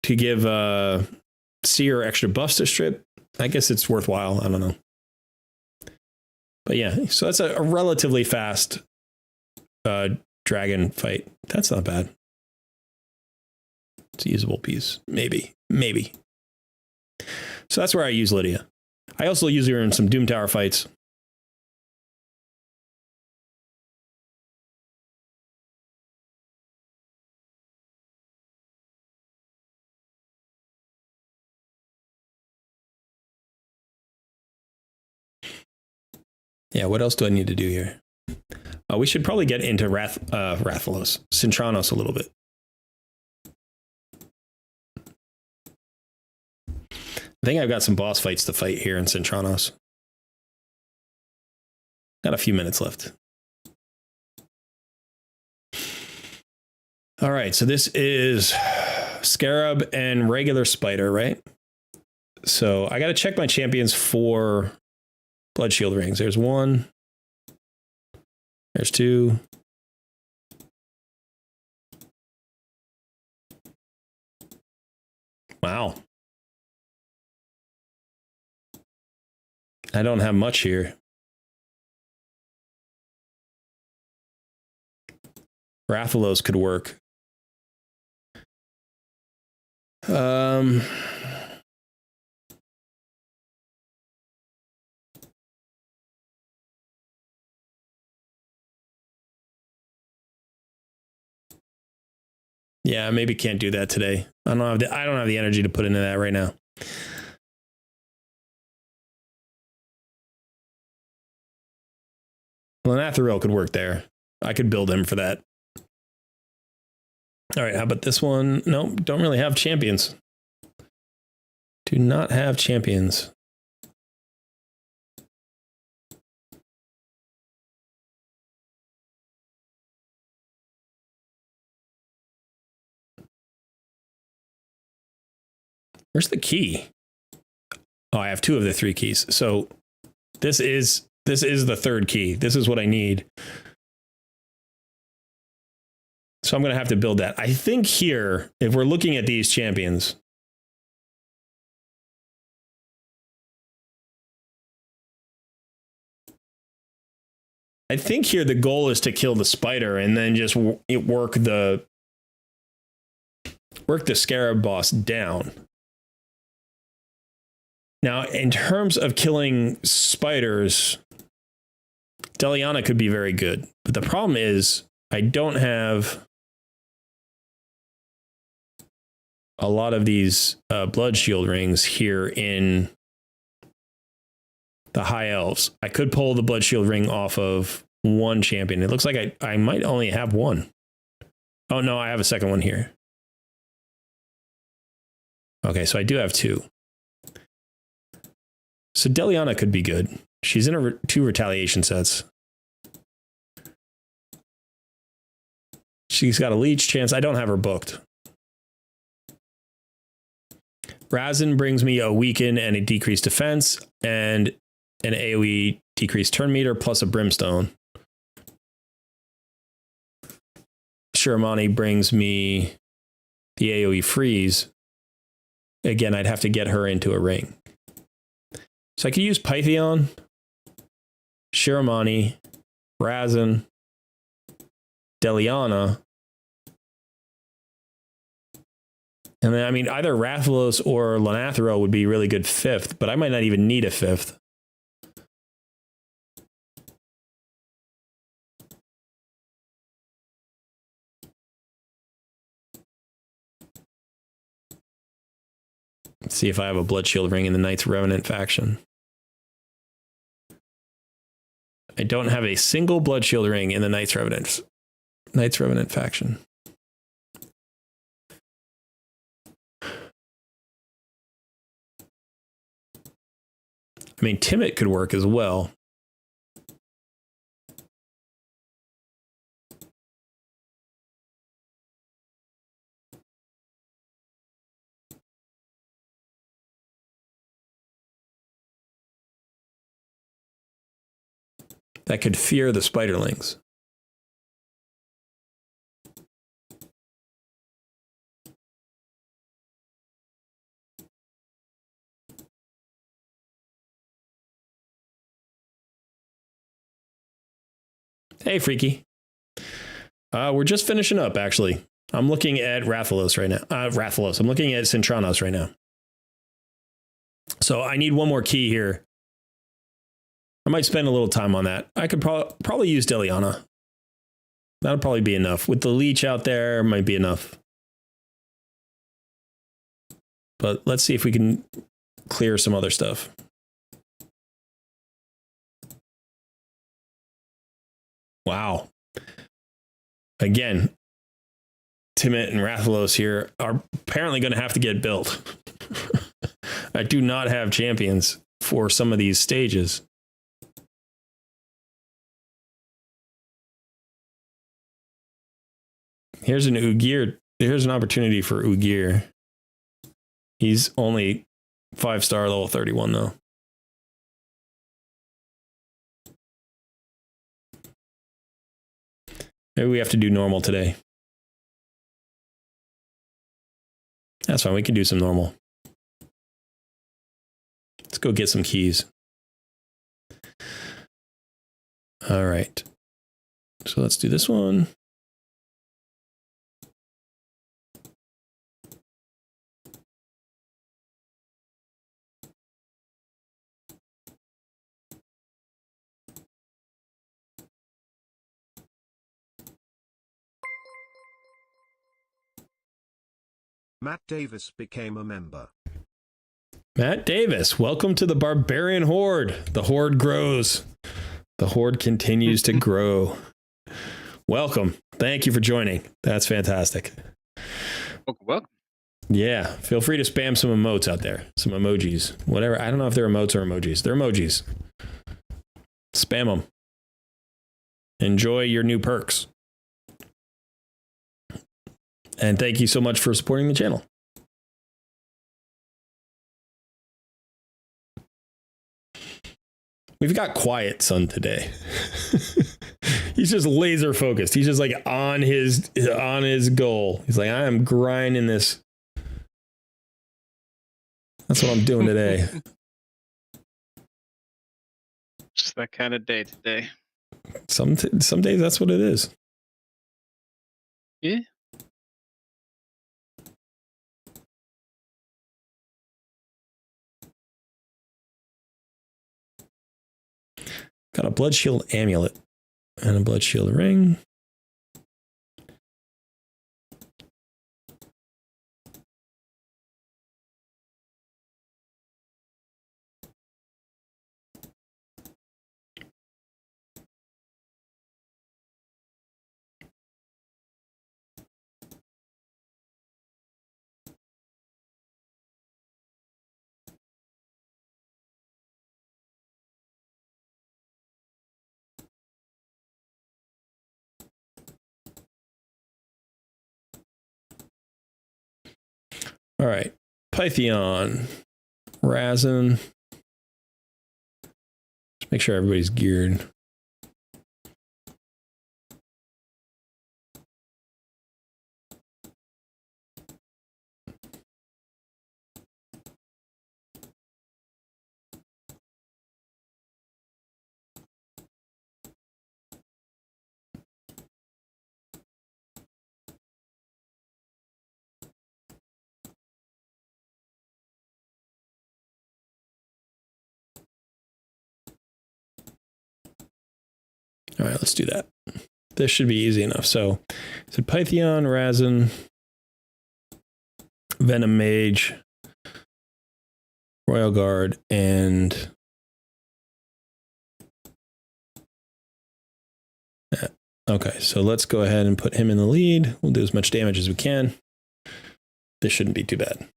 to give Seer extra buffs to strip, I guess it's worthwhile. I don't know. But yeah, so that's a relatively fast dragon fight. That's not bad. It's a usable piece. Maybe. So that's where I use Lydia. I also use her in some Doom Tower fights. Yeah, what else do I need to do here? We should probably get into Rathalos, Cintranos a little bit. I think I've got some boss fights to fight here in Cintranos. Got a few minutes left. All right, so this is Scarab and regular Spider, right? So I got to check my champions for Blood Shield rings. There's one. There's two. Wow. I don't have much here. Rathalos could work. Yeah, maybe can't do that today. I don't have the energy to put into that right now. Lanatharil could work there. I could build him for that. All right, how about this one? No, don't really have champions. Do not have champions. Where's the key? Oh, I have two of the three keys. So this is the third key. This is what I need. So I'm going to have to build that. I think here, if we're looking at these champions, I think here the goal is to kill the spider and then just work the Scarab boss down. Now, in terms of killing spiders, Deliana could be very good. But the problem is I don't have a lot of these blood shield rings here in the high elves. I could pull the blood shield ring off of one champion. It looks like I might only have one. Oh, no, I have a second one here. Okay, so I do have two. So Deliana could be good. She's in two retaliation sets. She's got a leech chance. I don't have her booked. Razin brings me a weaken and a decreased defense and an AoE decreased turn meter plus a brimstone. Shiramani brings me the AoE freeze. Again, I'd have to get her into a ring. So I could use Pythion, Shiramani, Razin, Deliana. And then, I mean, either Rathalos or Lanatharil would be really good fifth, but I might not even need a fifth. Let's see if I have a Blood Shield ring in the Knights Revenant faction. I don't have a single Blood Shield ring in the Knights Revenant faction. I mean, Timid could work as well. that could fear the spiderlings. Hey, Freaky. We're just finishing up, actually. I'm looking at Rathalos right now. Rathalos. I'm looking at Cintranos right now. So I need one more key here. I might spend a little time on that. I could probably use Deliana. That'll probably be enough. With the leech out there, might be enough. But let's see if we can clear some other stuff. Wow. Again, Timit and Rathalos here are apparently going to have to get built. I do not have champions for some of these stages. Here's an Uggor. Here's an opportunity for Uggor. He's only 5-star level 31 though. Maybe we have to do normal today. That's fine. We can do some normal. Let's go get some keys. All right. So let's do this one. Matt Davis became a member. Matt Davis, welcome to the Barbarian Horde. The Horde grows. The Horde continues to grow. Welcome. Thank you for joining. That's fantastic. Welcome. Yeah, feel free to spam some emotes out there. Some emojis. Whatever. I don't know if they're emotes or emojis. They're emojis. Spam them. Enjoy your new perks. And thank you so much for supporting the channel. We've got Quiet Son today. He's just laser focused. He's just like on his goal. He's like, I am grinding this. That's what I'm doing today. Just that kind of day today. Some days that's what it is. Yeah. Got a blood shield amulet and a blood shield ring. All right, Pythion, Razin. Just make sure everybody's geared. All right, let's do that. This should be easy enough. So Pythion, Razin, Venom Mage, Royal Guard, and okay, so let's go ahead and put him in the lead. We'll do as much damage as we can. This shouldn't be too bad.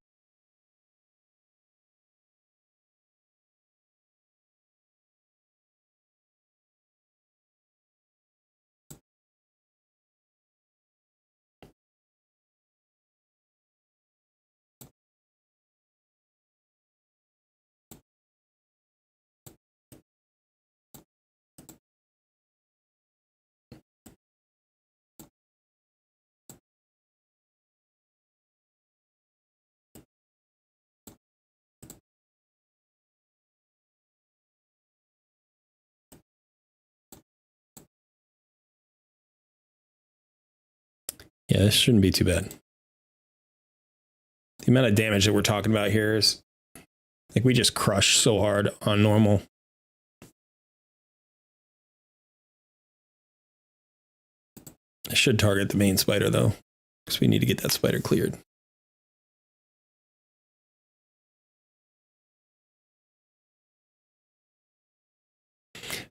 Yeah, this shouldn't be too bad. The amount of damage that we're talking about here is like we just crush so hard on normal. I should target the main spider though, because we need to get that spider cleared.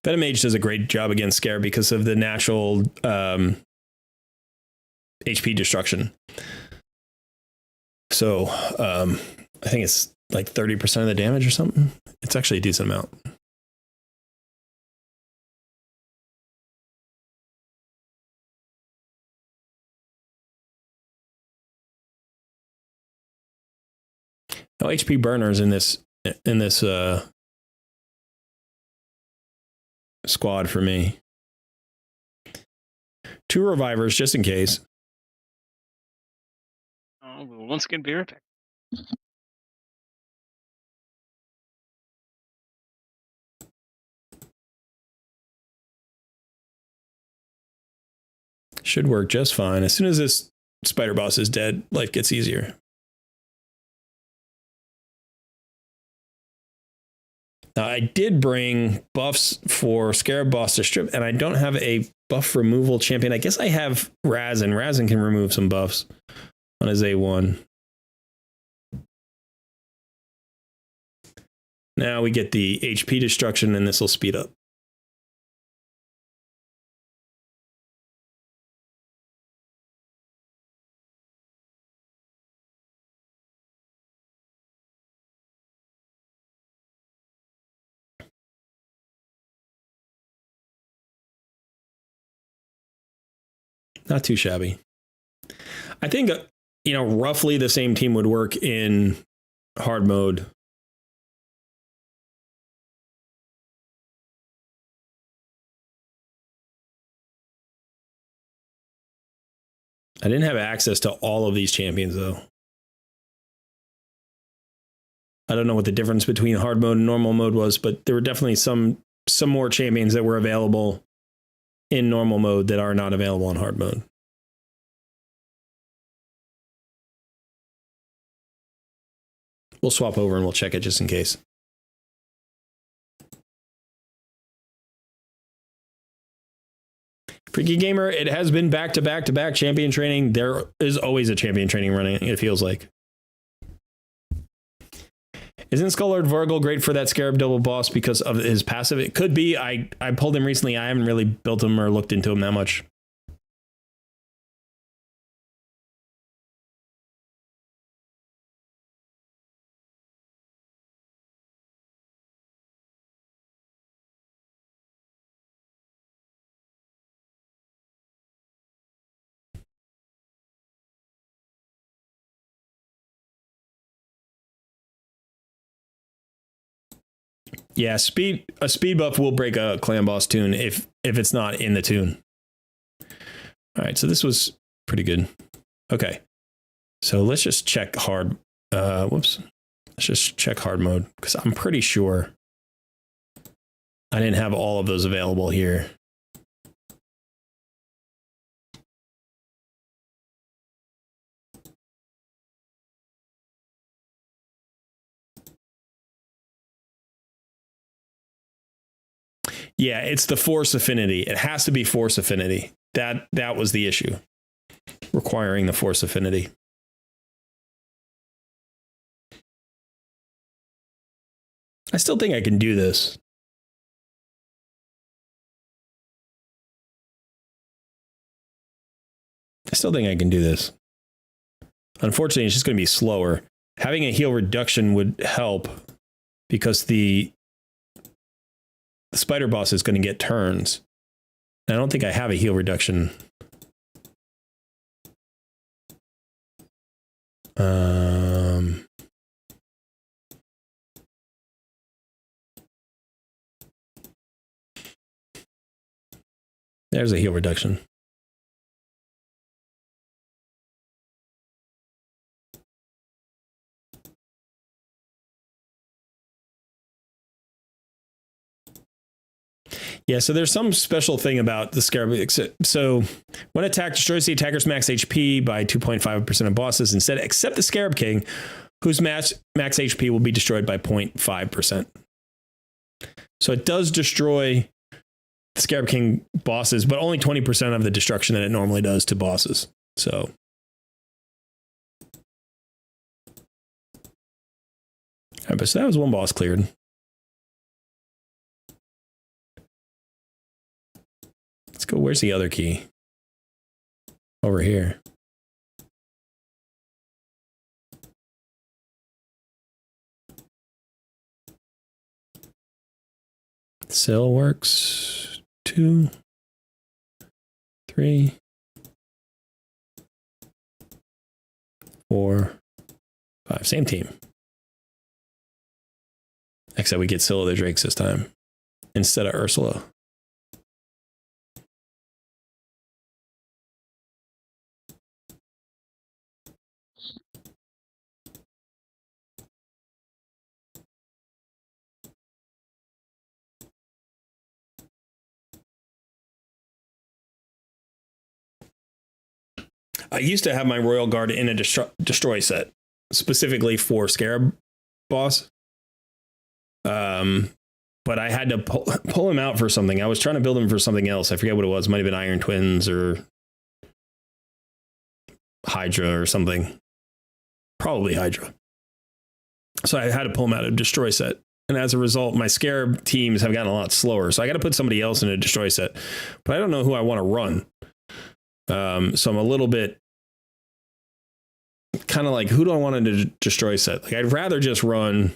Venom Mage does a great job against Scare because of the natural HP destruction. So I think it's like 30% of the damage or something. It's actually a decent amount. No HP burners in this squad for me. 2 revivers just in case. Oh, well, once again, beer attack. Should work just fine. As soon as this spider boss is dead, life gets easier. Now, I did bring buffs for Scarab Boss to strip, and I don't have a buff removal champion. I guess I have Razin. Razin can remove some buffs on his A1. Now we get the HP destruction, and this will speed up. Not too shabby. I think, roughly the same team would work in hard mode. I didn't have access to all of these champions, though. I don't know what the difference between hard mode and normal mode was, but there were definitely some more champions that were available in normal mode that are not available in hard mode. We'll swap over and we'll check it just in case. Freaky Gamer, it has been back-to-back-to-back champion training. There is always a champion training running, it feels like. Isn't Skullard Vargal great for that Scarab double boss because of his passive? It could be. I pulled him recently. I haven't really built him or looked into him that much. Yeah, a speed buff will break a clan boss tune if it's not in the tune. All right, so this was pretty good. Okay, so let's just check hard. Let's just check hard mode because I'm pretty sure I didn't have all of those available here. Yeah, it's the force affinity. It has to be force affinity. That was the issue. Requiring the force affinity. I still think I can do this. Unfortunately, it's just going to be slower. Having a heal reduction would help because the spider boss is going to get turns. I don't think I have a heal reduction. There's a heal reduction. Yeah, so there's some special thing about the Scarab. So when attacked, destroys the attacker's max HP by 2.5% of bosses instead, except the Scarab King, whose max HP will be destroyed by 0.5%. So it does destroy the Scarab King bosses, but only 20% of the destruction that it normally does to bosses. So all right, but so that was one boss cleared. Let's go. Where's the other key? Over here. Cell works. 2, 3, 4, 5. Same team. Except we get Scylla the Drakes this time instead of Ursula. I used to have my Royal Guard in a destroy set, specifically for Scarab boss. But I had to pull him out for something. I was trying to build him for something else. I forget what it was. It might have been Iron Twins or Hydra or something. Probably Hydra. So I had to pull him out of a destroy set. And as a result, my Scarab teams have gotten a lot slower. So I got to put somebody else in a destroy set. But I don't know who I want to run. So I'm a little bit kind of like, who do I want to destroy set? Like, I'd rather just run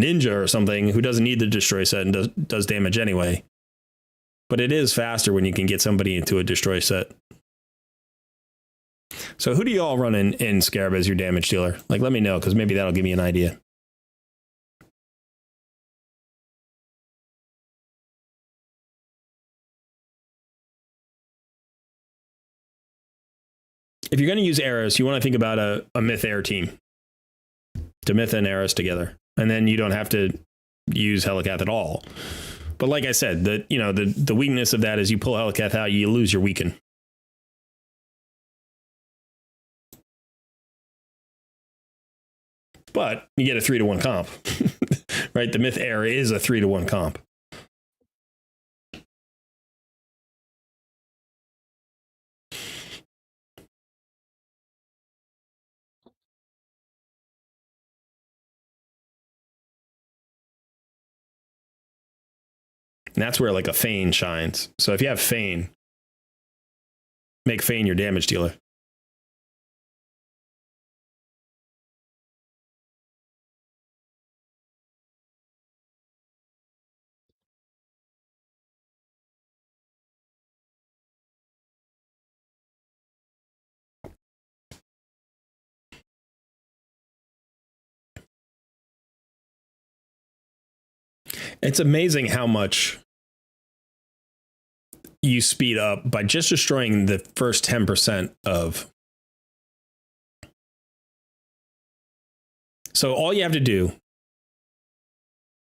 Ninja or something who doesn't need the destroy set and does damage anyway. But it is faster when you can get somebody into a destroy set. So who do you all run in Scarab as your damage dealer? Like, let me know, because maybe that'll give me an idea. If you're going to use Eris, you want to think about a Myth Air team. To Myth and Eris together. And then you don't have to use Helicath at all. But like I said, the weakness of that is you pull Helicath out, you lose your weaken. But you get a 3-to-1 comp. Right? The Myth Air is a 3-to-1 comp. And that's where like a Feign shines. So if you have Feign, make Feign your damage dealer. It's amazing how much you speed up by just destroying the first 10% of. So all you have to do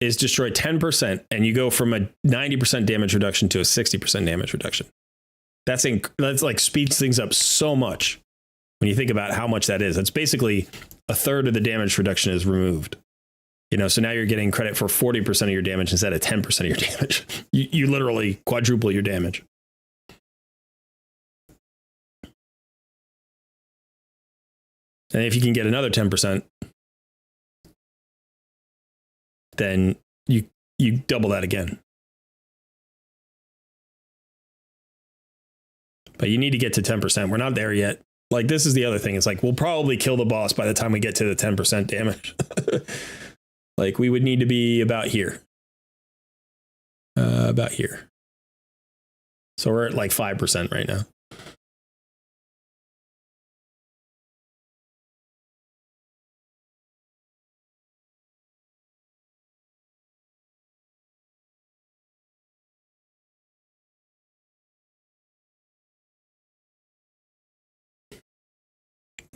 is destroy 10% and you go from a 90% damage reduction to a 60% damage reduction. That's like speeds things up so much when you think about how much that is. It's basically a third of the damage reduction is removed. So now you're getting credit for 40% of your damage instead of 10% of your damage. You literally quadruple your damage. And if you can get another 10%, then you double that again. But you need to get to 10%. We're not there yet. Like, this is the other thing. It's like, we'll probably kill the boss by the time we get to the 10% damage. Like, we would need to be about here. About here. So we're at like 5% right now.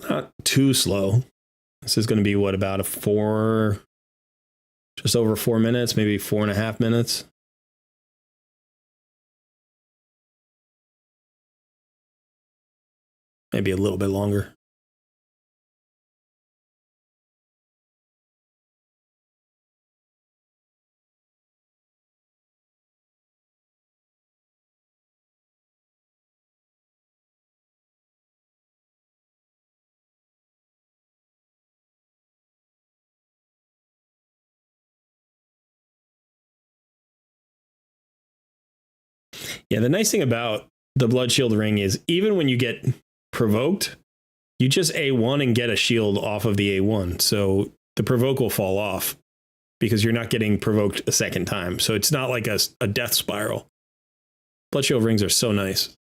Not too slow. This is going to be what, about just over 4 minutes, maybe 4.5 minutes. maybe a little bit longer. Yeah, the nice thing about the Blood Shield ring is even when you get provoked, you just A1 and get a shield off of the A1. So the provoke will fall off because you're not getting provoked a second time. So it's not like a death spiral. Blood Shield rings are so nice.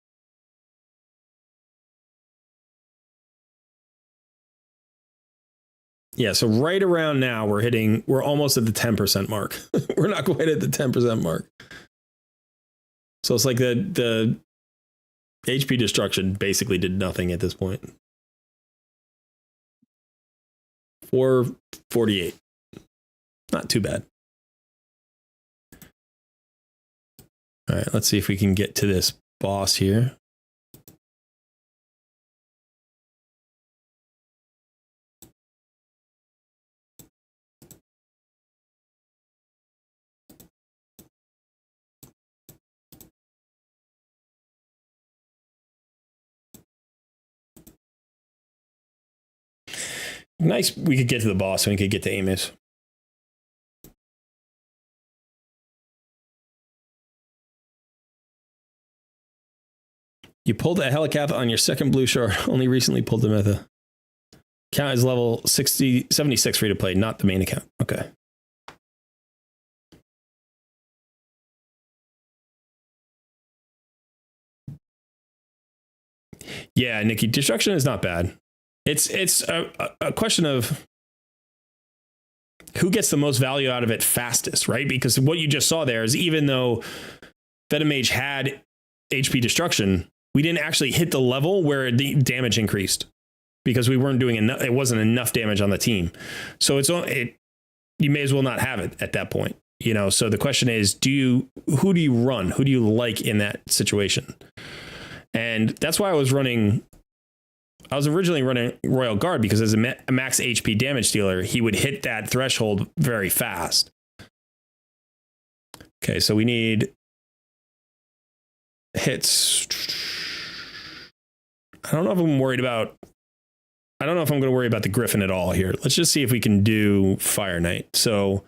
Yeah, so right around now we're almost at the 10% mark. We're not quite at the 10% mark. So it's like the HP destruction basically did nothing at this point. 448. Not too bad. All right, let's see if we can get to this boss here. Nice, we could get to the boss and we could get to Amos. You pulled a Helicath on your second blue shard, only recently pulled the Meta. Account is level 76 free to play, not the main account. Okay. Yeah, Nikki, destruction is not bad. It's a question of who gets the most value out of it fastest, right? Because what you just saw there is even though Venomage had HP destruction, we didn't actually hit the level where the damage increased because we weren't doing enough. It wasn't enough damage on the team. So you may as well not have it at that point, you know? So the question is, who do you run? Who do you like in that situation? And that's why I was originally running Royal Guard because as a max HP damage dealer, he would hit that threshold very fast. Okay, so we need hits. I don't know if I'm going to worry about the Griffin at all here. Let's just see if we can do Fire Knight. So,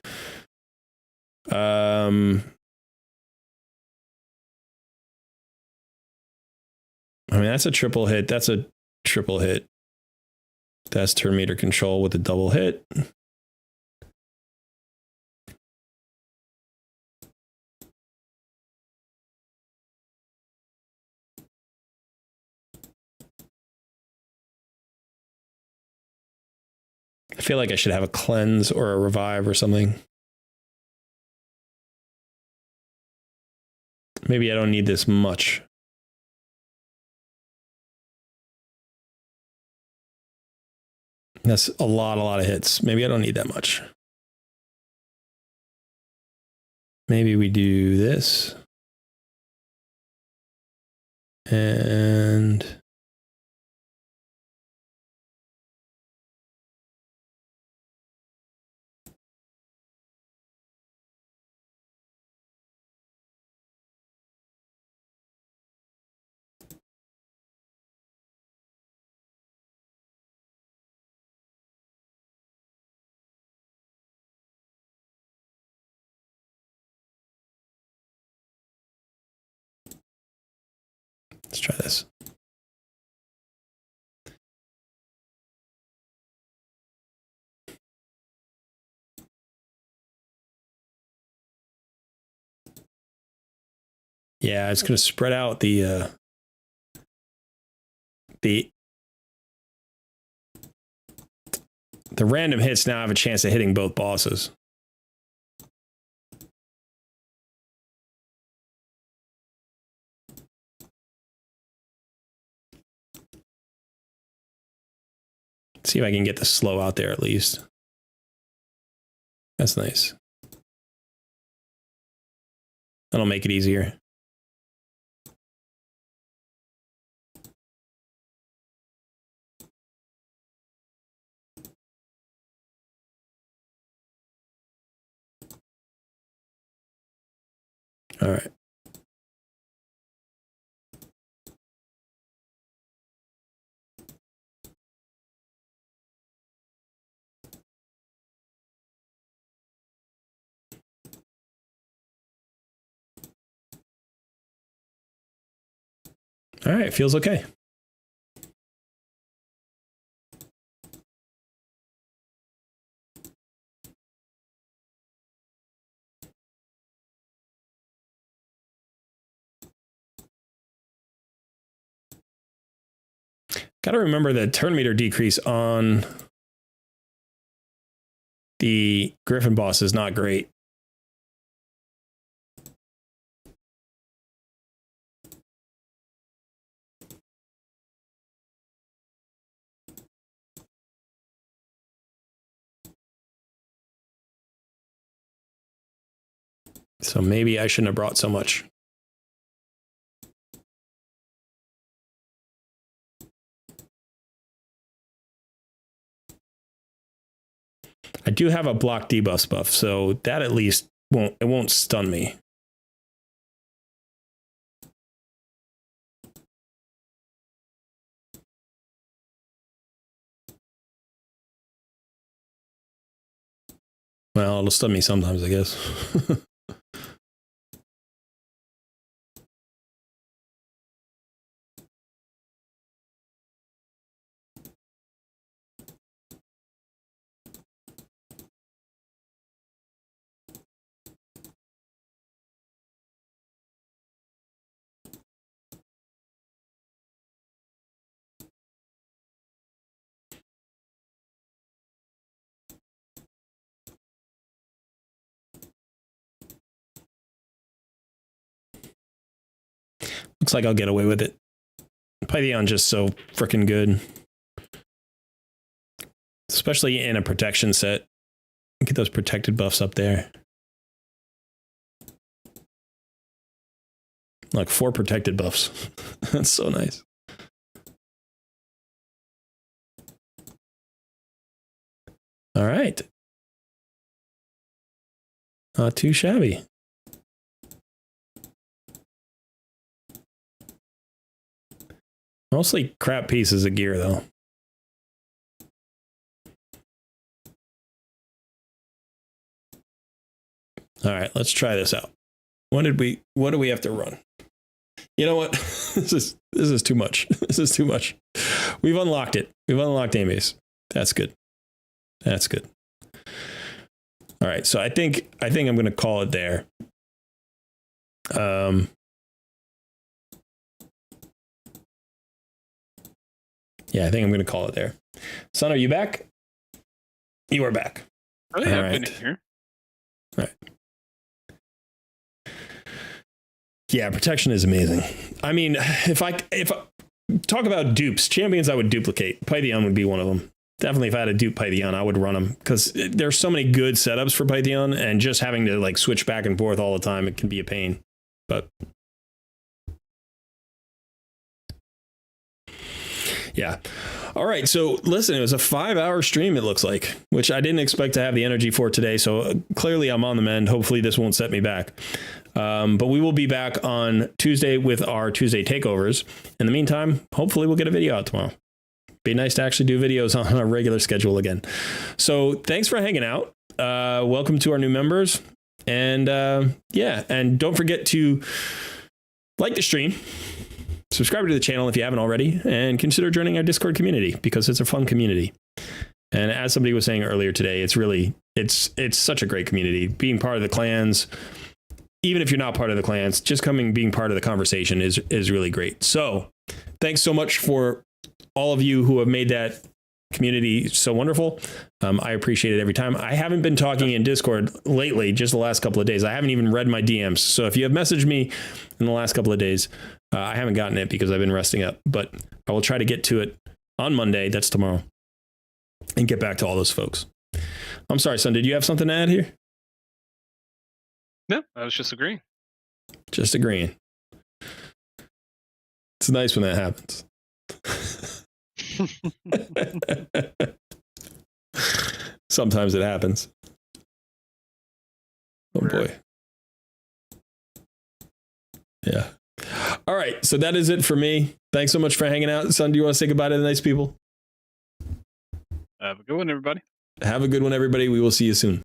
I mean, that's a triple hit. That's a triple hit. That's turn meter control with a double hit. I feel like I should have a cleanse or a revive or something. Maybe I don't need this much. That's a lot of hits. Maybe I don't need that much. Maybe we do this. And let's try this. Yeah, it's going to spread out the random hits now have a chance of hitting both bosses. See if I can get the slow out there at least. That's nice. That'll make it easier. All right. All right, feels okay. Got to remember the turn meter decrease on the Griffin boss is not great. So maybe I shouldn't have brought so much. I do have a block debuff buff, so that at least won't stun me. Well, it'll stun me sometimes, I guess. Looks like I'll get away with it. Pythion's just so freaking good. Especially in a protection set. Get those protected buffs up there. Like 4 protected buffs. That's so nice. All right. Not too shabby. Mostly crap pieces of gear, though. All right, let's try this out. What do we have to run? You know what? This is too much. This is too much. We've unlocked it. We've unlocked Amy's. That's good. That's good. All right, so I think I'm going to call it there. Yeah, I think I'm going to call it there. Son, are you back? You are back. Oh yeah, I've been here. All right. Yeah, protection is amazing. I mean, if I talk about dupes, champions I would duplicate, Python would be one of them. Definitely if I had a dupe Python, I would run them because there's so many good setups for Python, and just having to like switch back and forth all the time, it can be a pain. But yeah. All right. So listen, it was a 5-hour stream, it looks like, which I didn't expect to have the energy for today. So clearly I'm on the mend. Hopefully this won't set me back. But we will be back on Tuesday with our Tuesday takeovers. In the meantime, hopefully we'll get a video out tomorrow. Be nice to actually do videos on a regular schedule again. So thanks for hanging out. Welcome to our new members. And yeah, and don't forget to like the stream. Subscribe to the channel if you haven't already, and consider joining our Discord community because it's a fun community. And as somebody was saying earlier today, it's such a great community. Being part of the clans, even if you're not part of the clans, just being part of the conversation is really great. So thanks so much for all of you who have made that community so wonderful. I appreciate it every time. I haven't been talking in Discord lately, just the last couple of days. I haven't even read my DMs. So if you have messaged me in the last couple of days, I haven't gotten it because I've been resting up, but I will try to get to it on Monday. That's tomorrow, and get back to all those folks. I'm sorry, son. Did you have something to add here? No, I was just agreeing. Just agreeing. It's nice when that happens. Sometimes it happens. Oh boy. Yeah. All right. So that is it for me. Thanks so much for hanging out. Son, do you want to say goodbye to the nice people? Have a good one, everybody. Have a good one, everybody. We will see you soon.